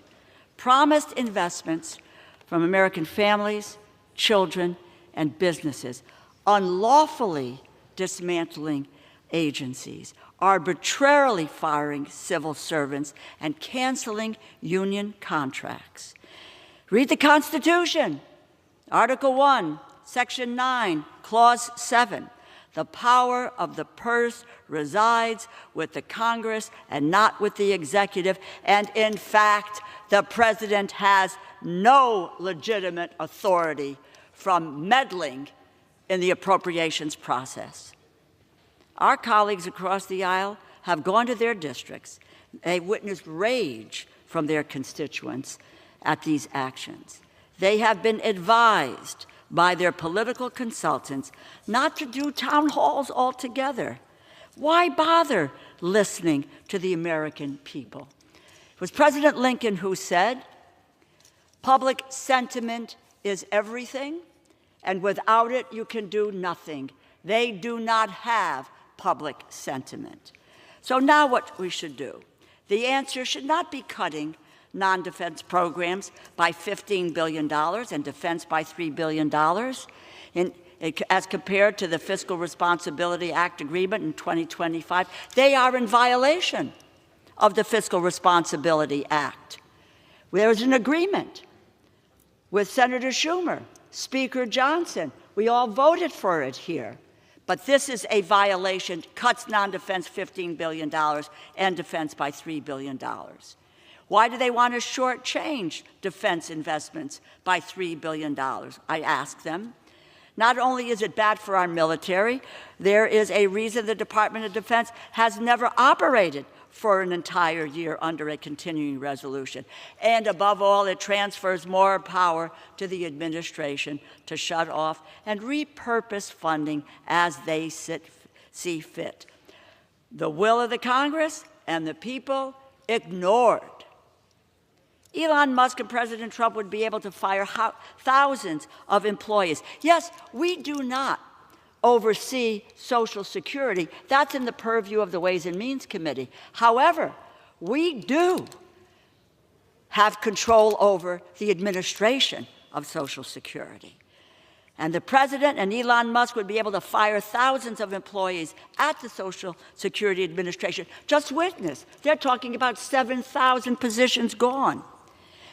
promised investments from American families, children, and businesses, unlawfully dismantling agencies, arbitrarily firing civil servants, and canceling union contracts. Read the Constitution, Article 1, Section 9, Clause 7. The power of the purse resides with the Congress and not with the executive, and in fact, the President has no legitimate authority from meddling in the appropriations process. Our colleagues across the aisle have gone to their districts. They witnessed rage from their constituents at these actions. They have been advised by their political consultants not to do town halls altogether. Why bother listening to the American people? It was President Lincoln who said, "Public sentiment is everything, and without it you can do nothing." They do not have public sentiment. So now what we should do? The answer should not be cutting non-defense programs by $15 billion and defense by $3 billion as compared to the Fiscal Responsibility Act agreement in 2025. They are in violation of the Fiscal Responsibility Act. There is an agreement with Senator Schumer, Speaker Johnson. We all voted for it here. But this is a violation, cuts non-defense $15 billion and defense by $3 billion. Why do they want to shortchange defense investments by $3 billion? I ask them. Not only is it bad for our military, there is a reason the Department of Defense has never operated for an entire year under a continuing resolution. And above all, it transfers more power to the administration to shut off and repurpose funding as they see fit. The will of the Congress and the people ignored. Elon Musk and President Trump would be able to fire thousands of employees. Yes, we do not oversee Social Security. That's in the purview of the Ways and Means Committee. However, we do have control over the administration of Social Security. And the President and Elon Musk would be able to fire thousands of employees at the Social Security Administration. Just witness, they're talking about 7,000 positions gone.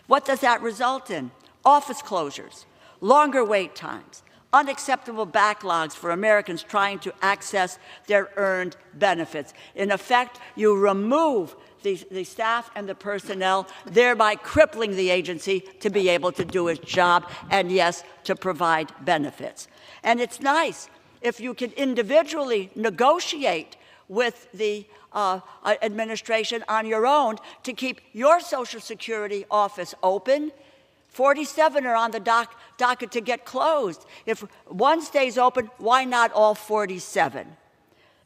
What does that result in? Office closures, longer wait times, unacceptable backlogs for Americans trying to access their earned benefits. In effect, you remove the staff and the personnel, thereby crippling the agency to be able to do its job and, yes, to provide benefits. And it's nice if you can individually negotiate with the administration on your own to keep your Social Security office open. 47 are on the docket to get closed. If one stays open, why not all 47?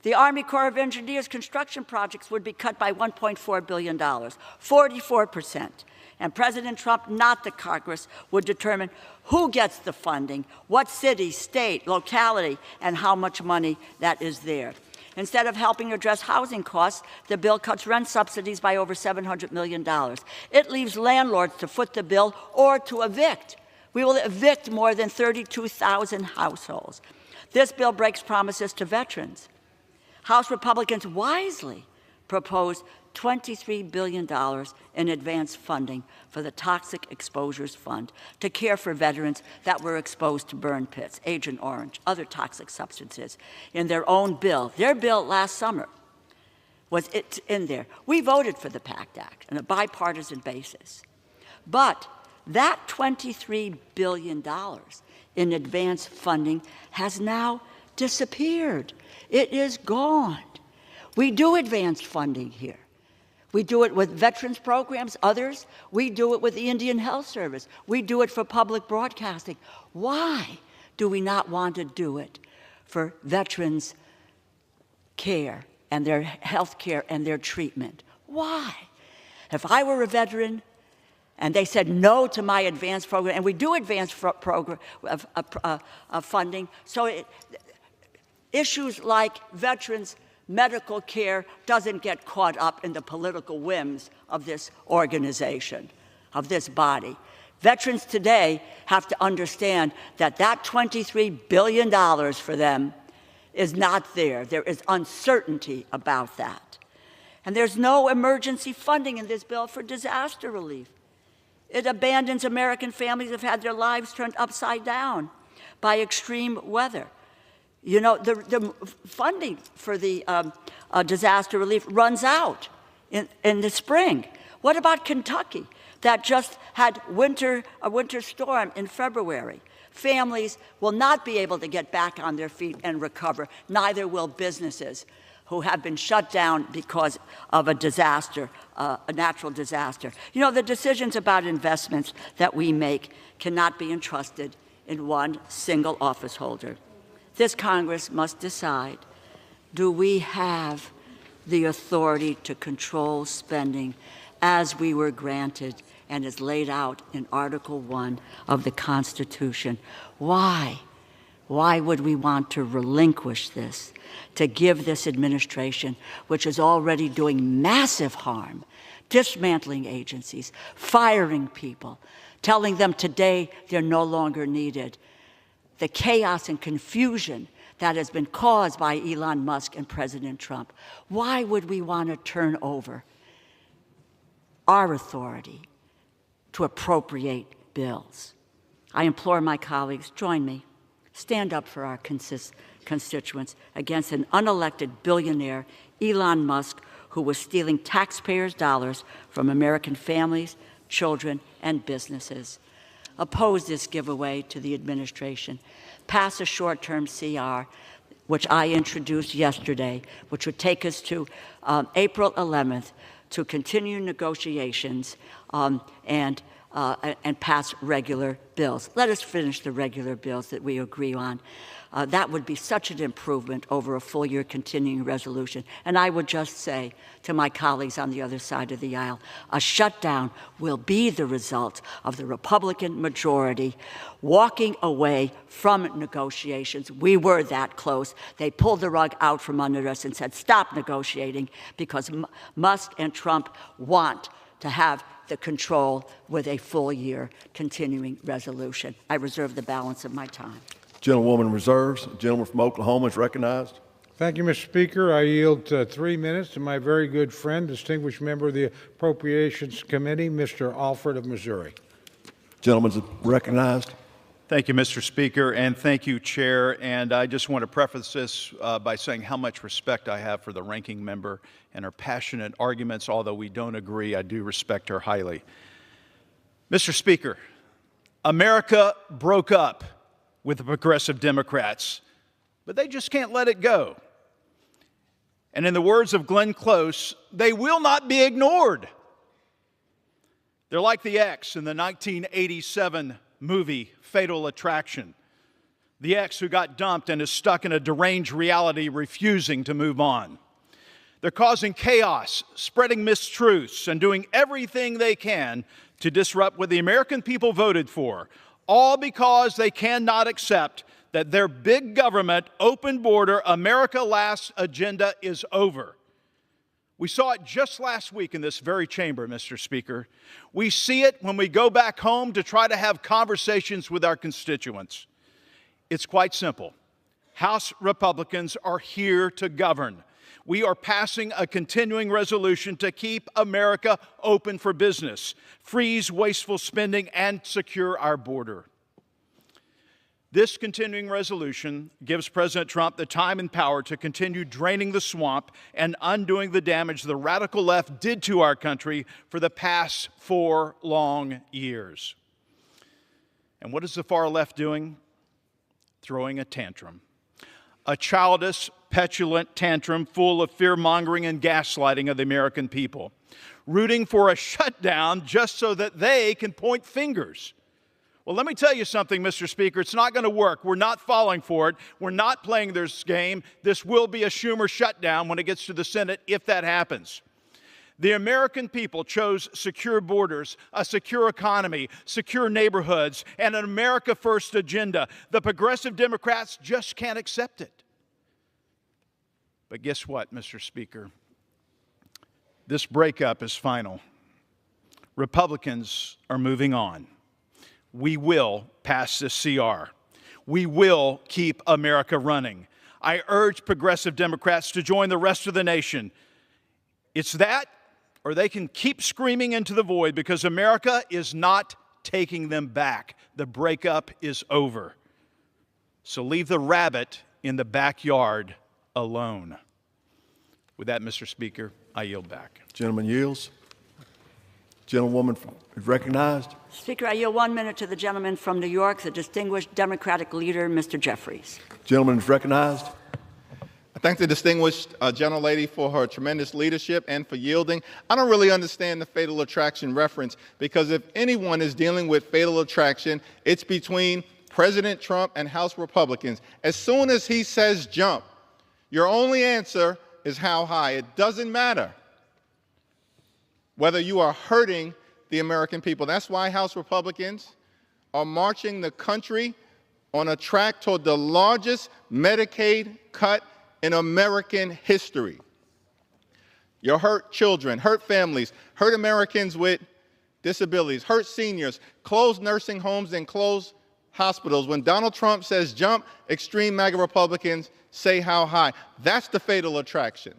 The Army Corps of Engineers construction projects would be cut by $1.4 billion, 44%. And President Trump, not the Congress, would determine who gets the funding, what city, state, locality, and how much money that is there. Instead of helping address housing costs, the bill cuts rent subsidies by over $700 million. It leaves landlords to foot the bill or to evict. We will evict more than 32,000 households. This bill breaks promises to veterans. House Republicans wisely proposed $23 billion in advance funding for the Toxic Exposures Fund to care for veterans that were exposed to burn pits, Agent Orange, other toxic substances in their own bill. Their bill last summer was in there. We voted for the PACT Act on a bipartisan basis. But that $23 billion in advance funding has now disappeared. It is gone. We do advanced funding here. We do it with veterans programs, others. We do it with the Indian Health Service. We do it for public broadcasting. Why do we not want to do it for veterans' care and their health care and their treatment. Why? If I were a veteran and they said no to my advanced program, and we do advanced program funding, so issues like veterans' medical care doesn't get caught up in the political whims of this organization, of this body. Veterans today have to understand that that $23 billion for them is not there. There is uncertainty about that. And there's no emergency funding in this bill for disaster relief. It abandons American families who have had their lives turned upside down by extreme weather. You know, the funding for the disaster relief runs out in the spring. What about Kentucky that just had a winter storm in February? Families will not be able to get back on their feet and recover. Neither will businesses who have been shut down because of a disaster, a natural disaster. You know, the decisions about investments that we make cannot be entrusted in one single office holder. This Congress must decide, do we have the authority to control spending as we were granted and is laid out in Article 1 of the Constitution? Why? Why would we want to relinquish this, to give this administration, which is already doing massive harm, dismantling agencies, firing people, telling them today they're no longer needed, the chaos and confusion that has been caused by Elon Musk and President Trump? Why would we want to turn over our authority to appropriate bills? I implore my colleagues, join me. Stand up for our constituents against an unelected billionaire, Elon Musk, who was stealing taxpayers' dollars from American families, children, and businesses. Oppose this giveaway to the administration. Pass a short-term CR, which I introduced yesterday, which would take us to April 11th to continue negotiations and pass regular bills. Let us finish the regular bills that we agree on. That would be such an improvement over a full-year continuing resolution. And I would just say to my colleagues on the other side of the aisle, a shutdown will be the result of the Republican majority walking away from negotiations. We were that close. They pulled the rug out from under us and said, stop negotiating, because Musk and Trump want to have the control with a full-year continuing resolution. I reserve the balance of my time. Gentlewoman reserves. The gentleman from Oklahoma is recognized. Thank you, Mr. Speaker. I yield 3 minutes to my very good friend, distinguished member of the Appropriations Committee, Mr. Alford of Missouri. Gentleman is recognized. Thank you, Mr. Speaker, and thank you, Chair. And I just want to preface this by saying how much respect I have for the ranking member and her passionate arguments. Although we don't agree, I do respect her highly. Mr. Speaker, America broke up with the progressive Democrats, but they just can't let it go. And in the words of Glenn Close, they will not be ignored. They're like the ex in the 1987 movie Fatal Attraction. The ex who got dumped and is stuck in a deranged reality, refusing to move on. They're causing chaos, spreading mistruths, and doing everything they can to disrupt what the American people voted for, all because they cannot accept that their big government, open border, America Last agenda is over. We saw it just last week in this very chamber, Mr. Speaker. We see it when we go back home to try to have conversations with our constituents. It's quite simple. House Republicans are here to govern. We are passing a continuing resolution to keep America open for business, freeze wasteful spending, and secure our border. This continuing resolution gives President Trump the time and power to continue draining the swamp and undoing the damage the radical left did to our country for the past 4 long years. And what is the far left doing? Throwing a tantrum. A childish, petulant tantrum full of fear-mongering and gaslighting of the American people, rooting for a shutdown just so that they can point fingers. Well, let me tell you something, Mr. Speaker. It's not going to work. We're not falling for it. We're not playing this game. This will be a Schumer shutdown when it gets to the Senate, if that happens. The American people chose secure borders, a secure economy, secure neighborhoods, and an America First agenda. The progressive Democrats just can't accept it. But guess what, Mr. Speaker? This breakup is final. Republicans are moving on. We will pass this CR. We will keep America running. I urge progressive Democrats to join the rest of the nation. It's that, or they can keep screaming into the void, because America is not taking them back. The breakup is over. So leave the rabbit in the backyard alone. With that, Mr. Speaker, I yield back. Gentleman yields. Gentlewoman is recognized. Speaker, I yield 1 minute to the gentleman from New York, the distinguished Democratic leader, Mr. Jeffries. Gentleman is recognized. I thank the distinguished gentlelady for her tremendous leadership and for yielding. I don't really understand the fatal attraction reference, because if anyone is dealing with fatal attraction, it's between President Trump and House Republicans. As soon as he says jump, your only answer is how high. It doesn't matter whether you are hurting the American people. That's why House Republicans are marching the country on a track toward the largest Medicaid cut in American history. You hurt children, hurt families, hurt Americans with disabilities, hurt seniors, close nursing homes and close hospitals. When Donald Trump says jump, extreme MAGA Republicans say how high. That's the fatal attraction.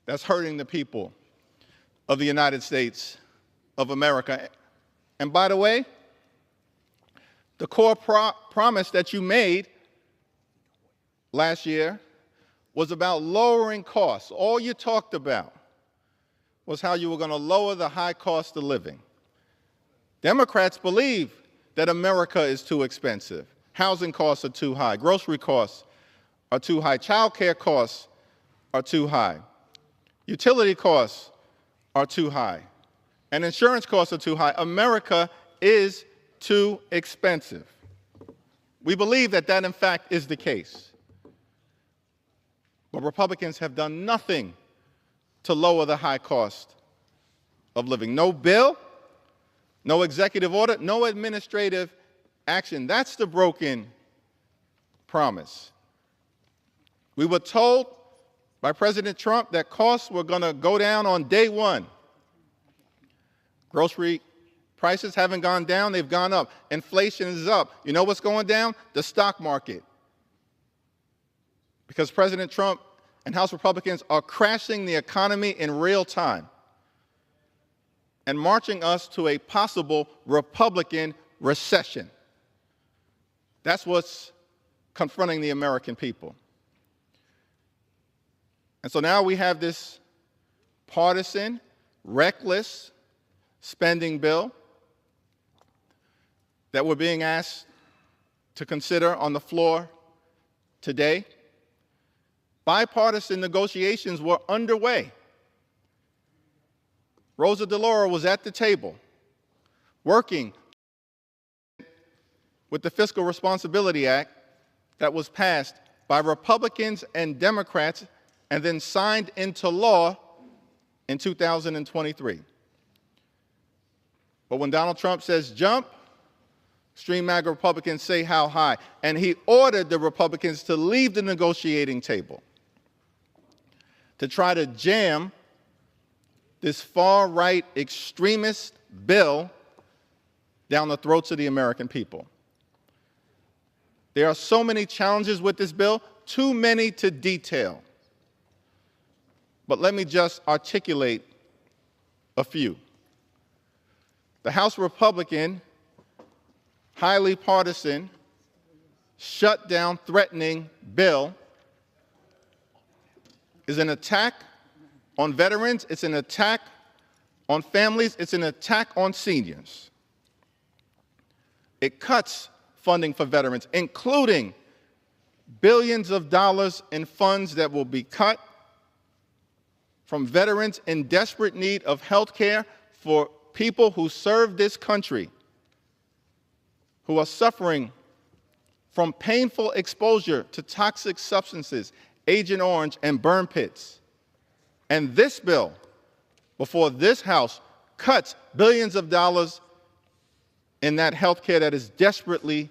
That's hurting the people of the United States of America. And by the way, the core promise that you made last year was about lowering costs. All you talked about was how you were going to lower the high cost of living. Democrats believe that America is too expensive. Housing costs are too high. Grocery costs are too high. Child care costs are too high. Utility costs are too high. And insurance costs are too high. America is too expensive. We believe that that, in fact, is the case. But Republicans have done nothing to lower the high cost of living. No bill, no executive order, no administrative action. That's the broken promise. We were told by President Trump that costs were going to go down on day one. Grocery prices haven't gone down, they've gone up. Inflation is up. You know what's going down? The stock market. Because President Trump and House Republicans are crashing the economy in real time and marching us to a possible Republican recession. That's what's confronting the American people. And so now we have this partisan, reckless spending bill that we're being asked to consider on the floor today. Bipartisan negotiations were underway. Rosa DeLauro was at the table working with the Fiscal Responsibility Act that was passed by Republicans and Democrats and then signed into law in 2023. But when Donald Trump says jump, extreme MAGA Republicans say how high. And he ordered the Republicans to leave the negotiating table to try to jam this far-right extremist bill down the throats of the American people. There are so many challenges with this bill, too many to detail. But let me just articulate a few. The House Republican, highly partisan, shutdown threatening bill is an attack on veterans, it's an attack on families, it's an attack on seniors. It cuts funding for veterans, including billions of dollars in funds that will be cut from veterans in desperate need of health care for people who serve this country who are suffering from painful exposure to toxic substances, Agent Orange, and burn pits. And this bill, before this House, cuts billions of dollars in that health care that is desperately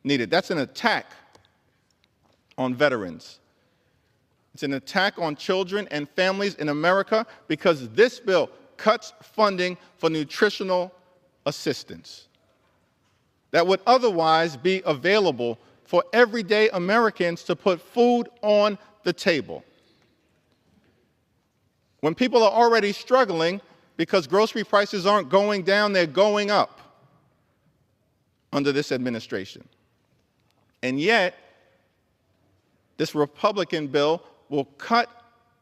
needed. That's an attack on veterans. It's an attack on children and families in America because this bill cuts funding for nutritional assistance that would otherwise be available for everyday Americans to put food on the table. When people are already struggling because grocery prices aren't going down, they're going up under this administration. And yet, this Republican bill will cut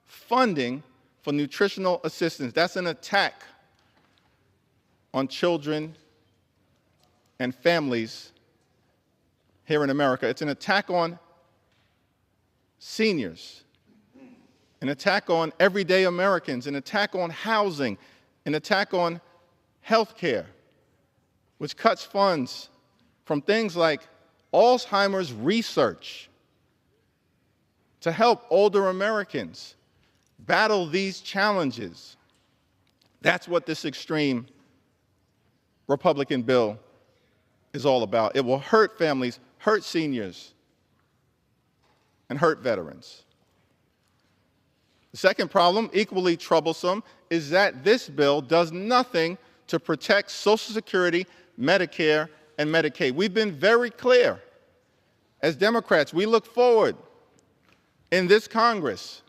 funding for nutritional assistance. That's an attack on children and families here in America. It's an attack on seniors, an attack on everyday Americans, an attack on housing, an attack on health care, which cuts funds from things like Alzheimer's research to help older Americans battle these challenges. That's what this extreme Republican bill is all about. It will hurt families, hurt seniors, and hurt veterans. The second problem, equally troublesome, is that this bill does nothing to protect Social Security, Medicare, and Medicaid. We've been very clear. As Democrats, we look forward in this Congress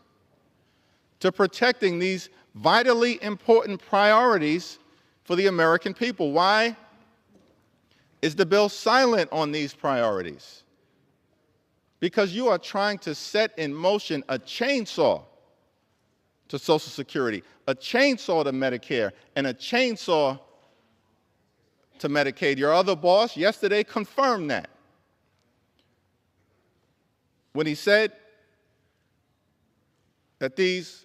to protecting these vitally important priorities for the American people. Why is the bill silent on these priorities? Because you are trying to set in motion a chainsaw to Social Security, a chainsaw to Medicare, and a chainsaw to Medicaid. Your other boss yesterday confirmed that when he said that these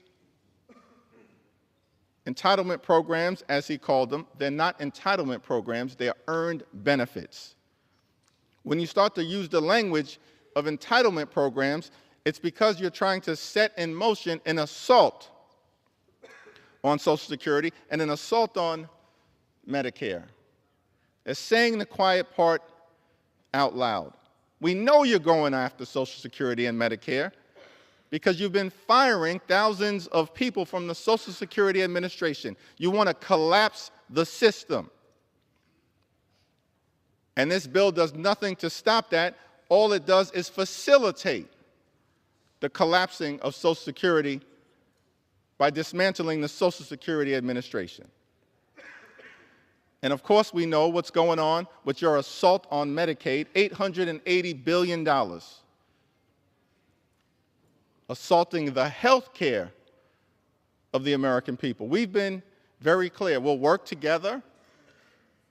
entitlement programs, as he called them, they're not entitlement programs, they are earned benefits. When you start to use the language of entitlement programs, it's because you're trying to set in motion an assault on Social Security and an assault on Medicare. It's saying the quiet part out loud. We know you're going after Social Security and Medicare because you've been firing thousands of people from the Social Security Administration. You want to collapse the system. And this bill does nothing to stop that. All it does is facilitate the collapsing of Social Security by dismantling the Social Security Administration. And of course, we know what's going on with your assault on Medicaid, $880 billion. Assaulting the health care of the American people. We've been very clear. We'll work together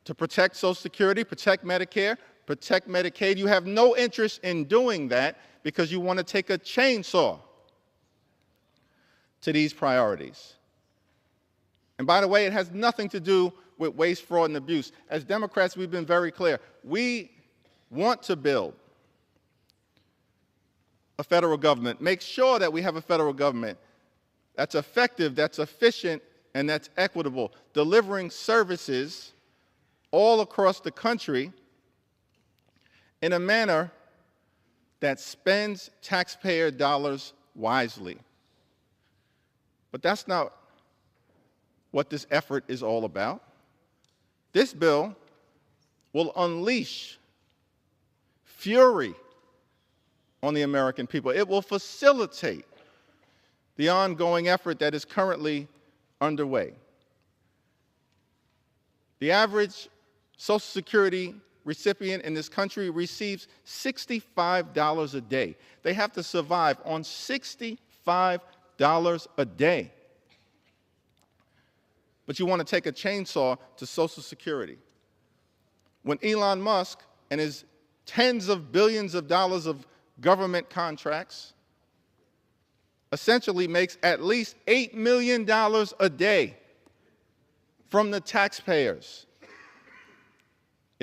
to protect Social Security, protect Medicare, protect Medicaid. You have no interest in doing that because you want to take a chainsaw to these priorities. And by the way, it has nothing to do with waste, fraud, and abuse. As Democrats, we've been very clear. We want to build a federal government, make sure that we have a federal government that's effective, that's efficient, and that's equitable, delivering services all across the country in a manner that spends taxpayer dollars wisely. But that's not what this effort is all about. This bill will unleash fury on the American people. It will facilitate the ongoing effort that is currently underway. The average Social Security recipient in this country receives $65 a day. They have to survive on $65 a day. But you want to take a chainsaw to Social Security. When Elon Musk and his tens of billions of dollars of government contracts essentially makes at least $8 million a day from the taxpayers,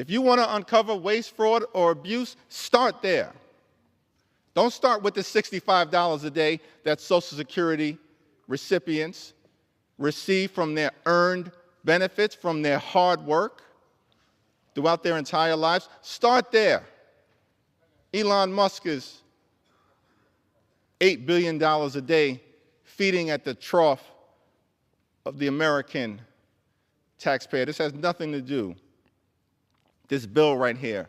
If you want to uncover waste, fraud, or abuse, start there. Don't start with the $65 a day that Social Security recipients receive from their earned benefits, from their hard work throughout their entire lives. Start there. Elon Musk is $8 billion a day feeding at the trough of the American taxpayer. This has nothing to do, this bill right here,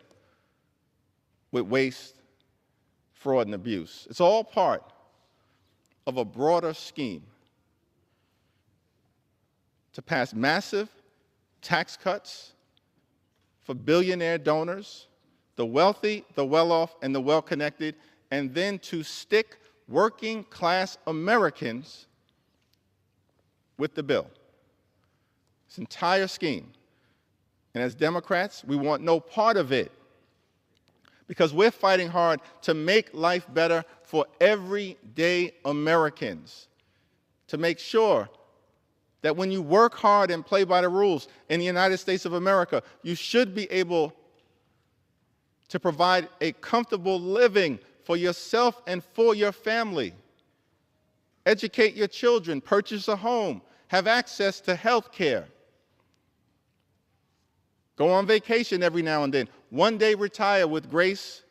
with waste, fraud, and abuse. It's all part of a broader scheme to pass massive tax cuts for billionaire donors, the wealthy, the well-off, and the well-connected, and then to stick working-class Americans with the bill. This entire scheme. And as Democrats, we want no part of it, because we're fighting hard to make life better for everyday Americans, to make sure that when you work hard and play by the rules in the United States of America, you should be able to provide a comfortable living for yourself and for your family. Educate your children, purchase a home, have access to health care. Go on vacation every now and then. One day retire with grace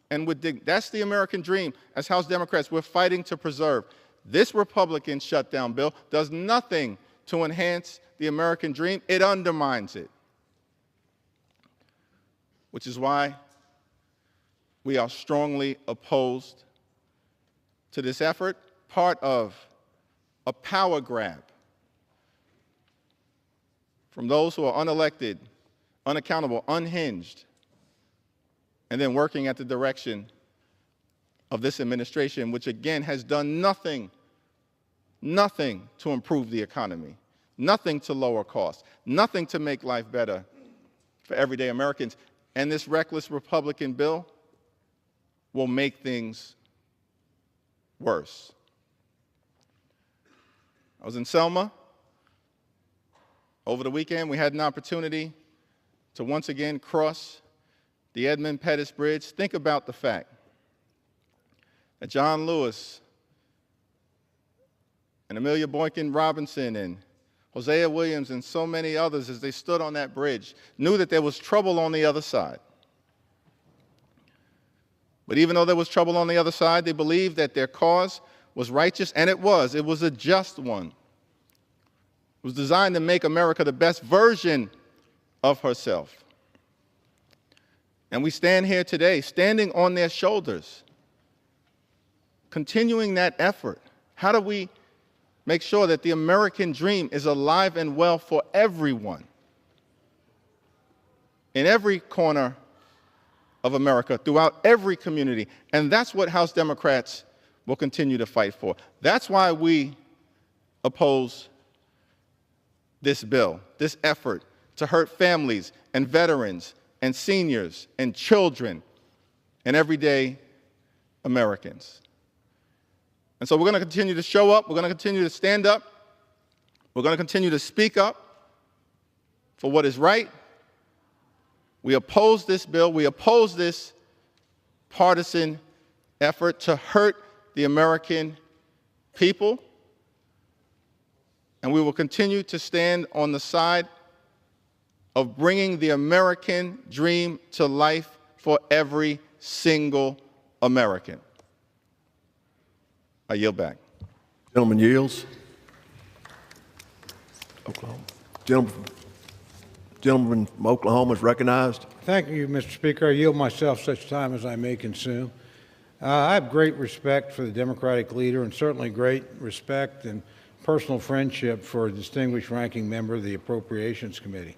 and with dignity. That's the American dream. As House Democrats, we're fighting to preserve. This Republican shutdown bill does nothing to enhance the American dream. It undermines it. Which is why we are strongly opposed to this effort, part of a power grab from those who are unelected, unaccountable, unhinged, and then working at the direction of this administration, which again has done nothing to improve the economy, nothing to lower costs, nothing to make life better for everyday Americans. And this reckless Republican bill will make things worse. I was in Selma over the weekend. We had an opportunity to once again cross the Edmund Pettus Bridge. Think about the fact that John Lewis and Amelia Boykin Robinson and Hosea Williams and so many others, as they stood on that bridge, knew that there was trouble on the other side. But even though there was trouble on the other side, they believed that their cause was righteous, and it was. It was a just one. It was designed to make America the best version of herself. And we stand here today, standing on their shoulders, continuing that effort. How do we make sure that the American dream is alive and well for everyone, in every corner of America, throughout every community? And that's what House Democrats will continue to fight for. That's why we oppose this bill, this effort to hurt families and veterans and seniors and children and everyday Americans. And so we're going to continue to show up, we're going to continue to stand up, we're going to continue to speak up for what is right. We oppose this bill, we oppose this partisan effort to hurt the American people, and we will continue to stand on the side of bringing the American dream to life for every single American. I yield back. Gentleman yields. Oklahoma. Gentleman from Oklahoma is recognized. Thank you, Mr. Speaker. I yield myself such time as I may consume. I have great respect for the Democratic leader, and certainly great respect and personal friendship for a distinguished ranking member of the Appropriations Committee.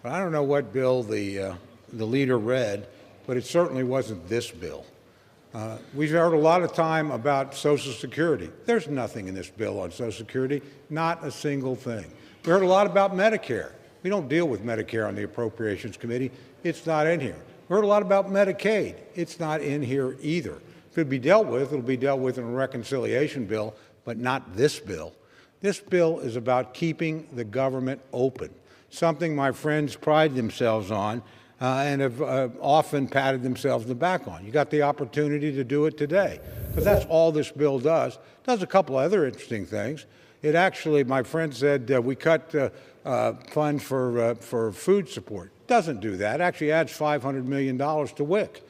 But I don't know what bill the leader read, but it certainly wasn't this bill. We've heard a lot of time about Social Security. There's nothing in this bill on Social Security, not a single thing. We heard a lot about Medicare. We don't deal with Medicare on the Appropriations Committee. It's not in here. We heard a lot about Medicaid. It's not in here either. If it'll be dealt with, it'll be dealt with in a reconciliation bill, but not this bill. This bill is about keeping the government open, something my friends pride themselves on. and have often patted themselves on the back on. You got the opportunity to do it today, because that's all this bill does. It does a couple other interesting things. It actually, my friend said, we cut funds for food support. It doesn't do that. It actually adds $500 million to WIC.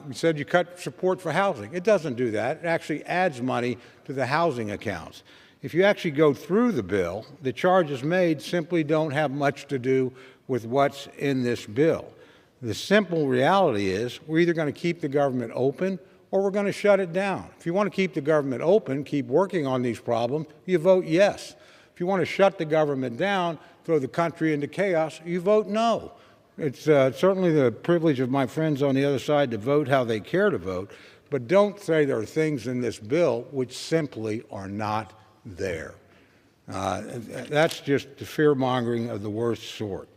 We said you cut support for housing. It doesn't do that. It actually adds money to the housing accounts. If you actually go through the bill, the charges made simply don't have much to do with what's in this bill. The simple reality is we're either going to keep the government open or we're going to shut it down. If you want to keep the government open, keep working on these problems, you vote yes. If you want to shut the government down, throw the country into chaos, you vote no. It's certainly the privilege of my friends on the other side to vote how they care to vote, but don't say there are things in this bill which simply are not there. That's just the fear-mongering of the worst sort.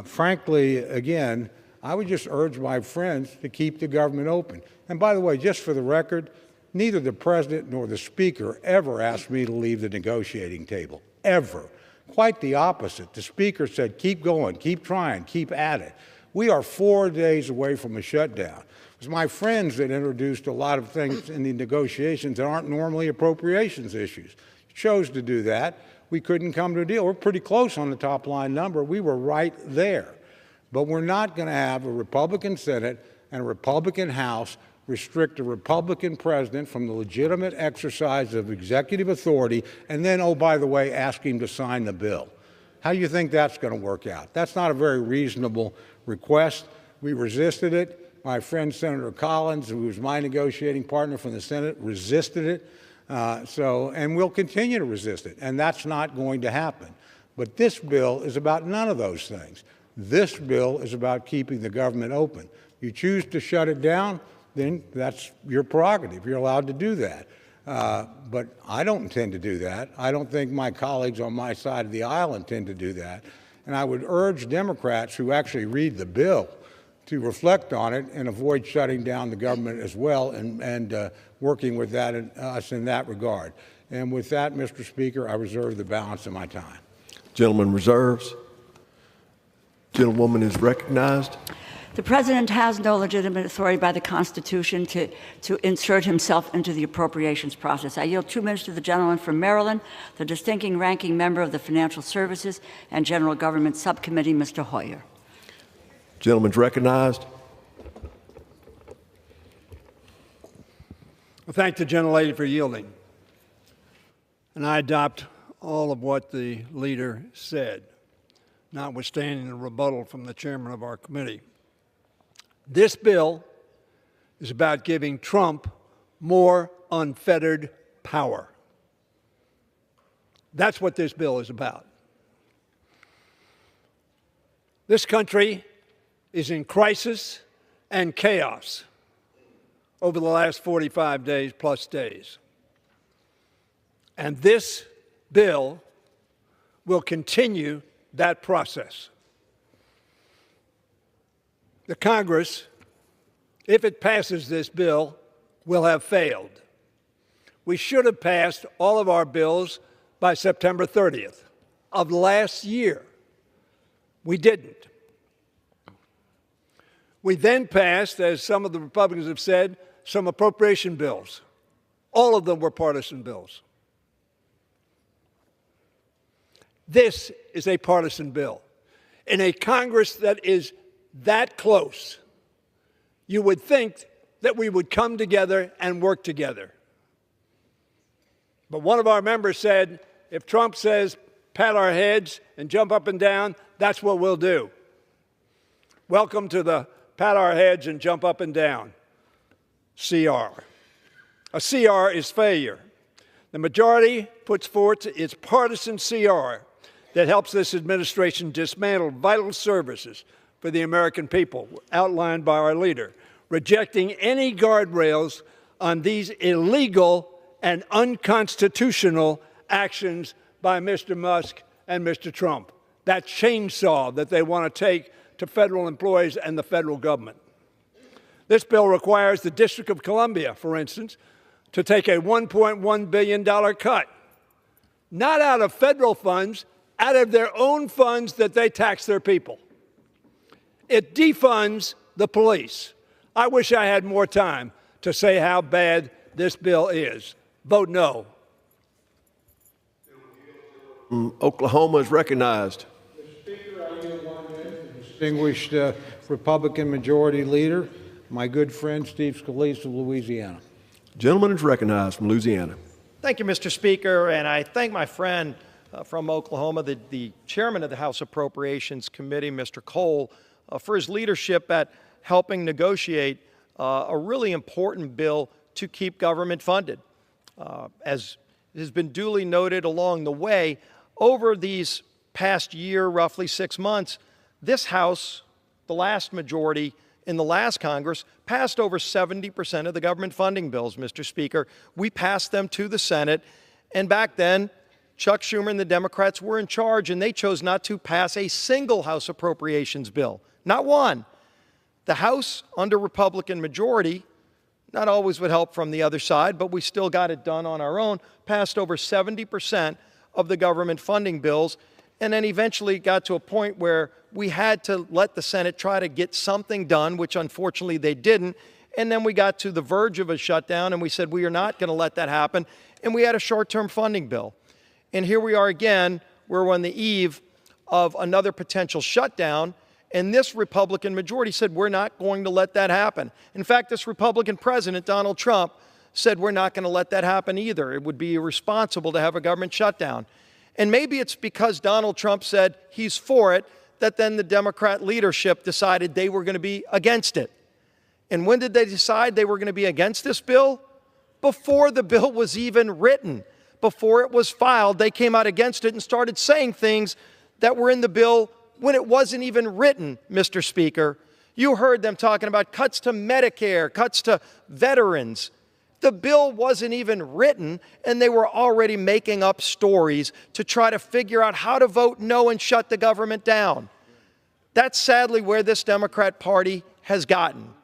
Frankly, again, I would just urge my friends to keep the government open. And by the way, just for the record, neither the President nor the Speaker ever asked me to leave the negotiating table, ever. Quite the opposite. The Speaker said, keep going, keep trying, keep at it. We are 4 days away from a shutdown. It was my friends that introduced a lot of things in the negotiations that aren't normally appropriations issues. Chose to do that. We couldn't come to a deal. We're pretty close on the top line number. We were right there. But we're not going to have a Republican Senate and a Republican House restrict a Republican president from the legitimate exercise of executive authority and then, oh, by the way, ask him to sign the bill. How do you think that's going to work out? That's not a very reasonable request. We resisted it. My friend Senator Collins, who was my negotiating partner from the Senate, resisted it. And we'll continue to resist it, and that's not going to happen. But this bill is about none of those things. This bill is about keeping the government open. You choose to shut it down, then that's your prerogative. You're allowed to do that. But I don't intend to do that. I don't think my colleagues on my side of the aisle intend to do that. And I would urge Democrats who actually read the bill to reflect on it and avoid shutting down the government as well and working with us in that regard. And with that, Mr. Speaker, I reserve the balance of my time. Gentleman reserves. Gentlewoman is recognized. The President has no legitimate authority by the Constitution to insert himself into the appropriations process. I yield 2 minutes to the gentleman from Maryland, the distinguished ranking member of the Financial Services and General Government Subcommittee, Mr. Hoyer. Gentleman's recognized. I thank the gentlelady for yielding. And I adopt all of what the leader said, notwithstanding the rebuttal from the chairman of our committee. This bill is about giving Trump more unfettered power. That's what this bill is about. This country is in crisis and chaos over the last 45 days plus days. And this bill will continue that process. The Congress, if it passes this bill, will have failed. We should have passed all of our bills by September 30th of last year. We didn't. We then passed, as some of the Republicans have said, some appropriation bills. All of them were partisan bills. This is a partisan bill. In a Congress that is that close, you would think that we would come together and work together. But one of our members said, if Trump says, pat our heads and jump up and down, that's what we'll do. Welcome to the pat our heads and jump up and down. CR. A CR is failure. The majority puts forth its partisan CR that helps this administration dismantle vital services for the American people, outlined by our leader, rejecting any guardrails on these illegal and unconstitutional actions by Mr. Musk and Mr. Trump. That chainsaw that they want to take to federal employees and the federal government. This bill requires the District of Columbia, for instance, to take a $1.1 billion cut, not out of federal funds, out of their own funds that they tax their people. It defunds the police. I wish I had more time to say how bad this bill is. Vote no. Oklahoma is recognized. Distinguished Republican Majority Leader, my good friend Steve Scalise of Louisiana. Gentleman is recognized from Louisiana. Thank you, Mr. Speaker, and I thank my friend from Oklahoma, the chairman of the House Appropriations Committee, Mr. Cole, for his leadership at helping negotiate a really important bill to keep government funded. As has been duly noted along the way, over these past year, roughly 6 months, this House, the last majority in the last Congress, passed over 70% of the government funding bills, Mr. Speaker. We passed them to the Senate, and back then, Chuck Schumer and the Democrats were in charge, and they chose not to pass a single House appropriations bill, not one. The House, under Republican majority, not always with help from the other side, but we still got it done on our own, passed over 70% of the government funding bills, and then eventually got to a point where we had to let the Senate try to get something done, which unfortunately they didn't, and then we got to the verge of a shutdown, and we said we are not going to let that happen, and we had a short-term funding bill. And here we are again, we're on the eve of another potential shutdown, and this Republican majority said we're not going to let that happen. In fact, this Republican president, Donald Trump, said we're not going to let that happen either. It would be irresponsible to have a government shutdown. And maybe it's because Donald Trump said he's for it that then the Democrat leadership decided they were going to be against it. And when did they decide they were going to be against this bill? Before the bill was even written. Before it was filed, they came out against it and started saying things that were in the bill when it wasn't even written, Mr. Speaker. You heard them talking about cuts to Medicare, cuts to veterans. The bill wasn't even written, and they were already making up stories to try to figure out how to vote no and shut the government down. That's sadly where this Democrat Party has gotten.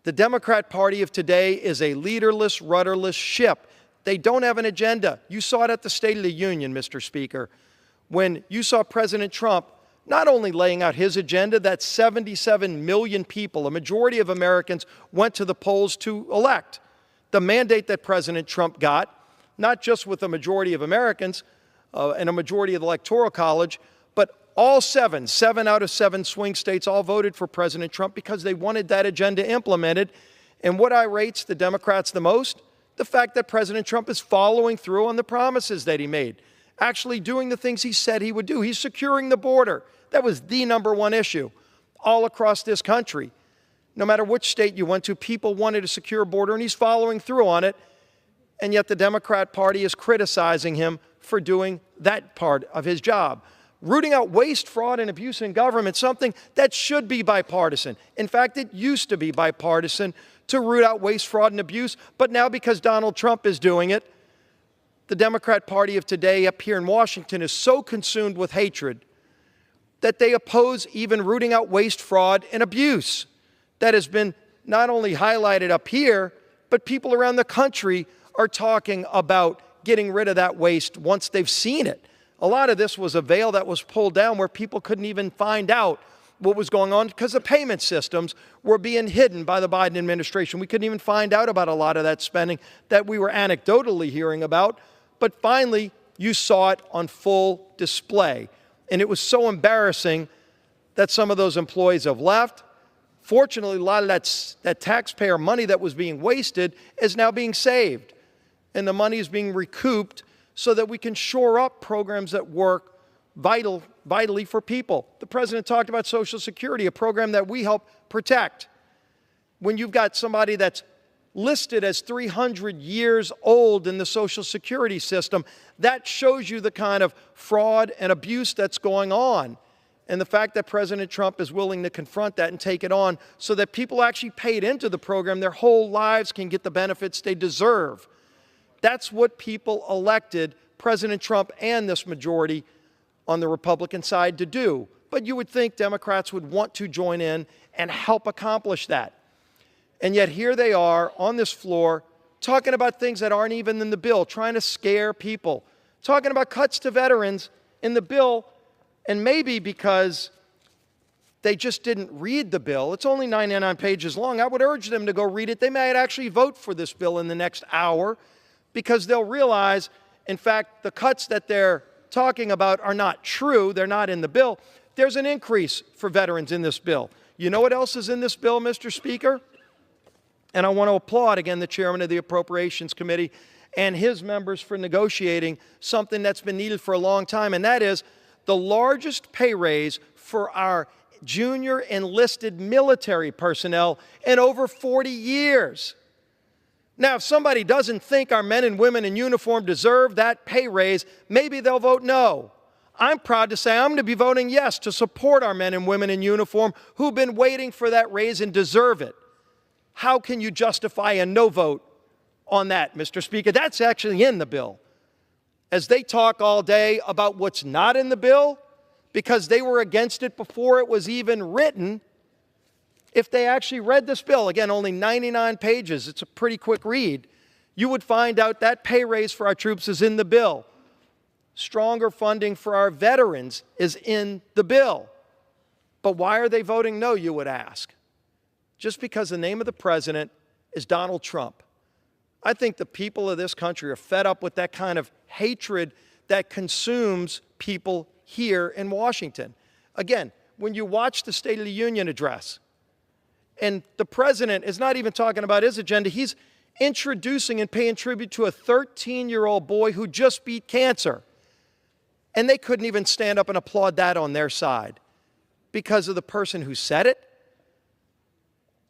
The Democrat Party of today is a leaderless, rudderless ship. They don't have an agenda. You saw it at the State of the Union, Mr. Speaker, when you saw President Trump not only laying out his agenda that 77 million people, a majority of Americans, went to the polls to elect. The mandate that President Trump got, not just with a majority of Americans and a majority of the Electoral College, but all seven out of 7 swing states all voted for President Trump because they wanted that agenda implemented. And what irrates the Democrats the most? The fact that President Trump is following through on the promises that he made, actually doing the things he said he would do. He's securing the border. That was the #1 issue all across this country. No matter which state you went to, people wanted a secure border, and he's following through on it. And yet the Democrat Party is criticizing him for doing that part of his job. Rooting out waste, fraud, and abuse in government, something that should be bipartisan. In fact, it used to be bipartisan to root out waste, fraud, and abuse. But now because Donald Trump is doing it, the Democrat Party of today up here in Washington is so consumed with hatred that they oppose even rooting out waste, fraud, and abuse. That has been not only highlighted up here, but people around the country are talking about getting rid of that waste once they've seen it. A lot of this was a veil that was pulled down where people couldn't even find out what was going on because the payment systems were being hidden by the Biden administration. We couldn't even find out about a lot of that spending that we were anecdotally hearing about. But finally, you saw it on full display. And it was so embarrassing that some of those employees have left. Fortunately, a lot of that taxpayer money that was being wasted is now being saved. And the money is being recouped so that we can shore up programs that work vitally for people. The president talked about Social Security, a program that we help protect. When you've got somebody that's listed as 300 years old in the Social Security system, that shows you the kind of fraud and abuse that's going on. And the fact that President Trump is willing to confront that and take it on so that people actually paid into the program their whole lives can get the benefits they deserve. That's what people elected President Trump and this majority on the Republican side to do. But you would think Democrats would want to join in and help accomplish that. And yet here they are on this floor talking about things that aren't even in the bill, trying to scare people, talking about cuts to veterans in the bill. And maybe because they just didn't read the bill. It's only 99 pages long. I would urge them to go read it. They might actually vote for this bill in the next hour because they'll realize, in fact, the cuts that they're talking about are not true. They're not in the bill. There's an increase for veterans in this bill. You know what else is in this bill, Mr. Speaker? And I want to applaud, again, the chairman of the Appropriations Committee and his members for negotiating something that's been needed for a long time, and that is the largest pay raise for our junior enlisted military personnel in over 40 years. Now, if somebody doesn't think our men and women in uniform deserve that pay raise, maybe they'll vote no. I'm proud to say I'm going to be voting yes to support our men and women in uniform who've been waiting for that raise and deserve it. How can you justify a no vote on that, Mr. Speaker? That's actually in the bill. As they talk all day about what's not in the bill, because they were against it before it was even written, if they actually read this bill, again, only 99 pages, it's a pretty quick read, you would find out that pay raise for our troops is in the bill. Stronger funding for our veterans is in the bill. But why are they voting no, you would ask? Just because the name of the president is Donald Trump. I think the people of this country are fed up with that kind of hatred that consumes people here in Washington. Again, when you watch the State of the Union address, and the president is not even talking about his agenda, he's introducing and paying tribute to a 13-year-old boy who just beat cancer. And they couldn't even stand up and applaud that on their side because of the person who said it.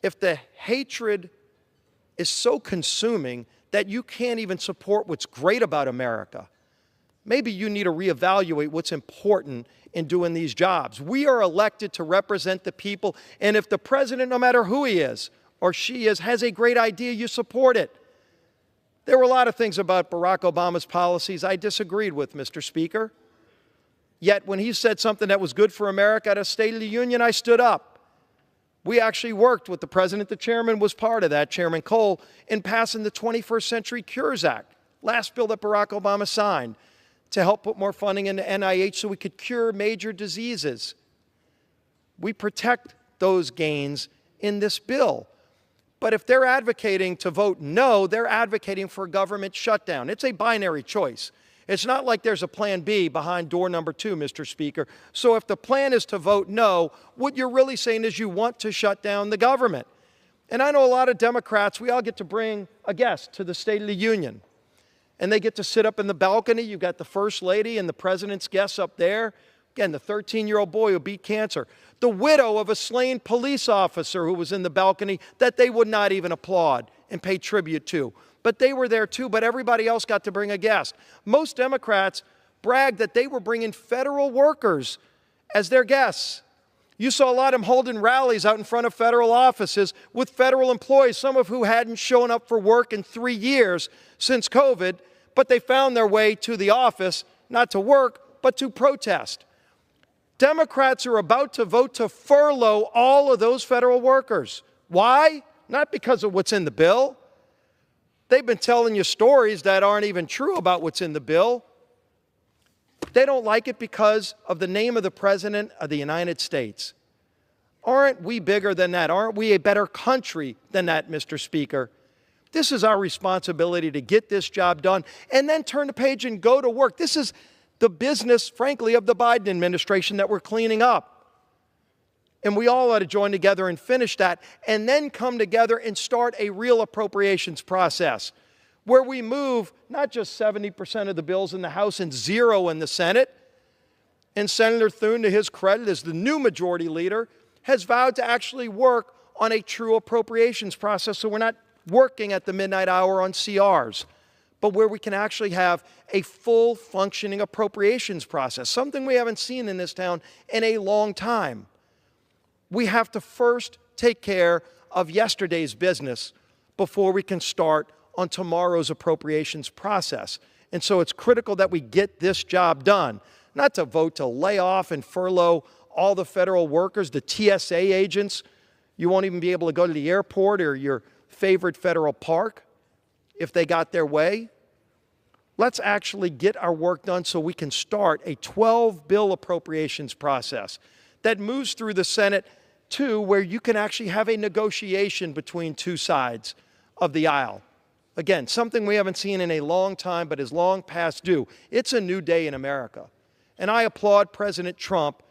If the hatred is so consuming that you can't even support what's great about America, maybe you need to reevaluate what's important in doing these jobs. We are elected to represent the people, and if the president, no matter who he is or she is, has a great idea, you support it. There were a lot of things about Barack Obama's policies I disagreed with, Mr. Speaker. Yet when he said something that was good for America at a State of the Union, I stood up. We actually worked with the president. The chairman was part of that, Chairman Cole, in passing the 21st Century Cures Act, last bill that Barack Obama signed, to help put more funding into NIH so we could cure major diseases. We protect those gains in this bill. But if they're advocating to vote no, they're advocating for a government shutdown. It's a binary choice. It's not like there's a plan B behind door number 2, Mr. Speaker. So if the plan is to vote no, what you're really saying is you want to shut down the government. And I know a lot of Democrats, we all get to bring a guest to the State of the Union. And they get to sit up in the balcony. You've got the First Lady and the President's guests up there. Again, the 13-year-old boy who beat cancer. The widow of a slain police officer who was in the balcony that they would not even applaud and pay tribute to. But they were there too, but everybody else got to bring a guest. Most Democrats bragged that they were bringing federal workers as their guests. You saw a lot of them holding rallies out in front of federal offices with federal employees, some of who hadn't shown up for work in 3 years since COVID, but they found their way to the office, not to work, but to protest. Democrats are about to vote to furlough all of those federal workers. Why? Not because of what's in the bill. They've been telling you stories that aren't even true about what's in the bill. They don't like it because of the name of the President of the United States. Aren't we bigger than that? Aren't we a better country than that, Mr. Speaker? This is our responsibility to get this job done and then turn the page and go to work. This is the business, frankly, of the Biden administration that we're cleaning up. And we all ought to join together and finish that and then come together and start a real appropriations process where we move not just 70% of the bills in the House and 0 in the Senate. And Senator Thune, to his credit, as the new majority leader, has vowed to actually work on a true appropriations process so we're not working at the midnight hour on CRs, but where we can actually have a full functioning appropriations process, something we haven't seen in this town in a long time. We have to first take care of yesterday's business before we can start on tomorrow's appropriations process. And so it's critical that we get this job done, not to vote to lay off and furlough all the federal workers, the TSA agents. You won't even be able to go to the airport or your favorite federal park if they got their way. Let's actually get our work done so we can start a 12-bill appropriations process that moves through the Senate, too, where you can actually have a negotiation between two sides of the aisle. Again, something we haven't seen in a long time, but is long past due. It's a new day in America. And I applaud President Trump.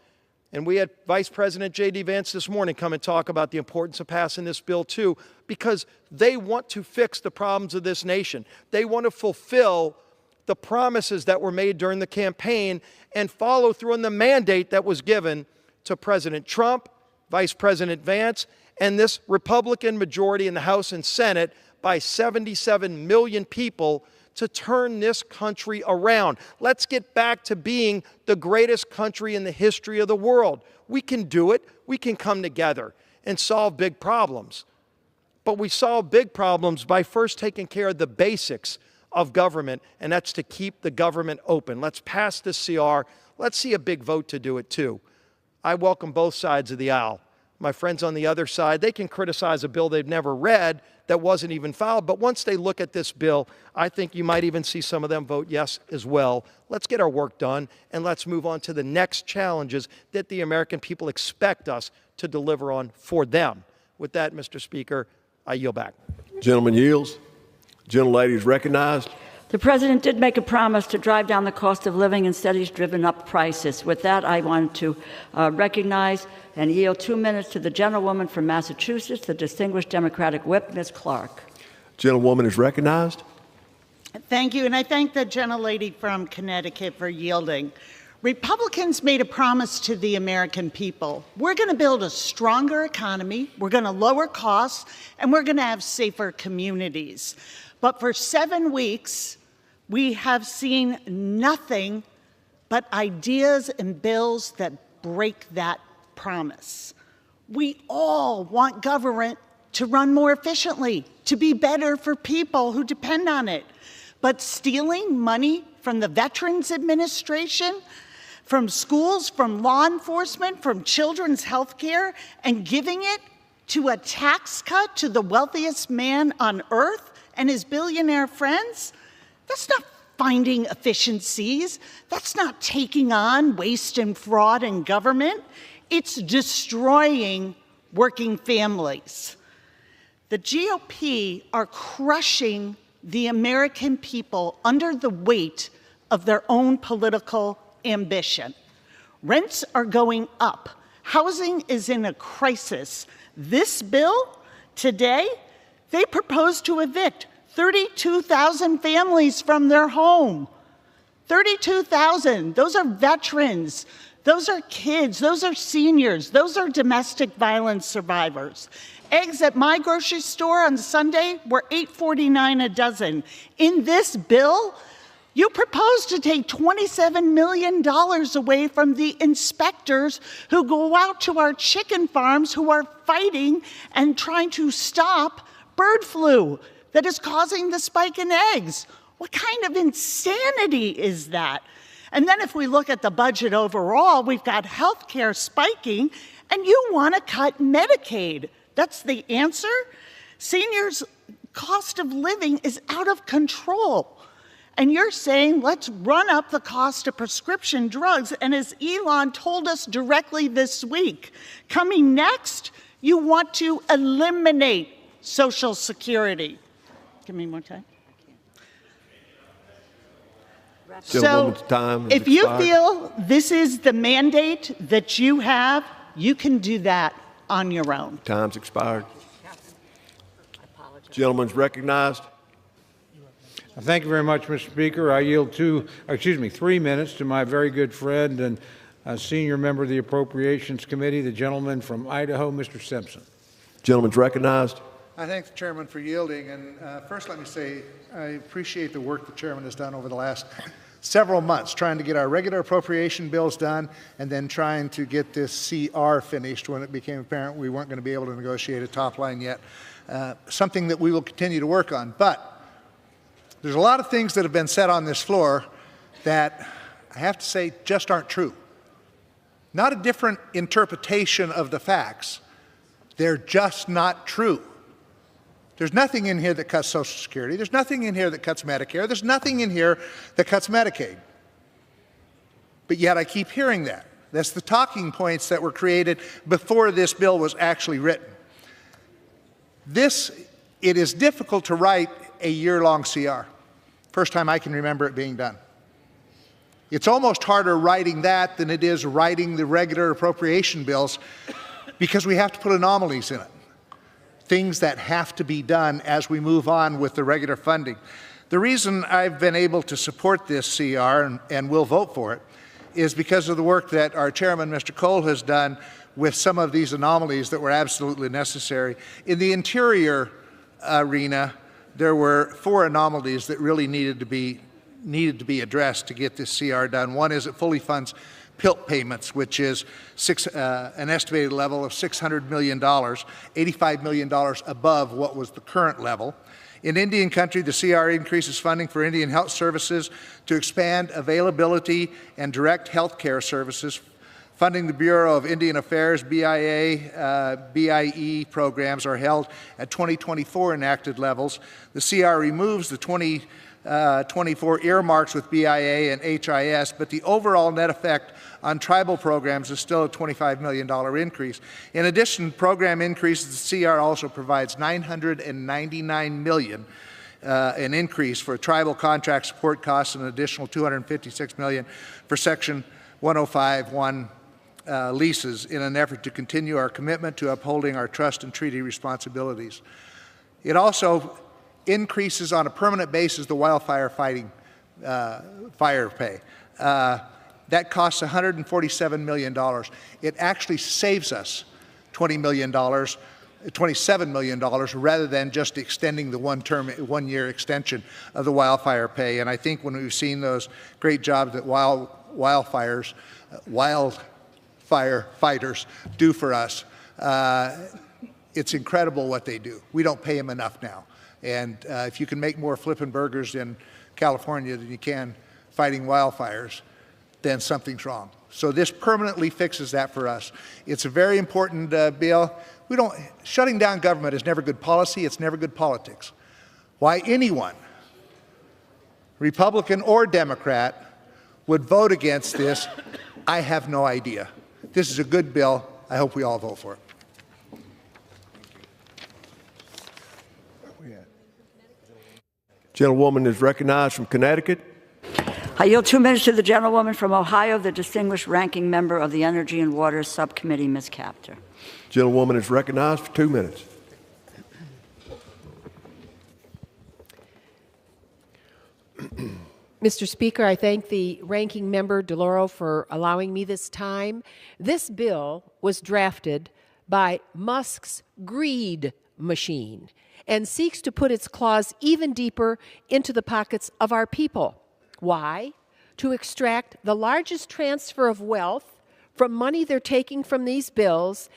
And we had Vice President J.D. Vance this morning come and talk about the importance of passing this bill, too, because they want to fix the problems of this nation. They want to fulfill the promises that were made during the campaign and follow through on the mandate that was given to President Trump, Vice President Vance, and this Republican majority in the House and Senate by 77 million people to turn this country around. Let's get back to being the greatest country in the history of the world. We can do it. We can come together and solve big problems. But we solve big problems by first taking care of the basics of government, and that's to keep the government open. Let's pass this CR. Let's see a big vote to do it, too. I welcome both sides of the aisle. My friends on the other side, they can criticize a bill they've never read that wasn't even filed, but once they look at this bill, I think you might even see some of them vote yes as well. Let's get our work done, and let's move on to the next challenges that the American people expect us to deliver on for them. With that, Mr. Speaker, I yield back. Gentleman yields. Gentlelady is recognized. The President did make a promise to drive down the cost of living. Instead, he's driven up prices. With that, I want to recognize and yield 2 minutes to the gentlewoman from Massachusetts, the distinguished Democratic whip, Ms. Clark. Gentlewoman is recognized. Thank you, and I thank the gentlelady from Connecticut for yielding. Republicans made a promise to the American people. We're going to build a stronger economy, we're going to lower costs, and we're going to have safer communities. But for 7 weeks, we have seen nothing but ideas and bills that break that promise. We all want government to run more efficiently, to be better for people who depend on it. But stealing money from the Veterans Administration, from schools, from law enforcement, from children's health care, and giving it to a tax cut to the wealthiest man on earth and his billionaire friends, that's not finding efficiencies. That's not taking on waste and fraud in government. It's destroying working families. The GOP are crushing the American people under the weight of their own political ambition. Rents are going up. Housing is in a crisis. This bill today, they propose to evict 32,000 families from their home. 32,000. Those are veterans. Those are kids. Those are seniors. Those are domestic violence survivors. Eggs at my grocery store on Sunday were $8.49 a dozen. In this bill, you propose to take $27 million away from the inspectors who go out to our chicken farms who are fighting and trying to stop bird flu that is causing the spike in eggs. What kind of insanity is that? And then if we look at the budget overall, we've got health care spiking, and you want to cut Medicaid. That's the answer? Seniors' cost of living is out of control. And you're saying, let's run up the cost of prescription drugs. And as Elon told us directly this week, coming next, you want to eliminate Social Security. Give me more time. So if you feel this is the mandate that you have, you can do that on your own. Time's expired. Gentleman's recognized. Thank you very much, Mr. Speaker. I yield 3 minutes to my very good friend and senior member of the Appropriations Committee, the gentleman from Idaho, Mr. Simpson. Gentleman's recognized. I thank the chairman for yielding. And first, let me say I appreciate the work the chairman has done over the last several months, trying to get our regular appropriation bills done and then trying to get this CR finished when it became apparent we weren't going to be able to negotiate a top line yet. Something that we will continue to work on. But there's a lot of things that have been said on this floor that I have to say just aren't true. Not a different interpretation of the facts. They're just not true. There's nothing in here that cuts Social Security. There's nothing in here that cuts Medicare. There's nothing in here that cuts Medicaid. But yet I keep hearing that. That's the talking points that were created before this bill was actually written. It is difficult to write a year-long CR. First time I can remember it being done. It's almost harder writing that than it is writing the regular appropriation bills because we have to put anomalies in it. Things that have to be done as we move on with the regular funding. The reason I've been able to support this CR and will vote for it is because of the work that our chairman, Mr. Cole, has done with some of these anomalies that were absolutely necessary. In the interior arena, there were 4 anomalies that really needed to be addressed to get this CR done. One is it fully funds PILT payments, which is an estimated level of $600 million, $85 million above what was the current level. In Indian country, the CR increases funding for Indian health services to expand availability and direct health care services, funding the Bureau of Indian Affairs, BIA, BIE programs are held at 2024 enacted levels. The CR removes the 2024 earmarks with BIA and HIS, but the overall net effect on tribal programs is still a $25 million increase. In addition, program increases, the CR also provides $999 million an increase for tribal contract support costs and an additional $256 million for Section 105(1) leases in an effort to continue our commitment to upholding our trust and treaty responsibilities. It also increases on a permanent basis the wildfire fighting fire pay. That costs $147 million. It actually saves us $20 million, $27 million, rather than just extending the one-year extension of the wildfire pay. And I think when we've seen those great jobs that wildfire fighters do for us, it's incredible what they do. We don't pay them enough now. And if you can make more flippin' burgers in California than you can fighting wildfires, then something's wrong. So this permanently fixes that for us. It's a very important bill. Shutting down government is never good policy. It's never good politics. Why anyone, Republican or Democrat, would vote against this, I have no idea. This is a good bill. I hope we all vote for it. Gentlewoman is recognized from Connecticut. I yield 2 minutes to the gentlewoman from Ohio, the distinguished ranking member of the Energy and Water Subcommittee, Ms. Kaptur. Gentlewoman is recognized for 2 minutes. Mr. Speaker, I thank the ranking member DeLauro for allowing me this time. This bill was drafted by Musk's greed machine and seeks to put its claws even deeper into the pockets of our people. Why? To extract the largest transfer of wealth from money they're taking from these bills,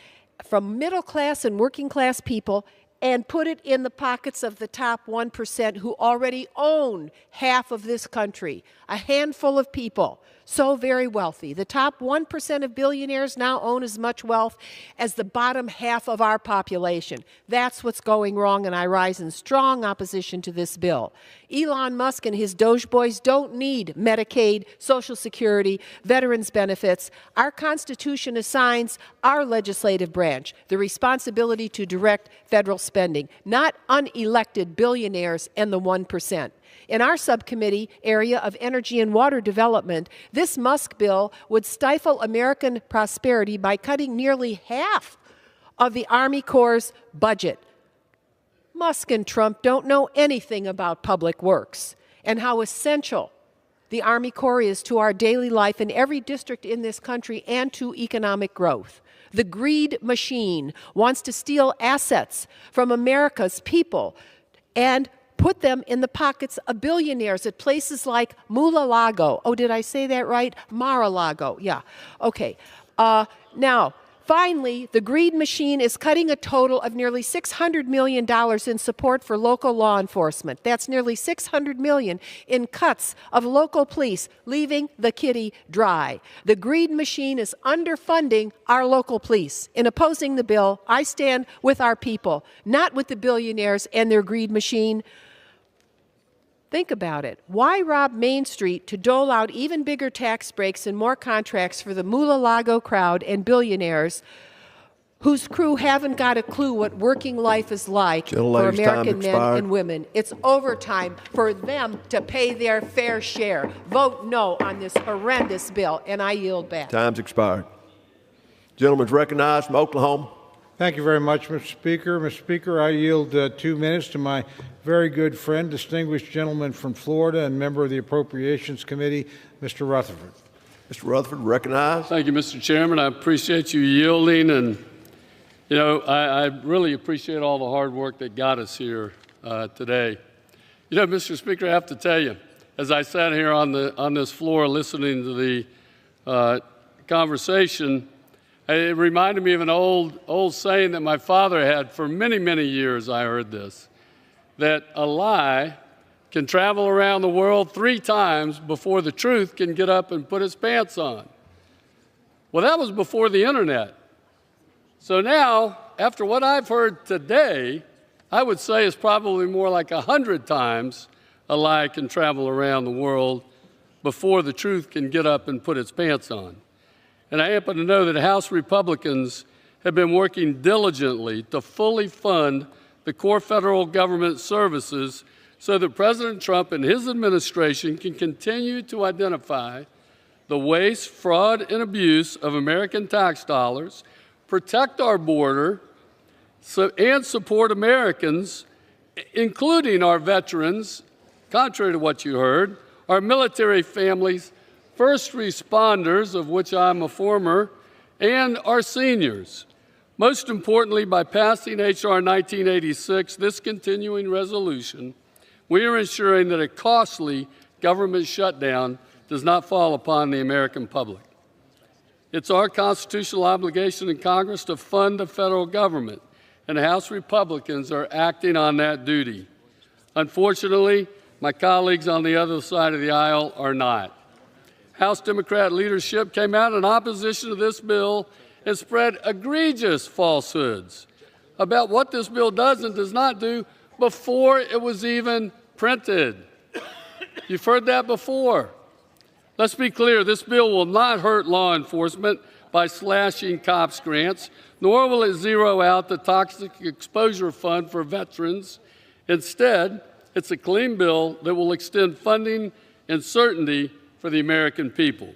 from middle class and working class people, and put it in the pockets of the top 1% who already own half of this country, a handful of people, so very wealthy. The top 1% of billionaires now own as much wealth as the bottom half of our population. That's what's going wrong, and I rise in strong opposition to this bill. Elon Musk and his Doge boys don't need Medicaid, Social Security, veterans benefits. Our Constitution assigns our legislative branch the responsibility to direct federal spending, not unelected billionaires and the 1%. In our subcommittee area of energy and water development, this Musk bill would stifle American prosperity by cutting nearly half of the Army Corps' budget. Musk and Trump don't know anything about public works and how essential the Army Corps is to our daily life in every district in this country and to economic growth. The greed machine wants to steal assets from America's people and put them in the pockets of billionaires at places like Mar-a-Lago. Oh, did I say that right? Mar-a-Lago, yeah. Okay. Now, finally, the greed machine is cutting a total of nearly $600 million in support for local law enforcement. That's nearly $600 million in cuts of local police, leaving the kitty dry. The greed machine is underfunding our local police. In opposing the bill, I stand with our people, not with the billionaires and their greed machine. Think about it. Why rob Main Street to dole out even bigger tax breaks and more contracts for the Mula-Lago crowd and billionaires whose crew haven't got a clue what working life is like for American men and women? It's overtime for them to pay their fair share. Vote no on this horrendous bill, and I yield back. Time's expired. Gentleman's recognized from Oklahoma. Thank you very much, Mr. Speaker. Mr. Speaker, I yield 2 minutes to my very good friend, distinguished gentleman from Florida and member of the Appropriations Committee, Mr. Rutherford. Mr. Rutherford, recognized. Thank you, Mr. Chairman. I appreciate you yielding, and you know, I really appreciate all the hard work that got us here today. You know, Mr. Speaker, I have to tell you, as I sat here on this floor listening to the conversation, it reminded me of an old saying that my father had for many, many years. I heard this, that a lie can travel around the world 3 times before the truth can get up and put its pants on. Well, that was before the internet. So now, after what I've heard today, I would say it's probably more like 100 times a lie can travel around the world before the truth can get up and put its pants on. And I happen to know that House Republicans have been working diligently to fully fund the core federal government services so that President Trump and his administration can continue to identify the waste, fraud, and abuse of American tax dollars, protect our border, and support Americans, including our veterans, contrary to what you heard, our military families, first responders, of which I'm a former, and our seniors. Most importantly, by passing H.R. 1986, this continuing resolution, we are ensuring that a costly government shutdown does not fall upon the American public. It's our constitutional obligation in Congress to fund the federal government, and House Republicans are acting on that duty. Unfortunately, my colleagues on the other side of the aisle are not. House Democrat leadership came out in opposition to this bill and spread egregious falsehoods about what this bill does and does not do before it was even printed. You've heard that before. Let's be clear, this bill will not hurt law enforcement by slashing cops' grants, nor will it zero out the Toxic Exposure Fund for veterans. Instead, it's a clean bill that will extend funding and certainty for the American people.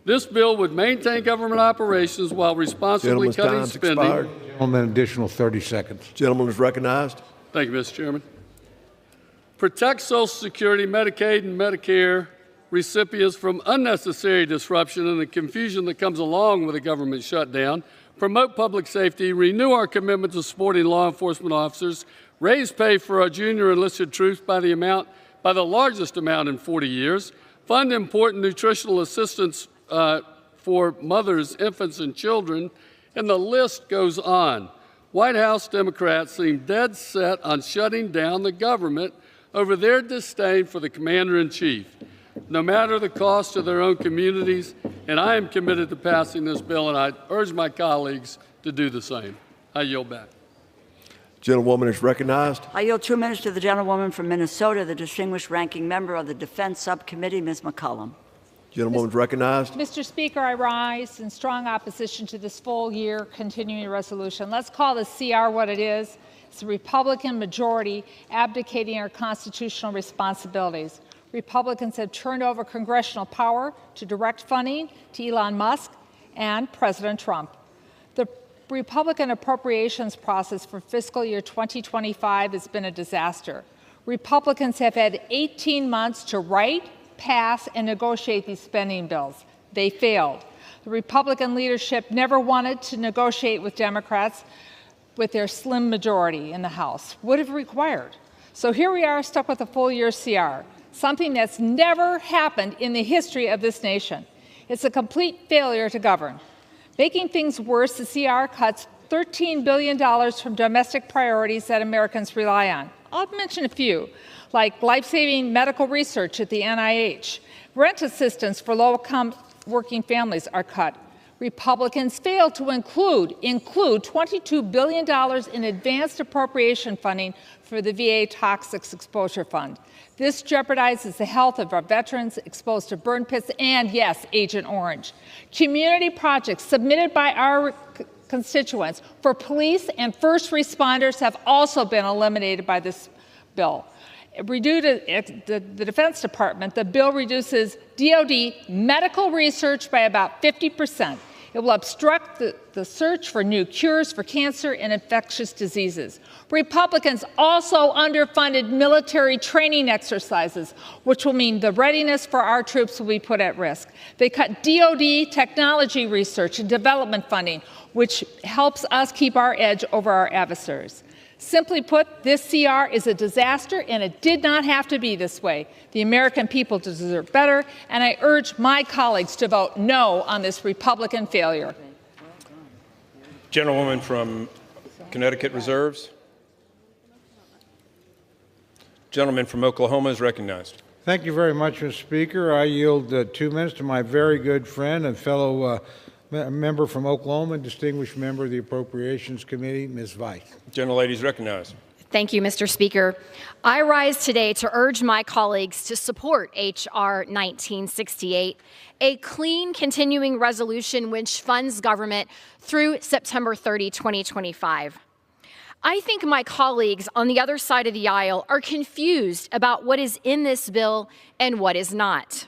This bill would maintain government operations while responsibly cutting spending. Expired. Gentleman, additional 30 seconds. Gentleman is recognized. Thank you, Mr. Chairman. Protect Social Security, Medicaid, and Medicare recipients from unnecessary disruption and the confusion that comes along with a government shutdown. Promote public safety, renew our commitment to supporting law enforcement officers, raise pay for our junior enlisted troops by the largest amount in 40 years, fund important nutritional assistance for mothers, infants, and children, and the list goes on. White House Democrats seem dead set on shutting down the government over their disdain for the commander-in-chief, no matter the cost to their own communities, and I am committed to passing this bill, and I urge my colleagues to do the same. I yield back. Gentlewoman is recognized. I yield 2 minutes to the gentlewoman from Minnesota, the distinguished ranking member of the Defense Subcommittee, Ms. McCollum. Gentlewoman is recognized. Mr. Speaker, I rise in strong opposition to this full-year continuing resolution. Let's call the CR what it is. It's a Republican majority abdicating our constitutional responsibilities. Republicans have turned over congressional power to direct funding to Elon Musk and President Trump. The Republican appropriations process for fiscal year 2025 has been a disaster. Republicans have had 18 months to write, pass, and negotiate these spending bills. They failed. The Republican leadership never wanted to negotiate with Democrats with their slim majority in the House. Would have required. So here we are stuck with a full-year CR, something that's never happened in the history of this nation. It's a complete failure to govern. Making things worse, the CR cuts $13 billion from domestic priorities that Americans rely on. I'll mention a few, like life-saving medical research at the NIH. Rent assistance for low-income working families are cut. Republicans failed to include $22 billion in advanced appropriation funding for the VA Toxic Exposure Fund. This jeopardizes the health of our veterans exposed to burn pits and, yes, Agent Orange. Community projects submitted by our constituents for police and first responders have also been eliminated by this bill. Due to the Defense Department, the bill reduces DoD medical research by about 50%. It will obstruct the search for new cures for cancer and infectious diseases. Republicans also underfunded military training exercises, which will mean the readiness for our troops will be put at risk. They cut DoD technology research and development funding, which helps us keep our edge over our adversaries. Simply put, this CR is a disaster, and it did not have to be this way. The American people deserve better, and I urge my colleagues to vote no on this Republican failure. Gentlewoman from Connecticut reserves. Gentleman from Oklahoma is recognized. Thank you very much, Mr. Speaker. I yield 2 minutes to my very good friend and fellow member from Oklahoma, distinguished member of the Appropriations Committee, Ms. Weiss. Gentlelady is recognized. Thank you, Mr. Speaker. I rise today to urge my colleagues to support H.R. 1968, a clean continuing resolution which funds government through September 30, 2025. I think my colleagues on the other side of the aisle are confused about what is in this bill and what is not.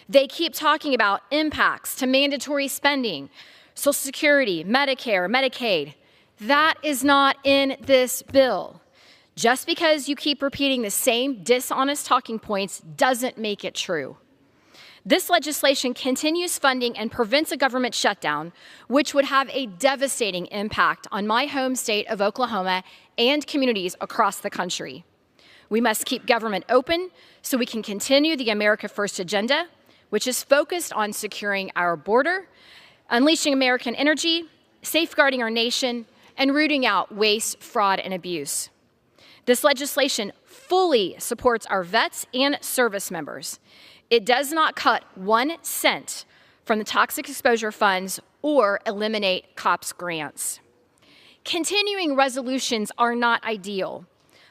They keep talking about impacts to mandatory spending, Social Security, Medicare, Medicaid. That is not in this bill. Just because you keep repeating the same dishonest talking points doesn't make it true. This legislation continues funding and prevents a government shutdown, which would have a devastating impact on my home state of Oklahoma and communities across the country. We must keep government open so we can continue the America First agenda, which is focused on securing our border, unleashing American energy, safeguarding our nation, and rooting out waste, fraud, and abuse. This legislation fully supports our vets and service members. It does not cut 1 cent from the toxic exposure funds or eliminate COPS grants. Continuing resolutions are not ideal,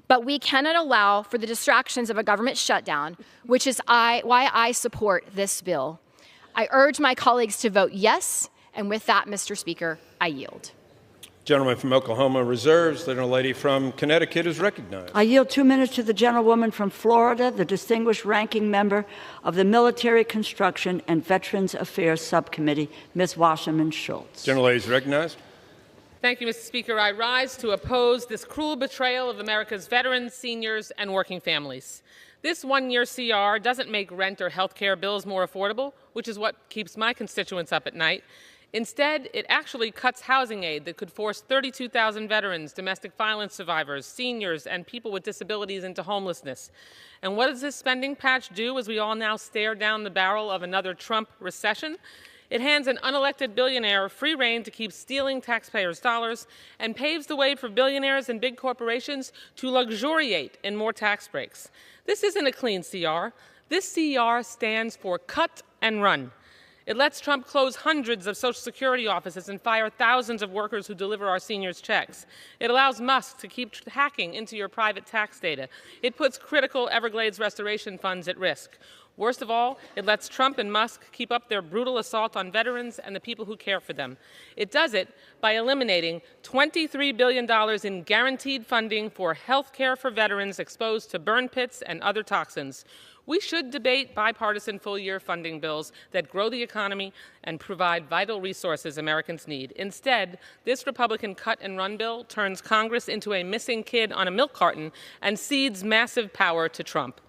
but we cannot allow for the distractions of a government shutdown, which is why I support this bill. I urge my colleagues to vote yes, and with that, Mr. Speaker, I yield. Gentleman from Oklahoma reserves. The lady from Connecticut is recognized. I yield 2 minutes to the gentlewoman from Florida, the distinguished ranking member of the Military Construction and Veterans Affairs Subcommittee, Ms. Wasserman Schultz. Gentlelady is recognized. Thank you, Mr. Speaker. I rise to oppose this cruel betrayal of America's veterans, seniors, and working families. This one-year CR doesn't make rent or health care bills more affordable, which is what keeps my constituents up at night. Instead, it actually cuts housing aid that could force 32,000 veterans, domestic violence survivors, seniors, and people with disabilities into homelessness. And what does this spending patch do as we all now stare down the barrel of another Trump recession? It hands an unelected billionaire free rein to keep stealing taxpayers' dollars and paves the way for billionaires and big corporations to luxuriate in more tax breaks. This isn't a clean CR. This CR stands for cut and run. It lets Trump close hundreds of Social Security offices and fire thousands of workers who deliver our seniors' checks. It allows Musk to keep hacking into your private tax data. It puts critical Everglades restoration funds at risk. Worst of all, it lets Trump and Musk keep up their brutal assault on veterans and the people who care for them. It does it by eliminating $23 billion in guaranteed funding for health care for veterans exposed to burn pits and other toxins. We should debate bipartisan full-year funding bills that grow the economy and provide vital resources Americans need. Instead, this Republican cut-and-run bill turns Congress into a missing kid on a milk carton and cedes massive power to Trump.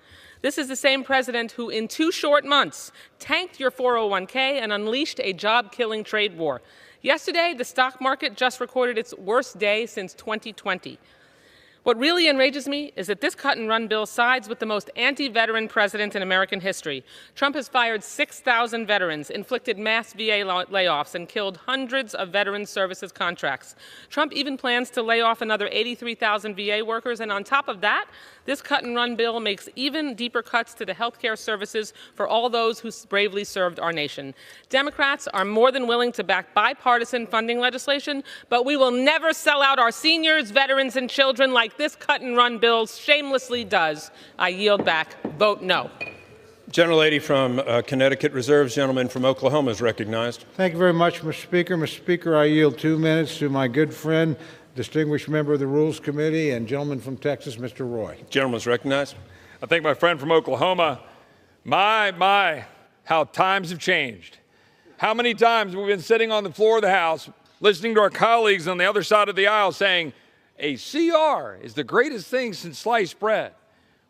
This is the same president who, in 2 short months, tanked your 401k and unleashed a job-killing trade war. Yesterday, the stock market just recorded its worst day since 2020. What really enrages me is that this cut-and-run bill sides with the most anti-veteran president in American history. Trump has fired 6,000 veterans, inflicted mass VA layoffs, and killed hundreds of veteran services contracts. Trump even plans to lay off another 83,000 VA workers, and on top of that, this cut-and-run bill makes even deeper cuts to the health care services for all those who bravely served our nation. Democrats are more than willing to back bipartisan funding legislation, but we will never sell out our seniors, veterans, and children like this cut-and-run bill shamelessly does. I yield back. Vote no. Gentlelady from Connecticut reserves. Gentleman from Oklahoma is recognized. Thank you very much, Mr. Speaker. Mr. Speaker, I yield 2 minutes to my good friend, distinguished member of the Rules Committee, and gentleman from Texas, Mr. Roy. Gentleman is recognized. I thank my friend from Oklahoma. My, how times have changed. How many times we've been sitting on the floor of the House listening to our colleagues on the other side of the aisle saying, a CR is the greatest thing since sliced bread.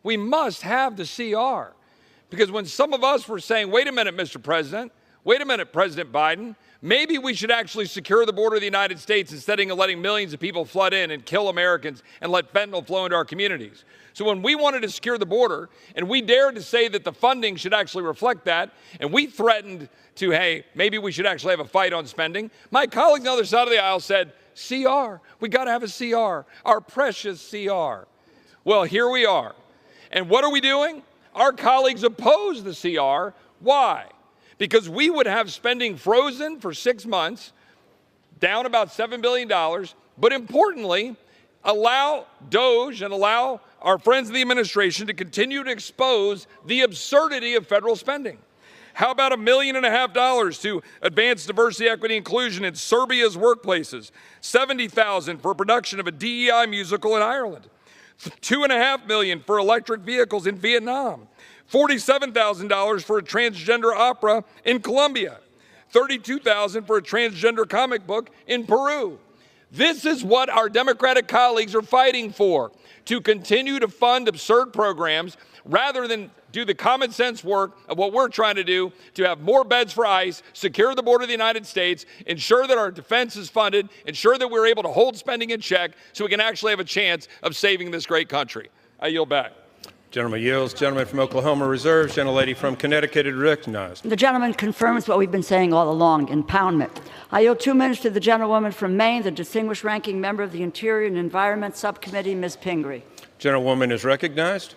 We must have the CR. Because when some of us were saying, wait a minute, Mr. President, wait a minute, President Biden, maybe we should actually secure the border of the United States instead of letting millions of people flood in and kill Americans and let fentanyl flow into our communities. So when we wanted to secure the border and we dared to say that the funding should actually reflect that, and we threatened to, hey, maybe we should actually have a fight on spending, my colleagues on the other side of the aisle said, CR, we got to have a CR, our precious CR. Well, here we are. And what are we doing? Our colleagues oppose the CR. Why? Because we would have spending frozen for 6 months, down about $7 billion, but importantly, allow DOGE and allow our friends in the administration to continue to expose the absurdity of federal spending. How about $1.5 million to advance diversity, equity, inclusion in Serbia's workplaces? $70,000 for production of a DEI musical in Ireland. $2.5 million for electric vehicles in Vietnam. $47,000 for a transgender opera in Colombia. $32,000 for a transgender comic book in Peru. This is what our Democratic colleagues are fighting for, to continue to fund absurd programs rather than do the common sense work of what we're trying to do, to have more beds for ICE, secure the border of the United States, ensure that our defense is funded, ensure that we're able to hold spending in check so we can actually have a chance of saving this great country. I yield back. Gentleman yields. Gentleman from Oklahoma reserves. Gentlelady from Connecticut is recognized. The gentleman confirms what we've been saying all along, impoundment. I yield 2 minutes to the gentlewoman from Maine, the distinguished ranking member of the Interior and Environment Subcommittee, Ms. Pingree. Gentlewoman is recognized.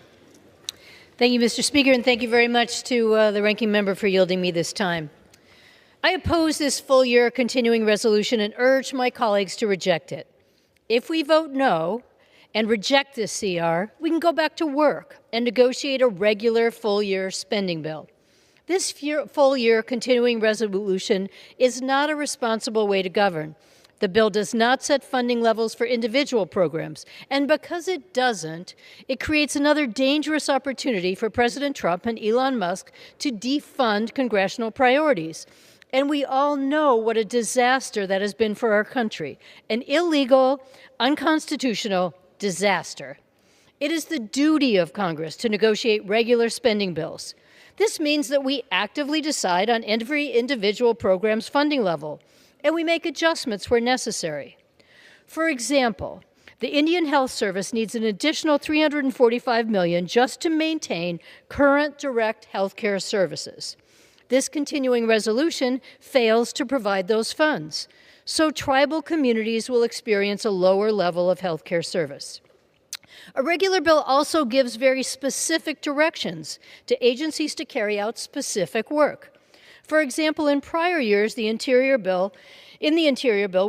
Thank you, Mr. Speaker, and thank you very much to the ranking member for yielding me this time. I oppose this full-year continuing resolution and urge my colleagues to reject it. If we vote no and reject this CR, we can go back to work and negotiate a regular full-year spending bill. This full-year continuing resolution is not a responsible way to govern. The bill does not set funding levels for individual programs, and because it doesn't, it creates another dangerous opportunity for President Trump and Elon Musk to defund congressional priorities. And we all know what a disaster that has been for our country, an illegal, unconstitutional disaster. It is the duty of Congress to negotiate regular spending bills. This means that we actively decide on every individual program's funding level, and we make adjustments where necessary. For example, the Indian Health Service needs an additional $345 million just to maintain current direct health care services. This continuing resolution fails to provide those funds, so tribal communities will experience a lower level of health care service. A regular bill also gives very specific directions to agencies to carry out specific work. For example, in prior years, in the Interior Bill,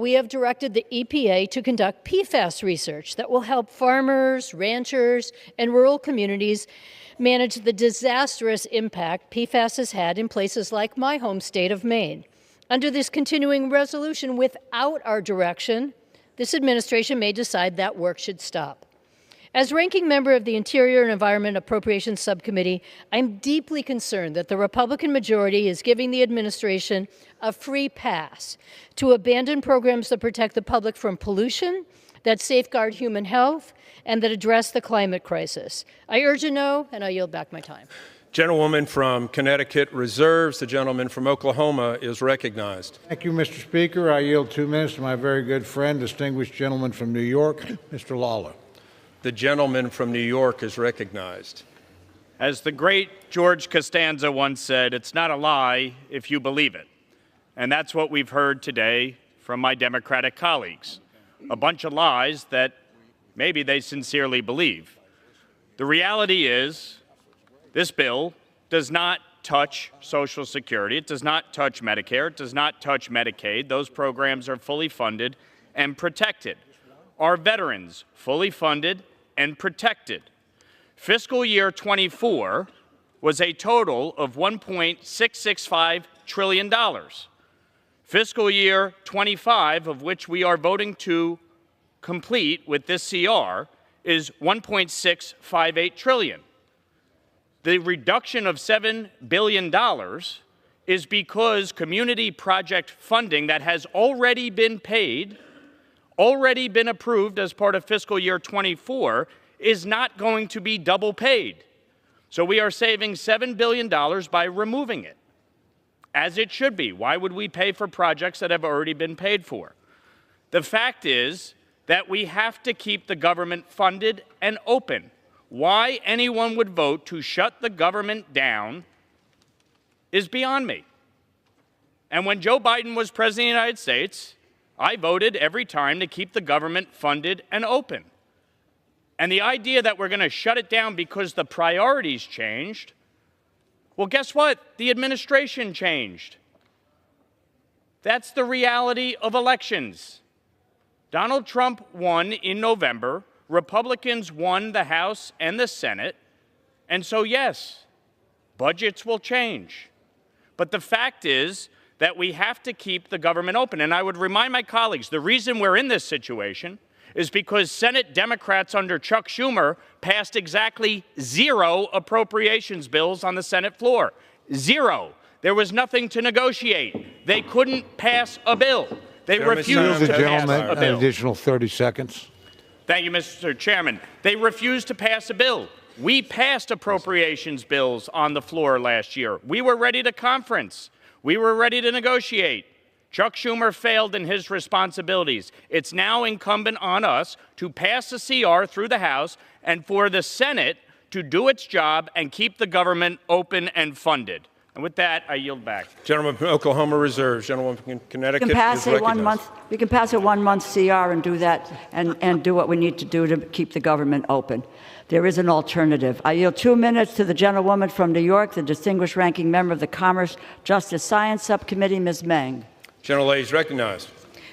we have directed the EPA to conduct PFAS research that will help farmers, ranchers, and rural communities manage the disastrous impact PFAS has had in places like my home state of Maine. Under this continuing resolution, without our direction, this administration may decide that work should stop. As ranking member of the Interior and Environment Appropriations Subcommittee, I'm deeply concerned that the Republican majority is giving the administration a free pass to abandon programs that protect the public from pollution, that safeguard human health, and that address the climate crisis. I urge a no, and I yield back my time. Gentlewoman from Connecticut reserves. The gentleman from Oklahoma is recognized. Thank you, Mr. Speaker. I yield 2 minutes to my very good friend, distinguished gentleman from New York, Mr. Lawler. The gentleman from New York is recognized. As the great George Costanza once said, it's not a lie if you believe it. And that's what we've heard today from my Democratic colleagues. A bunch of lies that maybe they sincerely believe. The reality is this bill does not touch Social Security. It does not touch Medicare. It does not touch Medicaid. Those programs are fully funded and protected. Our veterans, fully funded and protected. Fiscal year 24 was a total of $1.665 trillion. Fiscal year 25, of which we are voting to complete with this CR, is $1.658 trillion. The reduction of $7 billion is because community project funding that has already been paid, already been approved as part of fiscal year 24, is not going to be double paid. So we are saving $7 billion by removing it, as it should be. Why would we pay for projects that have already been paid for? The fact is that we have to keep the government funded and open. Why anyone would vote to shut the government down is beyond me. And when Joe Biden was president of the United States, I voted every time to keep the government funded and open. And the idea that we're going to shut it down because the priorities changed, well, guess what? The administration changed. That's the reality of elections. Donald Trump won in November. Republicans won the House and the Senate. And so, yes, budgets will change. But the fact is that we have to keep the government open. And I would remind my colleagues, the reason we're in this situation is because Senate Democrats under Chuck Schumer passed exactly 0 appropriations bills on the Senate floor. 0. There was nothing to negotiate. They couldn't pass a bill. They refused to pass a bill. An additional 30 seconds. Thank you, Mr. Chairman. They refused to pass a bill. We passed appropriations bills on the floor last year. We were ready to conference. We were ready to negotiate. Chuck Schumer failed in his responsibilities. It's now incumbent on us to pass a CR through the House and for the Senate to do its job and keep the government open and funded. And with that, I yield back. Gentleman from Oklahoma reserves. Gentleman from Connecticut We can pass is a 1 month. We can pass a 1 month CR and do that, and do what we need to do to keep the government open. There is an alternative. I yield 2 minutes to the gentlewoman from New York, the distinguished ranking member of the Commerce, Justice, Science Subcommittee, Ms. Meng. Gentlelady is recognized.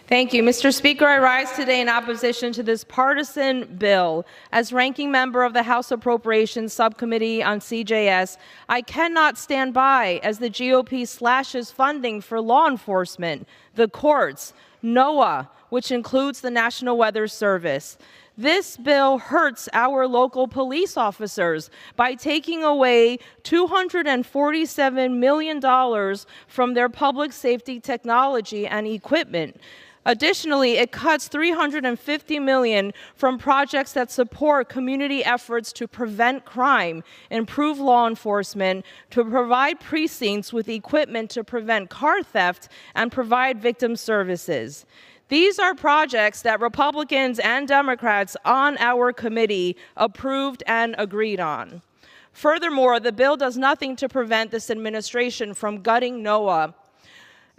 Thank you. Mr. Speaker, I rise today in opposition to this partisan bill. As ranking member of the House Appropriations Subcommittee on CJS, I cannot stand by as the GOP slashes funding for law enforcement, the courts, NOAA, which includes the National Weather Service. This bill hurts our local police officers by taking away $247 million from their public safety technology and equipment. Additionally, it cuts $350 million from projects that support community efforts to prevent crime, improve law enforcement, to provide precincts with equipment to prevent car theft, and provide victim services. These are projects that Republicans and Democrats on our committee approved and agreed on. Furthermore, the bill does nothing to prevent this administration from gutting NOAA.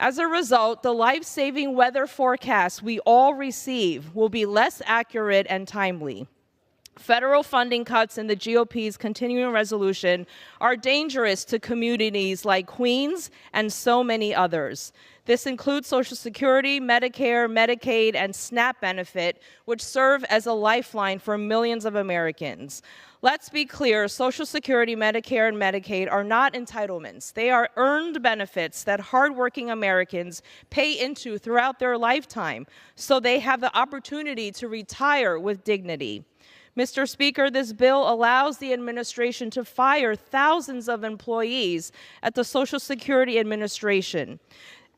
As a result, the life-saving weather forecasts we all receive will be less accurate and timely. Federal funding cuts in the GOP's continuing resolution are dangerous to communities like Queens and so many others. This includes Social Security, Medicare, Medicaid, and SNAP benefit, which serve as a lifeline for millions of Americans. Let's be clear, Social Security, Medicare, and Medicaid are not entitlements. They are earned benefits that hardworking Americans pay into throughout their lifetime, so they have the opportunity to retire with dignity. Mr. Speaker, this bill allows the administration to fire thousands of employees at the Social Security Administration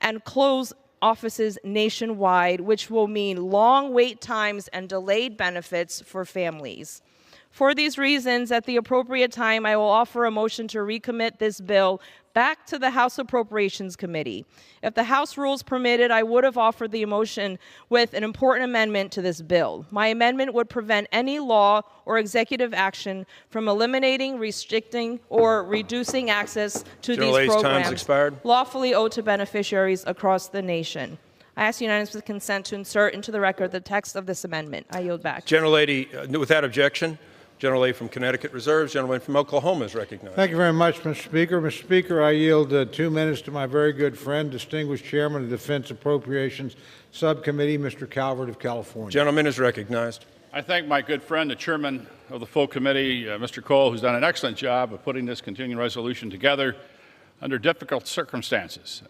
and close offices nationwide, which will mean long wait times and delayed benefits for families. For these reasons, at the appropriate time, I will offer a motion to recommit this bill back to the House Appropriations Committee. If the House rules permitted, I would have offered the motion with an important amendment to this bill. My amendment would prevent any law or executive action from eliminating, restricting, or reducing access to these programs lawfully owed to beneficiaries across the nation. I ask unanimous consent to insert into the record the text of this amendment. I yield back. Gentlelady, without objection, Gentlelady from Connecticut reserves. Gentleman from Oklahoma is recognized. Thank you very much, Mr. Speaker. Mr. Speaker, I yield 2 minutes to my very good friend, distinguished Chairman of the Defense Appropriations Subcommittee, Mr. Calvert of California. Gentleman is recognized. I thank my good friend, the chairman of the full committee, Mr. Cole, who's done an excellent job of putting this continuing resolution together under difficult circumstances.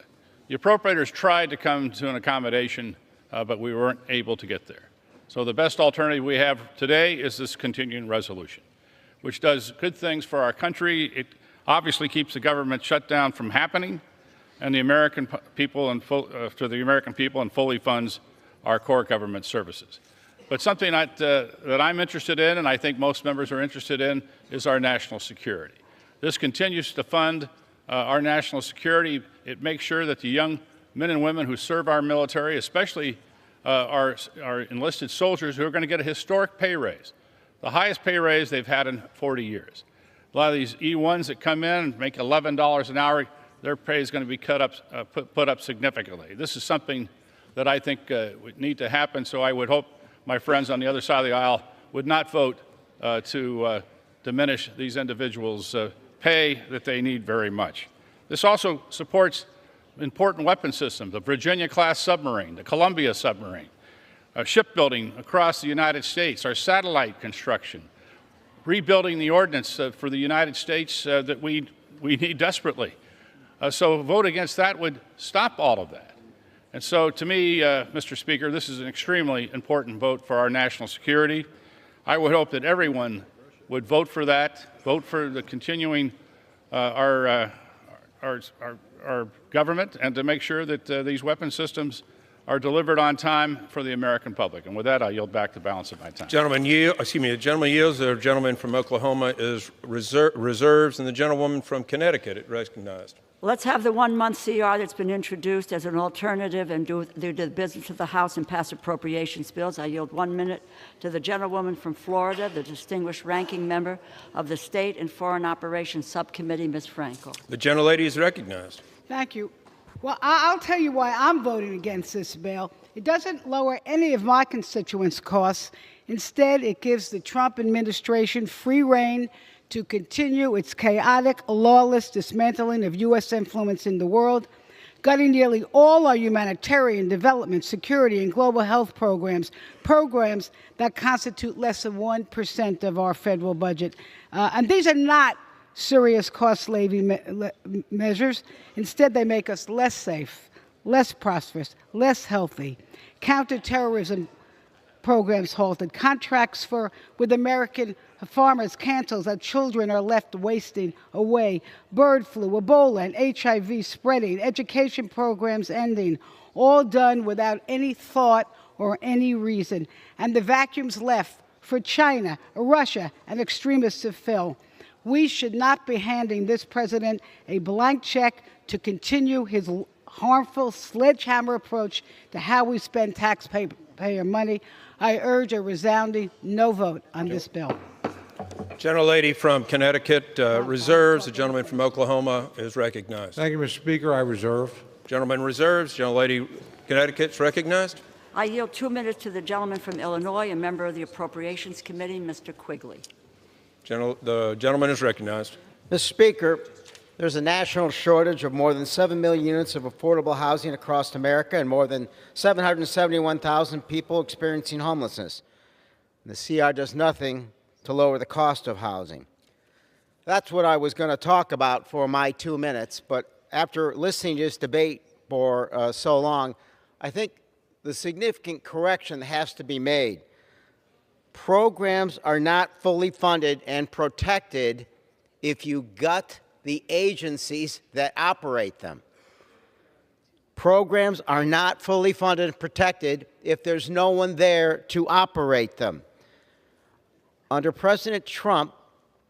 The appropriators tried to come to an accommodation, but we weren't able to get there. So the best alternative we have today is this continuing resolution, which does good things for our country. It obviously keeps the government shutdown from happening, and the American people and fully funds our core government services. But something that I'm interested in, and I think most members are interested in, is our national security. This continues to fund our national security. It makes sure that the young men and women who serve our military, especially our enlisted soldiers, who are going to get a historic pay raise, the highest pay raise they've had in 40 years. A lot of these E1s that come in and make $11 an hour, their pay is going to be put up significantly. This is something that I think would need to happen, so I would hope my friends on the other side of the aisle would not vote to diminish these individuals' pay that they need very much. This also supports important weapon systems, the Virginia-class submarine, the Columbia submarine, shipbuilding across the United States, our satellite construction, rebuilding the ordnance for the United States that we need desperately. So a vote against that would stop all of that. And so to me, Mr. Speaker, this is an extremely important vote for our national security. I would hope that everyone would vote for that, vote for the continuing our government, and to make sure that these weapon systems are delivered on time for the American public. And with that, I yield back the balance of my time. The gentleman yields. The gentleman from Oklahoma is reserves, and the gentlewoman from Connecticut is recognized. Let's have the 1 month CR that's been introduced as an alternative and do the business of the House and pass appropriations bills. I yield 1 minute to the gentlewoman from Florida, the distinguished ranking member of the State and Foreign Operations Subcommittee, Ms. Frankel. The gentlelady is recognized. Thank you. Well, I'll tell you why I'm voting against this bill. It doesn't lower any of my constituents' costs. Instead, it gives the Trump administration free rein to continue its chaotic, lawless dismantling of U.S. influence in the world, gutting nearly all our humanitarian development, security, and global health programs that constitute less than 1% of our federal budget. And these are not serious cost-saving measures. Instead, they make us less safe, less prosperous, less healthy. Counterterrorism programs halted, contracts with American farmers canceled, our children are left wasting away, bird flu, Ebola, and HIV spreading, education programs ending, all done without any thought or any reason. And the vacuum's left for China, Russia, and extremists to fill. We should not be handing this president a blank check to continue his harmful sledgehammer approach to how we spend taxpayer money. I urge a resounding no vote on this bill. Gentlelady from Connecticut reserves. The gentleman from Oklahoma is recognized. Thank you, Mr. Speaker. I reserve. Gentleman reserves. Gentlelady Connecticut is recognized. I yield 2 minutes to the gentleman from Illinois, a member of the Appropriations Committee, Mr. Quigley. The gentleman is recognized. Mr. Speaker, there's a national shortage of more than 7 million units of affordable housing across America and more than 771,000 people experiencing homelessness. The CR does nothing to lower the cost of housing. That's what I was going to talk about for my 2 minutes, but after listening to this debate for so long, I think the significant correction has to be made. Programs are not fully funded and protected if you gut the agencies that operate them. Programs are not fully funded and protected if there's no one there to operate them. Under President Trump,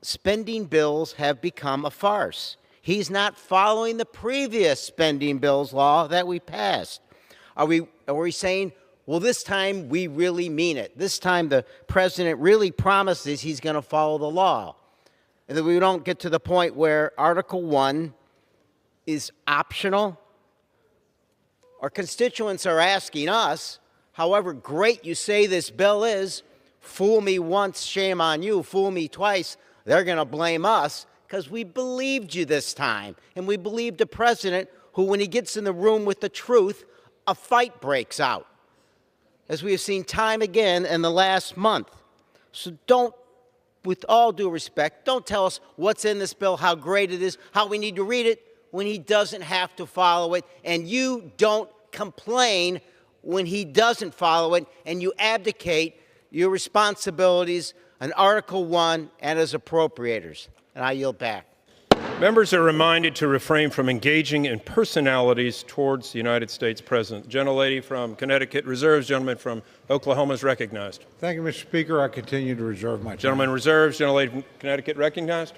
spending bills have become a farce. He's not following the previous spending bills law that we passed. Are we saying, well, this time we really mean it? This time the president really promises he's going to follow the law. And that we don't get to the point where Article 1 is optional. Our constituents are asking us, however great you say this bill is, fool me once, shame on you, fool me twice, they're going to blame us because we believed you this time. And we believed a president who, when he gets in the room with the truth, a fight breaks out, as we have seen time again in the last month. So don't, with all due respect, don't tell us what's in this bill, how great it is, how we need to read it, when he doesn't have to follow it. And you don't complain when he doesn't follow it, and you abdicate your responsibilities on Article 1 and as appropriators. And I yield back. Members are reminded to refrain from engaging in personalities towards the United States President. The gentlelady from Connecticut reserves. Gentleman from Oklahoma is recognized. Thank you, Mr. Speaker. I continue to reserve my time. Gentleman reserves. Gentlelady from Connecticut recognized.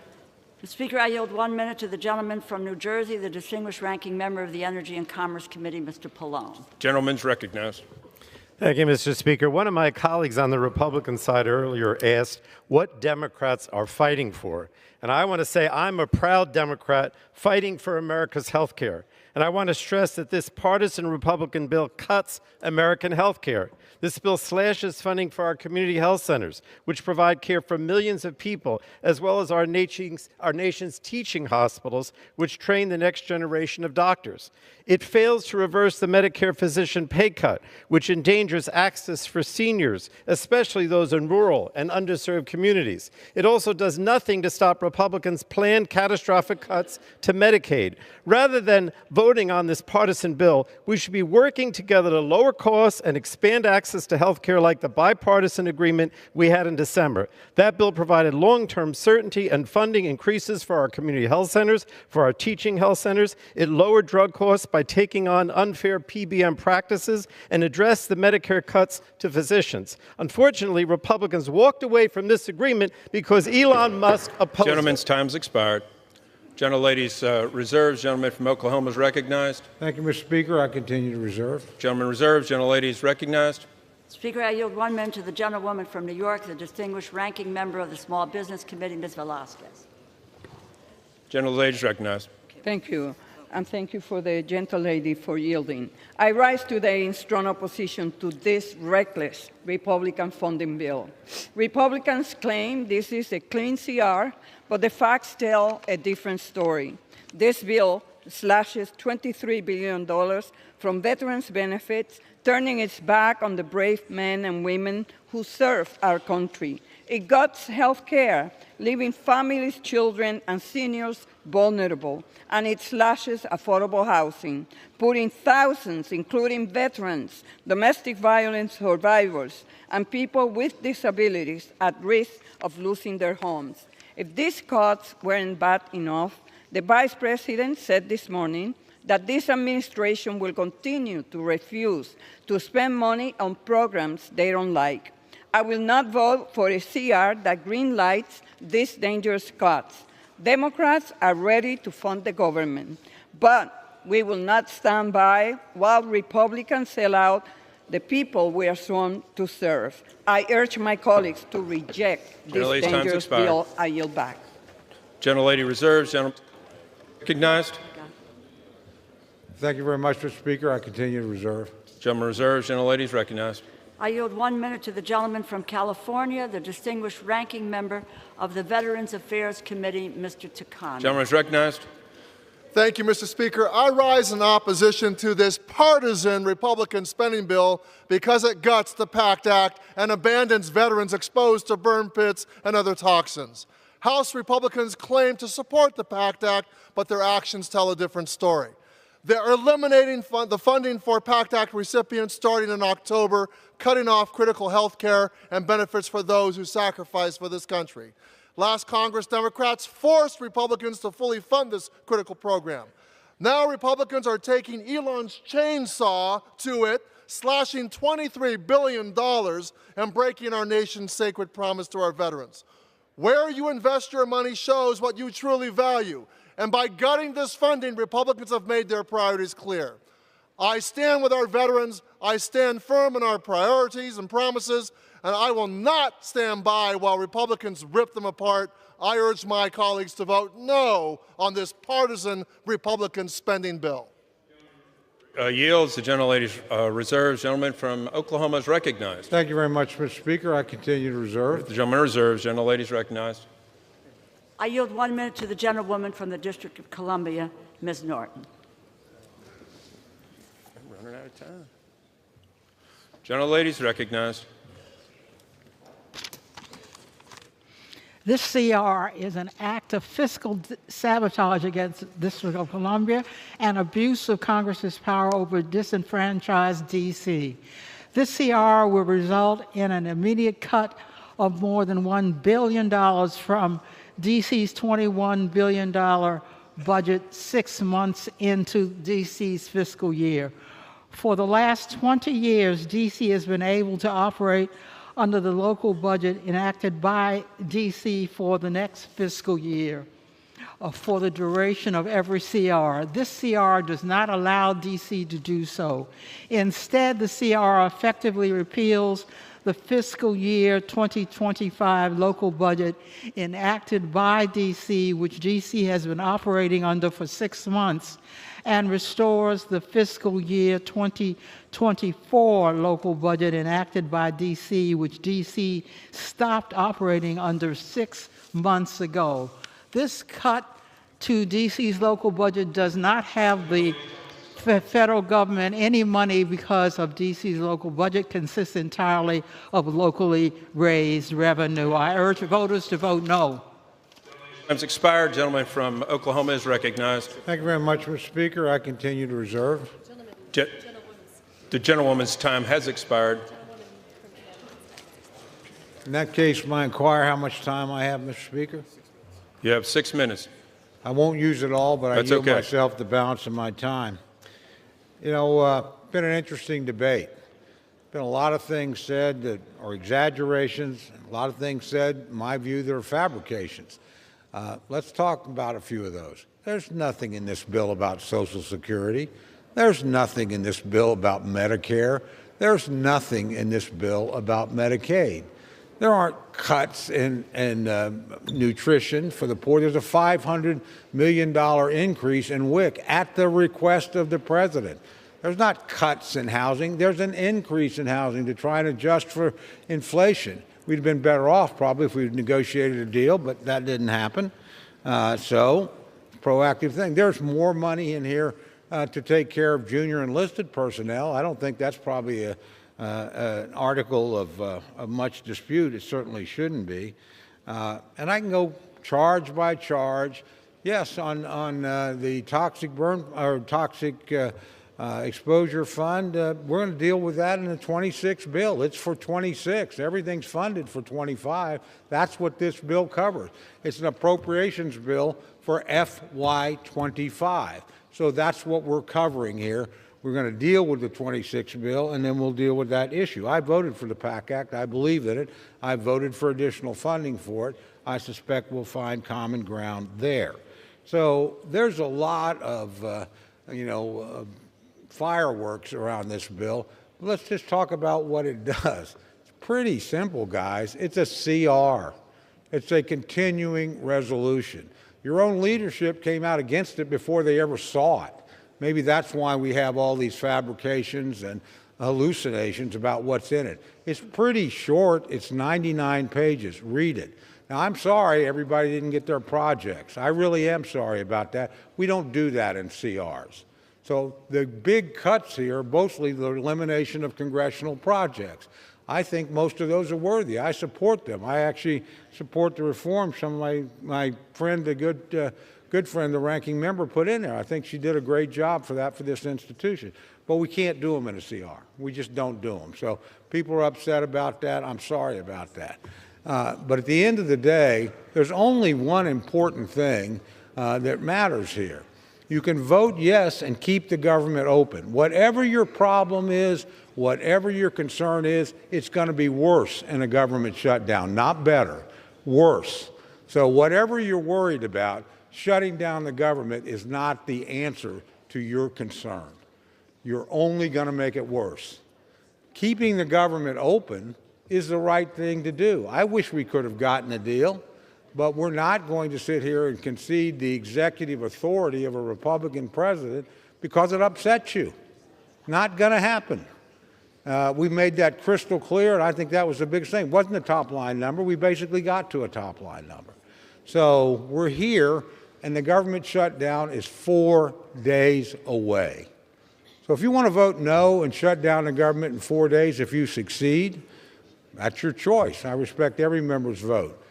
Mr. Speaker, I yield 1 minute to the gentleman from New Jersey, the distinguished ranking member of the Energy and Commerce Committee, Mr. Pallone. Gentleman's recognized. Thank you, Mr. Speaker. One of my colleagues on the Republican side earlier asked what Democrats are fighting for. And I want to say I'm a proud Democrat fighting for America's health care. And I want to stress that this partisan Republican bill cuts American health care. This bill slashes funding for our community health centers, which provide care for millions of people, as well as our nation's teaching hospitals, which train the next generation of doctors. It fails to reverse the Medicare physician pay cut, which endangers access for seniors, especially those in rural and underserved communities. It also does nothing to stop Republicans' planned catastrophic cuts to Medicaid. Rather than voting on this partisan bill, we should be working together to lower costs and expand access to health care like the bipartisan agreement we had in December. That bill provided long-term certainty and funding increases for our community health centers, for our teaching health centers. It lowered drug costs by taking on unfair PBM practices and addressed the Medicare cuts to physicians. Unfortunately, Republicans walked away from this agreement because Elon Musk opposed Gentleman's it. time's expired. Gentlelady's reserves. Gentleman from Oklahoma is recognized. Thank you, Mr. Speaker. I continue to reserve. Gentleman reserves. Gentlelady is recognized. Speaker, I yield 1 minute to the gentlewoman from New York, the distinguished ranking member of the Small Business Committee, Ms. Velasquez. Gentlelady is recognized. Thank you, and thank you for the gentlelady for yielding. I rise today in strong opposition to this reckless Republican funding bill. Republicans claim this is a clean CR, but the facts tell a different story. This bill slashes $23 billion from veterans' benefits, turning its back on the brave men and women who serve our country. It guts health care, leaving families, children, and seniors vulnerable, and it slashes affordable housing, putting thousands, including veterans, domestic violence survivors, and people with disabilities at risk of losing their homes. If these cuts weren't bad enough, the Vice President said this morning that this administration will continue to refuse to spend money on programs they don't like. I will not vote for a CR that greenlights these dangerous cuts. Democrats are ready to fund the government, but we will not stand by while Republicans sell out the people we are sworn to serve. I urge my colleagues to reject this dangerous bill. I yield back. Gentlelady reserves. Gentleman recognized. Thank you very much, Mr. Speaker. I continue to reserve. Gentleman reserves. Gentlelady is recognized. I yield 1 minute to the gentleman from California, the distinguished ranking member of the Veterans Affairs Committee, Mr. Takano. Gentleman is recognized. Thank you, Mr. Speaker. I rise in opposition to this partisan Republican spending bill because it guts the PACT Act and abandons veterans exposed to burn pits and other toxins. House Republicans claim to support the PACT Act, but their actions tell a different story. They're eliminating the funding for PACT Act recipients starting in October, cutting off critical health care and benefits for those who sacrifice for this country. Last Congress, Democrats forced Republicans to fully fund this critical program. Now Republicans are taking Elon's chainsaw to it, slashing $23 billion and breaking our nation's sacred promise to our veterans. Where you invest your money shows what you truly value. And by gutting this funding, Republicans have made their priorities clear. I stand with our veterans. I stand firm in our priorities and promises, and I will not stand by while Republicans rip them apart. I urge my colleagues to vote no on this partisan Republican spending bill. Yields. The gentlelady's reserves. Gentleman from Oklahoma is recognized. Thank you very much, Mr. Speaker. I continue to reserve. The gentleman reserves. Gentlelady is recognized. I yield 1 minute to the gentlewoman from the District of Columbia, Ms. Norton. I'm running out of time. Gentlelady is recognized. This CR is an act of fiscal sabotage against the District of Columbia and abuse of Congress's power over disenfranchised D.C. This CR will result in an immediate cut of more than $1 billion from D.C.'s $21 billion budget 6 months into D.C.'s fiscal year. For the last 20 years, D.C. has been able to operate under the local budget enacted by D.C. for the next fiscal year for the duration of every CR. This CR does not allow D.C. to do so. Instead, the CR effectively repeals the fiscal year 2025 local budget enacted by D.C., which D.C. has been operating under for 6 months, and restores the fiscal year 2024 local budget enacted by D.C., which D.C. stopped operating under 6 months ago. This cut to D.C.'s local budget does not have the federal government any money because of D.C.'s local budget consists entirely of locally raised revenue. I urge voters to vote no. Time's expired. Gentleman from Oklahoma is recognized. Thank you very much, Mr. Speaker. I continue to reserve. The gentlewoman's time has expired. In that case, may I inquire how much time I have, Mr. Speaker? You have 6 minutes. I won't use it all, but I yield myself the balance of my time. You know, been an interesting debate. Been a lot of things said that are exaggerations, a lot of things said, in my view, that are fabrications. Let's talk about a few of those. There's nothing in this bill about Social Security. There's nothing in this bill about Medicare. There's nothing in this bill about Medicaid. There aren't cuts in nutrition for the poor. There's a $500 million increase in WIC at the request of the president. There's not cuts in housing. There's an increase in housing to try and adjust for inflation. We'd have been better off probably if we'd negotiated a deal, but that didn't happen. So, proactive thing. There's more money in here to take care of junior enlisted personnel. I don't think that's probably an article of much dispute. It certainly shouldn't be. And I can go charge by charge. Yes, on the toxic burn or toxic exposure fund, we're going to deal with that in the 26 bill. It's for 26. Everything's funded for 25. That's what this bill covers. It's an appropriations bill for FY25. So that's what we're covering here. We're going to deal with the 26 bill, and then we'll deal with that issue. I voted for the PAC Act. I believe in it. I voted for additional funding for it. I suspect we'll find common ground there. So there's a lot of, fireworks around this bill. Let's just talk about what it does. It's pretty simple, guys. It's a CR. It's a continuing resolution. Your own leadership came out against it before they ever saw it. Maybe that's why we have all these fabrications and hallucinations about what's in it. It's pretty short. It's 99 pages. Read it. Now, I'm sorry everybody didn't get their projects. I really am sorry about that. We don't do that in CRs. So the big cuts here are mostly the elimination of congressional projects. I think most of those are worthy. I support them. I actually support the reforms some of my friend, the good friend, the ranking member, put in there. I think she did a great job for this institution. But we can't do them in a CR. We just don't do them. So people are upset about that. I'm sorry about that. But at the end of the day, there's only one important thing that matters here. You can vote yes and keep the government open. Whatever your problem is, whatever your concern is, it's going to be worse in a government shutdown, not better, worse. So whatever you're worried about, shutting down the government is not the answer to your concern. You're only going to make it worse. Keeping the government open is the right thing to do. I wish we could have gotten a deal, but we're not going to sit here and concede the executive authority of a Republican president because it upsets you. Not going to happen. We made that crystal clear, and I think that was the biggest thing. It wasn't a top-line number. We basically got to a top-line number. So we're here, and the government shutdown is 4 days away. So if you want to vote no and shut down the government in 4 days if you succeed, that's your choice. I respect every member's vote.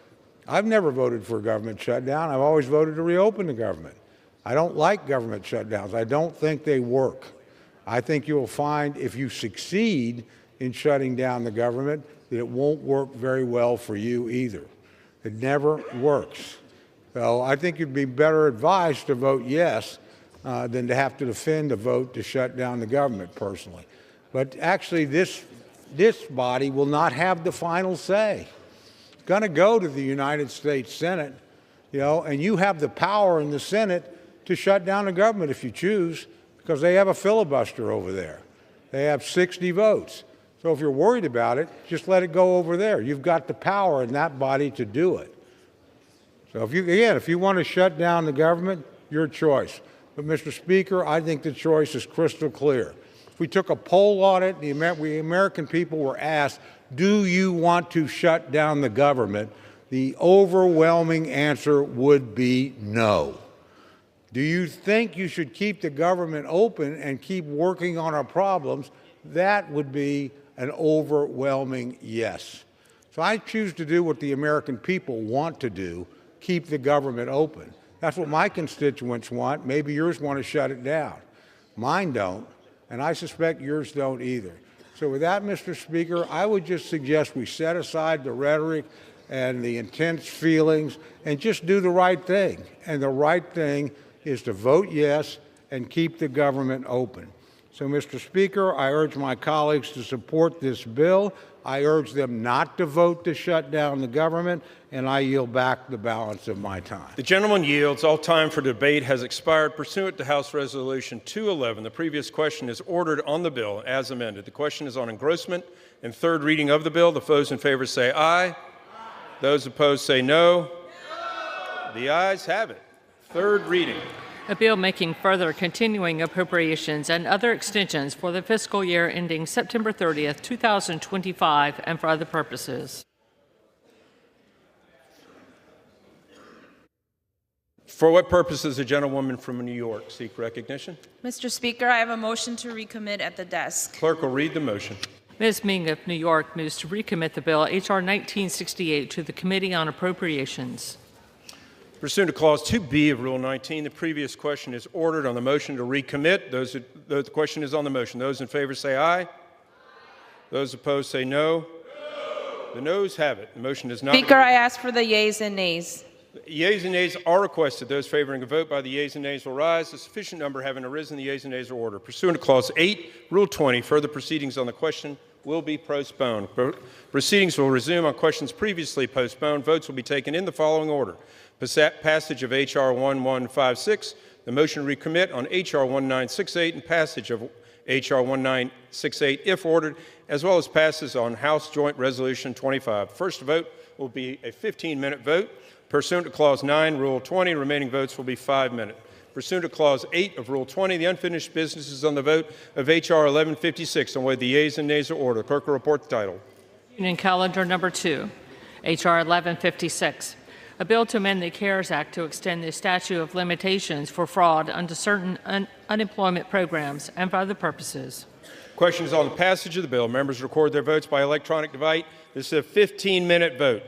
I've never voted for a government shutdown. I've always voted to reopen the government. I don't like government shutdowns. I don't think they work. I think you'll find if you succeed in shutting down the government that it won't work very well for you either. It never works. So I think you'd be better advised to vote yes than to have to defend a vote to shut down the government personally. But actually this body will not have the final say. It's going to go to the United States Senate, and you have the power in the Senate to shut down the government if you choose, because they have a filibuster over there. They have 60 votes. So if you're worried about it, just let it go over there. You've got the power in that body to do it. So if you want to shut down the government, your choice. But Mr. Speaker, I think the choice is crystal clear. If we took a poll on it, the American people were asked, do you want to shut down the government? The overwhelming answer would be no. Do you think you should keep the government open and keep working on our problems? That would be an overwhelming yes. So I choose to do what the American people want to do, keep the government open. That's what my constituents want. Maybe yours want to shut it down. Mine don't, and I suspect yours don't either. So with that, Mr. Speaker, I would just suggest we set aside the rhetoric and the intense feelings and just do the right thing. And the right thing is to vote yes and keep the government open. So, Mr. Speaker, I urge my colleagues to support this bill. I urge them not to vote to shut down the government, and I yield back the balance of my time. The gentleman yields. All time for debate has expired. Pursuant to House Resolution 211, the previous question is ordered on the bill as amended. The question is on engrossment and third reading of the bill. The those in favor say aye. Aye. Those opposed say no. The ayes have it. Third reading. A bill making further continuing appropriations and other extensions for the fiscal year ending September 30th, 2025, and for other purposes. For what purpose does the gentlewoman from New York seek recognition? Mr. Speaker, I have a motion to recommit at the desk. Clerk will read the motion. Ms. Ming of New York moves to recommit the bill H.R. 1968 to the Committee on Appropriations. Pursuant to Clause 2B of Rule 19, the previous question is ordered on the motion to recommit. The question is on the motion. Those in favor say aye. Aye. Those opposed say no. No. The noes have it. The motion is not. Speaker, I ask for the yeas and nays. Yeas and nays are requested. Those favoring a vote by the yeas and nays will rise. A sufficient number having arisen, the yeas and nays are ordered. Pursuant to Clause 8, Rule 20, further proceedings on the question will be postponed. Proceedings will resume on questions previously postponed. Votes will be taken in the following order. Passage of H.R. 1156, the motion to recommit on H.R. 1968, and passage of H.R. 1968 if ordered, as well as passes on House Joint Resolution 25. First vote will be a 15-minute vote. Pursuant to Clause 9, Rule 20, remaining votes will be 5 minutes. Pursuant to Clause 8 of Rule 20, the unfinished business is on the vote of H.R. 1156, on whether the yeas and nays are ordered. Clerk will report the title. Union Calendar Number 2, H.R. 1156. A bill to amend the CARES Act to extend the statute of limitations for fraud under certain unemployment programs and for other purposes. Questions on the passage of the bill. Members record their votes by electronic device. This is a 15-minute vote.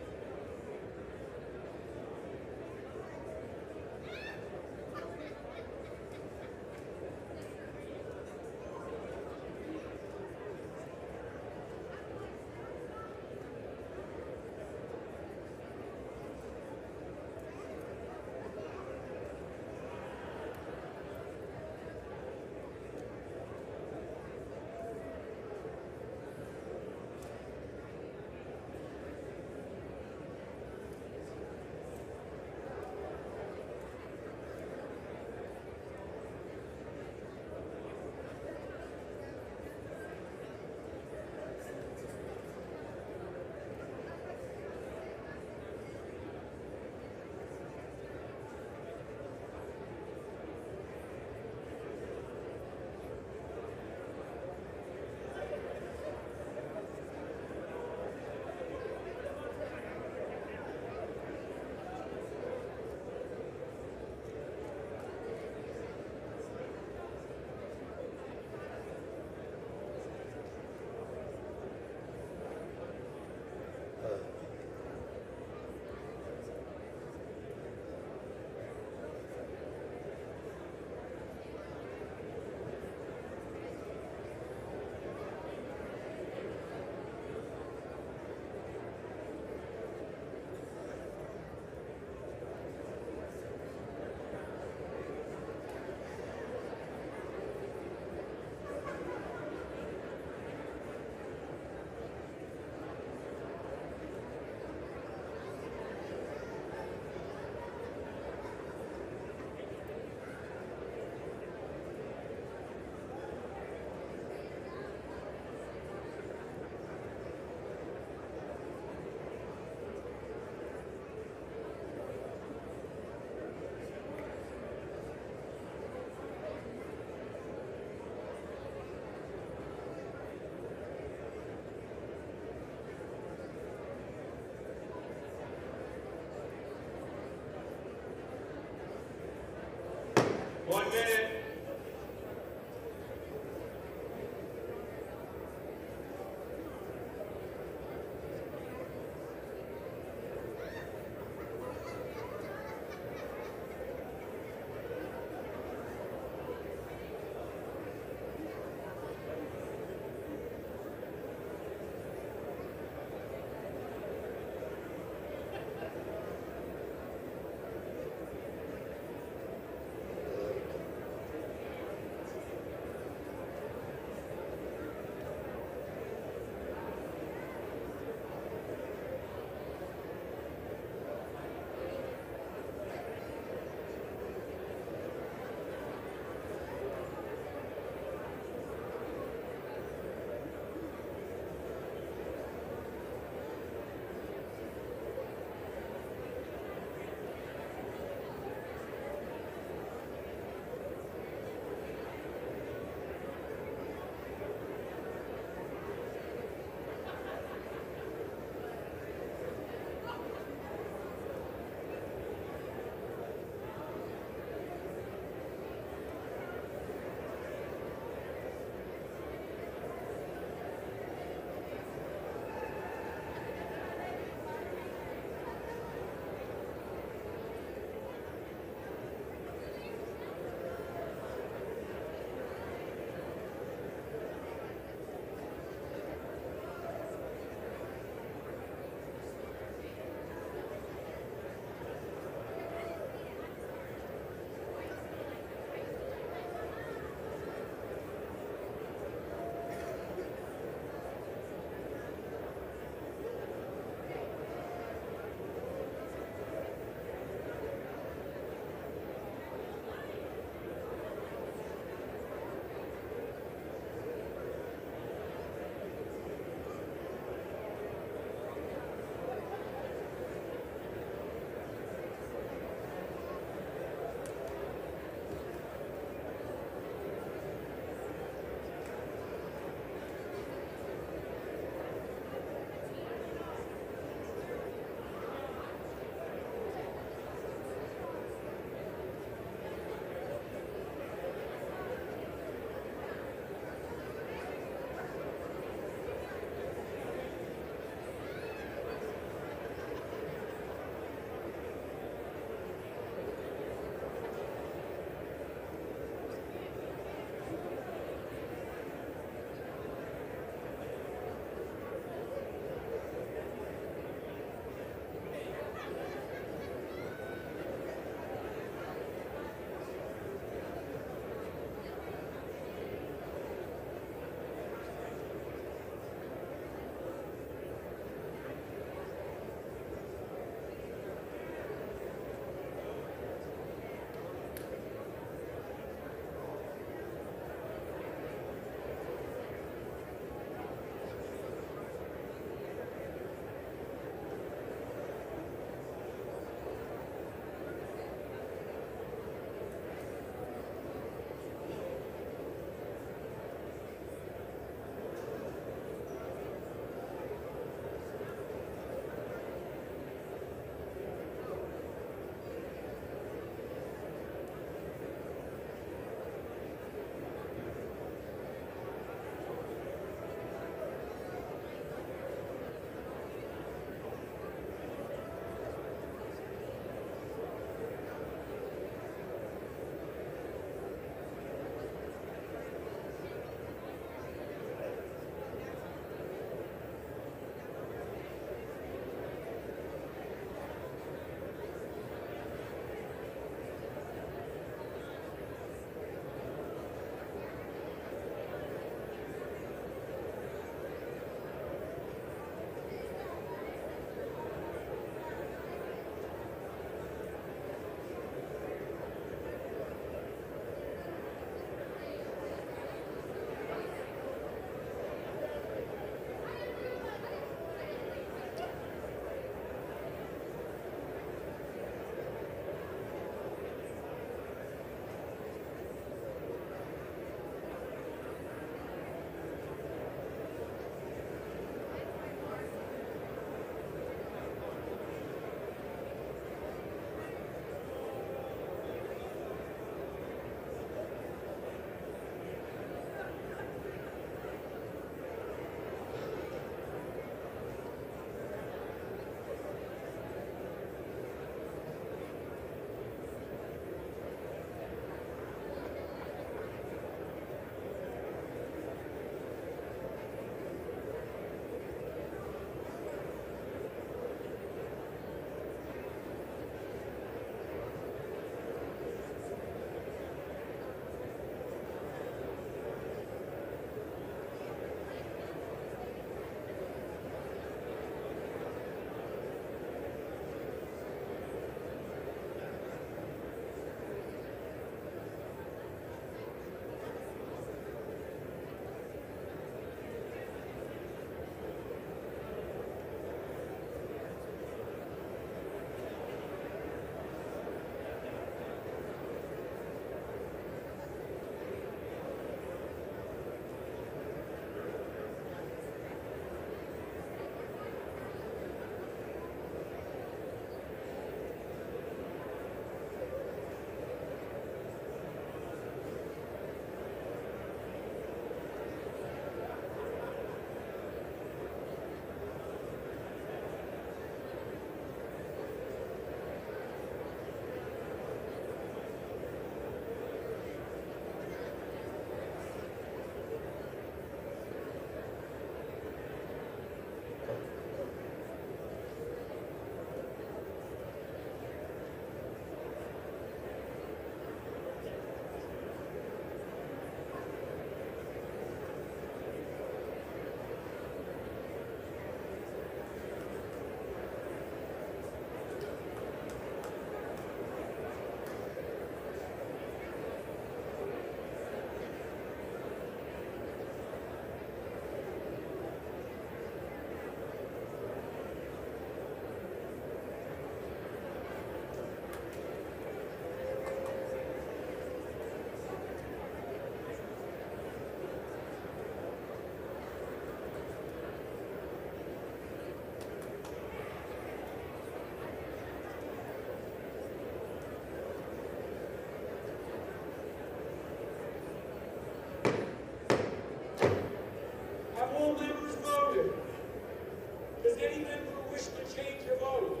any member wish to change your vote?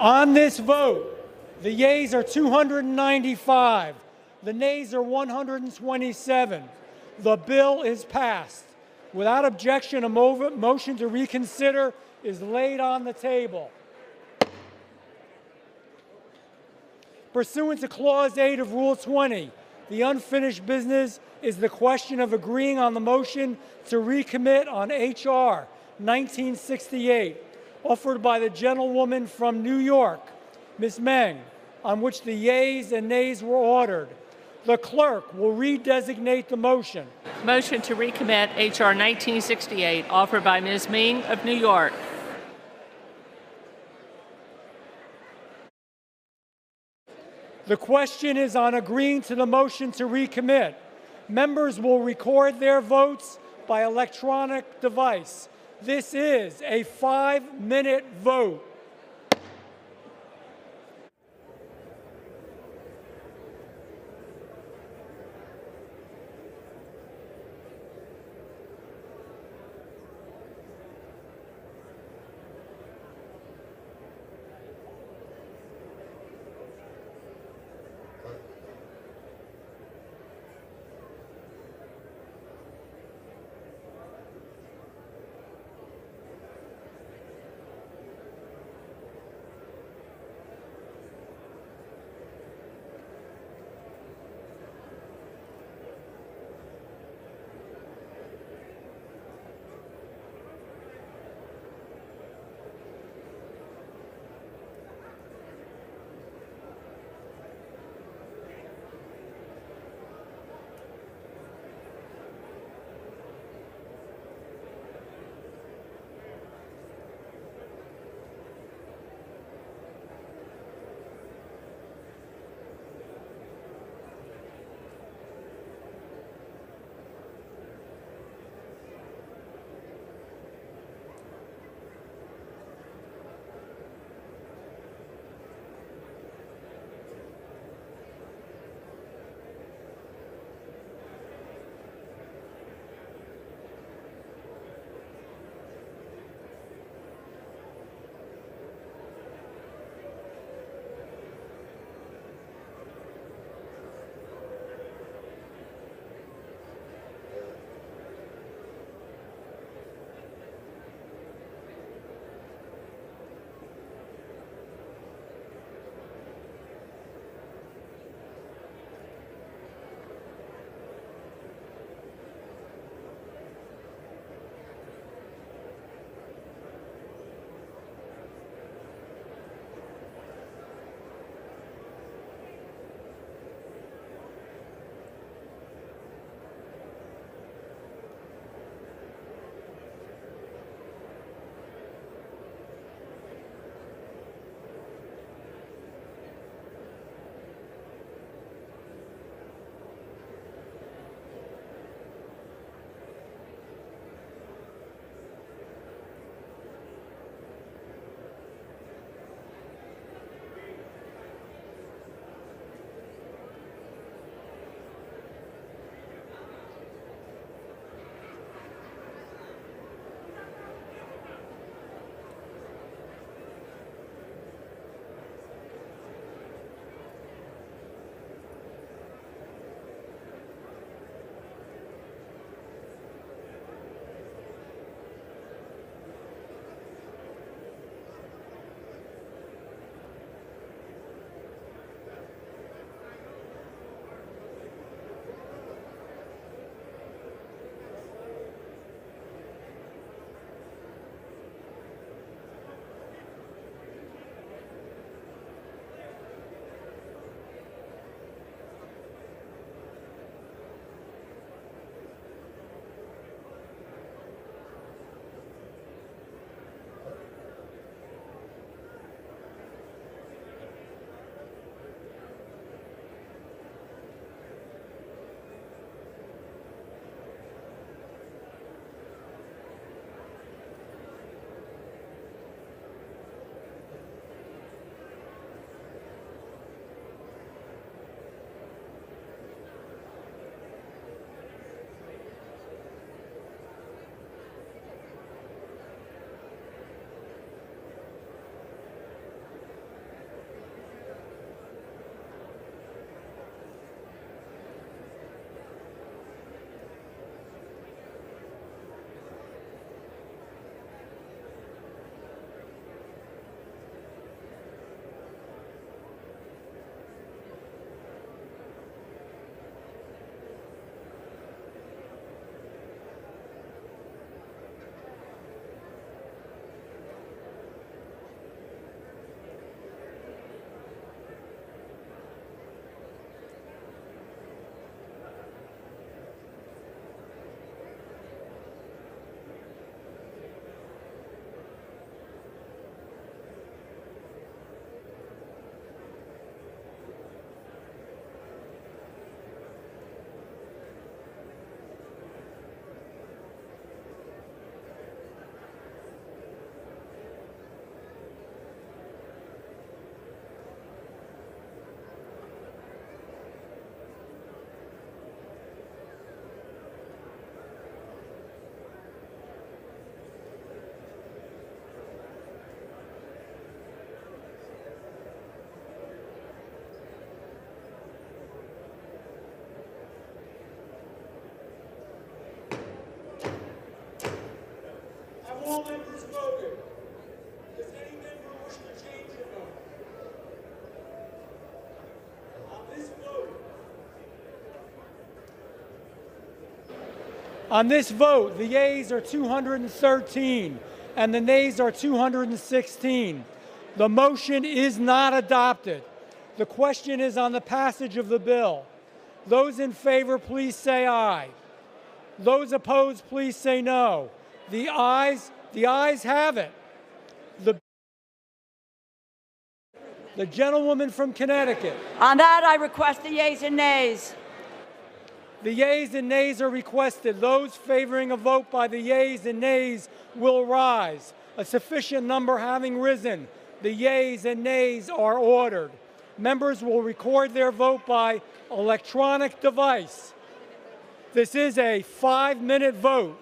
On this vote, the yeas are 295, the nays are 127. The bill is passed. Without objection, a motion to reconsider is laid on the table. Pursuant to Clause 8 of Rule 20, the unfinished business is the question of agreeing on the motion to recommit on H.R. 1968, offered by the gentlewoman from New York, Ms. Meng, on which the yeas and nays were ordered. The clerk will redesignate the motion. Motion to recommit H.R. 1968, offered by Ms. Meng of New York. The question is on agreeing to the motion to recommit. Members will record their votes by electronic device. This is a 5-minute vote. all members voted? Does any member wish to change their vote? On this vote, the yeas are 213 and the nays are 216. The motion is not adopted. The question is on the passage of the bill. Those in favor, please say aye. Those opposed, please say no. The ayes have it. The gentlewoman from Connecticut. On that, I request the yeas and nays. The yeas and nays are requested. Those favoring a vote by the yeas and nays will rise. A sufficient number having risen, the yeas and nays are ordered. Members will record their vote by electronic device. This is a 5-minute vote.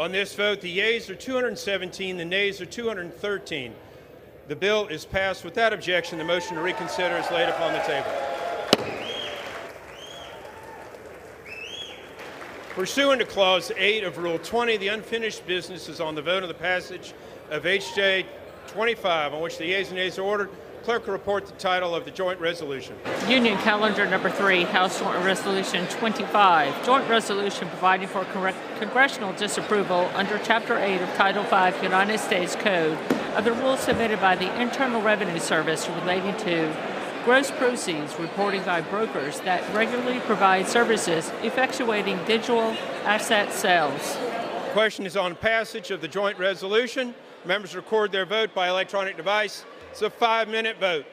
On this vote, the yeas are 217, the nays are 213. The bill is passed without objection. The motion to reconsider is laid upon the table. Pursuant to Clause 8 of Rule 20, the unfinished business is on the vote of the passage of H.J. 25, on which the yeas and nays are ordered. Clerk will report the title of the joint resolution. Union Calendar Number 3, House Joint Resolution 25, Joint Resolution providing for congressional disapproval under Chapter 8 of Title 5 United States Code of the rules submitted by the Internal Revenue Service relating to gross proceeds reporting by brokers that regularly provide services effectuating digital asset sales. The question is on passage of the joint resolution. Members record their vote by electronic device. It's a 5-minute vote.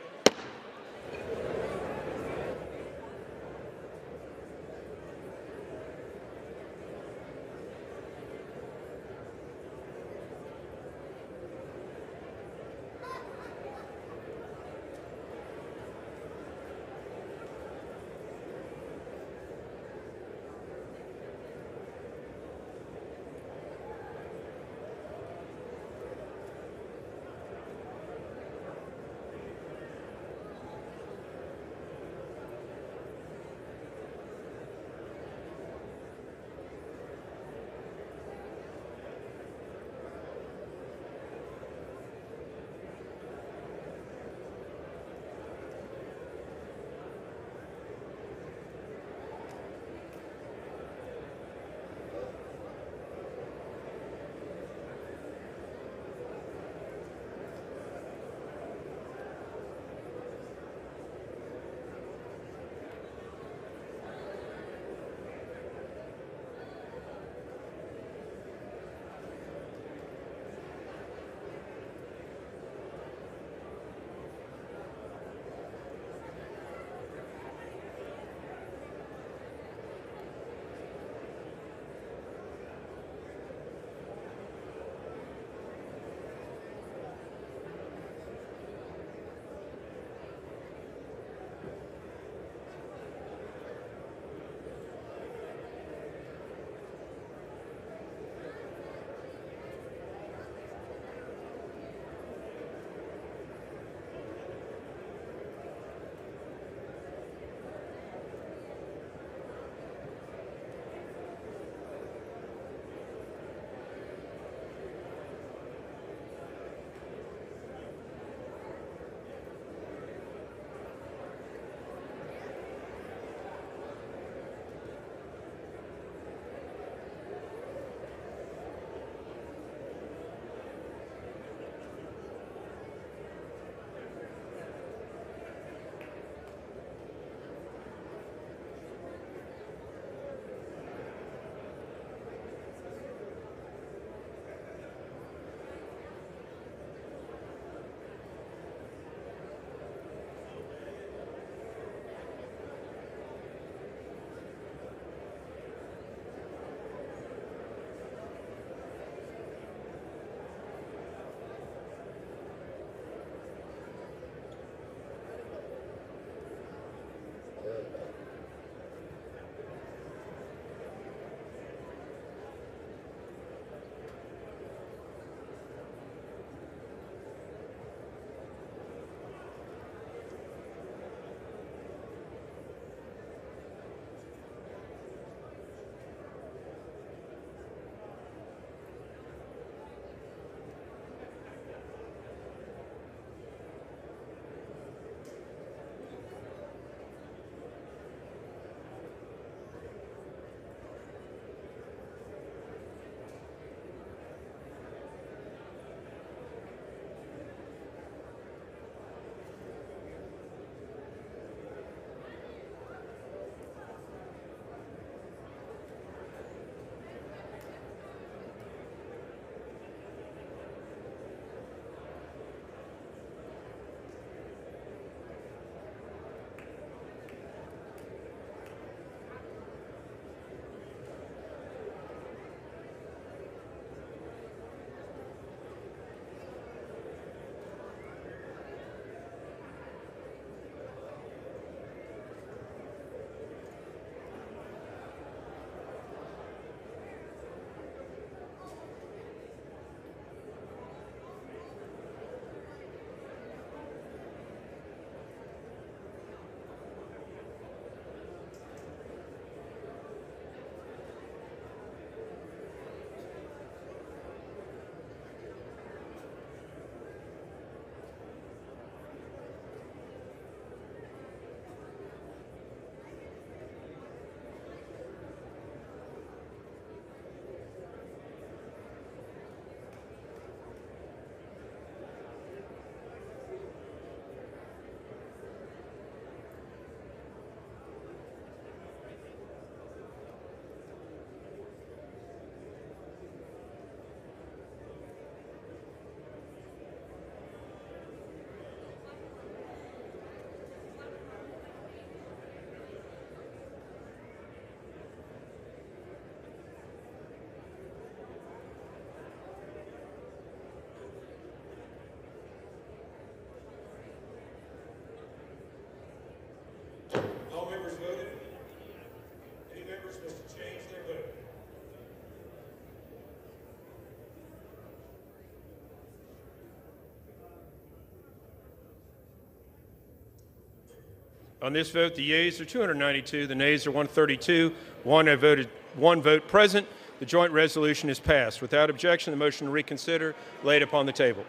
On this vote, the yeas are 292, the nays are 132, one vote present. The joint resolution is passed. Without objection, the motion to reconsider laid upon the table.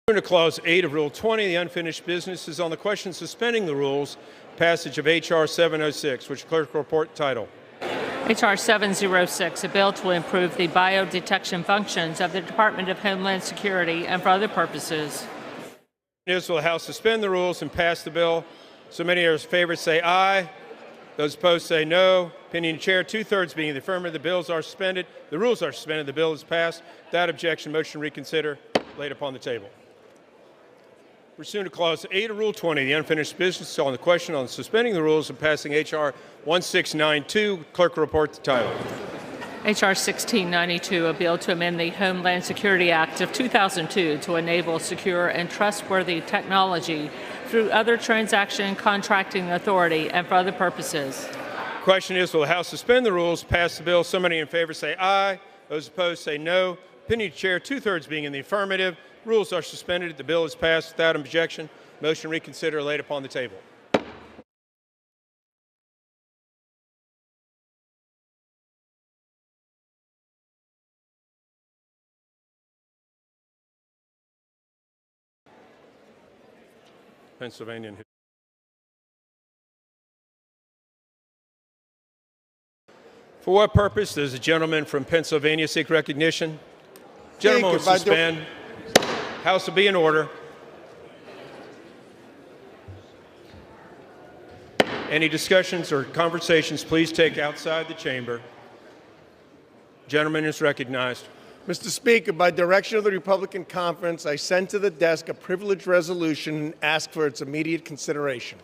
Under Clause 8 of Rule 20, the unfinished business is on the question suspending the rules, passage of H.R. 706, which clerk will report title. H.R. 706, a bill to improve the biodetection functions of the Department of Homeland Security and for other purposes. Will the House suspend the rules and pass the bill? So many of us in favor say aye. Those opposed say no. Opinion of the chair, 2/3 being in the affirmative, the bills are suspended. The rules are suspended. The bill is passed. Without objection, motion to reconsider laid upon the table. Pursuant to Clause 8 of Rule 20, the unfinished business is on the question on suspending the rules and passing H.R. 1692. Clerk will report the title. H.R. 1692, a bill to amend the Homeland Security Act of 2002 to enable secure and trustworthy technology through other transaction contracting authority and for other purposes. Question is, will the House suspend the rules, pass the bill? So many in favor say aye. Those opposed say no. Opinion of the chair, 2/3 being in the affirmative. Rules are suspended. The bill is passed without objection. Motion to reconsider laid upon the table. Pennsylvania. For what purpose does the gentleman from Pennsylvania seek recognition? Gentleman will suspend. House will be in order. Any discussions or conversations, please take outside the chamber. Gentleman is recognized. Mr. Speaker, by direction of the Republican Conference, I sent to the desk a privileged resolution and asked for its immediate consideration.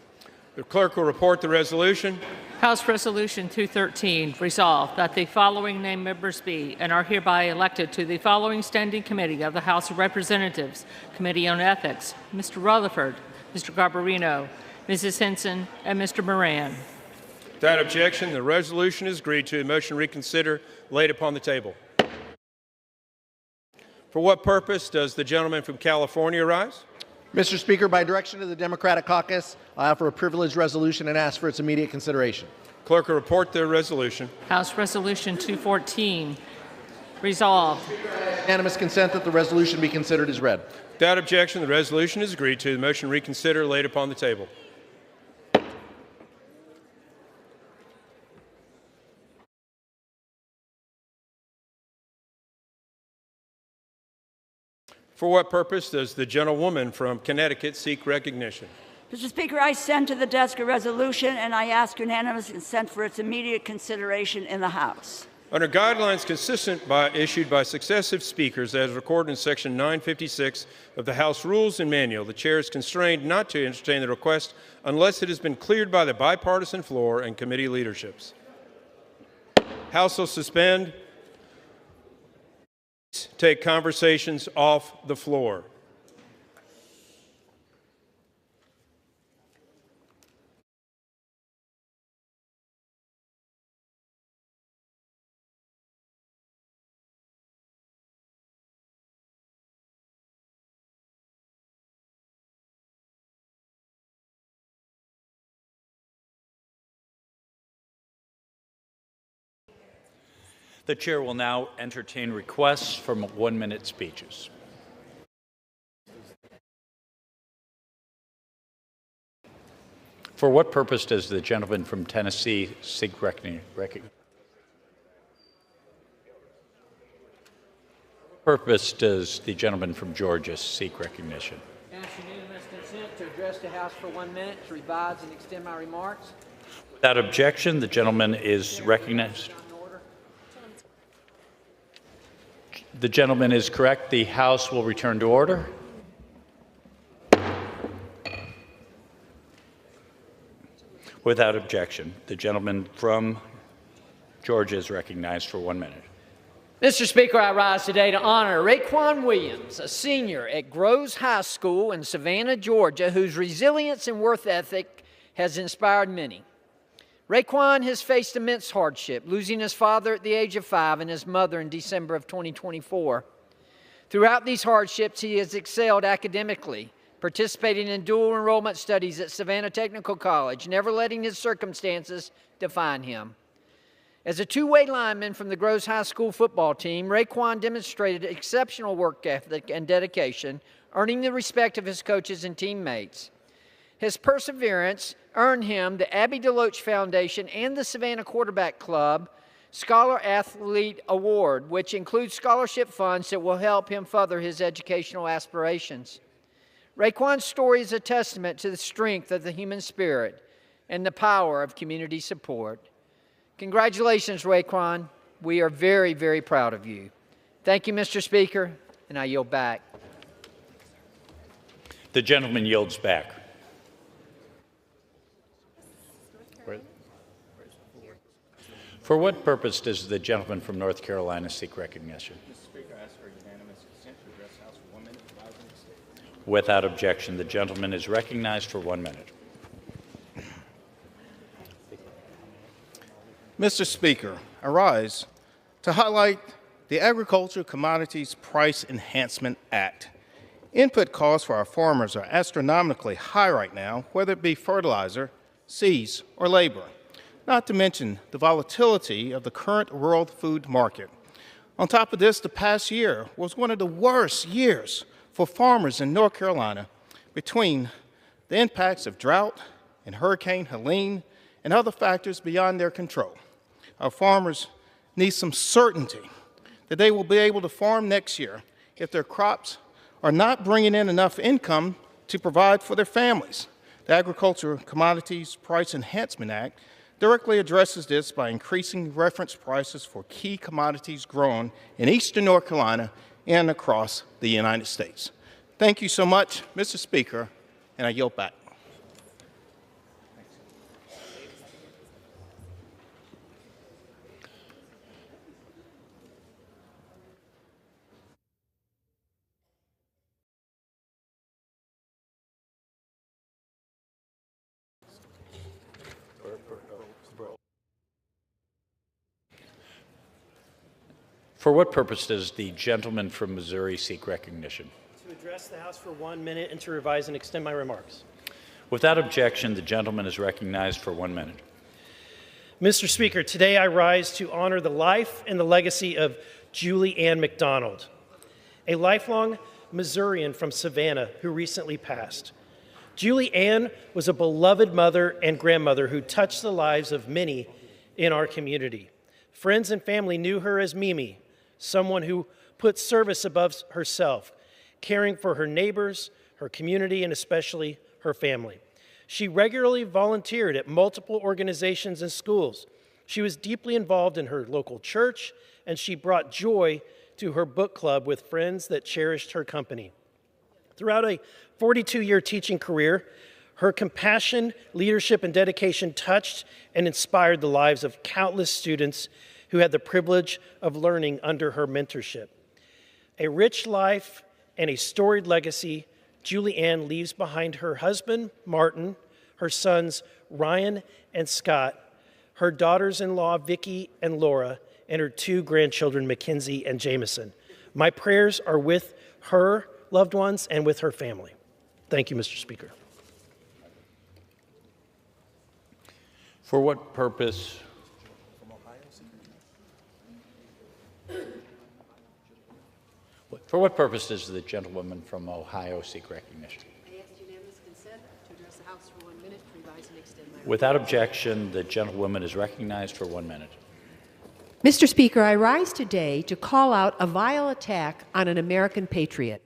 The clerk will report the resolution. House Resolution 213, resolved that the following named members be and are hereby elected to the following standing committee of the House of Representatives: Committee on Ethics, Mr. Rutherford, Mr. Garbarino, Mrs. Henson, and Mr. Moran. Without objection, the resolution is agreed to. The motion to reconsider laid upon the table. For what purpose does the gentleman from California rise? Mr. Speaker, by direction of the Democratic Caucus, I offer a privileged resolution and ask for its immediate consideration. Clerk will report the resolution. House Resolution 214, resolved. Unanimous consent that the resolution be considered as read. Without objection, the resolution is agreed to. The motion to reconsider laid upon the table. For what purpose does the gentlewoman from Connecticut seek recognition? Mr. Speaker, I send to the desk a resolution and I ask unanimous consent for its immediate consideration in the House. Under guidelines issued by successive speakers as recorded in Section 956 of the House Rules and Manual, the chair is constrained not to entertain the request unless it has been cleared by the bipartisan floor and committee leaderships. House will suspend. Take conversations off the floor. The chair will now entertain requests for 1-minute speeches. For what purpose does the gentleman from Tennessee seek recognition? Purpose does the gentleman from Georgia seek recognition? Ask unanimous consent to address the House for 1 minute to revise and extend my remarks. Without objection, the gentleman is recognized. The gentleman is correct. The House will return to order. Without objection, the gentleman from Georgia is recognized for 1 minute. Mr. Speaker, I rise today to honor Raekwon Williams, a senior at Groves High School in Savannah, Georgia, whose resilience and work ethic has inspired many. Raekwon has faced immense hardship, losing his father at the age of 5 and his mother in December of 2024. Throughout these hardships, he has excelled academically, participating in dual enrollment studies at Savannah Technical College, never letting his circumstances define him. As a two-way lineman from the Groves High School football team, Raekwon demonstrated exceptional work ethic and dedication, earning the respect of his coaches and teammates. His perseverance earned him the Abby DeLoach Foundation and the Savannah Quarterback Club Scholar Athlete Award, which includes scholarship funds that will help him further his educational aspirations. Raekwon's story is a testament to the strength of the human spirit and the power of community support. Congratulations, Raekwon. We are very, very proud of you. Thank you, Mr. Speaker, and I yield back. The gentleman yields back. For what purpose does the gentleman from North Carolina seek recognition? Mr. Speaker, I ask for unanimous consent to address the House for 1 minute. Without objection, the gentleman is recognized for 1 minute. Mr. Speaker, I rise to highlight the Agricultural Commodities Price Enhancement Act. Input costs for our farmers are astronomically high right now, whether it be fertilizer, seeds, or labor, not to mention the volatility of the current world food market. On top of this, the past year was one of the worst years for farmers in North Carolina between the impacts of drought and Hurricane Helene and other factors beyond their control. Our farmers need some certainty that they will be able to farm next year if their crops are not bringing in enough income to provide for their families. The Agricultural Commodities Price Enhancement Act directly addresses this by increasing reference prices for key commodities grown in eastern North Carolina and across the United States. Thank you so much, Mr. Speaker, and I yield back. For what purpose does the gentleman from Missouri seek recognition? To address the House for 1 minute and to revise and extend my remarks. Without objection, the gentleman is recognized for 1 minute. Mr. Speaker, today I rise to honor the life and the legacy of Julie Ann McDonald, a lifelong Missourian from Savannah who recently passed. Julie Ann was a beloved mother and grandmother who touched the lives of many in our community. Friends and family knew her as Mimi, someone who put service above herself, caring for her neighbors, her community, and especially her family. She regularly volunteered at multiple organizations and schools. She was deeply involved in her local church, and she brought joy to her book club with friends that cherished her company. Throughout a 42-year teaching career, her compassion, leadership, and dedication touched and inspired the lives of countless students who had the privilege of learning under her mentorship. A rich life and a storied legacy, Julie Ann leaves behind her husband, Martin, her sons, Ryan and Scott, her daughters-in-law, Vicki and Laura, and her 2 grandchildren, Mackenzie and Jameson. My prayers are with her loved ones and with her family. Thank you, Mr. Speaker. For what purpose? For what purpose does the gentlewoman from Ohio seek recognition? I ask unanimous consent to address the House for 1 minute, to revise and extend my remarks. Without objection, the gentlewoman is recognized for 1 minute. Mr. Speaker, I rise today to call out a vile attack on an American patriot,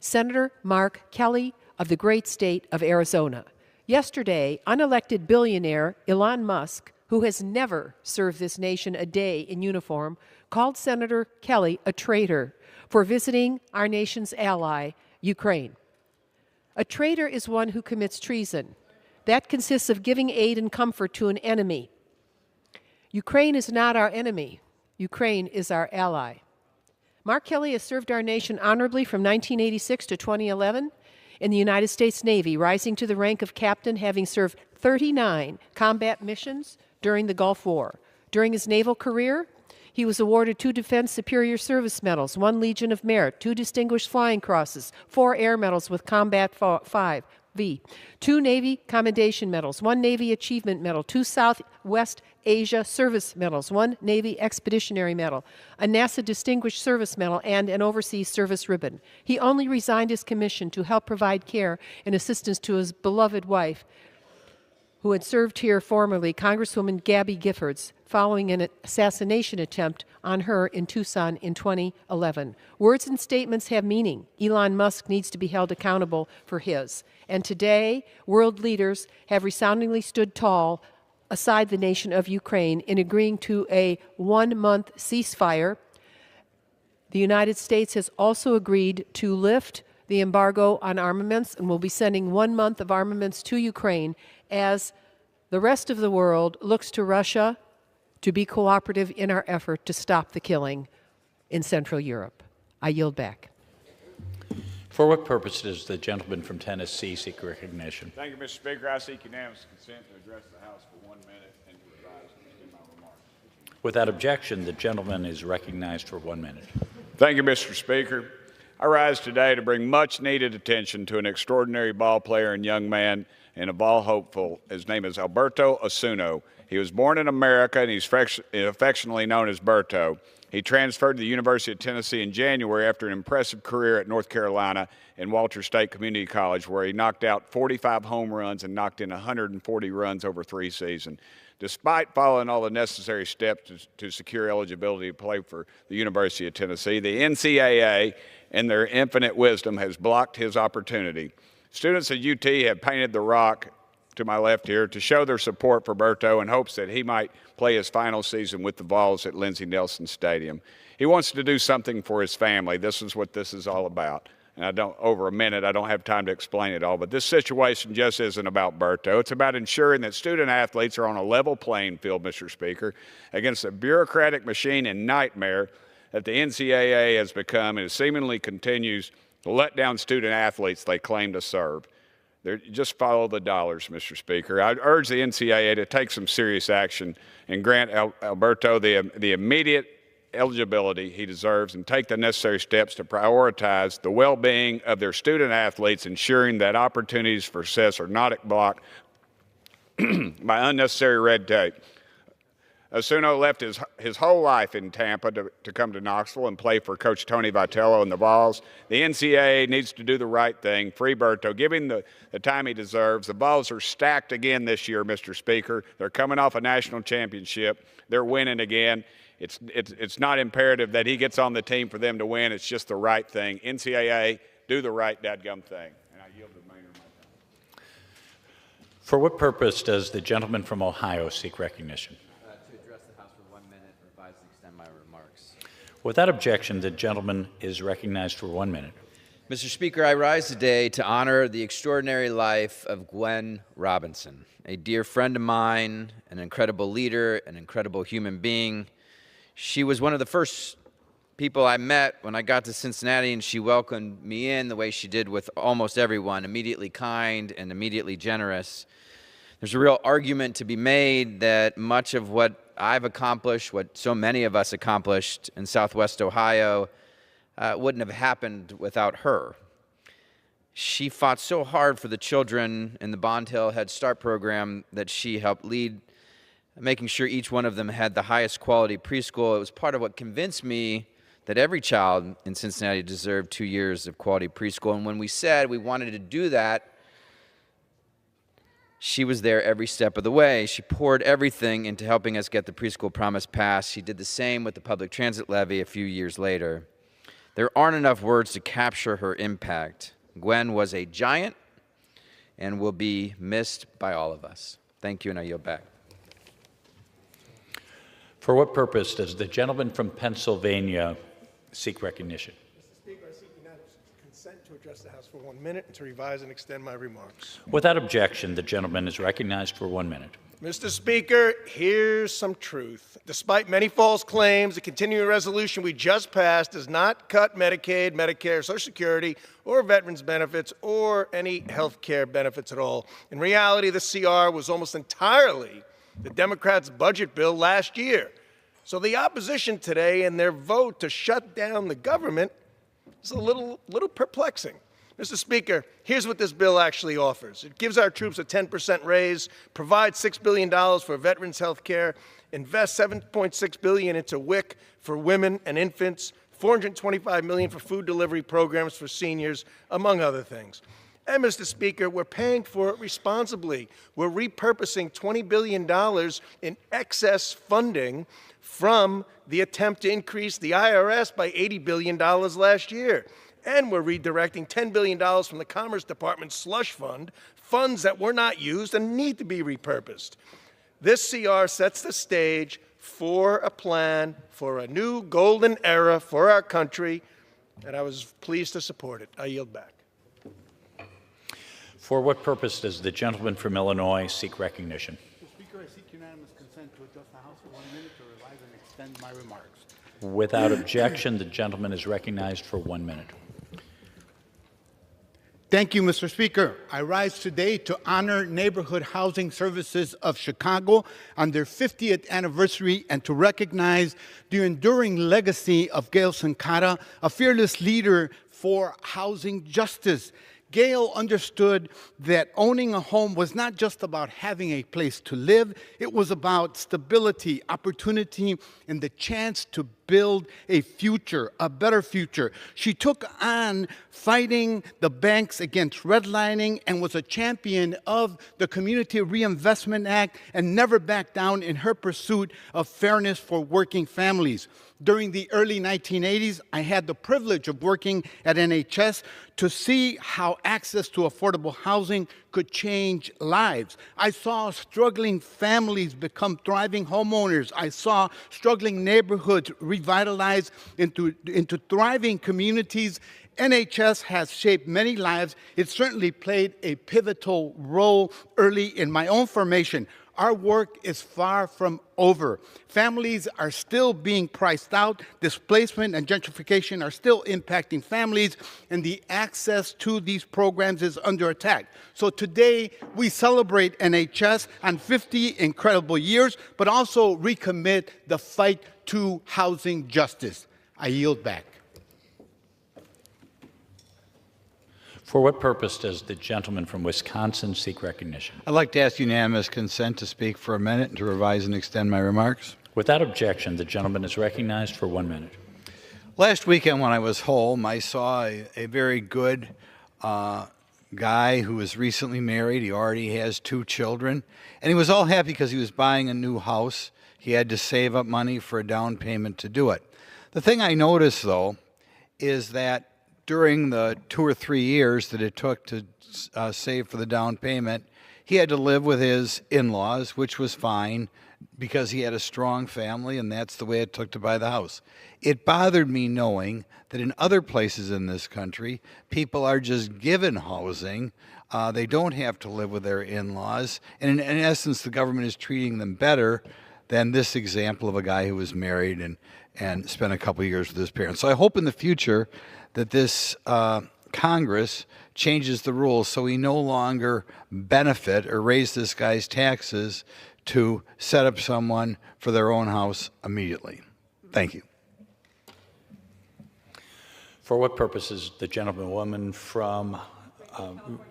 Senator Mark Kelly of the great state of Arizona. Yesterday, unelected billionaire Elon Musk, who has never served this nation a day in uniform, called Senator Kelly a traitor for visiting our nation's ally, Ukraine. A traitor is one who commits treason. That consists of giving aid and comfort to an enemy. Ukraine is not our enemy. Ukraine is our ally. Mark Kelly has served our nation honorably from 1986 to 2011 in the United States Navy, rising to the rank of captain, having served 39 combat missions during the Gulf War. During his naval career, He was awarded 2 Defense Superior Service Medals, 1 Legion of Merit, 2 Distinguished Flying Crosses, 4 Air Medals with Combat 5V, 2 Navy Commendation Medals, 1 Navy Achievement Medal, 2 Southwest Asia Service Medals, 1 Navy Expeditionary Medal, a NASA Distinguished Service Medal, and an Overseas Service Ribbon. He only resigned his commission to help provide care and assistance to his beloved wife, who had served here formerly, Congresswoman Gabby Giffords, following an assassination attempt on her in Tucson in 2011. Words and statements have meaning. Elon Musk needs to be held accountable for his. And today, world leaders have resoundingly stood tall aside the nation of Ukraine in agreeing to a 1-month ceasefire. The United States has also agreed to lift the embargo on armaments and will be sending 1 month of armaments to Ukraine as the rest of the world looks to Russia to be cooperative in our effort to stop the killing in Central Europe. I yield back. For what purpose does the gentleman from Tennessee seek recognition? Thank you, Mr. Speaker. I seek unanimous consent to address the House for 1 minute and to revise and extend my remarks. Without objection, the gentleman is recognized for 1 minute. Thank you, Mr. Speaker. I rise today to bring much-needed attention to an extraordinary ball player and young man and a ball hopeful. His name is Alberto Osuna. He was born in America, and he's affectionately known as Berto. He transferred to the University of Tennessee in January after an impressive career at North Carolina and Walter State Community College, where he knocked out 45 home runs and knocked in 140 runs over 3 seasons. Despite following all the necessary steps to secure eligibility to play for the University of Tennessee, the NCAA, in their infinite wisdom, has blocked his opportunity. Students at UT have painted the rock to my left here to show their support for Berto in hopes that he might play his final season with the Vols at Lindsey Nelson Stadium. He wants to do something for his family. This is what this is all about. And over a minute, I don't have time to explain it all, but this situation just isn't about Berto. It's about ensuring that student athletes are on a level playing field, Mr. Speaker, against a bureaucratic machine and nightmare that the NCAA has become, and it seemingly continues to let down student athletes they claim to serve. Just follow the dollars, Mr. Speaker. I urge the NCAA to take some serious action and grant Alberto the immediate eligibility he deserves and take the necessary steps to prioritize the well-being of their student athletes, ensuring that opportunities for success are not blocked by unnecessary red tape. Osuna left his whole life in Tampa to come to Knoxville and play for Coach Tony Vitello and the Vols. The NCAA needs to do the right thing, free Berto, give him the time he deserves. The Vols are stacked again this year, Mr. Speaker. They're coming off a national championship. They're winning again. It's not imperative that he gets on the team for them to win. It's just the right thing. NCAA, do the right dadgum thing. And I yield the remainder of my time. For what purpose does the gentleman from Ohio seek recognition? To address the House for 1 minute, revise and extend my remarks. Without objection, the gentleman is recognized for 1 minute. Mr. Speaker, I rise today to honor the extraordinary life of Gwen Robinson, a dear friend of mine, an incredible leader, an incredible human being. She was one of the first people I met when I got to Cincinnati, and she welcomed me in the way she did with almost everyone, immediately kind and immediately generous. There's a real argument to be made that much of what I've accomplished, what so many of us accomplished in Southwest Ohio, wouldn't have happened without her. She fought so hard for the children in the Bond Hill Head Start program that she helped lead, making sure each one of them had the highest quality preschool. It was part of what convinced me that every child in Cincinnati deserved 2 years of quality preschool. And when we said we wanted to do that, she was there every step of the way. She poured everything into helping us get the preschool promise passed. She did the same with the public transit levy a few years later. There aren't enough words to capture her impact. Gwen was a giant and will be missed by all of us. Thank you, and I yield back. For what purpose does the gentleman from Pennsylvania seek recognition? Mr. Speaker, I seek unanimous consent to address the House for 1 minute and to revise and extend my remarks. Without objection, the gentleman is recognized for 1 minute. Mr. Speaker, here's some truth. Despite many false claims, the continuing resolution we just passed does not cut Medicaid, Medicare, Social Security, or veterans benefits, or any health care benefits at all. In reality, the CR was almost entirely the Democrats' budget bill last year. So the opposition today and their vote to shut down the government is a little perplexing. Mr. Speaker, here's what this bill actually offers. It gives our troops a 10% raise, provides $6 billion for veterans' health care, invests $7.6 billion into WIC for women and infants, $425 million for food delivery programs for seniors, among other things. And, Mr. Speaker, we're paying for it responsibly. We're repurposing $20 billion in excess funding from the attempt to increase the IRS by $80 billion last year. And we're redirecting $10 billion from the Commerce Department's slush fund, funds that were not used and need to be repurposed. This CR sets the stage for a plan for a new golden era for our country, and I was pleased to support it. I yield back. For what purpose does the gentleman from Illinois seek recognition? Mr. Speaker, I seek unanimous consent to adjust the House for 1 minute to revise and extend my remarks. Without objection, the gentleman is recognized for 1 minute. Thank you, Mr. Speaker. I rise today to honor Neighborhood Housing Services of Chicago on their 50th anniversary and to recognize the enduring legacy of Gail Sankara, a fearless leader for housing justice. Gail understood that owning a home was not just about having a place to live, it was about stability, opportunity, and the chance to build a future, a better future. She took on fighting the banks against redlining and was a champion of the Community Reinvestment Act and never backed down in her pursuit of fairness for working families. During the early 1980s, I had the privilege of working at NHS to see how access to affordable housing could change lives. I saw struggling families become thriving homeowners. I saw struggling neighborhoods revitalized into thriving communities. NHS has shaped many lives. It certainly played a pivotal role early in my own formation. Our work is far from over. Families are still being priced out. Displacement and gentrification are still impacting families, and the access to these programs is under attack. So today, we celebrate NHS on 50 incredible years, but also recommit the fight to housing justice. I yield back. For what purpose does the gentleman from Wisconsin seek recognition? I'd like to ask unanimous consent to speak for a minute and to revise and extend my remarks. Without objection, the gentleman is recognized for 1 minute. Last weekend when I was home, I saw a very good guy who was recently married. He already has 2 children. And he was all happy because he was buying a new house. He had to save up money for a down payment to do it. The thing I noticed, though, is that during the 2 or 3 years that it took to save for the down payment, he had to live with his in-laws, which was fine because he had a strong family, and that's the way it took to buy the house. It bothered me knowing that in other places in this country, people are just given housing. They don't have to live with their in-laws. And in essence, the government is treating them better than this example of a guy who was married and spent a couple of years with his parents. So I hope in the future that this Congress changes the rules so we no longer benefit or raise this guy's taxes to set up someone for their own house immediately. Thank you. For what purposes the gentlewoman from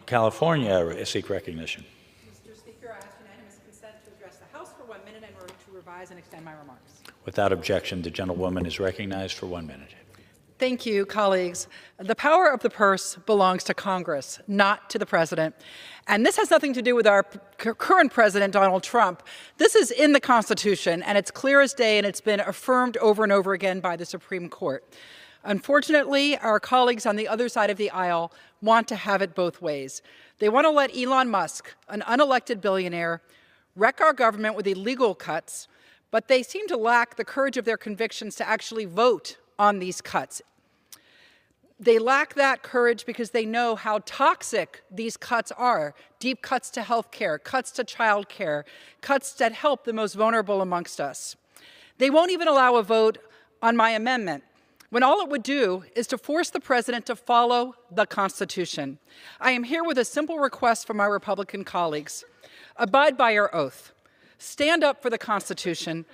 California seek recognition? Mr. Speaker, I ask unanimous consent to address the House for 1 minute in order to revise and extend my remarks. Without objection, the gentlewoman is recognized for 1 minute. Thank you, colleagues. The power of the purse belongs to Congress, not to the president. And this has nothing to do with our current president, Donald Trump. This is in the Constitution, and it's clear as day, and it's been affirmed over and over again by the Supreme Court. Unfortunately, our colleagues on the other side of the aisle want to have it both ways. They want to let Elon Musk, an unelected billionaire, wreck our government with illegal cuts, but they seem to lack the courage of their convictions to actually vote on these cuts. They lack that courage because they know how toxic these cuts are. Deep cuts to health care, cuts to child care, cuts that help the most vulnerable amongst us. They won't even allow a vote on my amendment, when all it would do is to force the president to follow the Constitution. I am here with a simple request from my Republican colleagues. Abide by your oath. Stand up for the Constitution.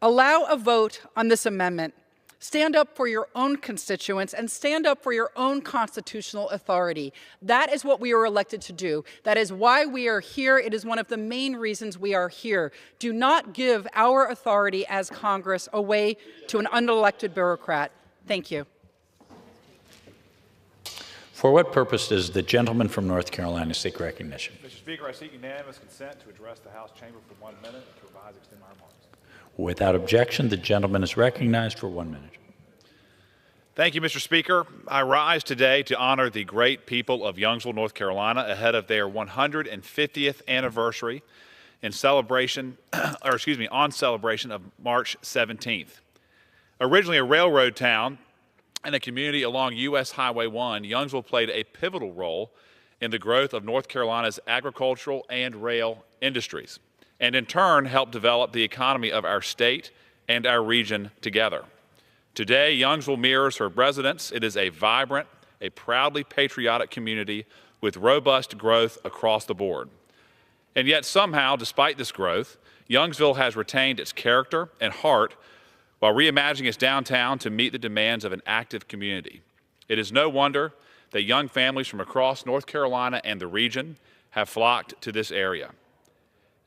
Allow a vote on this amendment. Stand up for your own constituents and stand up for your own constitutional authority. That is what we are elected to do. That is why we are here. It is one of the main reasons we are here. Do not give our authority as Congress away to an unelected bureaucrat. Thank you. For what purpose does the gentleman from North Carolina seek recognition? Mr. Speaker, I seek unanimous consent to address the House chamber for 1 minute to revise and extend my remarks. Without objection, the gentleman is recognized for 1 minute. Thank you, Mr. Speaker. I rise today to honor the great people of Youngsville, North Carolina, ahead of their 150th anniversary in celebration, on celebration of March 17th. Originally a railroad town and a community along U.S. Highway 1, Youngsville played a pivotal role in the growth of North Carolina's agricultural and rail industries, and in turn helped develop the economy of our state and our region together. Today, Youngsville mirrors her residents. It is a vibrant, a proudly patriotic community with robust growth across the board. And yet somehow, despite this growth, Youngsville has retained its character and heart while reimagining its downtown to meet the demands of an active community. It is no wonder that young families from across North Carolina and the region have flocked to this area.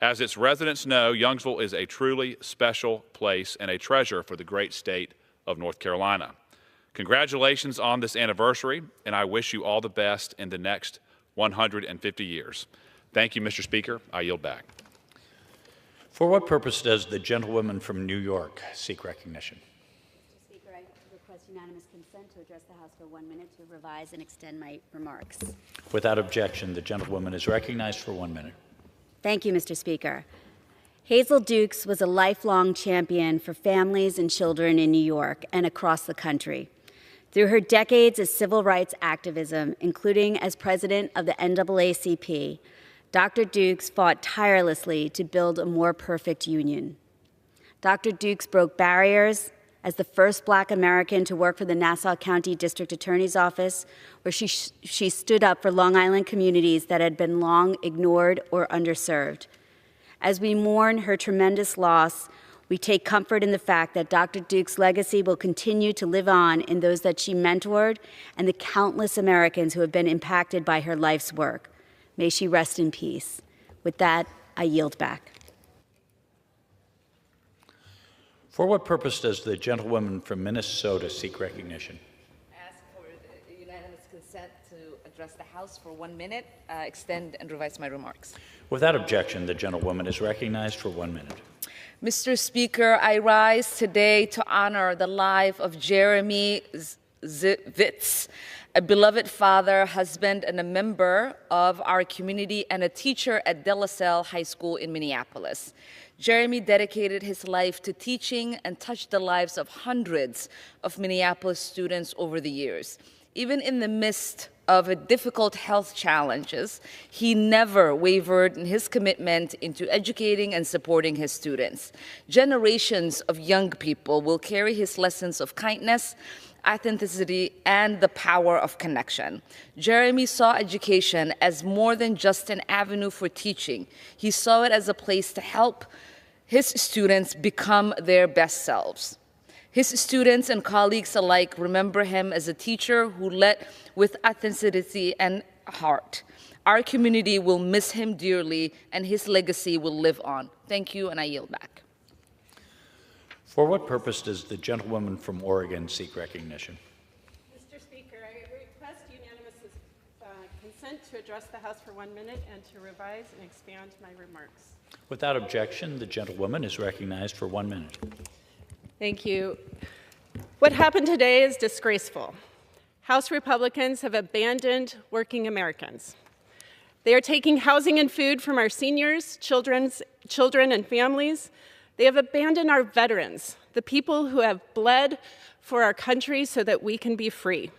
As its residents know, Youngsville is a truly special place and a treasure for the great state of North Carolina. Congratulations on this anniversary, and I wish you all the best in the next 150 years. Thank you, Mr. Speaker. I yield back. For what purpose does the gentlewoman from New York seek recognition? Mr. Speaker, I request unanimous consent to address the House for 1 minute to revise and extend my remarks. Without objection, the gentlewoman is recognized for 1 minute. Thank you, Mr. Speaker. Hazel Dukes was a lifelong champion for families and children in New York and across the country. Through her decades of civil rights activism, including as president of the NAACP, Dr. Dukes fought tirelessly to build a more perfect union. Dr. Dukes broke barriers as the first Black American to work for the Nassau County District Attorney's Office, where she stood up for Long Island communities that had been long ignored or underserved. As we mourn her tremendous loss, we take comfort in the fact that Dr. Dukes' legacy will continue to live on in those that she mentored and the countless Americans who have been impacted by her life's work. May she rest in peace. With that, I yield back. For what purpose does the gentlewoman from Minnesota seek recognition? Ask for unanimous consent to address the House for 1 minute, extend and revise my remarks. Without objection, the gentlewoman is recognized for 1 minute. Mr. Speaker, I rise today to honor the life of Jeremy Zivitz, a beloved father, husband, and a member of our community and a teacher at De La Salle High School in Minneapolis. Jeremy dedicated his life to teaching and touched the lives of hundreds of Minneapolis students over the years. Even in the midst of difficult health challenges, he never wavered in his commitment into educating and supporting his students. Generations of young people will carry his lessons of kindness, authenticity, and the power of connection. Jeremy saw education as more than just an avenue for teaching. He saw it as a place to help his students become their best selves. His students and colleagues alike remember him as a teacher who led with authenticity and heart. Our community will miss him dearly, and his legacy will live on. Thank you, and I yield back. For what purpose does the gentlewoman from Oregon seek recognition? Mr. Speaker, I request unanimous consent to address the House for 1 minute and to revise and expand my remarks. Without objection, the gentlewoman is recognized for 1 minute. Thank you. What happened today is disgraceful. House Republicans have abandoned working Americans. They are taking housing and food from our seniors, children and families. They have abandoned our veterans, the people who have bled for our country so that we can be free.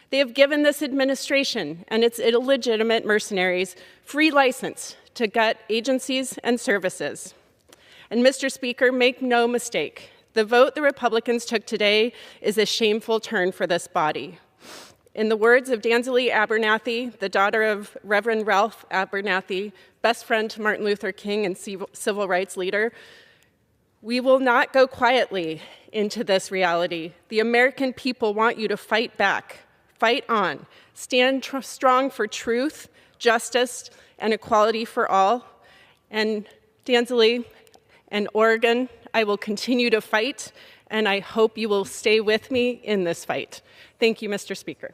They have given this administration and its illegitimate mercenaries free license to gut agencies and services. And Mr. Speaker, make no mistake, the vote the Republicans took today is a shameful turn for this body. In the words of Danzalee Abernathy, the daughter of Reverend Ralph Abernathy, best friend to Martin Luther King and civil rights leader, We will not go quietly into this reality. The American people want you to fight back, fight on, stand strong for truth, justice, and equality for all. And Danzig and Oregon, I will continue to fight, and I hope you will stay with me in this fight. Thank you, Mr. Speaker.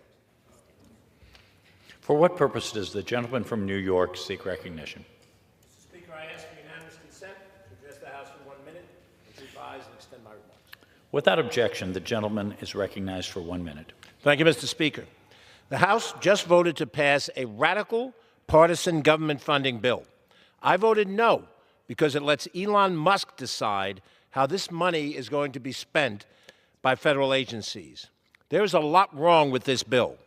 For what purpose does the gentleman from New York seek recognition? Mr. Speaker, I ask for unanimous consent to address the House for 1 minute and to revise and extend my remarks. Without objection, the gentleman is recognized for 1 minute. Thank you, Mr. Speaker. The House just voted to pass a radical partisan government funding bill. I voted no because it lets Elon Musk decide how this money is going to be spent by federal agencies. There is a lot wrong with this bill.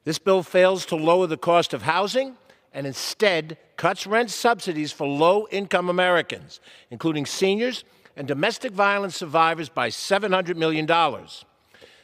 This bill fails to lower the cost of housing and instead cuts rent subsidies for low-income Americans, including seniors and domestic violence survivors, by $700 million.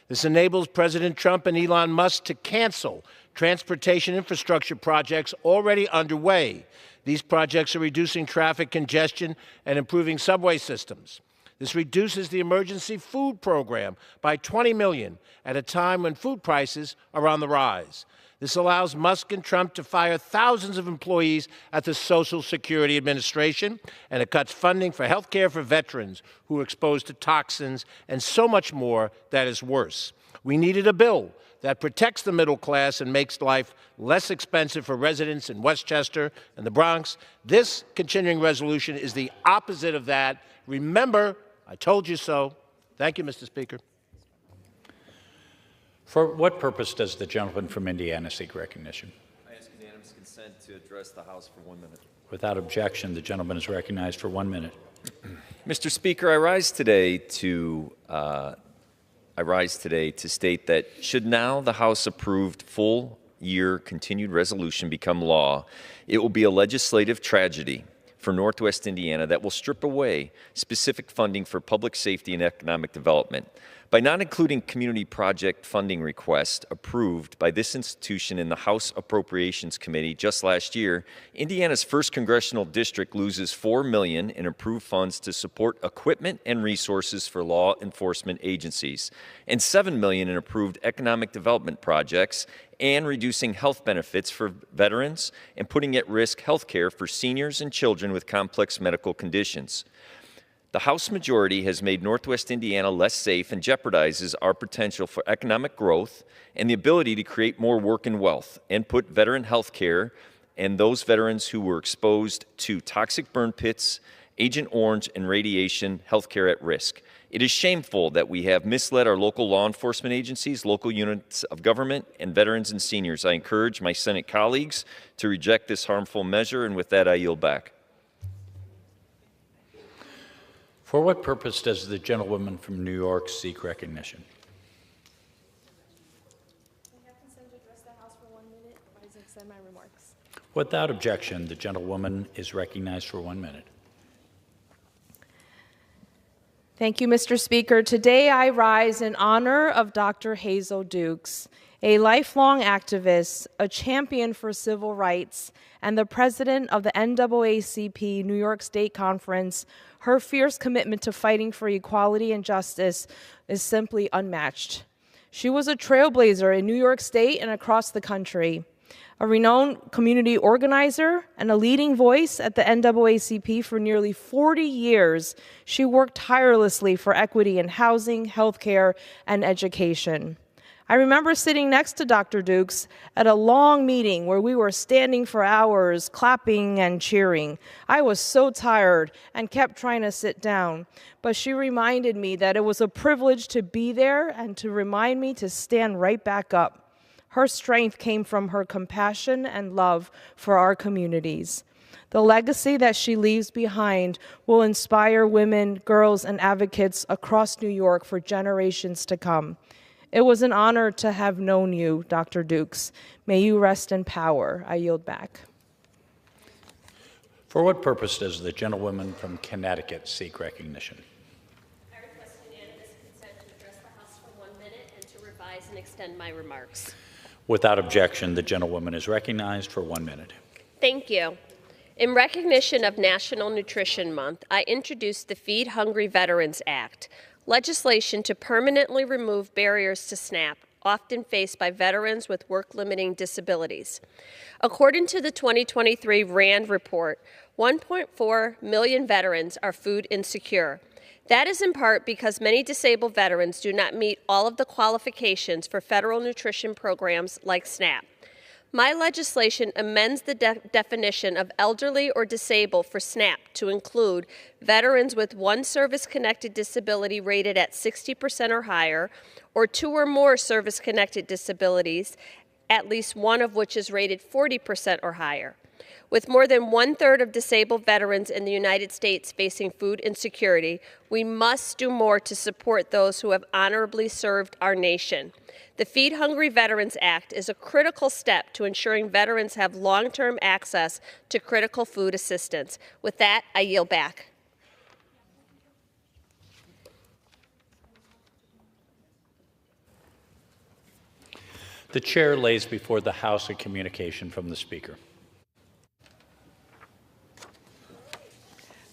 This enables President Trump and Elon Musk to cancel transportation infrastructure projects already underway. These projects are reducing traffic congestion and improving subway systems. This reduces the emergency food program by $20 million at a time when food prices are on the rise. This allows Musk and Trump to fire thousands of employees at the Social Security Administration, and it cuts funding for health care for veterans who are exposed to toxins and so much more that is worse. We needed a bill that protects the middle class and makes life less expensive for residents in Westchester and the Bronx. This continuing resolution is the opposite of that. Remember, I told you so. Thank you, Mr. Speaker. For what purpose does the gentleman from Indiana seek recognition? I ask unanimous consent to address the House for 1 minute. Without objection, the gentleman is recognized for 1 minute. Mr. Speaker, I rise today to state that should now the House-approved full-year continued resolution become law, it will be a legislative tragedy for Northwest Indiana that will strip away specific funding for public safety and economic development. By not including community project funding requests approved by this institution in the House Appropriations Committee just last year, Indiana's 1st Congressional District loses $4 million in approved funds to support equipment and resources for law enforcement agencies, and $7 million in approved economic development projects, and reducing health benefits for veterans and putting at risk health care for seniors and children with complex medical conditions. The House majority has made Northwest Indiana less safe and jeopardizes our potential for economic growth and the ability to create more work and wealth, and put veteran health care and those veterans who were exposed to toxic burn pits, Agent Orange, and radiation health care at risk. It is shameful that we have misled our local law enforcement agencies, local units of government, and veterans and seniors. I encourage my Senate colleagues to reject this harmful measure, and with that, I yield back. For what purpose does the gentlewoman from New York seek recognition? I have consent to address the House for 1 minute. I extend my remarks. Without objection, the gentlewoman is recognized for 1 minute. Thank you, Mr. Speaker. Today I rise in honor of Dr. Hazel Dukes, a lifelong activist, a champion for civil rights, and the president of the NAACP New York State Conference. Her fierce commitment to fighting for equality and justice is simply unmatched. She was a trailblazer in New York State and across the country, a renowned community organizer and a leading voice at the NAACP for nearly 40 years. She worked tirelessly for equity in housing, healthcare, and education. I remember sitting next to Dr. Dukes at a long meeting where we were standing for hours, clapping and cheering. I was so tired and kept trying to sit down, but she reminded me that it was a privilege to be there and to remind me to stand right back up. Her strength came from her compassion and love for our communities. The legacy that she leaves behind will inspire women, girls, and advocates across New York for generations to come. It was an honor to have known you, Dr. Dukes. May you rest in power. I yield back. For what purpose does the gentlewoman from Connecticut seek recognition? I request unanimous consent to address the House for 1 minute and to revise and extend my remarks. Without objection, the gentlewoman is recognized for 1 minute. Thank you. In recognition of National Nutrition Month, I introduced the Feed Hungry Veterans Act, legislation to permanently remove barriers to SNAP, often faced by veterans with work-limiting disabilities. According to the 2023 RAND report, 1.4 million veterans are food insecure. That is in part because many disabled veterans do not meet all of the qualifications for federal nutrition programs like SNAP. My legislation amends the definition of elderly or disabled for SNAP to include veterans with one service-connected disability rated at 60% or higher, or 2 or more service-connected disabilities, at least one of which is rated 40% or higher. With more than 1/3 of disabled veterans in the United States facing food insecurity, we must do more to support those who have honorably served our nation. The Feed Hungry Veterans Act is a critical step to ensuring veterans have long-term access to critical food assistance. With that, I yield back. The chair lays before the House a communication from the Speaker.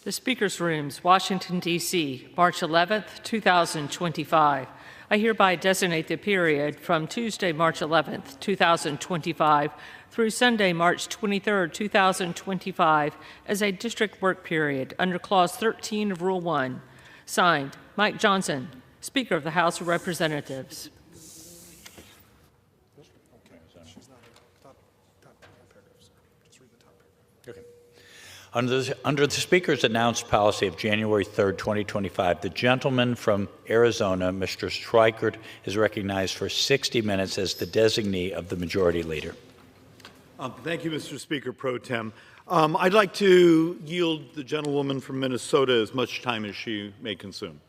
The Speaker's Rooms, Washington, D.C., March 11th, 2025. I hereby designate the period from Tuesday, March 11th, 2025 through Sunday, March 23rd, 2025 as a district work period under Clause 13 of Rule 1. Signed, Mike Johnson, Speaker of the House of Representatives. Under the Speaker's announced policy of January 3rd, 2025, the gentleman from Arizona, Mr. Schweikert, is recognized for 60 minutes as the designee of the Majority Leader. Thank you, Mr. Speaker Pro Tem. I'd like to yield the gentlewoman from Minnesota as much time as she may consume.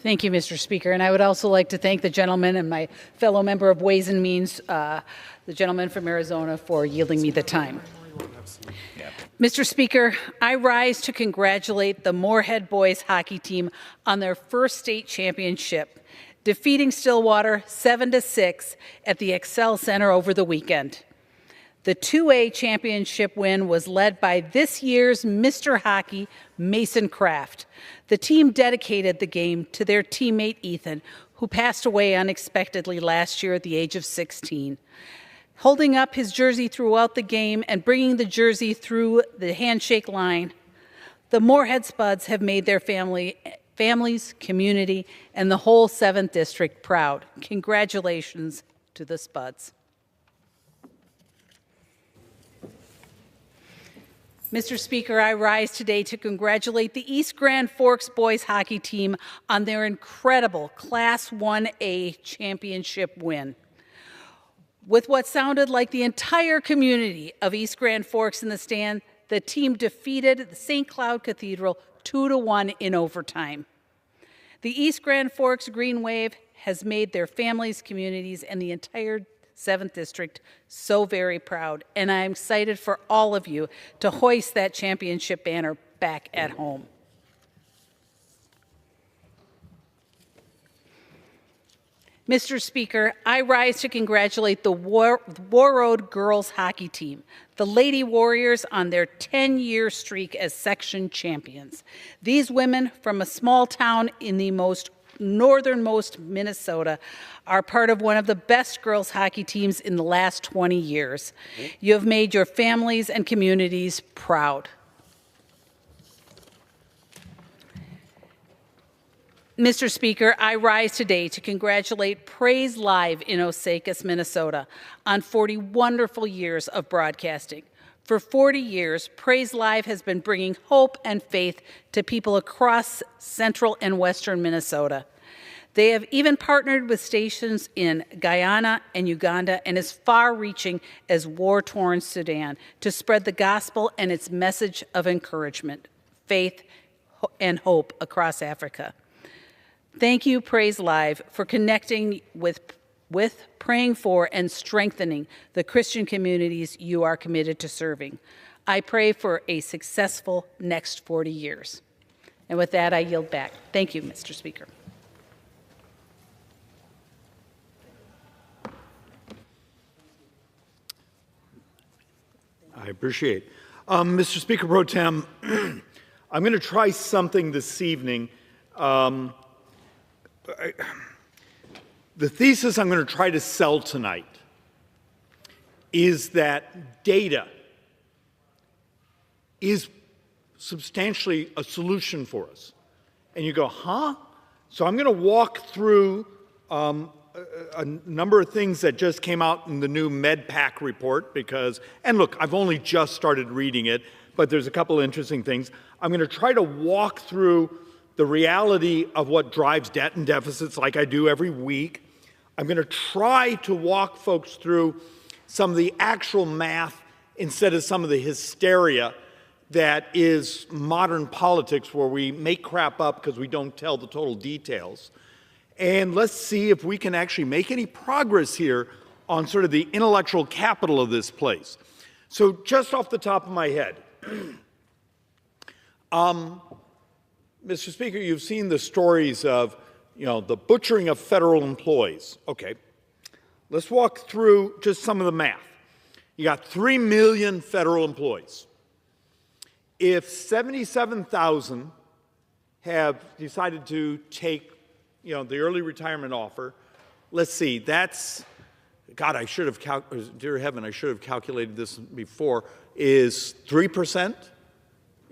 Thank you, Mr. Speaker. And I would also like to thank the gentleman and my fellow member of Ways and Means, the gentleman from Arizona, for yielding me the time. Mr. Speaker, I rise to congratulate the Moorhead boys hockey team on their first state championship, defeating Stillwater 7-6 at the Excel Center over the weekend. The 2A championship win was led by this year's Mr. Hockey, Mason Kraft. The team dedicated the game to their teammate Ethan, who passed away unexpectedly last year at the age of 16. Holding up his jersey throughout the game and bringing the jersey through the handshake line, the Moorhead Spuds have made their families, community, and the whole 7th District proud. Congratulations to the Spuds. Mr. Speaker, I rise today to congratulate the East Grand Forks boys hockey team on their incredible Class 1A championship win. With what sounded like the entire community of East Grand Forks in the stand, the team defeated the St. Cloud Cathedral 2-1 in overtime. The East Grand Forks Green Wave has made their families, communities, and the entire 7th District so very proud, and I'm excited for all of you to hoist that championship banner back at home. Mr. Speaker, I rise to congratulate the Warroad girls hockey team, the Lady Warriors, on their 10-year streak as section champions. These women from a small town in the northernmost Minnesota are part of one of the best girls hockey teams in the last 20 years. You have made your families and communities proud. Mr. Speaker, I rise today to congratulate Praise Live in Osakis, Minnesota, on 40 wonderful years of broadcasting. For 40 years, Praise Live has been bringing hope and faith to people across central and western Minnesota. They have even partnered with stations in Guyana and Uganda and as far-reaching as war-torn Sudan to spread the gospel and its message of encouragement, faith, and hope across Africa. Thank you, Praise Live, for connecting with, praying for, and strengthening the Christian communities you are committed to serving. I pray for a successful next 40 years. And with that, I yield back. Thank you, Mr. Speaker. appreciate it. Mr. Speaker Pro Tem, I'm going to try something this evening. The thesis I'm going to try to sell tonight is that data is substantially a solution for us. And you go, huh? So I'm going to walk through a number of things that just came out in the new MedPAC report because, and look, I've only just started reading it, but there's a couple of interesting things. I'm going to try to walk through the reality of what drives debt and deficits like I do every week. I'm going to try to walk folks through some of the actual math instead of some of the hysteria that is modern politics where we make crap up because we don't tell the total details. And let's see if we can actually make any progress here on sort of the intellectual capital of this place. So just off the top of my head, Mr. Speaker, you've seen the stories of, the butchering of federal employees. Okay, let's walk through just some of the math. You got 3 million federal employees. If 77,000 have decided to take, the early retirement offer, let's see, that's, God, I should have, dear heaven, I should have calculated this before, is 3%,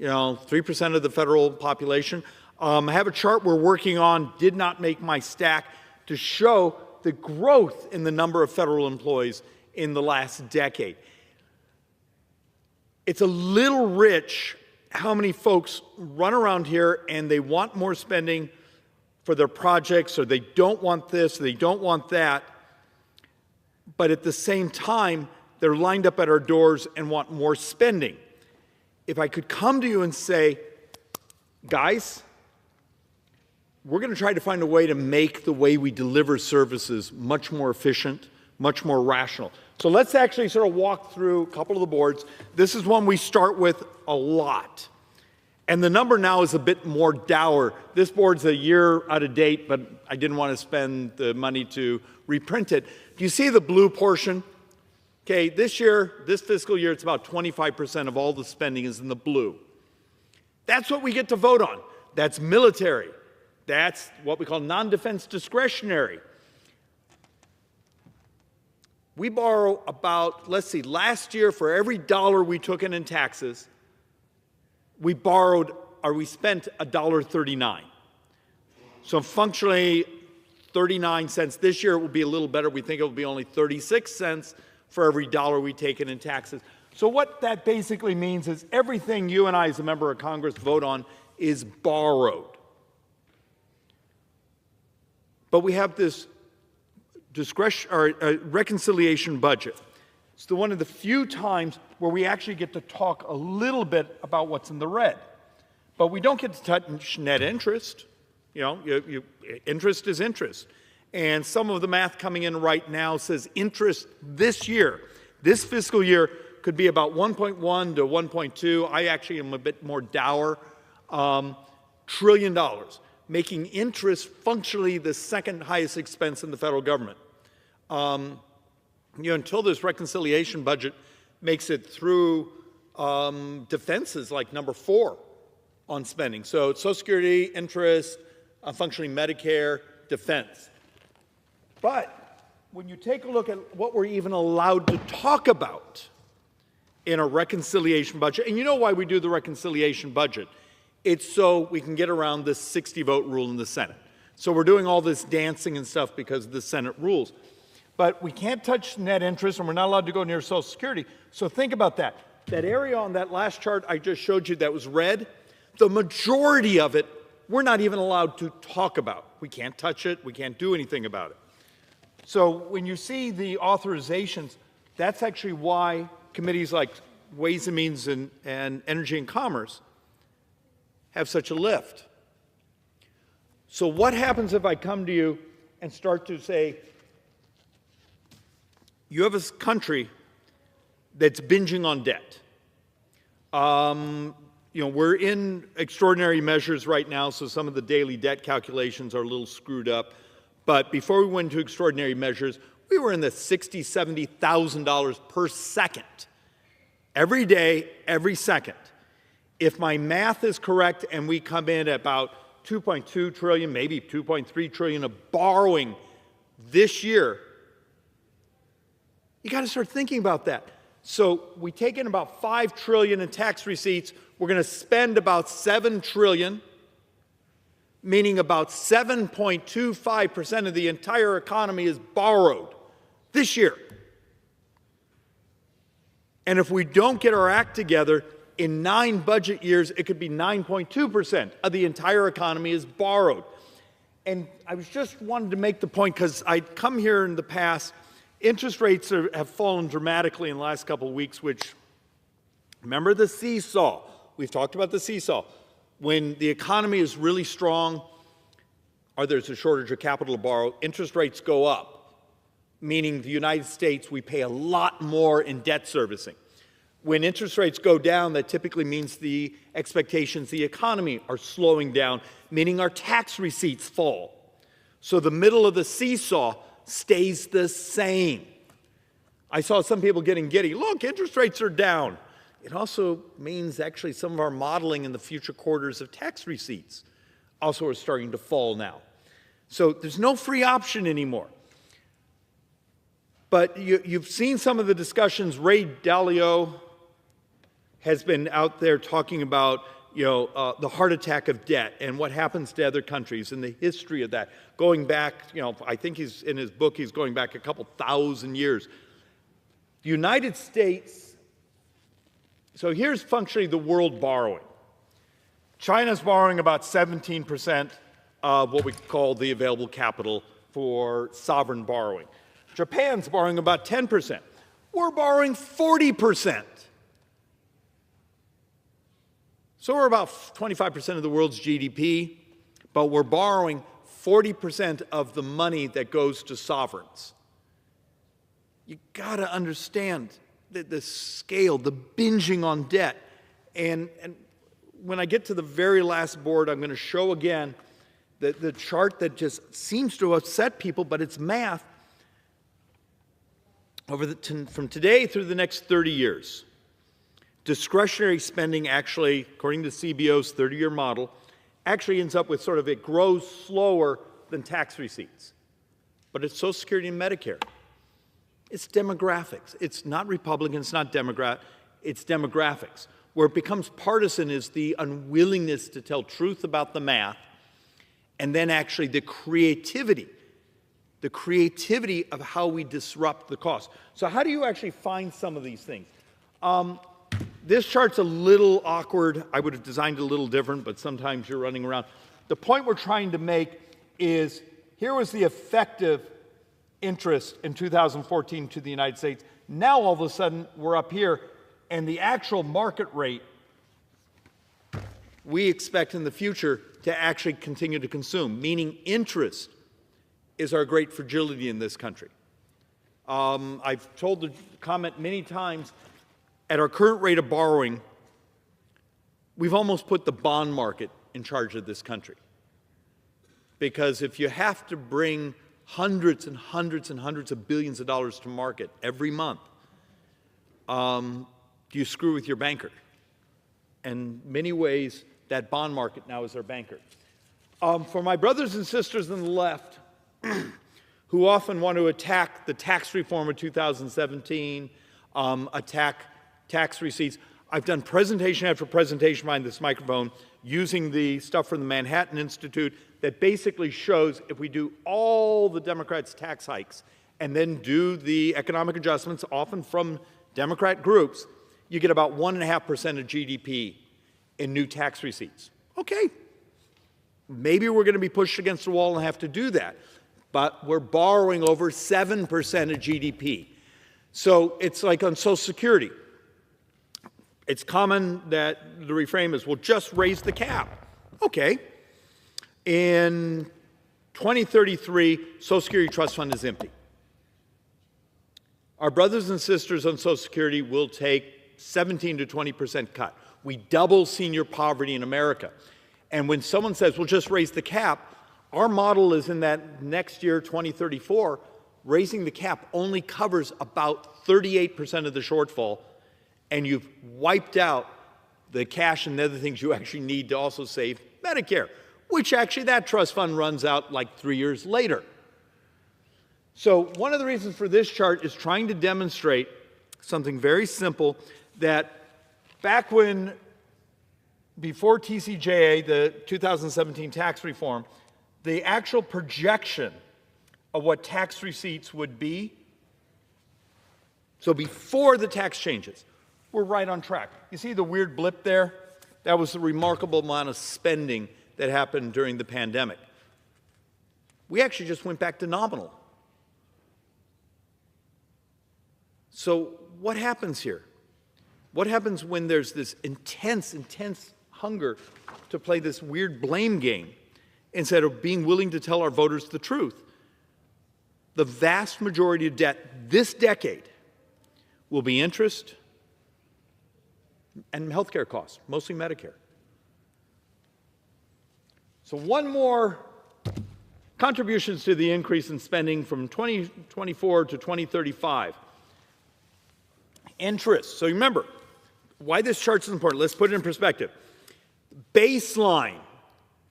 3% of the federal population. I have a chart we're working on, did not make my stack, to show the growth in the number of federal employees in the last decade. It's a little rich how many folks run around here and they want more spending for their projects, or they don't want this, or they don't want that, but at the same time, they're lined up at our doors and want more spending. If I could come to you and say, guys, we're going to try to find a way to make the way we deliver services much more efficient, much more rational. So let's actually sort of walk through a couple of the boards. This is one we start with a lot. And the number now is a bit more dour. This board's a year out of date, but I didn't want to spend the money to reprint it. Do you see the blue portion? Okay, this fiscal year, it's about 25% of all the spending is in the blue. That's what we get to vote on. That's military. That's what we call non-defense discretionary. We borrow about, let's see, last year for every dollar we took in taxes, we borrowed or we spent $1.39. So functionally 39 cents. This year it will be a little better. We think it will be only 36 cents for every dollar we take in taxes. So what that basically means is everything you and I as a member of Congress vote on is borrowed. But we have this reconciliation budget. It's one of the few times where we actually get to talk a little bit about what's in the red. But we don't get to touch net interest. Interest is interest. And some of the math coming in right now says interest this year, this fiscal year, could be about 1.1 to 1.2. I actually am a bit more dour. $1 trillion, making interest functionally the second highest expense in the federal government. Until this reconciliation budget makes it through, defense is like number 4 on spending. So Social Security, interest, functionally Medicare, defense. But when you take a look at what we're even allowed to talk about in a reconciliation budget, and you know why we do the reconciliation budget, it's so we can get around this 60-vote rule in the Senate. So we're doing all this dancing and stuff because of the Senate rules. But we can't touch net interest, and we're not allowed to go near Social Security. So think about that. That area on that last chart I just showed you that was red, the majority of it, we're not even allowed to talk about. We can't touch it. We can't do anything about it. So when you see the authorizations, that's actually why committees like Ways and Means and Energy and Commerce have such a lift. So what happens if I come to you and start to say, you have a country that's binging on debt. We're in extraordinary measures right now, so some of the daily debt calculations are a little screwed up. But before we went into extraordinary measures, we were in the $60,000, $70,000 per second every day, every second. If my math is correct and we come in at about 2.2 trillion, maybe 2.3 trillion of borrowing this year, you got to start thinking about that. So we take in about 5 trillion in tax receipts. We're going to spend about 7 trillion, meaning about 7.25% of the entire economy is borrowed this year. And if we don't get our act together, in 9 budget years, it could be 9.2% of the entire economy is borrowed. And I was just wanted to make the point, because I'd come here in the past, interest rates have fallen dramatically in the last couple of weeks, which, remember the seesaw? We've talked about the seesaw. When the economy is really strong, or there's a shortage of capital to borrow, interest rates go up, meaning the United States, we pay a lot more in debt servicing. When interest rates go down, that typically means the expectations, the economy are slowing down, meaning our tax receipts fall. So the middle of the seesaw stays the same. I saw some people getting giddy. Look, interest rates are down. It also means actually some of our modeling in the future quarters of tax receipts also are starting to fall now. So there's no free option anymore. But you've seen some of the discussions. Ray Dalio has been out there talking about the heart attack of debt and what happens to other countries and the history of that. Going back, I think he's in his book, he's going back a couple thousand years. The United States, so here's functionally the world borrowing. China's borrowing about 17% of what we call the available capital for sovereign borrowing. Japan's borrowing about 10%. We're borrowing 40%. So we're about 25% of the world's GDP, but we're borrowing 40% of the money that goes to sovereigns. You got to understand the scale, the binging on debt. And when I get to the very last board, I'm going to show again the chart that just seems to upset people, but it's math. From today through the next 30 years, discretionary spending actually, according to CBO's 30-year model, actually ends up with it grows slower than tax receipts. But it's Social Security and Medicare. It's demographics. It's not Republican, it's not Democrat, it's demographics. Where it becomes partisan is the unwillingness to tell truth about the math, and then actually the creativity of how we disrupt the cost. So how do you actually find some of these things? This chart's a little awkward. I would have designed it a little different, but sometimes you're running around. The point we're trying to make is, here was the effective interest in 2014 to the United States. Now all of a sudden we're up here, and the actual market rate we expect in the future to actually continue to consume, meaning interest is our great fragility in this country. I've told the comment many times, at our current rate of borrowing, we've almost put the bond market in charge of this country. Because if you have to bring hundreds and hundreds and hundreds of billions of dollars to market every month, you screw with your banker. And in many ways, that bond market now is our banker. For my brothers and sisters on the left, who often want to attack the tax reform of 2017, attack tax receipts, I've done presentation after presentation behind this microphone using the stuff from the Manhattan Institute that basically shows if we do all the Democrats' tax hikes and then do the economic adjustments, often from Democrat groups, you get about 1.5% of GDP in new tax receipts. Okay, maybe we're going to be pushed against the wall and have to do that, but we're borrowing over 7% of GDP. So it's like on Social Security. It's common that the reframe is, well, just raise the cap. Okay. In 2033, Social Security Trust Fund is empty. Our brothers and sisters on Social Security will take 17 to 20% cut. We double senior poverty in America. And when someone says, well, just raise the cap, our model is in that next year, 2034, raising the cap only covers about 38% of the shortfall, and you've wiped out the cash and the other things you actually need to also save Medicare, which actually that trust fund runs out like 3 years later. So one of the reasons for this chart is trying to demonstrate something very simple, that back when, before TCJA, the 2017 tax reform, the actual projection of what tax receipts would be, so before the tax changes, we're right on track. You see the weird blip there? That was the remarkable amount of spending that happened during the pandemic. We actually just went back to nominal. So what happens here? What happens when there's this intense hunger to play this weird blame game instead of being willing to tell our voters the truth? The vast majority of debt this decade will be interest and healthcare costs, mostly Medicare. So one more contributions to the increase in spending from 2024 to 2035. Interest. So remember, why this chart is important. Let's put it in perspective. Baseline.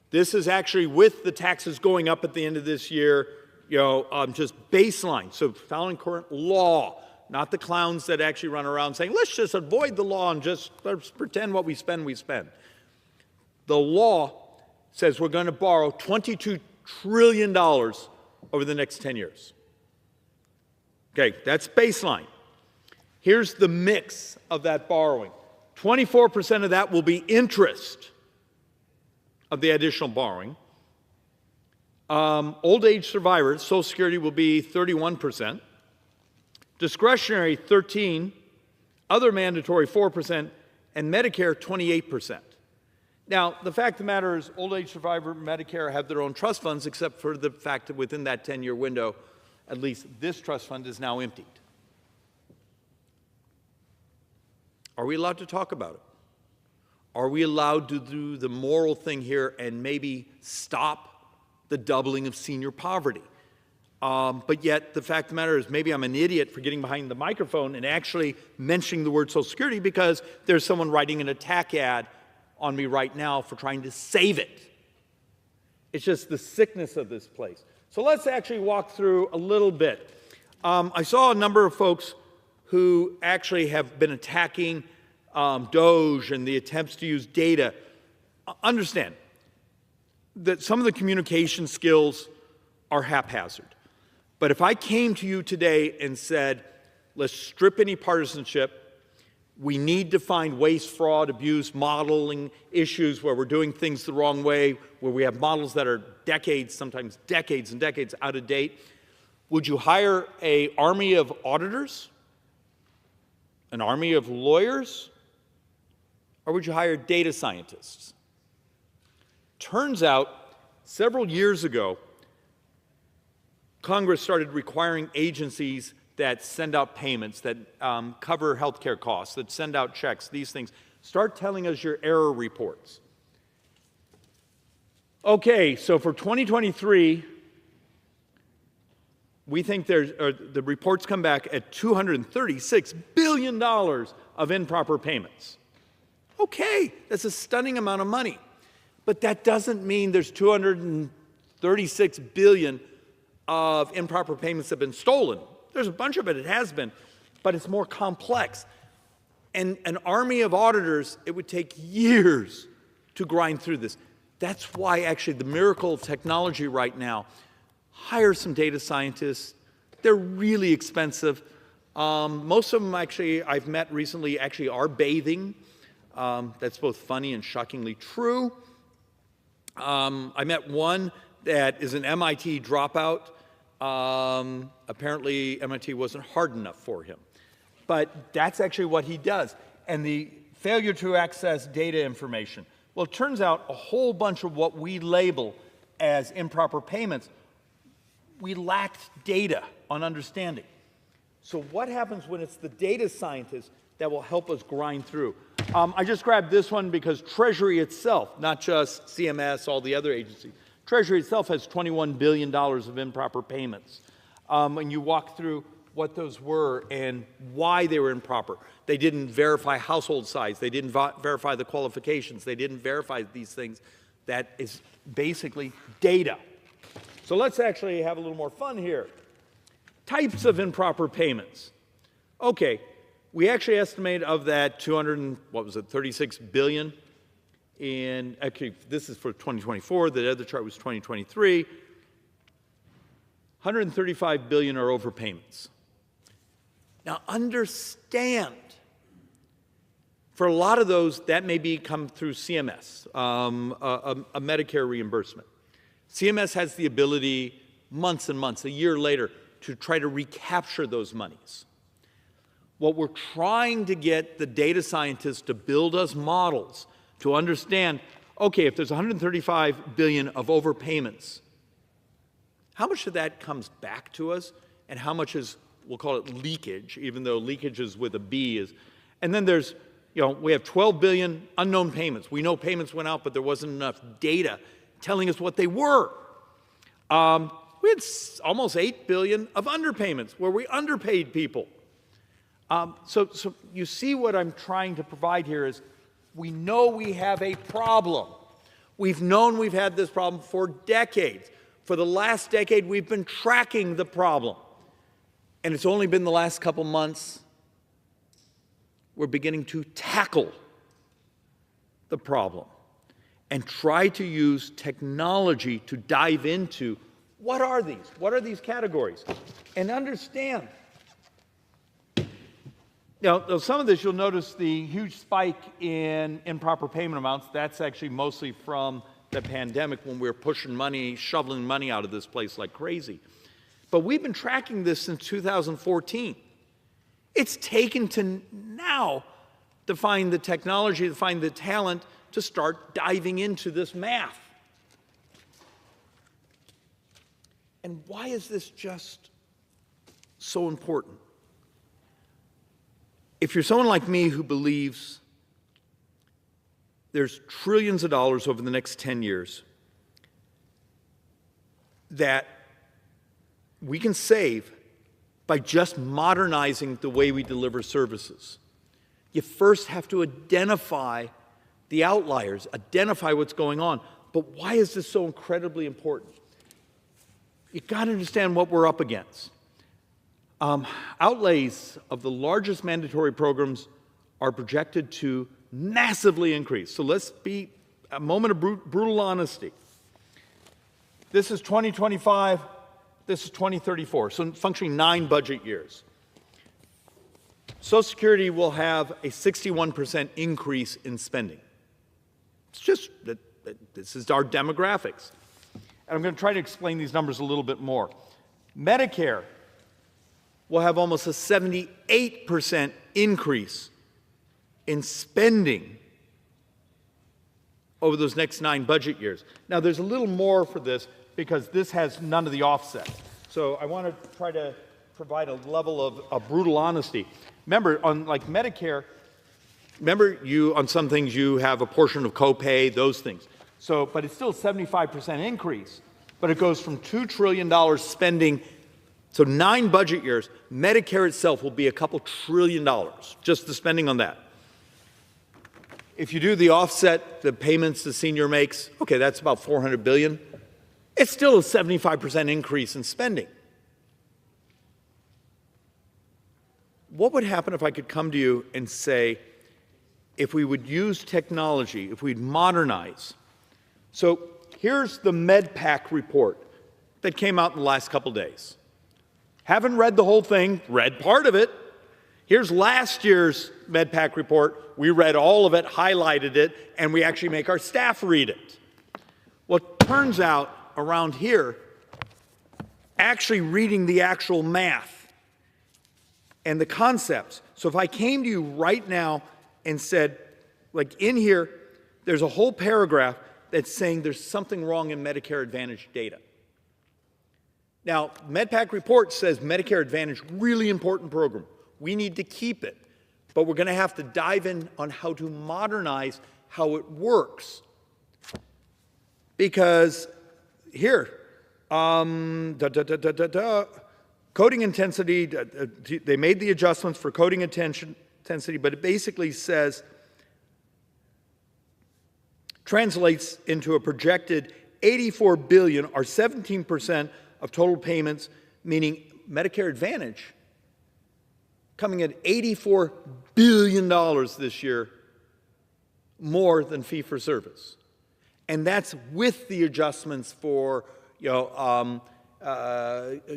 This is actually with the taxes going up at the end of this year, just baseline. So following current law, not the clowns that actually run around saying, let's just avoid the law and just let's pretend what we spend, we spend. The law says we're going to borrow $22 trillion over the next 10 years. Okay, that's baseline. Here's the mix of that borrowing. 24% of that will be interest of the additional borrowing. Old age survivors, Social Security will be 31%. Discretionary, 13%. Other mandatory, 4%. And Medicare, 28%. Now, the fact of the matter is old age survivor and Medicare have their own trust funds, except for the fact that within that 10-year window, at least this trust fund is now emptied. Are we allowed to talk about it? Are we allowed to do the moral thing here and maybe stop the doubling of senior poverty? But yet, the fact of the matter is maybe I'm an idiot for getting behind the microphone and actually mentioning the word Social Security because there's someone writing an attack ad on me right now for trying to save it. It's just the sickness of this place. So let's actually walk through a little bit. I saw a number of folks who actually have been attacking DOGE and the attempts to use data. Understand that some of the communication skills are haphazard. But if I came to you today and said, let's strip any partisanship, we need to find waste, fraud, abuse, modeling issues where we're doing things the wrong way, where we have models that are decades, sometimes decades and decades out of date, would you hire an army of auditors? An army of lawyers? Or would you hire data scientists? Turns out, several years ago, Congress started requiring agencies that send out payments, that cover healthcare costs, that send out checks, these things, start telling us your error reports. Okay, so for 2023, we think the reports come back at $236 billion of improper payments. Okay, that's a stunning amount of money. But that doesn't mean there's $236 billion of improper payments that have been stolen. There's a bunch of it has been, but it's more complex. And an army of auditors, it would take years to grind through this. That's why actually the miracle of technology right now, hire some data scientists. They're really expensive. Most of them actually I've met recently actually are bathing. That's both funny and shockingly true. I met one that is an MIT dropout. Apparently MIT wasn't hard enough for him. But that's actually what he does. And the failure to access data information. Well, it turns out a whole bunch of what we label as improper payments, we lacked data on understanding. So what happens when it's the data scientists that will help us grind through? I just grabbed this one because Treasury itself, not just CMS, all the other agencies, Treasury itself has $21 billion of improper payments. When you walk through what those were and why they were improper. They didn't verify household size. They didn't verify the qualifications. They didn't verify these things. That is basically data. So let's actually have a little more fun here. Types of improper payments. Okay, we actually estimate of that 36 billion. And actually, this is for 2024. The other chart was 2023. 135 billion are overpayments. Now understand, for a lot of those, that may come through CMS, a Medicare reimbursement. CMS has the ability, months and months, a year later, to try to recapture those monies. What we're trying to get the data scientists to build us models to understand, okay, if there's 135 billion of overpayments, how much of that comes back to us and how much is, we'll call it leakage, even though leakage is with a B. And then there's, we have 12 billion unknown payments. We know payments went out, but there wasn't enough data telling us what they were. We had almost 8 billion of underpayments where we underpaid people. So you see what I'm trying to provide here is we know we have a problem. We've known we've had this problem for decades. For the last decade, we've been tracking the problem. And it's only been the last couple months we're beginning to tackle the problem and try to use technology to dive into what are these? What are these categories? And understand. Now, some of this, you'll notice the huge spike in improper payment amounts. That's actually mostly from the pandemic when we were pushing money, shoveling money out of this place like crazy. But we've been tracking this since 2014. It's taken to now to find the technology, to find the talent, to start diving into this math. And why is this just so important? If you're someone like me who believes there's trillions of dollars over the next 10 years that we can save by just modernizing the way we deliver services, you first have to identify the outliers, identify what's going on. But why is this so incredibly important? You've got to understand what we're up against. Outlays of the largest mandatory programs are projected to massively increase. So let's be a moment of brutal honesty. This is 2025, this is 2034, so functioning 9 budget years. Social Security will have a 61% increase in spending. It's just that this is our demographics. And I'm going to try to explain these numbers a little bit more. Medicare will have almost a 78% increase in spending over those next 9 budget years. Now, there's a little more for this because this has none of the offset. So I want to try to provide a level of brutal honesty. Remember, on like Medicare, on some things you have a portion of copay, those things. So, but it's still a 75% increase, but it goes from $2 trillion spending. So 9 budget years, Medicare itself will be a couple $1 trillion, just the spending on that. If you do the offset, the payments the senior makes, okay, that's about $400 billion. It's still a 75% increase in spending. What would happen if I could come to you and say, if we would use technology, if we'd modernize? So here's the MedPAC report that came out in the last couple days. Haven't read the whole thing, read part of it. Here's last year's MedPAC report. We read all of it, highlighted it, and we actually make our staff read it. Well, it turns out around here, actually reading the actual math and the concepts. So if I came to you right now and said, like in here, there's a whole paragraph that's saying there's something wrong in Medicare Advantage data. Now, MedPAC report says Medicare Advantage, really important program. We need to keep it. But we're going to have to dive in on how to modernize how it works. Because here, Coding intensity, they made the adjustments for coding intensity, but it basically says, translates into a projected $84 billion, or 17% of total payments, meaning Medicare Advantage coming at $84 billion this year, more than fee-for-service. And that's with the adjustments for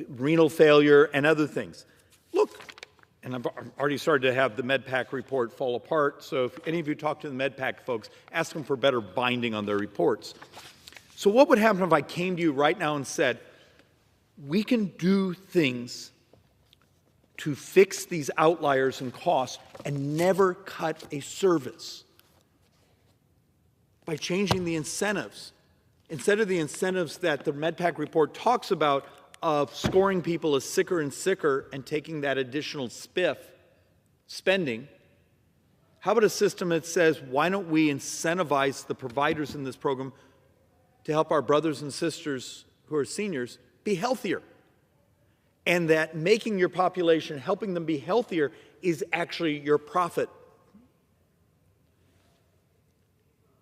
renal failure and other things. Look, and I've already started to have the MedPAC report fall apart, so if any of you talk to the MedPAC folks, ask them for better binding on their reports. So what would happen if I came to you right now and said, we can do things to fix these outliers in cost and never cut a service by changing the incentives? Instead of the incentives that the MedPAC report talks about of scoring people as sicker and sicker and taking that additional spending, how about a system that says, why don't we incentivize the providers in this program to help our brothers and sisters who are seniors be healthier? And that making your population, helping them be healthier, is actually your profit.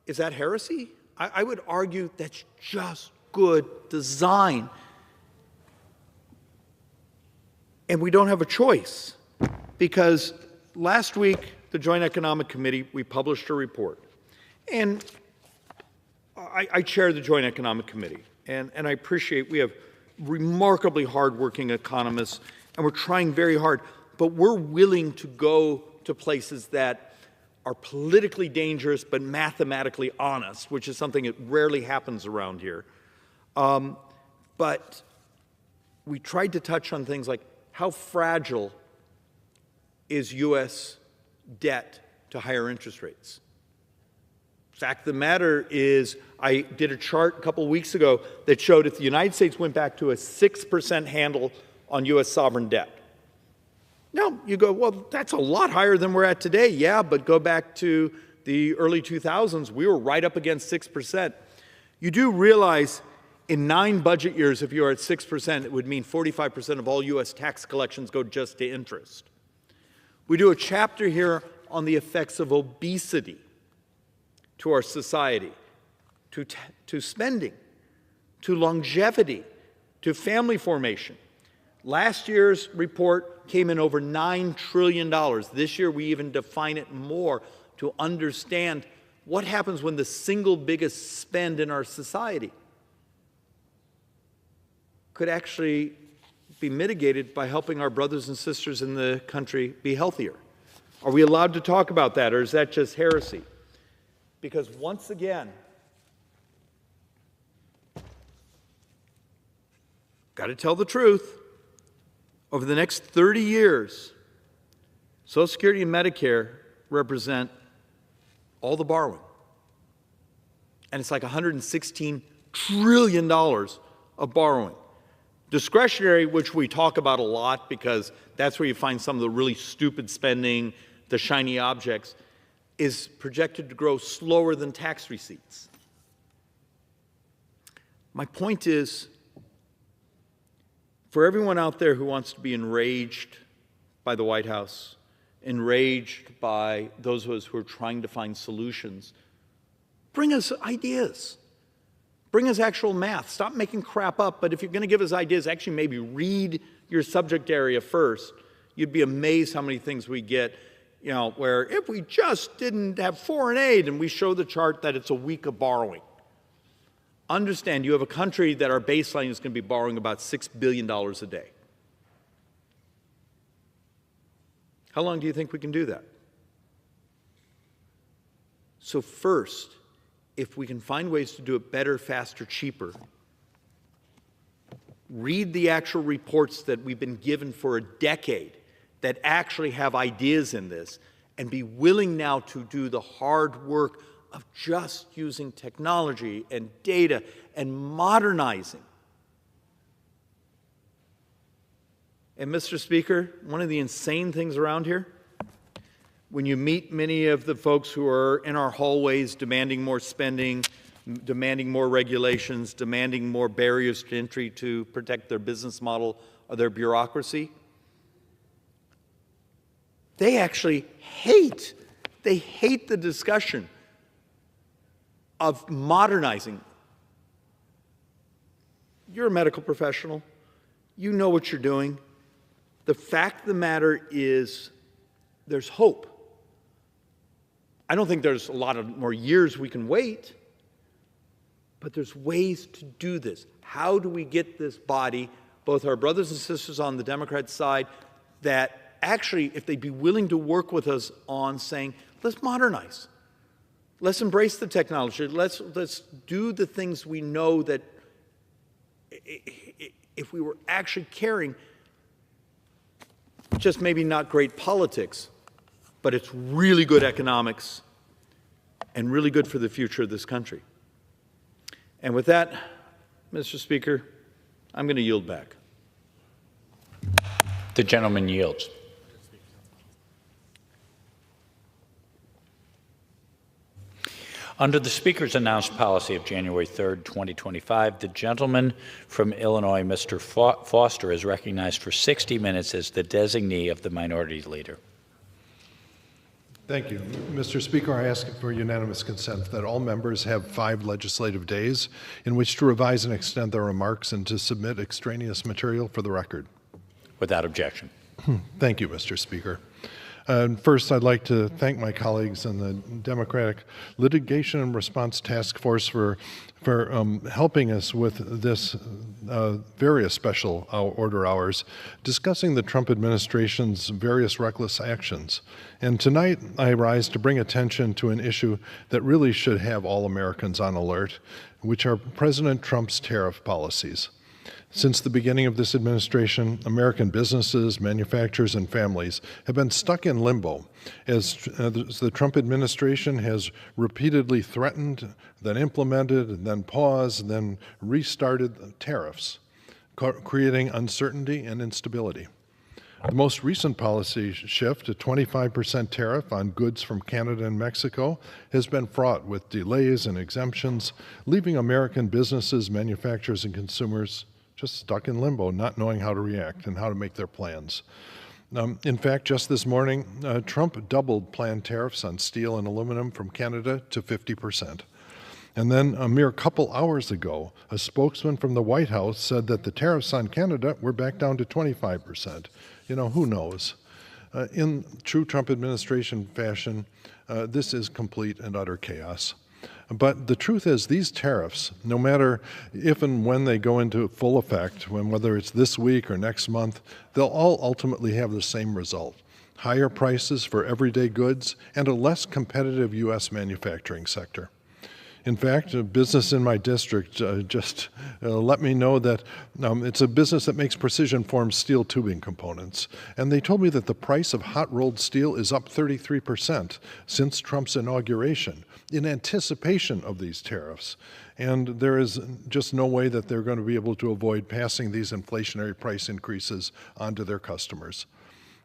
Is that heresy? I would argue that's just good design. And we don't have a choice, because last week, the Joint Economic Committee, we published a report. And I chair the Joint Economic Committee, and I appreciate we have remarkably hardworking economists, and we're trying very hard, but we're willing to go to places that are politically dangerous but mathematically honest, which is something that rarely happens around here. But we tried to touch on things like, how fragile is U.S. debt to higher interest rates? Fact of the matter is, I did a chart a couple of weeks ago that showed if the United States went back to a 6% handle on U.S. sovereign debt. Now, you go, well, that's a lot higher than we're at today. Yeah, but go back to the early 2000s, we were right up against 6%. You do realize in 9 budget years, if you are at 6%, it would mean 45% of all U.S. tax collections go just to interest. We do a chapter here on the effects of obesity to our society, to spending, to longevity, to family formation. Last year's report came in over $9 trillion. This year, we even define it more to understand what happens when the single biggest spend in our society could actually be mitigated by helping our brothers and sisters in the country be healthier. Are we allowed to talk about that, or is that just heresy? Because once again, got to tell the truth, over the next 30 years, Social Security and Medicare represent all the borrowing. And it's like $116 trillion of borrowing. Discretionary, which we talk about a lot because that's where you find some of the really stupid spending, the shiny objects, is projected to grow slower than tax receipts. My point is, for everyone out there who wants to be enraged by the White House, enraged by those of us who are trying to find solutions, bring us ideas. Bring us actual math. Stop making crap up, but if you're going to give us ideas, actually maybe read your subject area first. You'd be amazed how many things we get, where if we just didn't have foreign aid, and we show the chart that it's a week of borrowing. Understand, you have a country that our baseline is going to be borrowing about $6 billion a day. How long do you think we can do that? So first, if we can find ways to do it better, faster, cheaper, read the actual reports that we've been given for a decade that actually have ideas in this, and be willing now to do the hard work of just using technology and data and modernizing. And Mr. Speaker, one of the insane things around here, when you meet many of the folks who are in our hallways demanding more spending, demanding more regulations, demanding more barriers to entry to protect their business model or their bureaucracy. They actually hate the discussion of modernizing. You're a medical professional. You know what you're doing. The fact of the matter is there's hope. I don't think there's a lot of more years we can wait, but there's ways to do this. How do we get this body, both our brothers and sisters on the Democrat side, that actually, if they'd be willing to work with us on saying, let's modernize. Let's embrace the technology. Let's do the things we know that if we were actually caring, just maybe not great politics, but it's really good economics and really good for the future of this country. And with that, Mr. Speaker, I'm going to yield back. The gentleman yields. Under the Speaker's announced policy of January 3rd, 2025, the gentleman from Illinois, Mr. Foster, is recognized for 60 minutes as the designee of the minority leader. Thank you. Mr. Speaker, I ask for unanimous consent that all members have 5 legislative days in which to revise and extend their remarks and to submit extraneous material for the record. Without objection. Thank you, Mr. Speaker. First, I'd like to thank my colleagues in the Democratic Litigation and Response Task Force for helping us with this various special order hours discussing the Trump administration's various reckless actions. And tonight, I rise to bring attention to an issue that really should have all Americans on alert, which are President Trump's tariff policies. Since the beginning of this administration, American businesses, manufacturers, and families have been stuck in limbo as the Trump administration has repeatedly threatened, then implemented, and then paused, and then restarted tariffs, creating uncertainty and instability. The most recent policy shift, a 25% tariff on goods from Canada and Mexico, has been fraught with delays and exemptions, leaving American businesses, manufacturers, and consumers just stuck in limbo, not knowing how to react and how to make their plans. In fact, just this morning, Trump doubled planned tariffs on steel and aluminum from Canada to 50%. And then a mere couple hours ago, a spokesman from the White House said that the tariffs on Canada were back down to 25%. You know, who knows? In true Trump administration fashion, this is complete and utter chaos. But the truth is, these tariffs, no matter if and when they go into full effect, whether it's this week or next month, they'll all ultimately have the same result: higher prices for everyday goods and a less competitive U.S. manufacturing sector. In fact, a business in my district just let me know that it's a business that makes precision formed steel tubing components. And they told me that the price of hot rolled steel is up 33% since Trump's inauguration in anticipation of these tariffs. And there is just no way that they're going to be able to avoid passing these inflationary price increases onto their customers.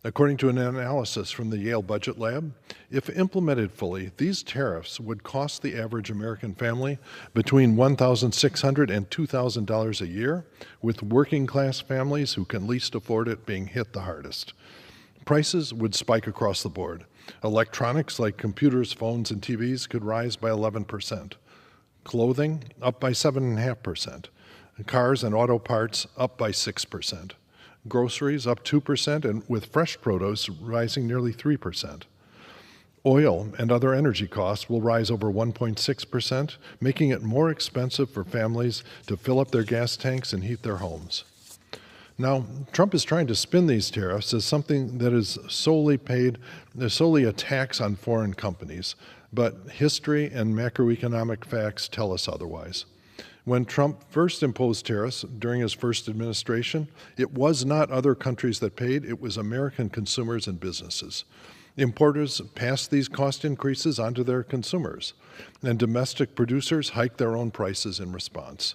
According to an analysis from the Yale Budget Lab, if implemented fully, these tariffs would cost the average American family between $1,600 and $2,000 a year, with working class families who can least afford it being hit the hardest. Prices would spike across the board. Electronics like computers, phones, and TVs could rise by 11%. Clothing up by 7.5%. Cars and auto parts up by 6%. Groceries up 2%, and with fresh produce rising nearly 3%. Oil and other energy costs will rise over 1.6%, making it more expensive for families to fill up their gas tanks and heat their homes. Now, Trump is trying to spin these tariffs as something that is solely a tax on foreign companies, but history and macroeconomic facts tell us otherwise. When Trump first imposed tariffs during his first administration, it was not other countries that paid, it was American consumers and businesses. Importers passed these cost increases onto their consumers, and domestic producers hiked their own prices in response.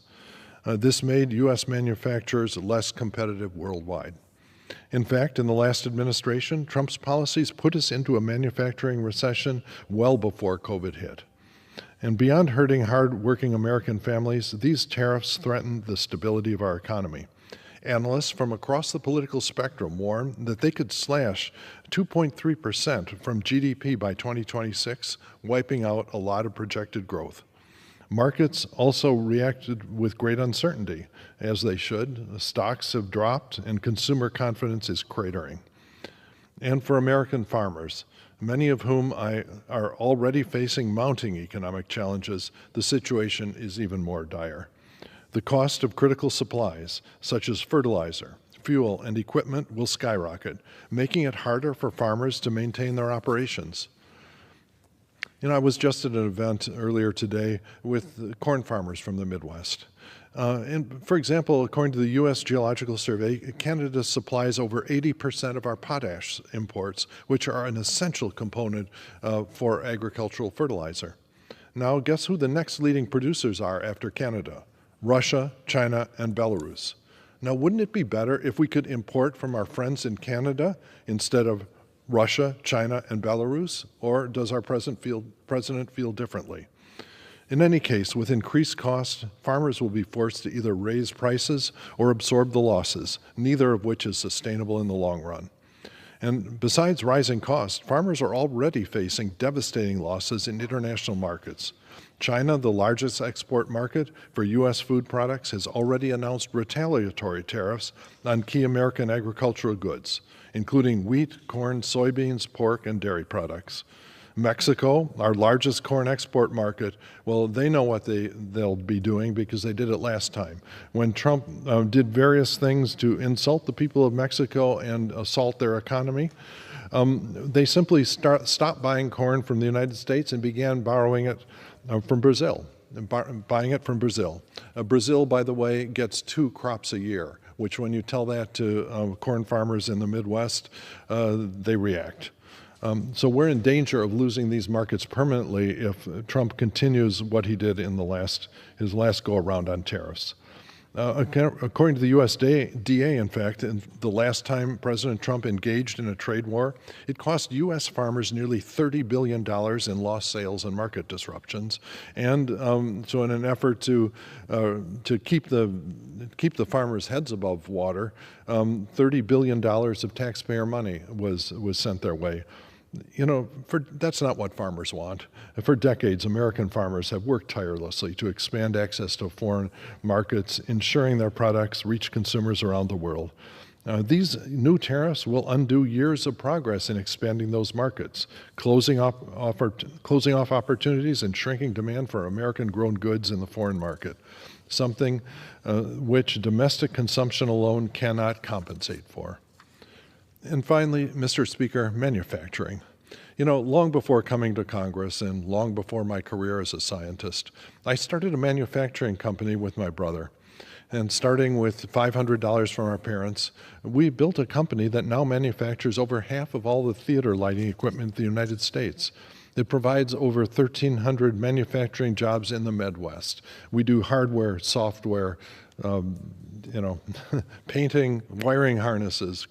This made U.S. manufacturers less competitive worldwide. In fact, in the last administration, Trump's policies put us into a manufacturing recession well before COVID hit. And beyond hurting hard-working American families, these tariffs threaten the stability of our economy. Analysts from across the political spectrum warn that they could slash 2.3% from GDP by 2026, wiping out a lot of projected growth. Markets also reacted with great uncertainty, as they should. Stocks have dropped and consumer confidence is cratering. And for American farmers, many of whom are already facing mounting economic challenges, the situation is even more dire. The cost of critical supplies, such as fertilizer, fuel, and equipment, will skyrocket, making it harder for farmers to maintain their operations. I was just at an event earlier today with corn farmers from the Midwest. And for example, according to the U.S. Geological Survey, Canada supplies over 80% of our potash imports, which are an essential component for agricultural fertilizer. Now, guess who the next leading producers are after Canada? Russia, China, and Belarus. Now, wouldn't it be better if we could import from our friends in Canada instead of Russia, China, and Belarus? Or does our president feel differently? In any case, with increased costs, farmers will be forced to either raise prices or absorb the losses, neither of which is sustainable in the long run. And besides rising costs, farmers are already facing devastating losses in international markets. China, the largest export market for U.S. food products, has already announced retaliatory tariffs on key American agricultural goods, including wheat, corn, soybeans, pork, and dairy products. Mexico, our largest corn export market, well, they know what they'll be doing because they did it last time. When Trump did various things to insult the people of Mexico and assault their economy, they simply stopped buying corn from the United States and began borrowing it from Brazil, buying it from Brazil. Brazil, by the way, gets 2 crops a year, which when you tell that to corn farmers in the Midwest, they react. So we're in danger of losing these markets permanently if Trump continues what he did in his last go-around on tariffs. According to the USDA, in fact, the last time President Trump engaged in a trade war, it cost U.S. farmers nearly $30 billion in lost sales and market disruptions. And so in an effort to keep the farmers' heads above water, $30 billion of taxpayer money was sent their way. That's not what farmers want. For decades, American farmers have worked tirelessly to expand access to foreign markets, ensuring their products reach consumers around the world. These new tariffs will undo years of progress in expanding those markets, closing off opportunities and shrinking demand for American-grown goods in the foreign market, something which domestic consumption alone cannot compensate for. And finally, Mr. Speaker, manufacturing. Long before coming to Congress and long before my career as a scientist, I started a manufacturing company with my brother. And starting with $500 from our parents, we built a company that now manufactures over half of all the theater lighting equipment in the United States. It provides over 1,300 manufacturing jobs in the Midwest. We do hardware, software, painting, wiring harnesses,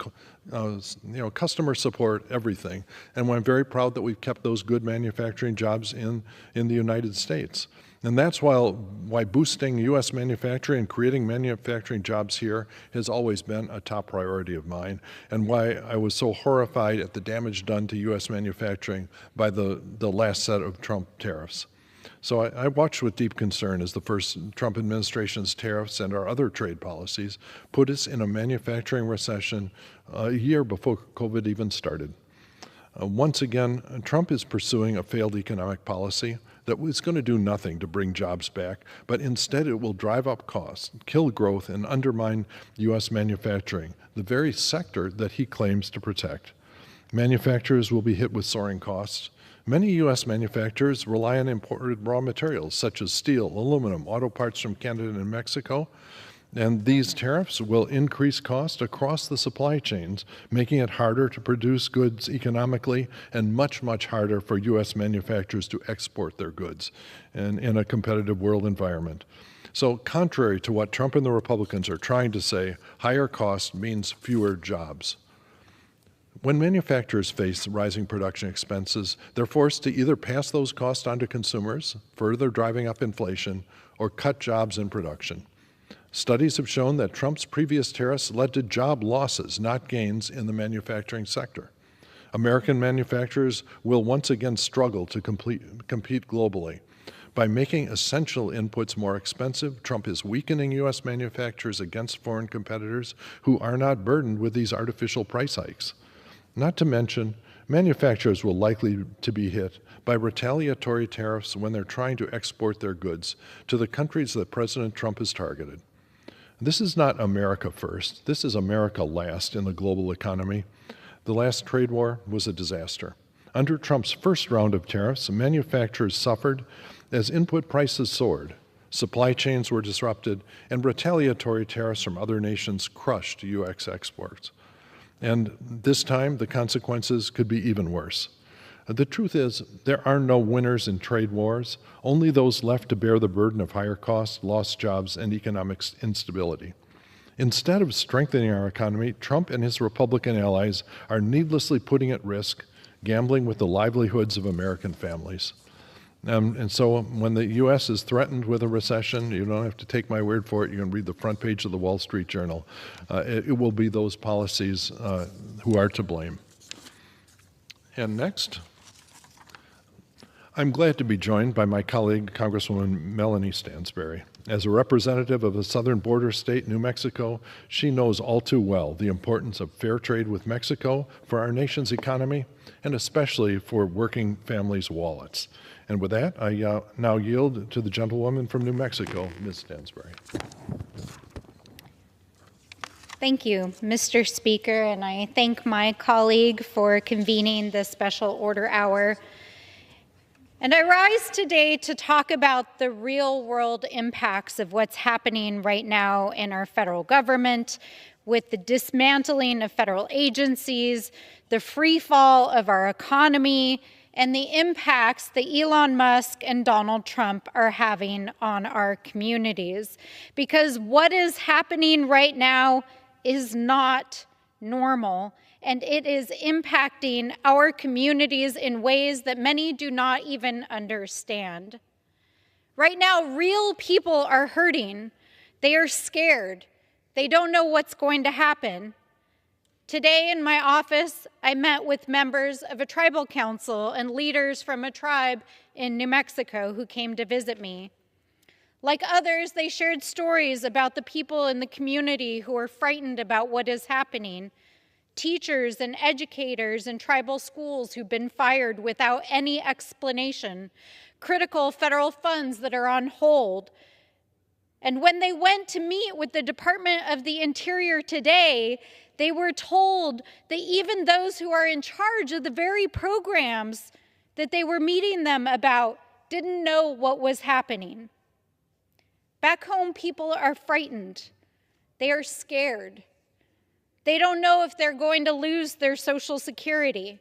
customer support, everything. And I'm very proud that we've kept those good manufacturing jobs in the United States. And that's why boosting U.S. manufacturing and creating manufacturing jobs here has always been a top priority of mine, and why I was so horrified at the damage done to U.S. manufacturing by the last set of Trump tariffs. So I watched with deep concern as the first Trump administration's tariffs and our other trade policies put us in a manufacturing recession a year before COVID even started. Once again, Trump is pursuing a failed economic policy that is going to do nothing to bring jobs back, but instead it will drive up costs, kill growth, and undermine U.S. manufacturing, the very sector that he claims to protect. Manufacturers will be hit with soaring costs. Many U.S. manufacturers rely on imported raw materials such as steel, aluminum, auto parts from Canada and Mexico, and these tariffs will increase costs across the supply chains, making it harder to produce goods economically and much, much harder for U.S. manufacturers to export their goods in a competitive world environment. So contrary to what Trump and the Republicans are trying to say, higher cost means fewer jobs. When manufacturers face rising production expenses, they're forced to either pass those costs on to consumers, further driving up inflation, or cut jobs in production. Studies have shown that Trump's previous tariffs led to job losses, not gains, in the manufacturing sector. American manufacturers will once again struggle to compete globally. By making essential inputs more expensive, Trump is weakening U.S. manufacturers against foreign competitors who are not burdened with these artificial price hikes. Not to mention, manufacturers will likely to be hit by retaliatory tariffs when they're trying to export their goods to the countries that President Trump has targeted. This is not America first. This is America last in the global economy. The last trade war was a disaster. Under Trump's first round of tariffs, manufacturers suffered as input prices soared, supply chains were disrupted, and retaliatory tariffs from other nations crushed U.S. exports. And this time, the consequences could be even worse. The truth is, there are no winners in trade wars, only those left to bear the burden of higher costs, lost jobs, and economic instability. Instead of strengthening our economy, Trump and his Republican allies are needlessly putting at risk, gambling with the livelihoods of American families. And so when the U.S. is threatened with a recession, you don't have to take my word for it. You can read the front page of the Wall Street Journal. It will be those policies who are to blame. And next, I'm glad to be joined by my colleague, Congresswoman Melanie Stansbury. As a representative of a southern border state, New Mexico, she knows all too well the importance of fair trade with Mexico for our nation's economy, and especially for working families' wallets. And with that, I now yield to the gentlewoman from New Mexico, Ms. Stansbury. Thank you, Mr. Speaker, and I thank my colleague for convening this special order hour. And I rise today to talk about the real-world impacts of what's happening right now in our federal government, with the dismantling of federal agencies, the free fall of our economy, and the impacts that Elon Musk and Donald Trump are having on our communities. Because what is happening right now is not normal, and it is impacting our communities in ways that many do not even understand. Right now, real people are hurting. They are scared. They don't know what's going to happen. Today in my office, I met with members of a tribal council and leaders from a tribe in New Mexico who came to visit me. Like others, they shared stories about the people in the community who are frightened about what is happening. Teachers and educators in tribal schools who've been fired without any explanation. Critical federal funds that are on hold. And when they went to meet with the Department of the Interior today, they were told that even those who are in charge of the very programs that they were meeting them about didn't know what was happening. Back home, people are frightened. They are scared. They don't know if they're going to lose their Social Security,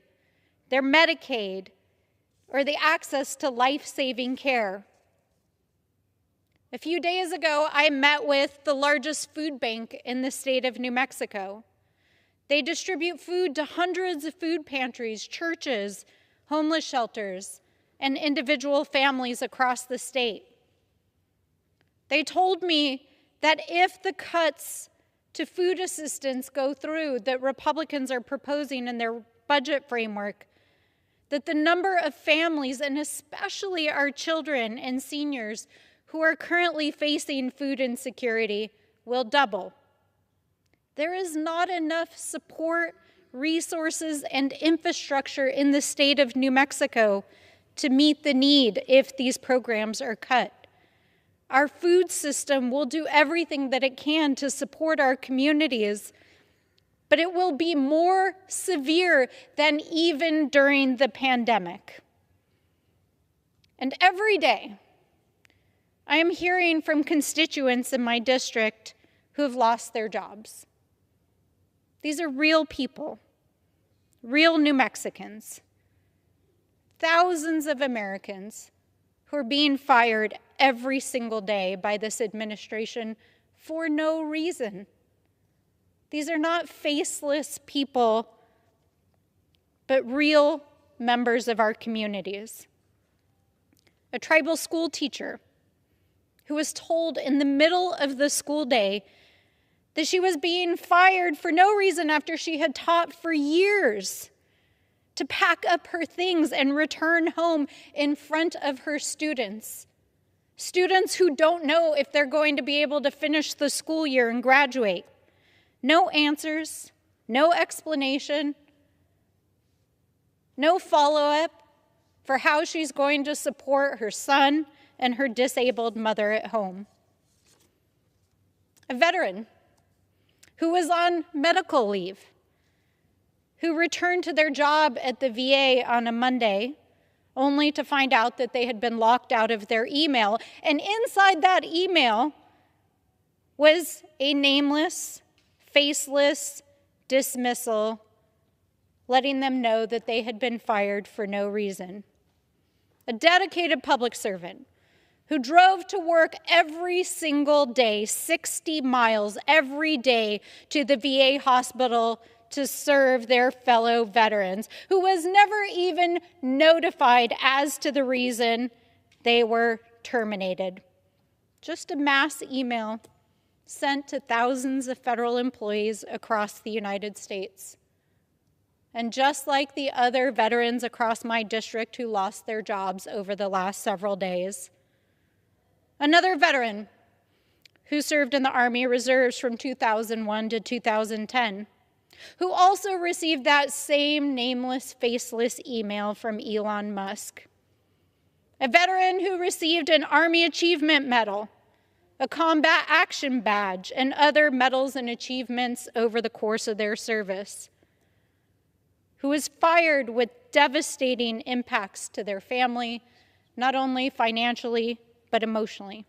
their Medicaid, or the access to life-saving care. A few days ago, I met with the largest food bank in the state of New Mexico. They distribute food to hundreds of food pantries, churches, homeless shelters, and individual families across the state. They told me that if the cuts to food assistance go through that Republicans are proposing in their budget framework, that the number of families, and especially our children and seniors who are currently facing food insecurity, will double. There is not enough support, resources, and infrastructure in the state of New Mexico to meet the need if these programs are cut. Our food system will do everything that it can to support our communities, but it will be more severe than even during the pandemic. And every day, I am hearing from constituents in my district who have lost their jobs. These are real people, real New Mexicans, thousands of Americans who are being fired every single day by this administration for no reason. These are not faceless people but real members of our communities. A tribal school teacher who was told in the middle of the school day that she was being fired for no reason after she had taught for years, to pack up her things and return home in front of her students. Students who don't know if they're going to be able to finish the school year and graduate. No answers, no explanation, no follow-up for how she's going to support her son and her disabled mother at home. A veteran who was on medical leave, who returned to their job at the VA on a Monday, only to find out that they had been locked out of their email. And inside that email was a nameless, faceless dismissal, letting them know that they had been fired for no reason. A dedicated public servant who drove to work every single day, 60 miles every day to the VA hospital to serve their fellow veterans, who was never even notified as to the reason they were terminated. Just a mass email sent to thousands of federal employees across the United States. And just like the other veterans across my district who lost their jobs over the last several days, another veteran who served in the Army Reserves from 2001 to 2010, who also received that same nameless, faceless email from Elon Musk. A veteran who received an Army Achievement Medal, a Combat Action Badge, and other medals and achievements over the course of their service, who was fired with devastating impacts to their family, not only financially, but emotionally.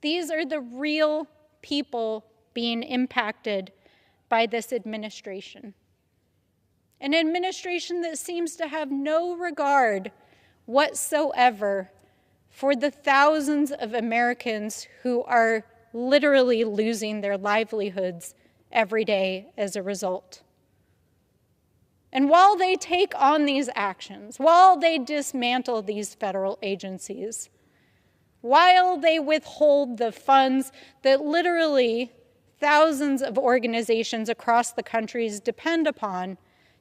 These are the real people being impacted by this administration. An administration that seems to have no regard whatsoever for the thousands of Americans who are literally losing their livelihoods every day as a result. And while they take on these actions, while they dismantle these federal agencies, while they withhold the funds that literally thousands of organizations across the countries depend upon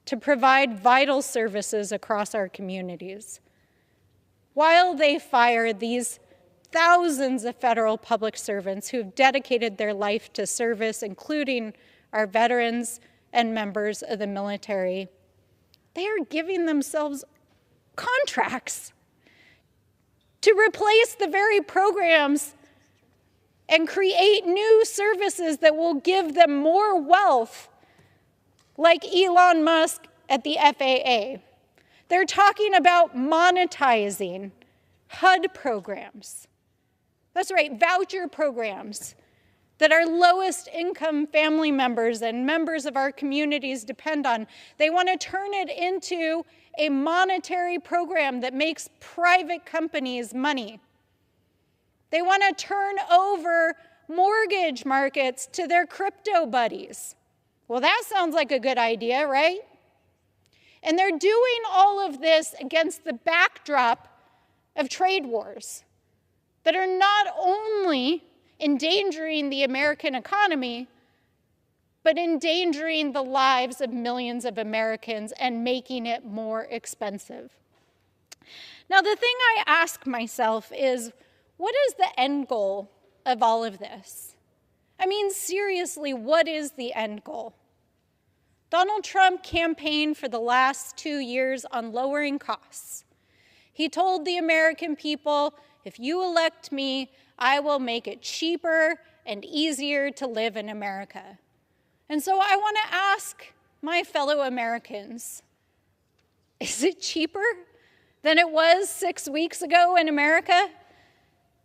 to provide vital services across our communities, while they fire these thousands of federal public servants who've dedicated their life to service, including our veterans and members of the military, they are giving themselves contracts to replace the very programs and create new services that will give them more wealth, like Elon Musk at the FAA. They're talking about monetizing HUD programs. That's right, voucher programs that our lowest income family members and members of our communities depend on. They want to turn it into a monetary program that makes private companies money. They want to turn over mortgage markets to their crypto buddies. Well, that sounds like a good idea, right? And they're doing all of this against the backdrop of trade wars that are not only endangering the American economy, but endangering the lives of millions of Americans and making it more expensive. Now, the thing I ask myself is, what is the end goal of all of this? I mean, seriously, what is the end goal? Donald Trump campaigned for the last 2 years on lowering costs. He told the American people, if you elect me, I will make it cheaper and easier to live in America. And so I want to ask my fellow Americans, is it cheaper than it was 6 weeks ago in America?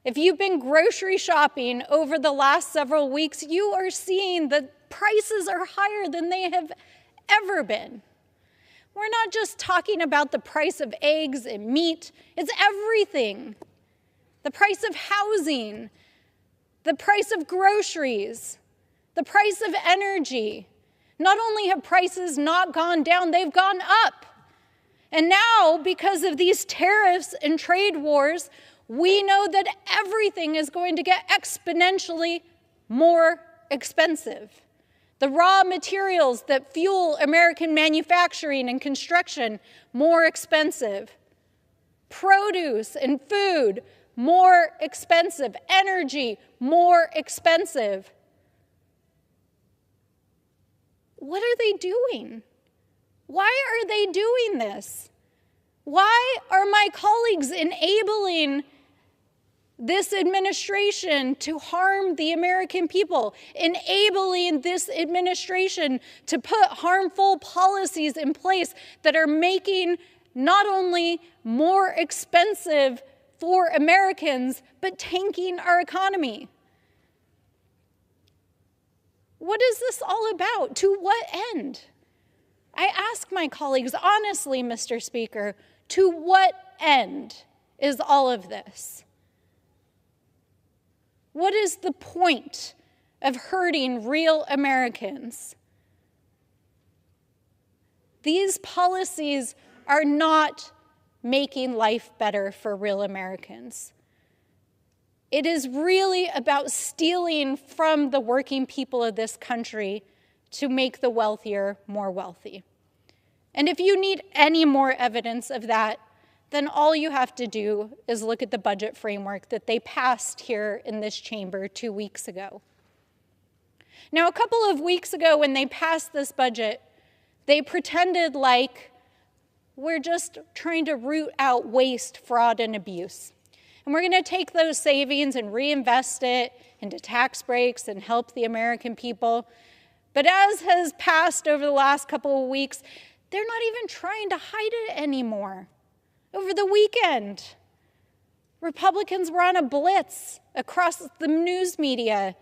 If you've been grocery shopping over the last several weeks, you are seeing that prices are higher than they have ever been. We're not just talking about the price of eggs and meat, it's everything. The price of housing, the price of groceries, the price of energy, Not only have prices not gone down, they've gone up. And now, because of these tariffs and trade wars, we know that everything is going to get exponentially more expensive. The raw materials that fuel American manufacturing and construction, more expensive. Produce and food, more expensive. Energy, more expensive. What are they doing? Why are they doing this? Why are my colleagues enabling this administration to harm the American people, enabling this administration to put harmful policies in place that are making not only more expensive for Americans, but tanking our economy? What is this all about? To what end? I ask my colleagues honestly, Mr. Speaker, to what end is all of this? What is the point of hurting real Americans? These policies are not making life better for real Americans. It is really about stealing from the working people of this country to make the wealthier more wealthy. And if you need any more evidence of that, then all you have to do is look at the budget framework that they passed here in this chamber 2 weeks ago. Now, a couple of weeks ago when they passed this budget, they pretended like we're just trying to root out waste, fraud, and abuse. And we're going to take those savings and reinvest it into tax breaks and help the American people. But as has passed over the last couple of weeks, they're not even trying to hide it anymore. Over the weekend, Republicans were on a blitz across the news media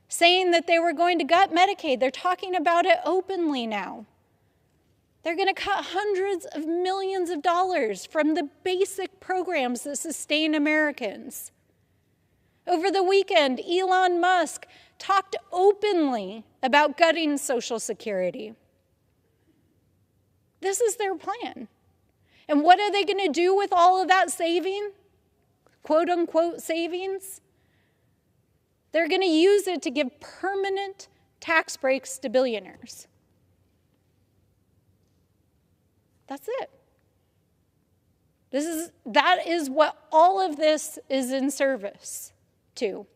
saying that they were going to gut Medicaid. They're talking about it openly now. They're going to cut hundreds of millions of dollars from the basic programs that sustain Americans. Over the weekend, Elon Musk talked openly about gutting Social Security. This is their plan. And what are they going to do with all of that saving? Quote unquote savings? They're going to use it to give permanent tax breaks to billionaires. That's it. That is what all of this is in service to.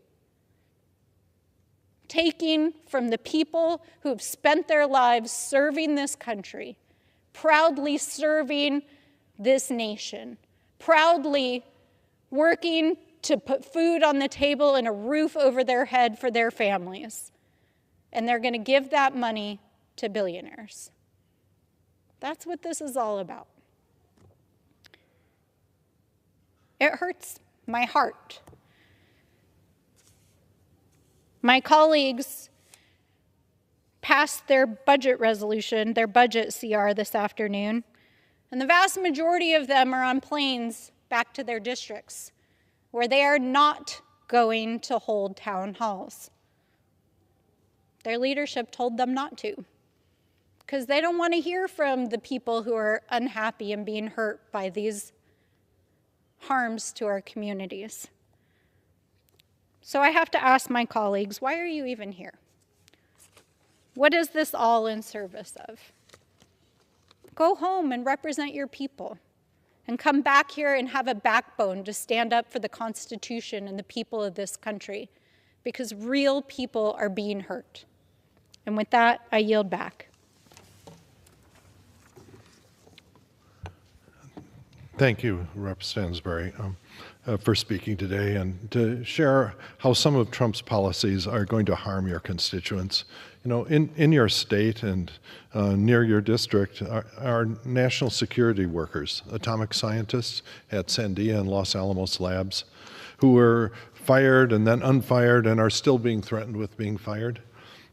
Taking from the people who have spent their lives serving this country, proudly serving this nation, proudly working to put food on the table and a roof over their head for their families. And they're going to give that money to billionaires. That's what this is all about. It hurts my heart. My colleagues passed their budget resolution, their budget CR this afternoon, and the vast majority of them are on planes back to their districts, where they are not going to hold town halls. Their leadership told them not to, because they don't want to hear from the people who are unhappy and being hurt by these harms to our communities. So I have to ask my colleagues, why are you even here? What is this all in service of? Go home and represent your people, and come back here and have a backbone to stand up for the Constitution and the people of this country, because real people are being hurt. And with that, I yield back. Thank you, Rep. Stansbury, for speaking today and to share how some of Trump's policies are going to harm your constituents. You know, in your state and near your district are national security workers, atomic scientists at Sandia and Los Alamos labs, who were fired and then unfired and are still being threatened with being fired.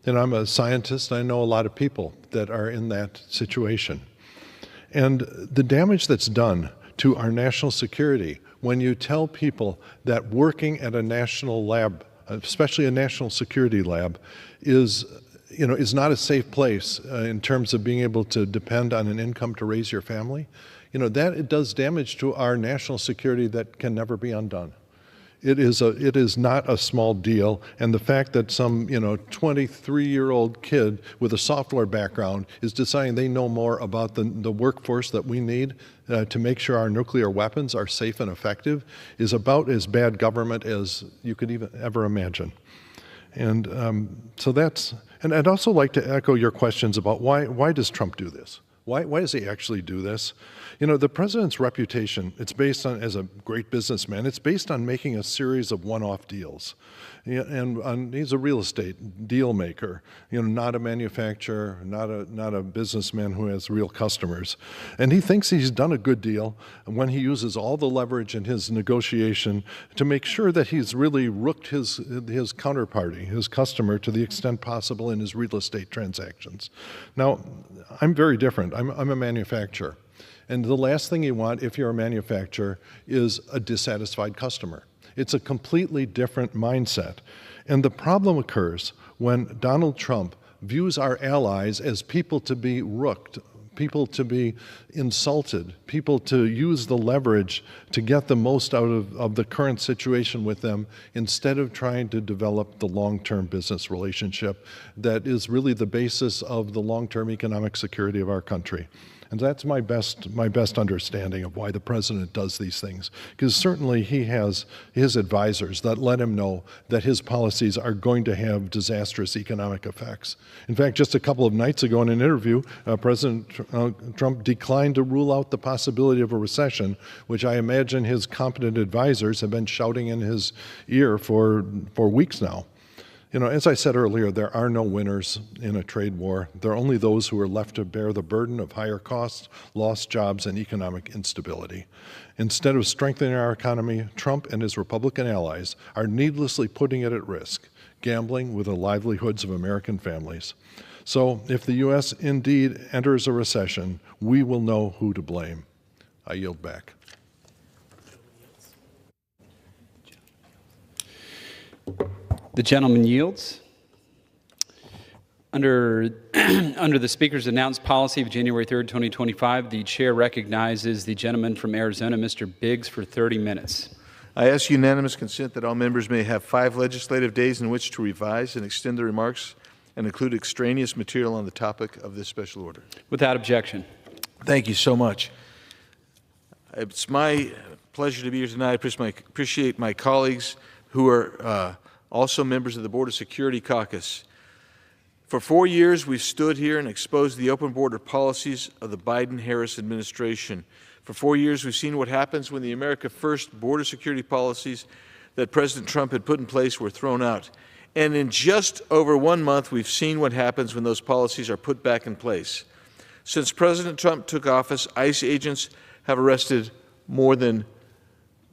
And I'm a scientist. I know a lot of people that are in that situation. And the damage that's done to our national security when you tell people that working at a national lab, especially a national security lab, is is not a safe place in terms of being able to depend on an income to raise your family, that it does damage to our national security that can never be undone. It is not a small deal, and the fact that some 23-year-old kid with a software background is deciding they know more about the workforce that we need to make sure our nuclear weapons are safe and effective is about as bad government as you could even ever imagine. And so that's, and I'd also like to echo your questions about why does Trump do this? Why does he actually do this? The president's reputation, it's based on, as a great businessman, it's based on making a series of one-off deals. And he's a real estate deal maker, not a manufacturer, not a businessman who has real customers. And he thinks he's done a good deal when he uses all the leverage in his negotiation to make sure that he's really rooked his counterparty, his customer, to the extent possible in his real estate transactions. Now, I'm very different. I'm a manufacturer. And the last thing you want if you're a manufacturer is a dissatisfied customer. It's a completely different mindset. And the problem occurs when Donald Trump views our allies as people to be rooked, people to be insulted, people to use the leverage to get the most out of the current situation with them instead of trying to develop the long-term business relationship that is really the basis of the long-term economic security of our country. And that's my best understanding of why the president does these things. Because certainly he has his advisors that let him know that his policies are going to have disastrous economic effects. In fact, just a couple of nights ago in an interview, President Trump declined to rule out the possibility of a recession, which I imagine his competent advisors have been shouting in his ear for weeks now. As I said earlier, there are no winners in a trade war. There are only those who are left to bear the burden of higher costs, lost jobs, and economic instability. Instead of strengthening our economy, Trump and his Republican allies are needlessly putting it at risk, gambling with the livelihoods of American families. So if the U.S. indeed enters a recession, we will know who to blame. I yield back. The gentleman yields. Under the Speaker's announced policy of January 3rd, 2025, the Chair recognizes the gentleman from Arizona, Mr. Biggs, for 30 minutes. I ask unanimous consent that all members may have 5 legislative days in which to revise and extend their remarks and include extraneous material on the topic of this special order. Without objection. Thank you so much. It's my pleasure to be here tonight. I appreciate my colleagues who are also members of the Border Security Caucus. For 4 years, we've stood here and exposed the open border policies of the Biden-Harris administration. For 4 years, we've seen what happens when the America First border security policies that President Trump had put in place were thrown out. And in just over 1 month, we've seen what happens when those policies are put back in place. Since President Trump took office, ICE agents have arrested more than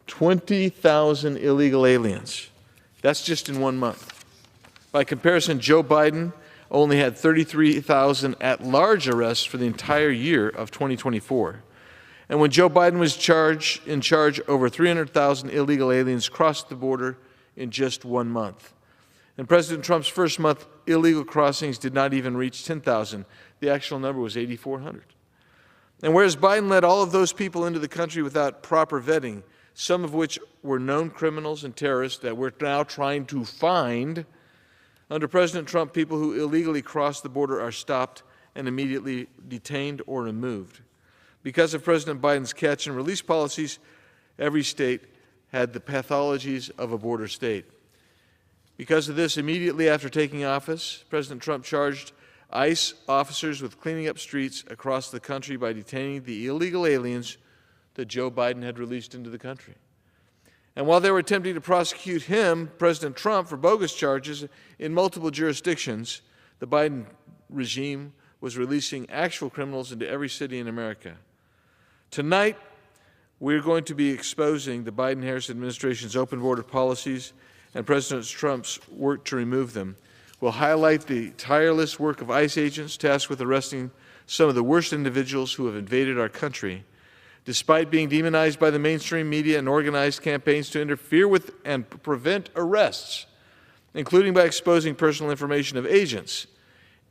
20,000 illegal aliens. That's just in 1 month. By comparison, Joe Biden only had 33,000 at-large arrests for the entire year of 2024. And when Joe Biden was in charge, over 300,000 illegal aliens crossed the border in just 1 month. In President Trump's first month, illegal crossings did not even reach 10,000. The actual number was 8,400. And whereas Biden let all of those people into the country without proper vetting, some of which were known criminals and terrorists that we're now trying to find, under President Trump, people who illegally cross the border are stopped and immediately detained or removed. Because of President Biden's catch and release policies, every state had the pathologies of a border state. Because of this, immediately after taking office, President Trump charged ICE officers with cleaning up streets across the country by detaining the illegal aliens that Joe Biden had released into the country. And while they were attempting to prosecute him, President Trump, for bogus charges in multiple jurisdictions, the Biden regime was releasing actual criminals into every city in America. Tonight, we're going to be exposing the Biden-Harris administration's open border policies and President Trump's work to remove them. We'll highlight the tireless work of ICE agents tasked with arresting some of the worst individuals who have invaded our country, despite being demonized by the mainstream media and organized campaigns to interfere with and prevent arrests, including by exposing personal information of agents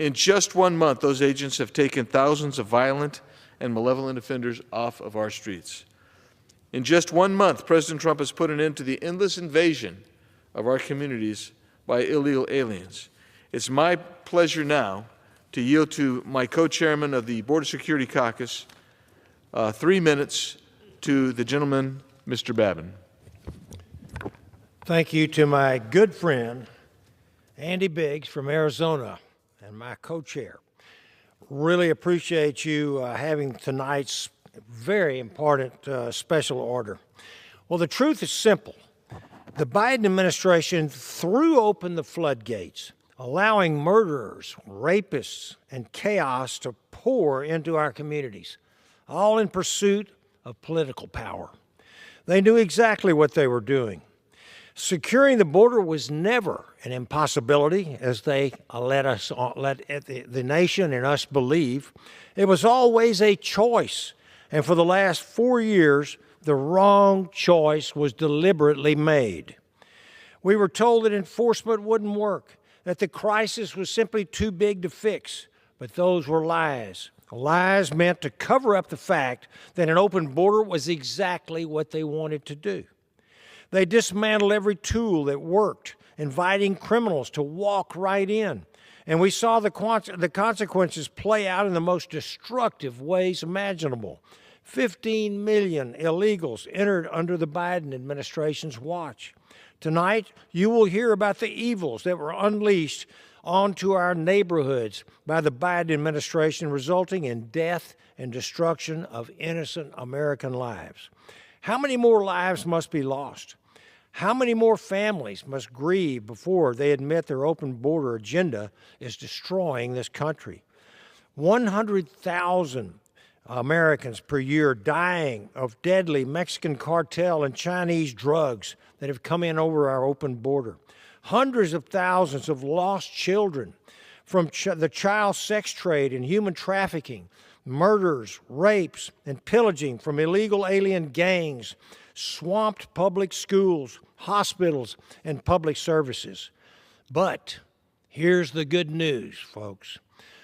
In just 1 month, those agents have taken thousands of violent and malevolent offenders off of our streets. In just 1 month, President Trump has put an end to the endless invasion of our communities by illegal aliens. It's my pleasure now to yield to my co-chairman of the Border Security Caucus 3 minutes to the gentleman, Mr. Babin. Thank you to my good friend, Andy Biggs from Arizona, and my co-chair. Really appreciate you having tonight's very important special order. Well, the truth is simple. The Biden administration threw open the floodgates, allowing murderers, rapists, and chaos to pour into our communities, all in pursuit of political power. They knew exactly what they were doing. Securing the border was never an impossibility, as they let the nation and us believe. It was always a choice, and for the last 4 years, the wrong choice was deliberately made. We were told that enforcement wouldn't work, that the crisis was simply too big to fix, but those were lies. Lies meant to cover up the fact that an open border was exactly what they wanted to do. They dismantled every tool that worked, inviting criminals to walk right in. And we saw the consequences play out in the most destructive ways imaginable. 15 million illegals entered under the Biden administration's watch. Tonight, you will hear about the evils that were unleashed onto our neighborhoods by the Biden administration, resulting in death and destruction of innocent American lives. How many more lives must be lost? How many more families must grieve before they admit their open border agenda is destroying this country? 100,000 Americans per year dying of deadly Mexican cartel and Chinese drugs that have come in over our open border. Hundreds of thousands of lost children from the child sex trade and human trafficking, murders, rapes, and pillaging from illegal alien gangs, swamped public schools, hospitals, and public services. But here's the good news, folks.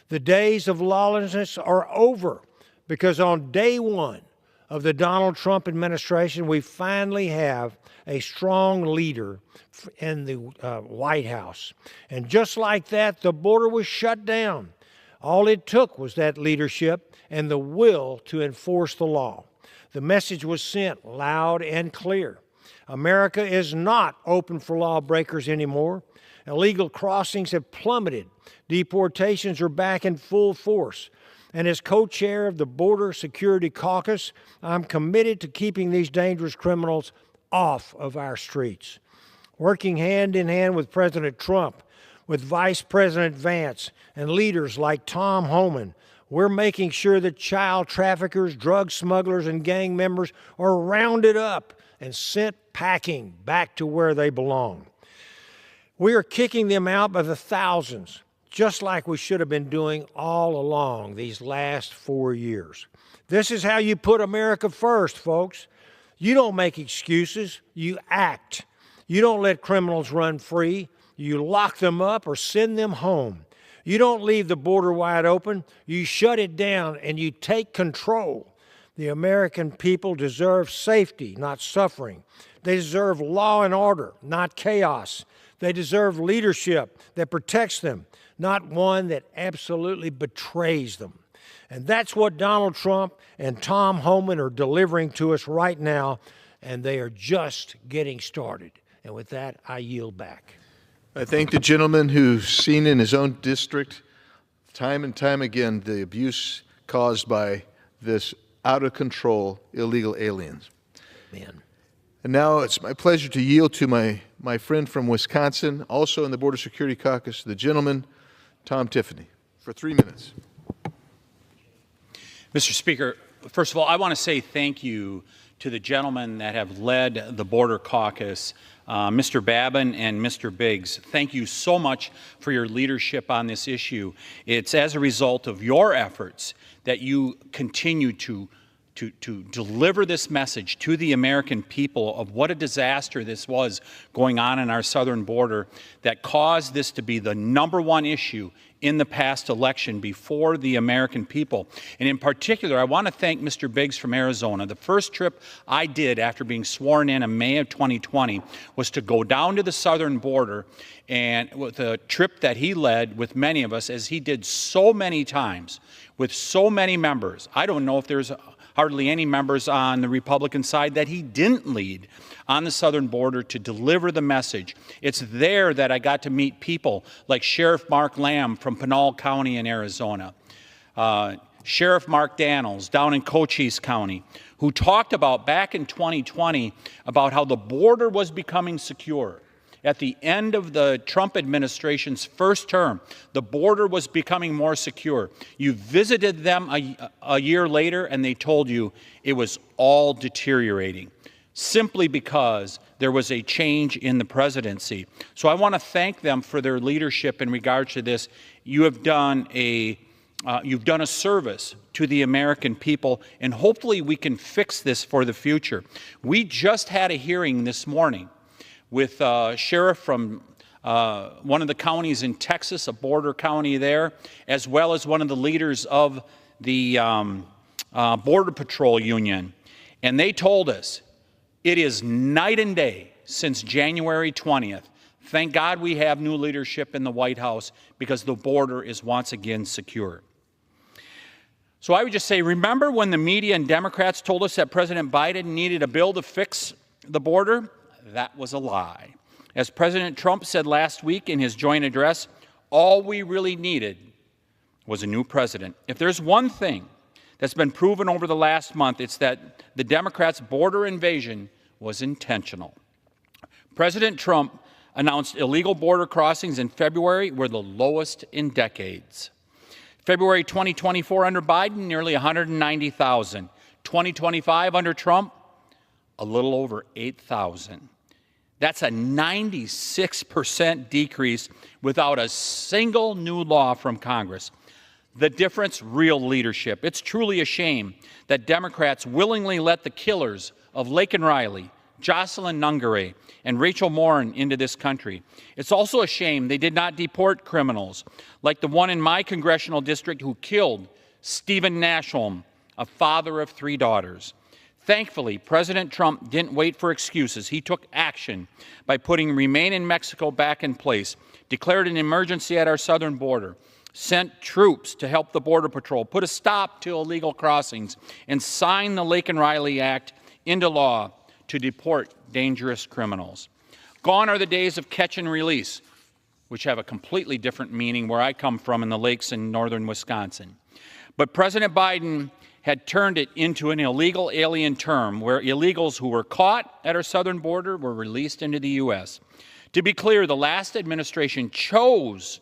The days of lawlessness are over, because on day one of the Donald Trump administration, we finally have a strong leader in the White House. And just like that, the border was shut down. All it took was that leadership and the will to enforce the law. The message was sent loud and clear. America is not open for lawbreakers anymore. Illegal crossings have plummeted. Deportations are back in full force. And as co-chair of the Border Security Caucus, I'm committed to keeping these dangerous criminals off of our streets. Working hand in hand with President Trump, with Vice President Vance, and leaders like Tom Homan, we're making sure that child traffickers, drug smugglers, and gang members are rounded up and sent packing back to where they belong. We are kicking them out by the thousands, just like we should have been doing all along these last 4 years. This is how you put America first, folks. You don't make excuses, you act. You don't let criminals run free. You lock them up or send them home. You don't leave the border wide open. You shut it down and you take control. The American people deserve safety, not suffering. They deserve law and order, not chaos. They deserve leadership that protects them, not one that absolutely betrays them. And that's what Donald Trump and Tom Homan are delivering to us right now, and they are just getting started. And with that, I yield back. I thank the gentleman who's seen in his own district time and time again the abuse caused by this out-of-control illegal aliens. Man. And now it's my pleasure to yield to my friend from Wisconsin, also in the Border Security Caucus, the gentleman, Tom Tiffany, for 3 minutes. Mr. Speaker, first of all, I want to say thank you to the gentlemen that have led the Border Caucus, Mr. Babin and Mr. Biggs. Thank you so much for your leadership on this issue. It's as a result of your efforts that you continue to to deliver this message to the American people of what a disaster this was going on in our southern border that caused this to be the #1 issue in the past election before the American people. And in particular, I want to thank Mr. Biggs from Arizona. The first trip I did after being sworn in May of 2020 was to go down to the southern border, and with a trip that he led with many of us, as he did so many times with so many members. I don't know if there's hardly any members on the Republican side that he didn't lead on the southern border to deliver the message. It's there that I got to meet people like Sheriff Mark Lamb from Pinal County in Arizona, Sheriff Mark Daniels down in Cochise County, who talked about back in 2020 about how the border was becoming secure. At the end of the Trump administration's first term, the border was becoming more secure. You visited them a year later, and they told you it was all deteriorating, simply because there was a change in the presidency. So I want to thank them for their leadership in regards to this. You have done a service to the American people, and hopefully we can fix this for the future. We just had a hearing this morning with a sheriff from one of the counties in Texas, a border county there, as well as one of the leaders of the Border Patrol Union. And they told us it is night and day since January 20th. Thank God we have new leadership in the White House, because the border is once again secure. So I would just say, remember when the media and Democrats told us that President Biden needed a bill to fix the border? That was a lie. As President Trump said last week in his joint address, all we really needed was a new president. If there's one thing that's been proven over the last month, it's that the Democrats' border invasion was intentional. President Trump announced illegal border crossings in February were the lowest in decades. February 2024 under Biden, nearly 190,000. 2025 under Trump, a little over 8,000. That's a 96% decrease without a single new law from Congress. The difference, real leadership. It's truly a shame that Democrats willingly let the killers of Laken Riley, Jocelyn Nungare, and Rachel Morin into this country. It's also a shame they did not deport criminals like the one in my congressional district who killed Stephen Nashholm, a father of 3 daughters. Thankfully, President Trump didn't wait for excuses. He took action by putting Remain in Mexico back in place, declared an emergency at our southern border, sent troops to help the Border Patrol, put a stop to illegal crossings, and signed the Laken Riley Act into law to deport dangerous criminals. Gone are the days of catch and release, which have a completely different meaning where I come from in the lakes in northern Wisconsin. But President Biden had turned it into an illegal alien term where illegals who were caught at our southern border were released into the U.S. To be clear, the last administration chose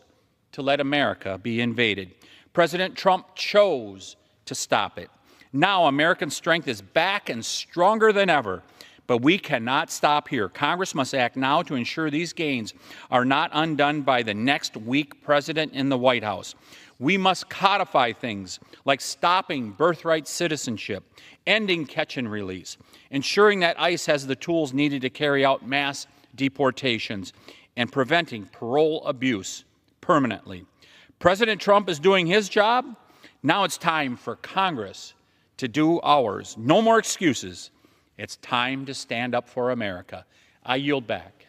to let America be invaded. President Trump chose to stop it. Now American strength is back and stronger than ever, but we cannot stop here. Congress must act now to ensure these gains are not undone by the next weak president in the White House. We must codify things like stopping birthright citizenship, ending catch and release, ensuring that ICE has the tools needed to carry out mass deportations, and preventing parole abuse permanently. President Trump is doing his job. Now it's time for Congress to do ours. No more excuses. It's time to stand up for America. I yield back.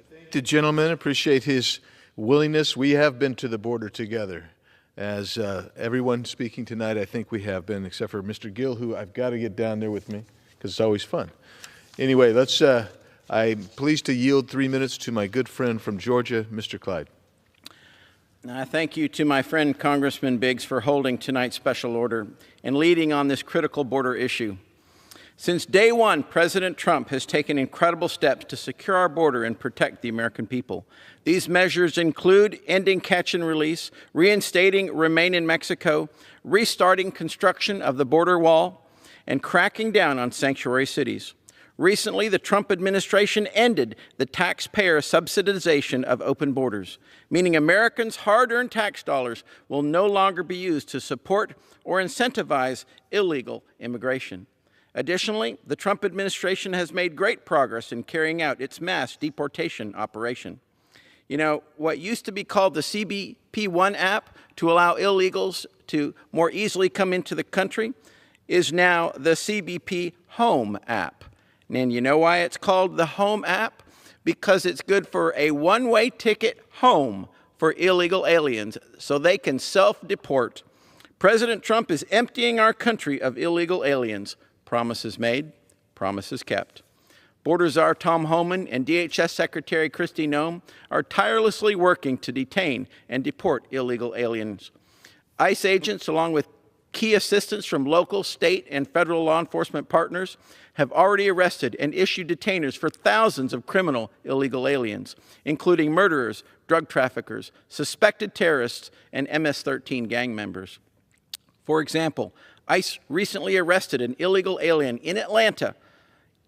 Thank the gentleman. Appreciate his willingness. We have been to the border together. As everyone speaking tonight, I think we have been, except for Mr. Gill, who I've got to get down there with me because it's always fun. Anyway, I'm pleased to yield 3 minutes to my good friend from Georgia, Mr. Clyde. Thank you to my friend Congressman Biggs for holding tonight's special order and leading on this critical border issue. Since day one, President Trump has taken incredible steps to secure our border and protect the American people. These measures include ending catch and release, reinstating Remain in Mexico, restarting construction of the border wall, and cracking down on sanctuary cities. Recently, the Trump administration ended the taxpayer subsidization of open borders, meaning Americans' hard-earned tax dollars will no longer be used to support or incentivize illegal immigration. Additionally, the Trump administration has made great progress in carrying out its mass deportation operation. You know, what used to be called the CBP-1 app to allow illegals to more easily come into the country is now the CBP Home app. And you know why it's called the Home app? Because it's good for a one-way ticket home for illegal aliens so they can self-deport. President Trump is emptying our country of illegal aliens. Promises made, promises kept. Border Czar Tom Homan and DHS Secretary Kristi Noem are tirelessly working to detain and deport illegal aliens. ICE agents, along with key assistance from local, state, and federal law enforcement partners, have already arrested and issued detainers for thousands of criminal illegal aliens, including murderers, drug traffickers, suspected terrorists, and MS-13 gang members. For example, ICE recently arrested an illegal alien in Atlanta,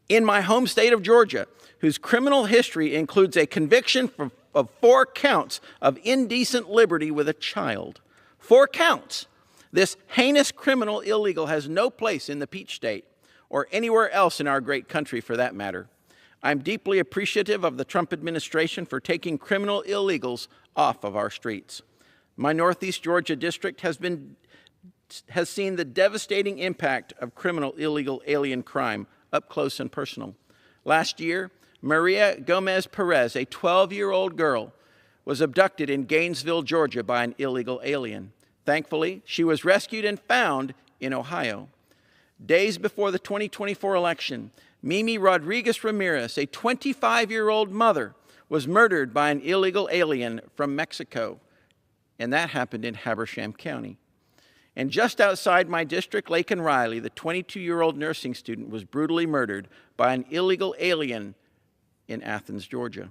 in my home state of Georgia, whose criminal history includes a conviction of 4 counts of indecent liberty with a child. 4 counts. This heinous criminal illegal has no place in the Peach State or anywhere else in our great country for that matter. I'm deeply appreciative of the Trump administration for taking criminal illegals off of our streets. My Northeast Georgia district has seen the devastating impact of criminal illegal alien crime up close and personal. Last year, Maria Gomez Perez, a 12-year-old girl, was abducted in Gainesville, Georgia by an illegal alien. Thankfully, she was rescued and found in Ohio. Days before the 2024 election, Mimi Rodriguez Ramirez, a 25-year-old mother, was murdered by an illegal alien from Mexico, and that happened in Habersham County. And just outside my district, Laken Riley, the 22-year-old nursing student, was brutally murdered by an illegal alien in Athens, Georgia.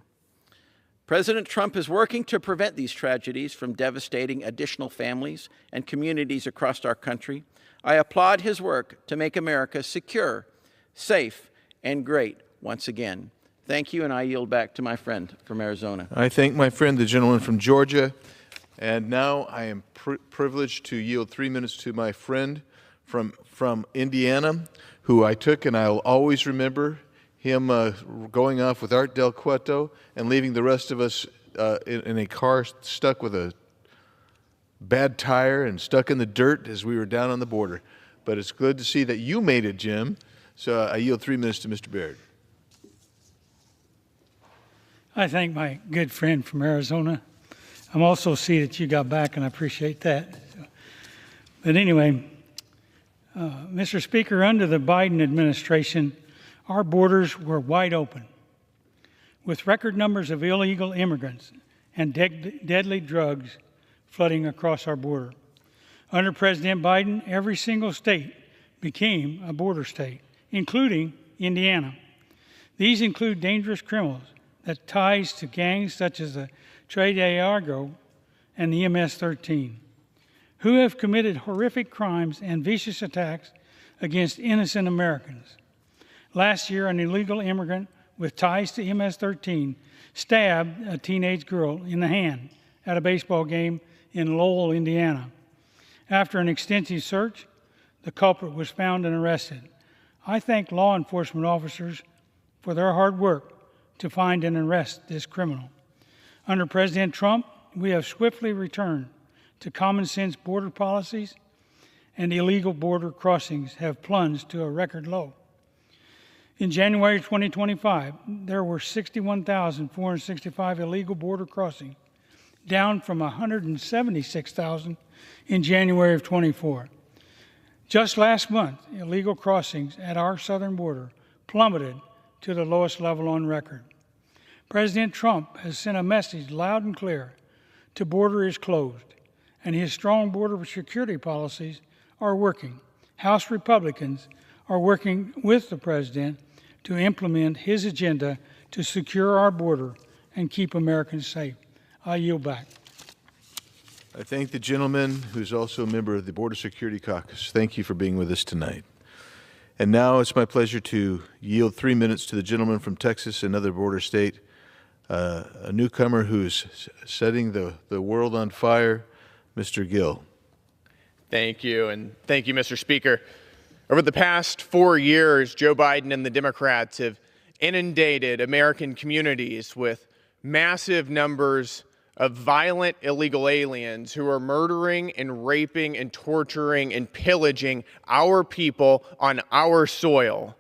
President Trump is working to prevent these tragedies from devastating additional families and communities across our country. I applaud his work to make America secure, safe, and great once again. Thank you, and I yield back to my friend from Arizona. I thank my friend, the gentleman from Georgia. And now I am privileged to yield 3 minutes to my friend from Indiana, who I took, and I'll always remember him going off with Art Del Cueto and leaving the rest of us in a car stuck with a bad tire and stuck in the dirt as we were down on the border. But it's good to see that you made it, Jim. So I yield 3 minutes to Mr. Baird. I thank my good friend from Arizona. I'm also see that you got back, and I appreciate that. But anyway, Mr. Speaker, under the Biden administration, our borders were wide open, with record numbers of illegal immigrants and deadly drugs flooding across our border. Under President Biden, every single state became a border state, including Indiana. These include dangerous criminals that ties to gangs such as the Tres de Argo and the MS-13, who have committed horrific crimes and vicious attacks against innocent Americans. Last year, an illegal immigrant with ties to MS-13 stabbed a teenage girl in the hand at a baseball game in Lowell, Indiana. After an extensive search, the culprit was found and arrested. I thank law enforcement officers for their hard work to find and arrest this criminal. Under President Trump, we have swiftly returned to common sense border policies, and illegal border crossings have plunged to a record low. In January 2025, there were 61,465 illegal border crossings, down from 176,000 in January of 24. Just last month, illegal crossings at our southern border plummeted to the lowest level on record. President Trump has sent a message loud and clear to border is closed, and his strong border security policies are working. House Republicans are working with the president to implement his agenda to secure our border and keep Americans safe. I yield back. I thank the gentleman who's also a member of the Border Security Caucus. Thank you for being with us tonight. And now it's my pleasure to yield 3 minutes to the gentleman from Texas, another border state, a newcomer who's setting the world on fire, Mr. Gill. Thank you, and thank you, Mr. Speaker. Over the past 4 years, Joe Biden and the Democrats have inundated American communities with massive numbers of violent illegal aliens who are murdering and raping and torturing and pillaging our people on our soil.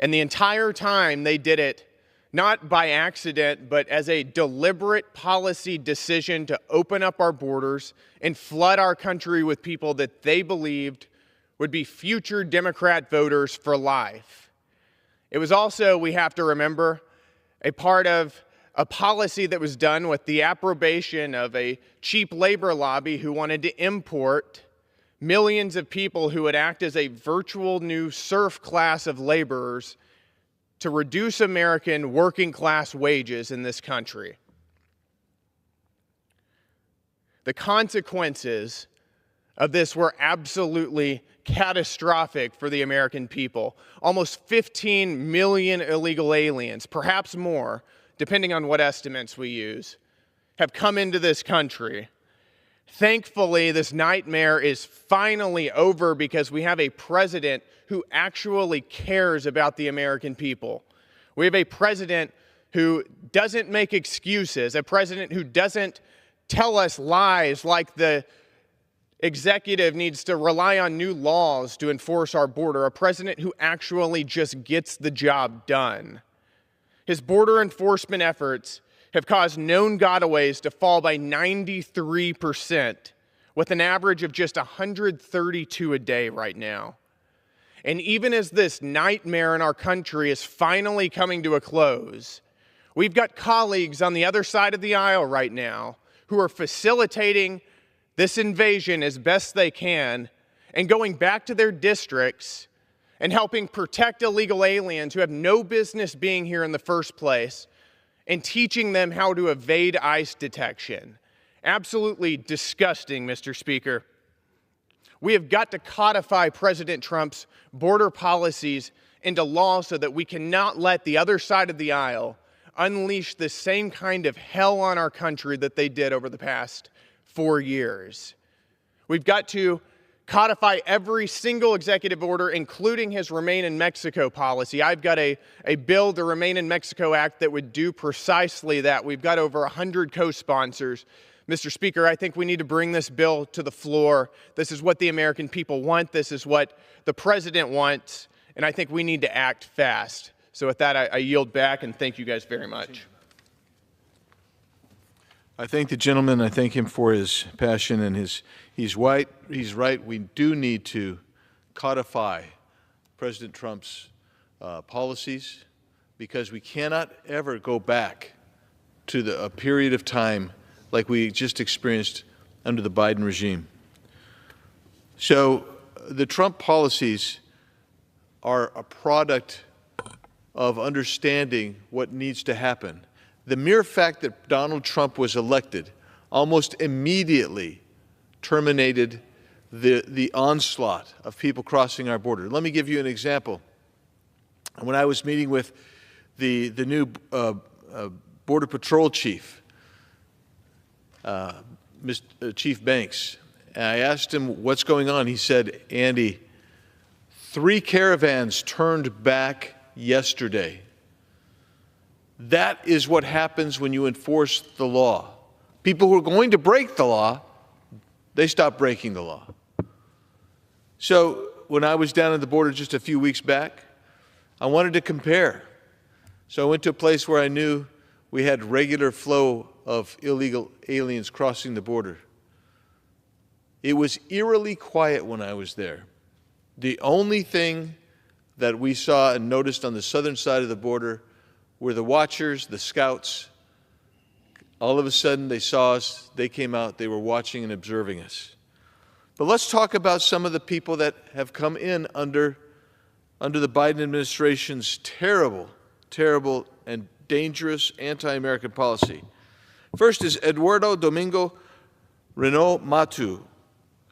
And the entire time they did it not by accident, but as a deliberate policy decision to open up our borders and flood our country with people that they believed would be future Democrat voters for life. It was also, we have to remember, a part of a policy that was done with the approbation of a cheap labor lobby who wanted to import millions of people who would act as a virtual new serf class of laborers to reduce American working class wages in this country. The consequences of this were absolutely catastrophic for the American people. Almost 15 million illegal aliens, perhaps more, depending on what estimates we use, have come into this country. Thankfully, this nightmare is finally over because we have a president who actually cares about the American people. We have a president who doesn't make excuses, a president who doesn't tell us lies like the executive needs to rely on new laws to enforce our border, a president who actually just gets the job done. His border enforcement efforts have caused known gotaways to fall by 93%, with an average of just 132 a day right now. And even as this nightmare in our country is finally coming to a close, we've got colleagues on the other side of the aisle right now who are facilitating this invasion as best they can and going back to their districts and helping protect illegal aliens who have no business being here in the first place and teaching them how to evade ICE detection. Absolutely disgusting, Mr. Speaker. We have got to codify President Trump's border policies into law so that we cannot let the other side of the aisle unleash the same kind of hell on our country that they did over the past 4 years. We've got to codify every single executive order, including his Remain in Mexico policy. I've got a bill, the Remain in Mexico Act, that would do precisely that. We've got over 100 co-sponsors. Mr. Speaker, I think we need to bring this bill to the floor. This is what the American people want. This is what the president wants. And I think we need to act fast. So with that, I yield back and thank you guys very much. I thank the gentleman. I thank him for his passion and he's right. We do need to codify President Trump's policies because we cannot ever go back to a period of time like we just experienced under the Biden regime. So the Trump policies are a product of understanding what needs to happen. The mere fact that Donald Trump was elected almost immediately terminated the onslaught of people crossing our border. Let me give you an example. When I was meeting with the new Border Patrol chief, Chief Banks, and I asked him what's going on. He said, Andy, 3 caravans turned back yesterday. That is what happens when you enforce the law. People who are going to break the law, they stop breaking the law. So when I was down at the border just a few weeks back, I wanted to compare. So I went to a place where I knew we had regular flow of illegal aliens crossing the border. It was eerily quiet when I was there. The only thing that we saw and noticed on the southern side of the border were the watchers, the scouts. All of a sudden, they saw us, they came out, they were watching and observing us. But let's talk about some of the people that have come in under the Biden administration's terrible, terrible, and dangerous anti-American policy. First is Eduardo Domingo Renault Matu.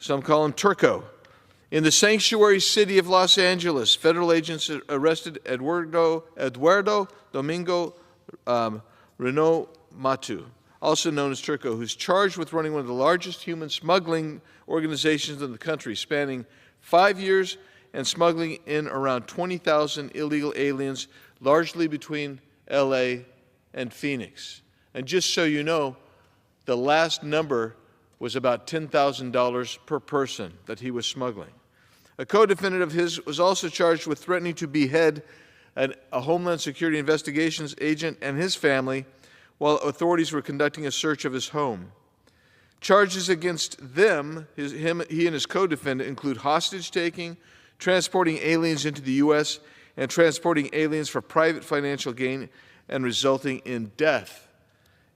Some call him Turco. In the sanctuary city of Los Angeles, federal agents arrested Eduardo Domingo Renault Matu, also known as Turco, who's charged with running one of the largest human smuggling organizations in the country, spanning 5 years and smuggling in around 20,000 illegal aliens, largely between LA and Phoenix. And just so you know, the last number was about $10,000 per person that he was smuggling. A co-defendant of his was also charged with threatening to behead a Homeland Security investigations agent and his family while authorities were conducting a search of his home. Charges against them, he and his co-defendant, include hostage-taking, transporting aliens into the U.S., and transporting aliens for private financial gain and resulting in death.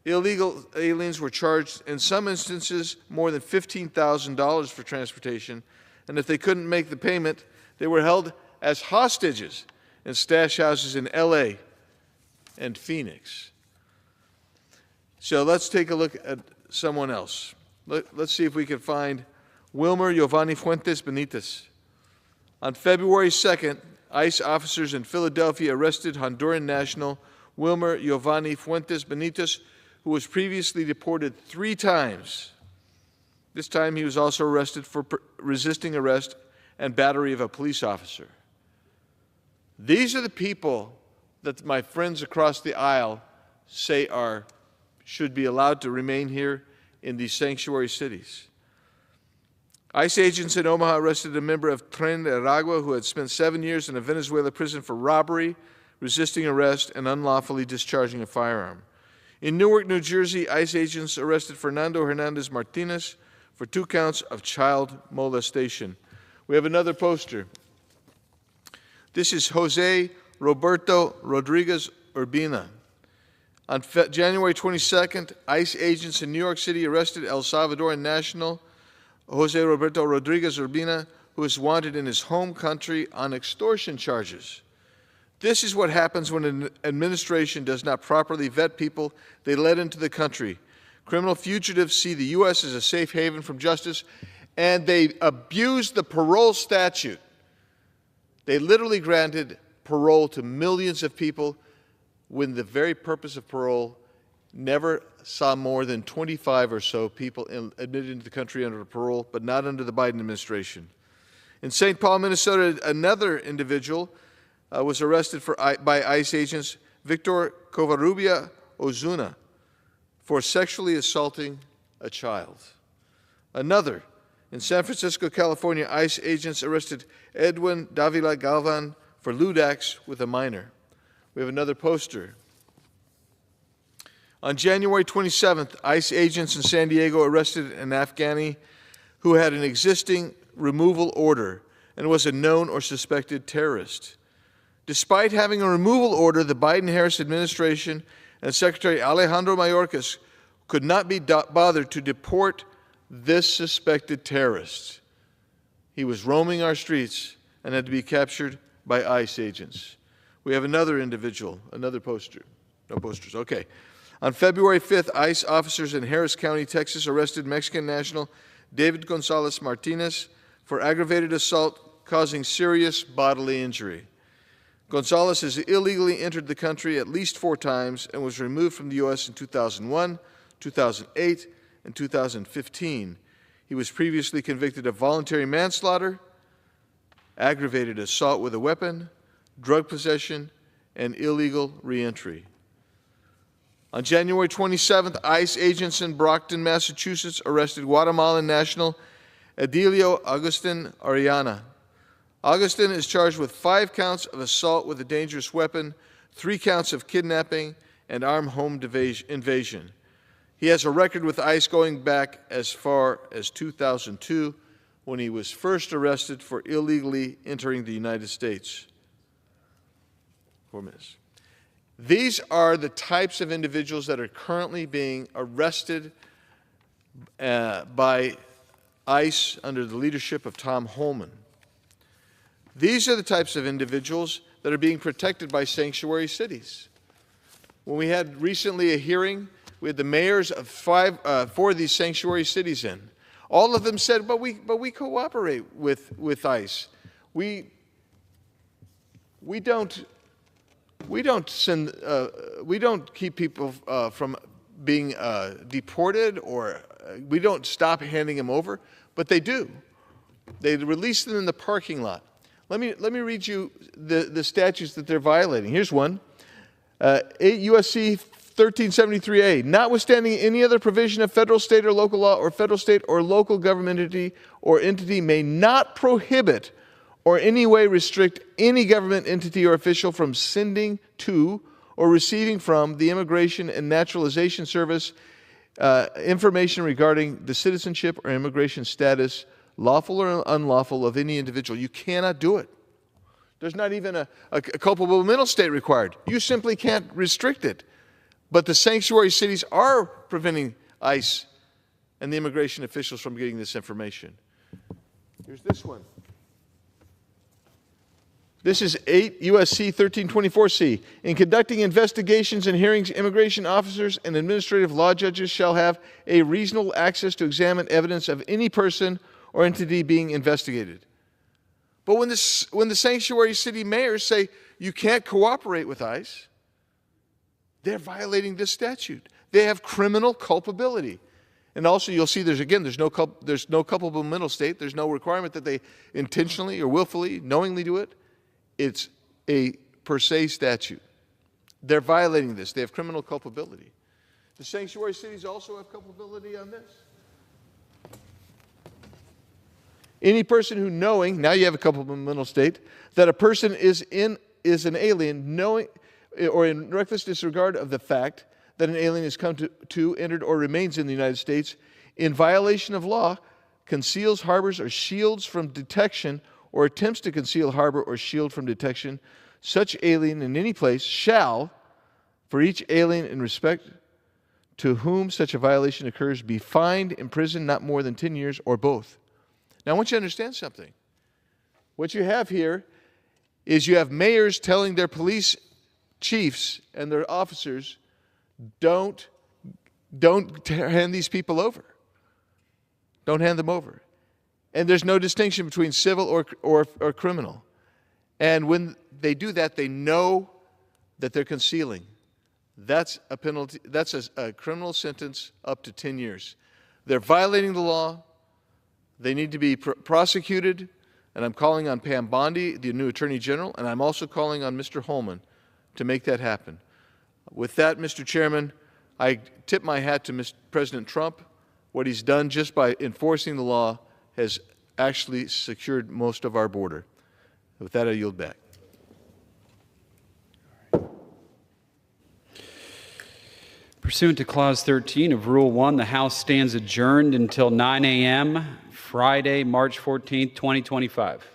Illegal aliens were charged, in some instances, more than $15,000 for transportation, and if they couldn't make the payment, they were held as hostages in stash houses in L.A. and Phoenix. So let's take a look at someone else. Let's see if we can find Wilmer Giovanni Fuentes Benitez. On February 2nd, ICE officers in Philadelphia arrested Honduran national Wilmer Giovanni Fuentes Benitez, who was previously deported 3 times. This time he was also arrested for resisting arrest and battery of a police officer. These are the people that my friends across the aisle say should be allowed to remain here in these sanctuary cities. ICE agents in Omaha arrested a member of Tren de Aragua who had spent 7 years in a Venezuela prison for robbery, resisting arrest, and unlawfully discharging a firearm. In Newark, New Jersey, ICE agents arrested Fernando Hernandez Martinez for 2 counts of child molestation. We have another poster. This is Jose Roberto Rodriguez Urbina. On January 22nd, ICE agents in New York City arrested El Salvadoran national Jose Roberto Rodriguez Urbina, who is wanted in his home country on extortion charges. This is what happens when an administration does not properly vet people they let into the country. Criminal fugitives see the U.S. as a safe haven from justice, and they abuse the parole statute. They literally granted parole to millions of people when the very purpose of parole never saw more than 25 or so people admitted into the country under parole, but not under the Biden administration. In St. Paul, Minnesota, another individual was arrested by ICE agents, Victor Covarrubia Ozuna, for sexually assaulting a child. Another, in San Francisco, California, ICE agents arrested Edwin Davila Galvan for lewd acts with a minor. We have another poster. On January 27th, ICE agents in San Diego arrested an Afghani who had an existing removal order and was a known or suspected terrorist. Despite having a removal order, the Biden-Harris administration and Secretary Alejandro Mayorkas could not be bothered to deport this suspected terrorist. He was roaming our streets and had to be captured by ICE agents. We have another individual, another poster. No posters, okay. On February 5th, ICE officers in Harris County, Texas, arrested Mexican national David Gonzalez Martinez for aggravated assault causing serious bodily injury. Gonzalez has illegally entered the country at least 4 times and was removed from the U.S. in 2001, 2008, and 2015. He was previously convicted of voluntary manslaughter, aggravated assault with a weapon, drug possession, and illegal reentry. On January 27th, ICE agents in Brockton, Massachusetts, arrested Guatemalan national Edilio Agustin Ariana. Augustin is charged with 5 counts of assault with a dangerous weapon, 3 counts of kidnapping, and armed home invasion. He has a record with ICE going back as far as 2002, when he was first arrested for illegally entering the United States. 4 minutes. These are the types of individuals that are currently being arrested by ICE under the leadership of Tom Holman. These are the types of individuals that are being protected by sanctuary cities. When we had recently a hearing, we had the mayors of 4 of these sanctuary cities in. All of them said, but we cooperate with ICE. We don't keep people from being deported, or we don't stop handing them over, but they do. They release them in the parking lot. Let me read you the statutes that they're violating. Here's one. 8 U.S.C. 1373A, notwithstanding any other provision of federal, state, or local law, or federal, state, or local government entity may not prohibit or any way restrict any government entity or official from sending to or receiving from the Immigration and Naturalization Service information regarding the citizenship or immigration status, lawful or unlawful, of any individual. You cannot do it. There's not even a culpable mental state required. You simply can't restrict it. But the sanctuary cities are preventing ICE and the immigration officials from getting this information. Here's this one. This is 8 U.S.C. 1324C. In conducting investigations and hearings, immigration officers and administrative law judges shall have a reasonable access to examine evidence of any person or entity being investigated. But when the sanctuary city mayors say you can't cooperate with ICE, they're violating this statute. They have criminal culpability. And also, you'll see there's no culpable mental state. There's no requirement that they intentionally or willfully, knowingly do it. It's a per se statute. They're violating this. They have criminal culpability. The sanctuary cities also have culpability on this. Any person who knowing, now you have a culpable mental state, that a person is an alien, knowing or in reckless disregard of the fact that an alien has come to, entered, or remains in the United States in violation of law, conceals, harbors, or shields from detection, or attempts to conceal, harbor, or shield from detection, such alien in any place shall, for each alien in respect to whom such a violation occurs, be fined, imprisoned not more than 10 years, or both. Now, I want you to understand something. What you have here is you have mayors telling their police chiefs and their officers, don't hand these people over. Don't hand them over. And there's no distinction between civil or criminal. And when they do that, they know that they're concealing. That's a penalty. That's a criminal sentence up to 10 years. They're violating the law. They need to be prosecuted. And I'm calling on Pam Bondi, the new Attorney General, and I'm also calling on Mr. Holman to make that happen. With that, Mr. Chairman, I tip my hat to Mr. President Trump. What he's done just by enforcing the law has actually secured most of our border. With that, I yield back. Pursuant to Clause 13 of Rule 1, the House stands adjourned until 9 a.m. Friday, March 14th, 2025.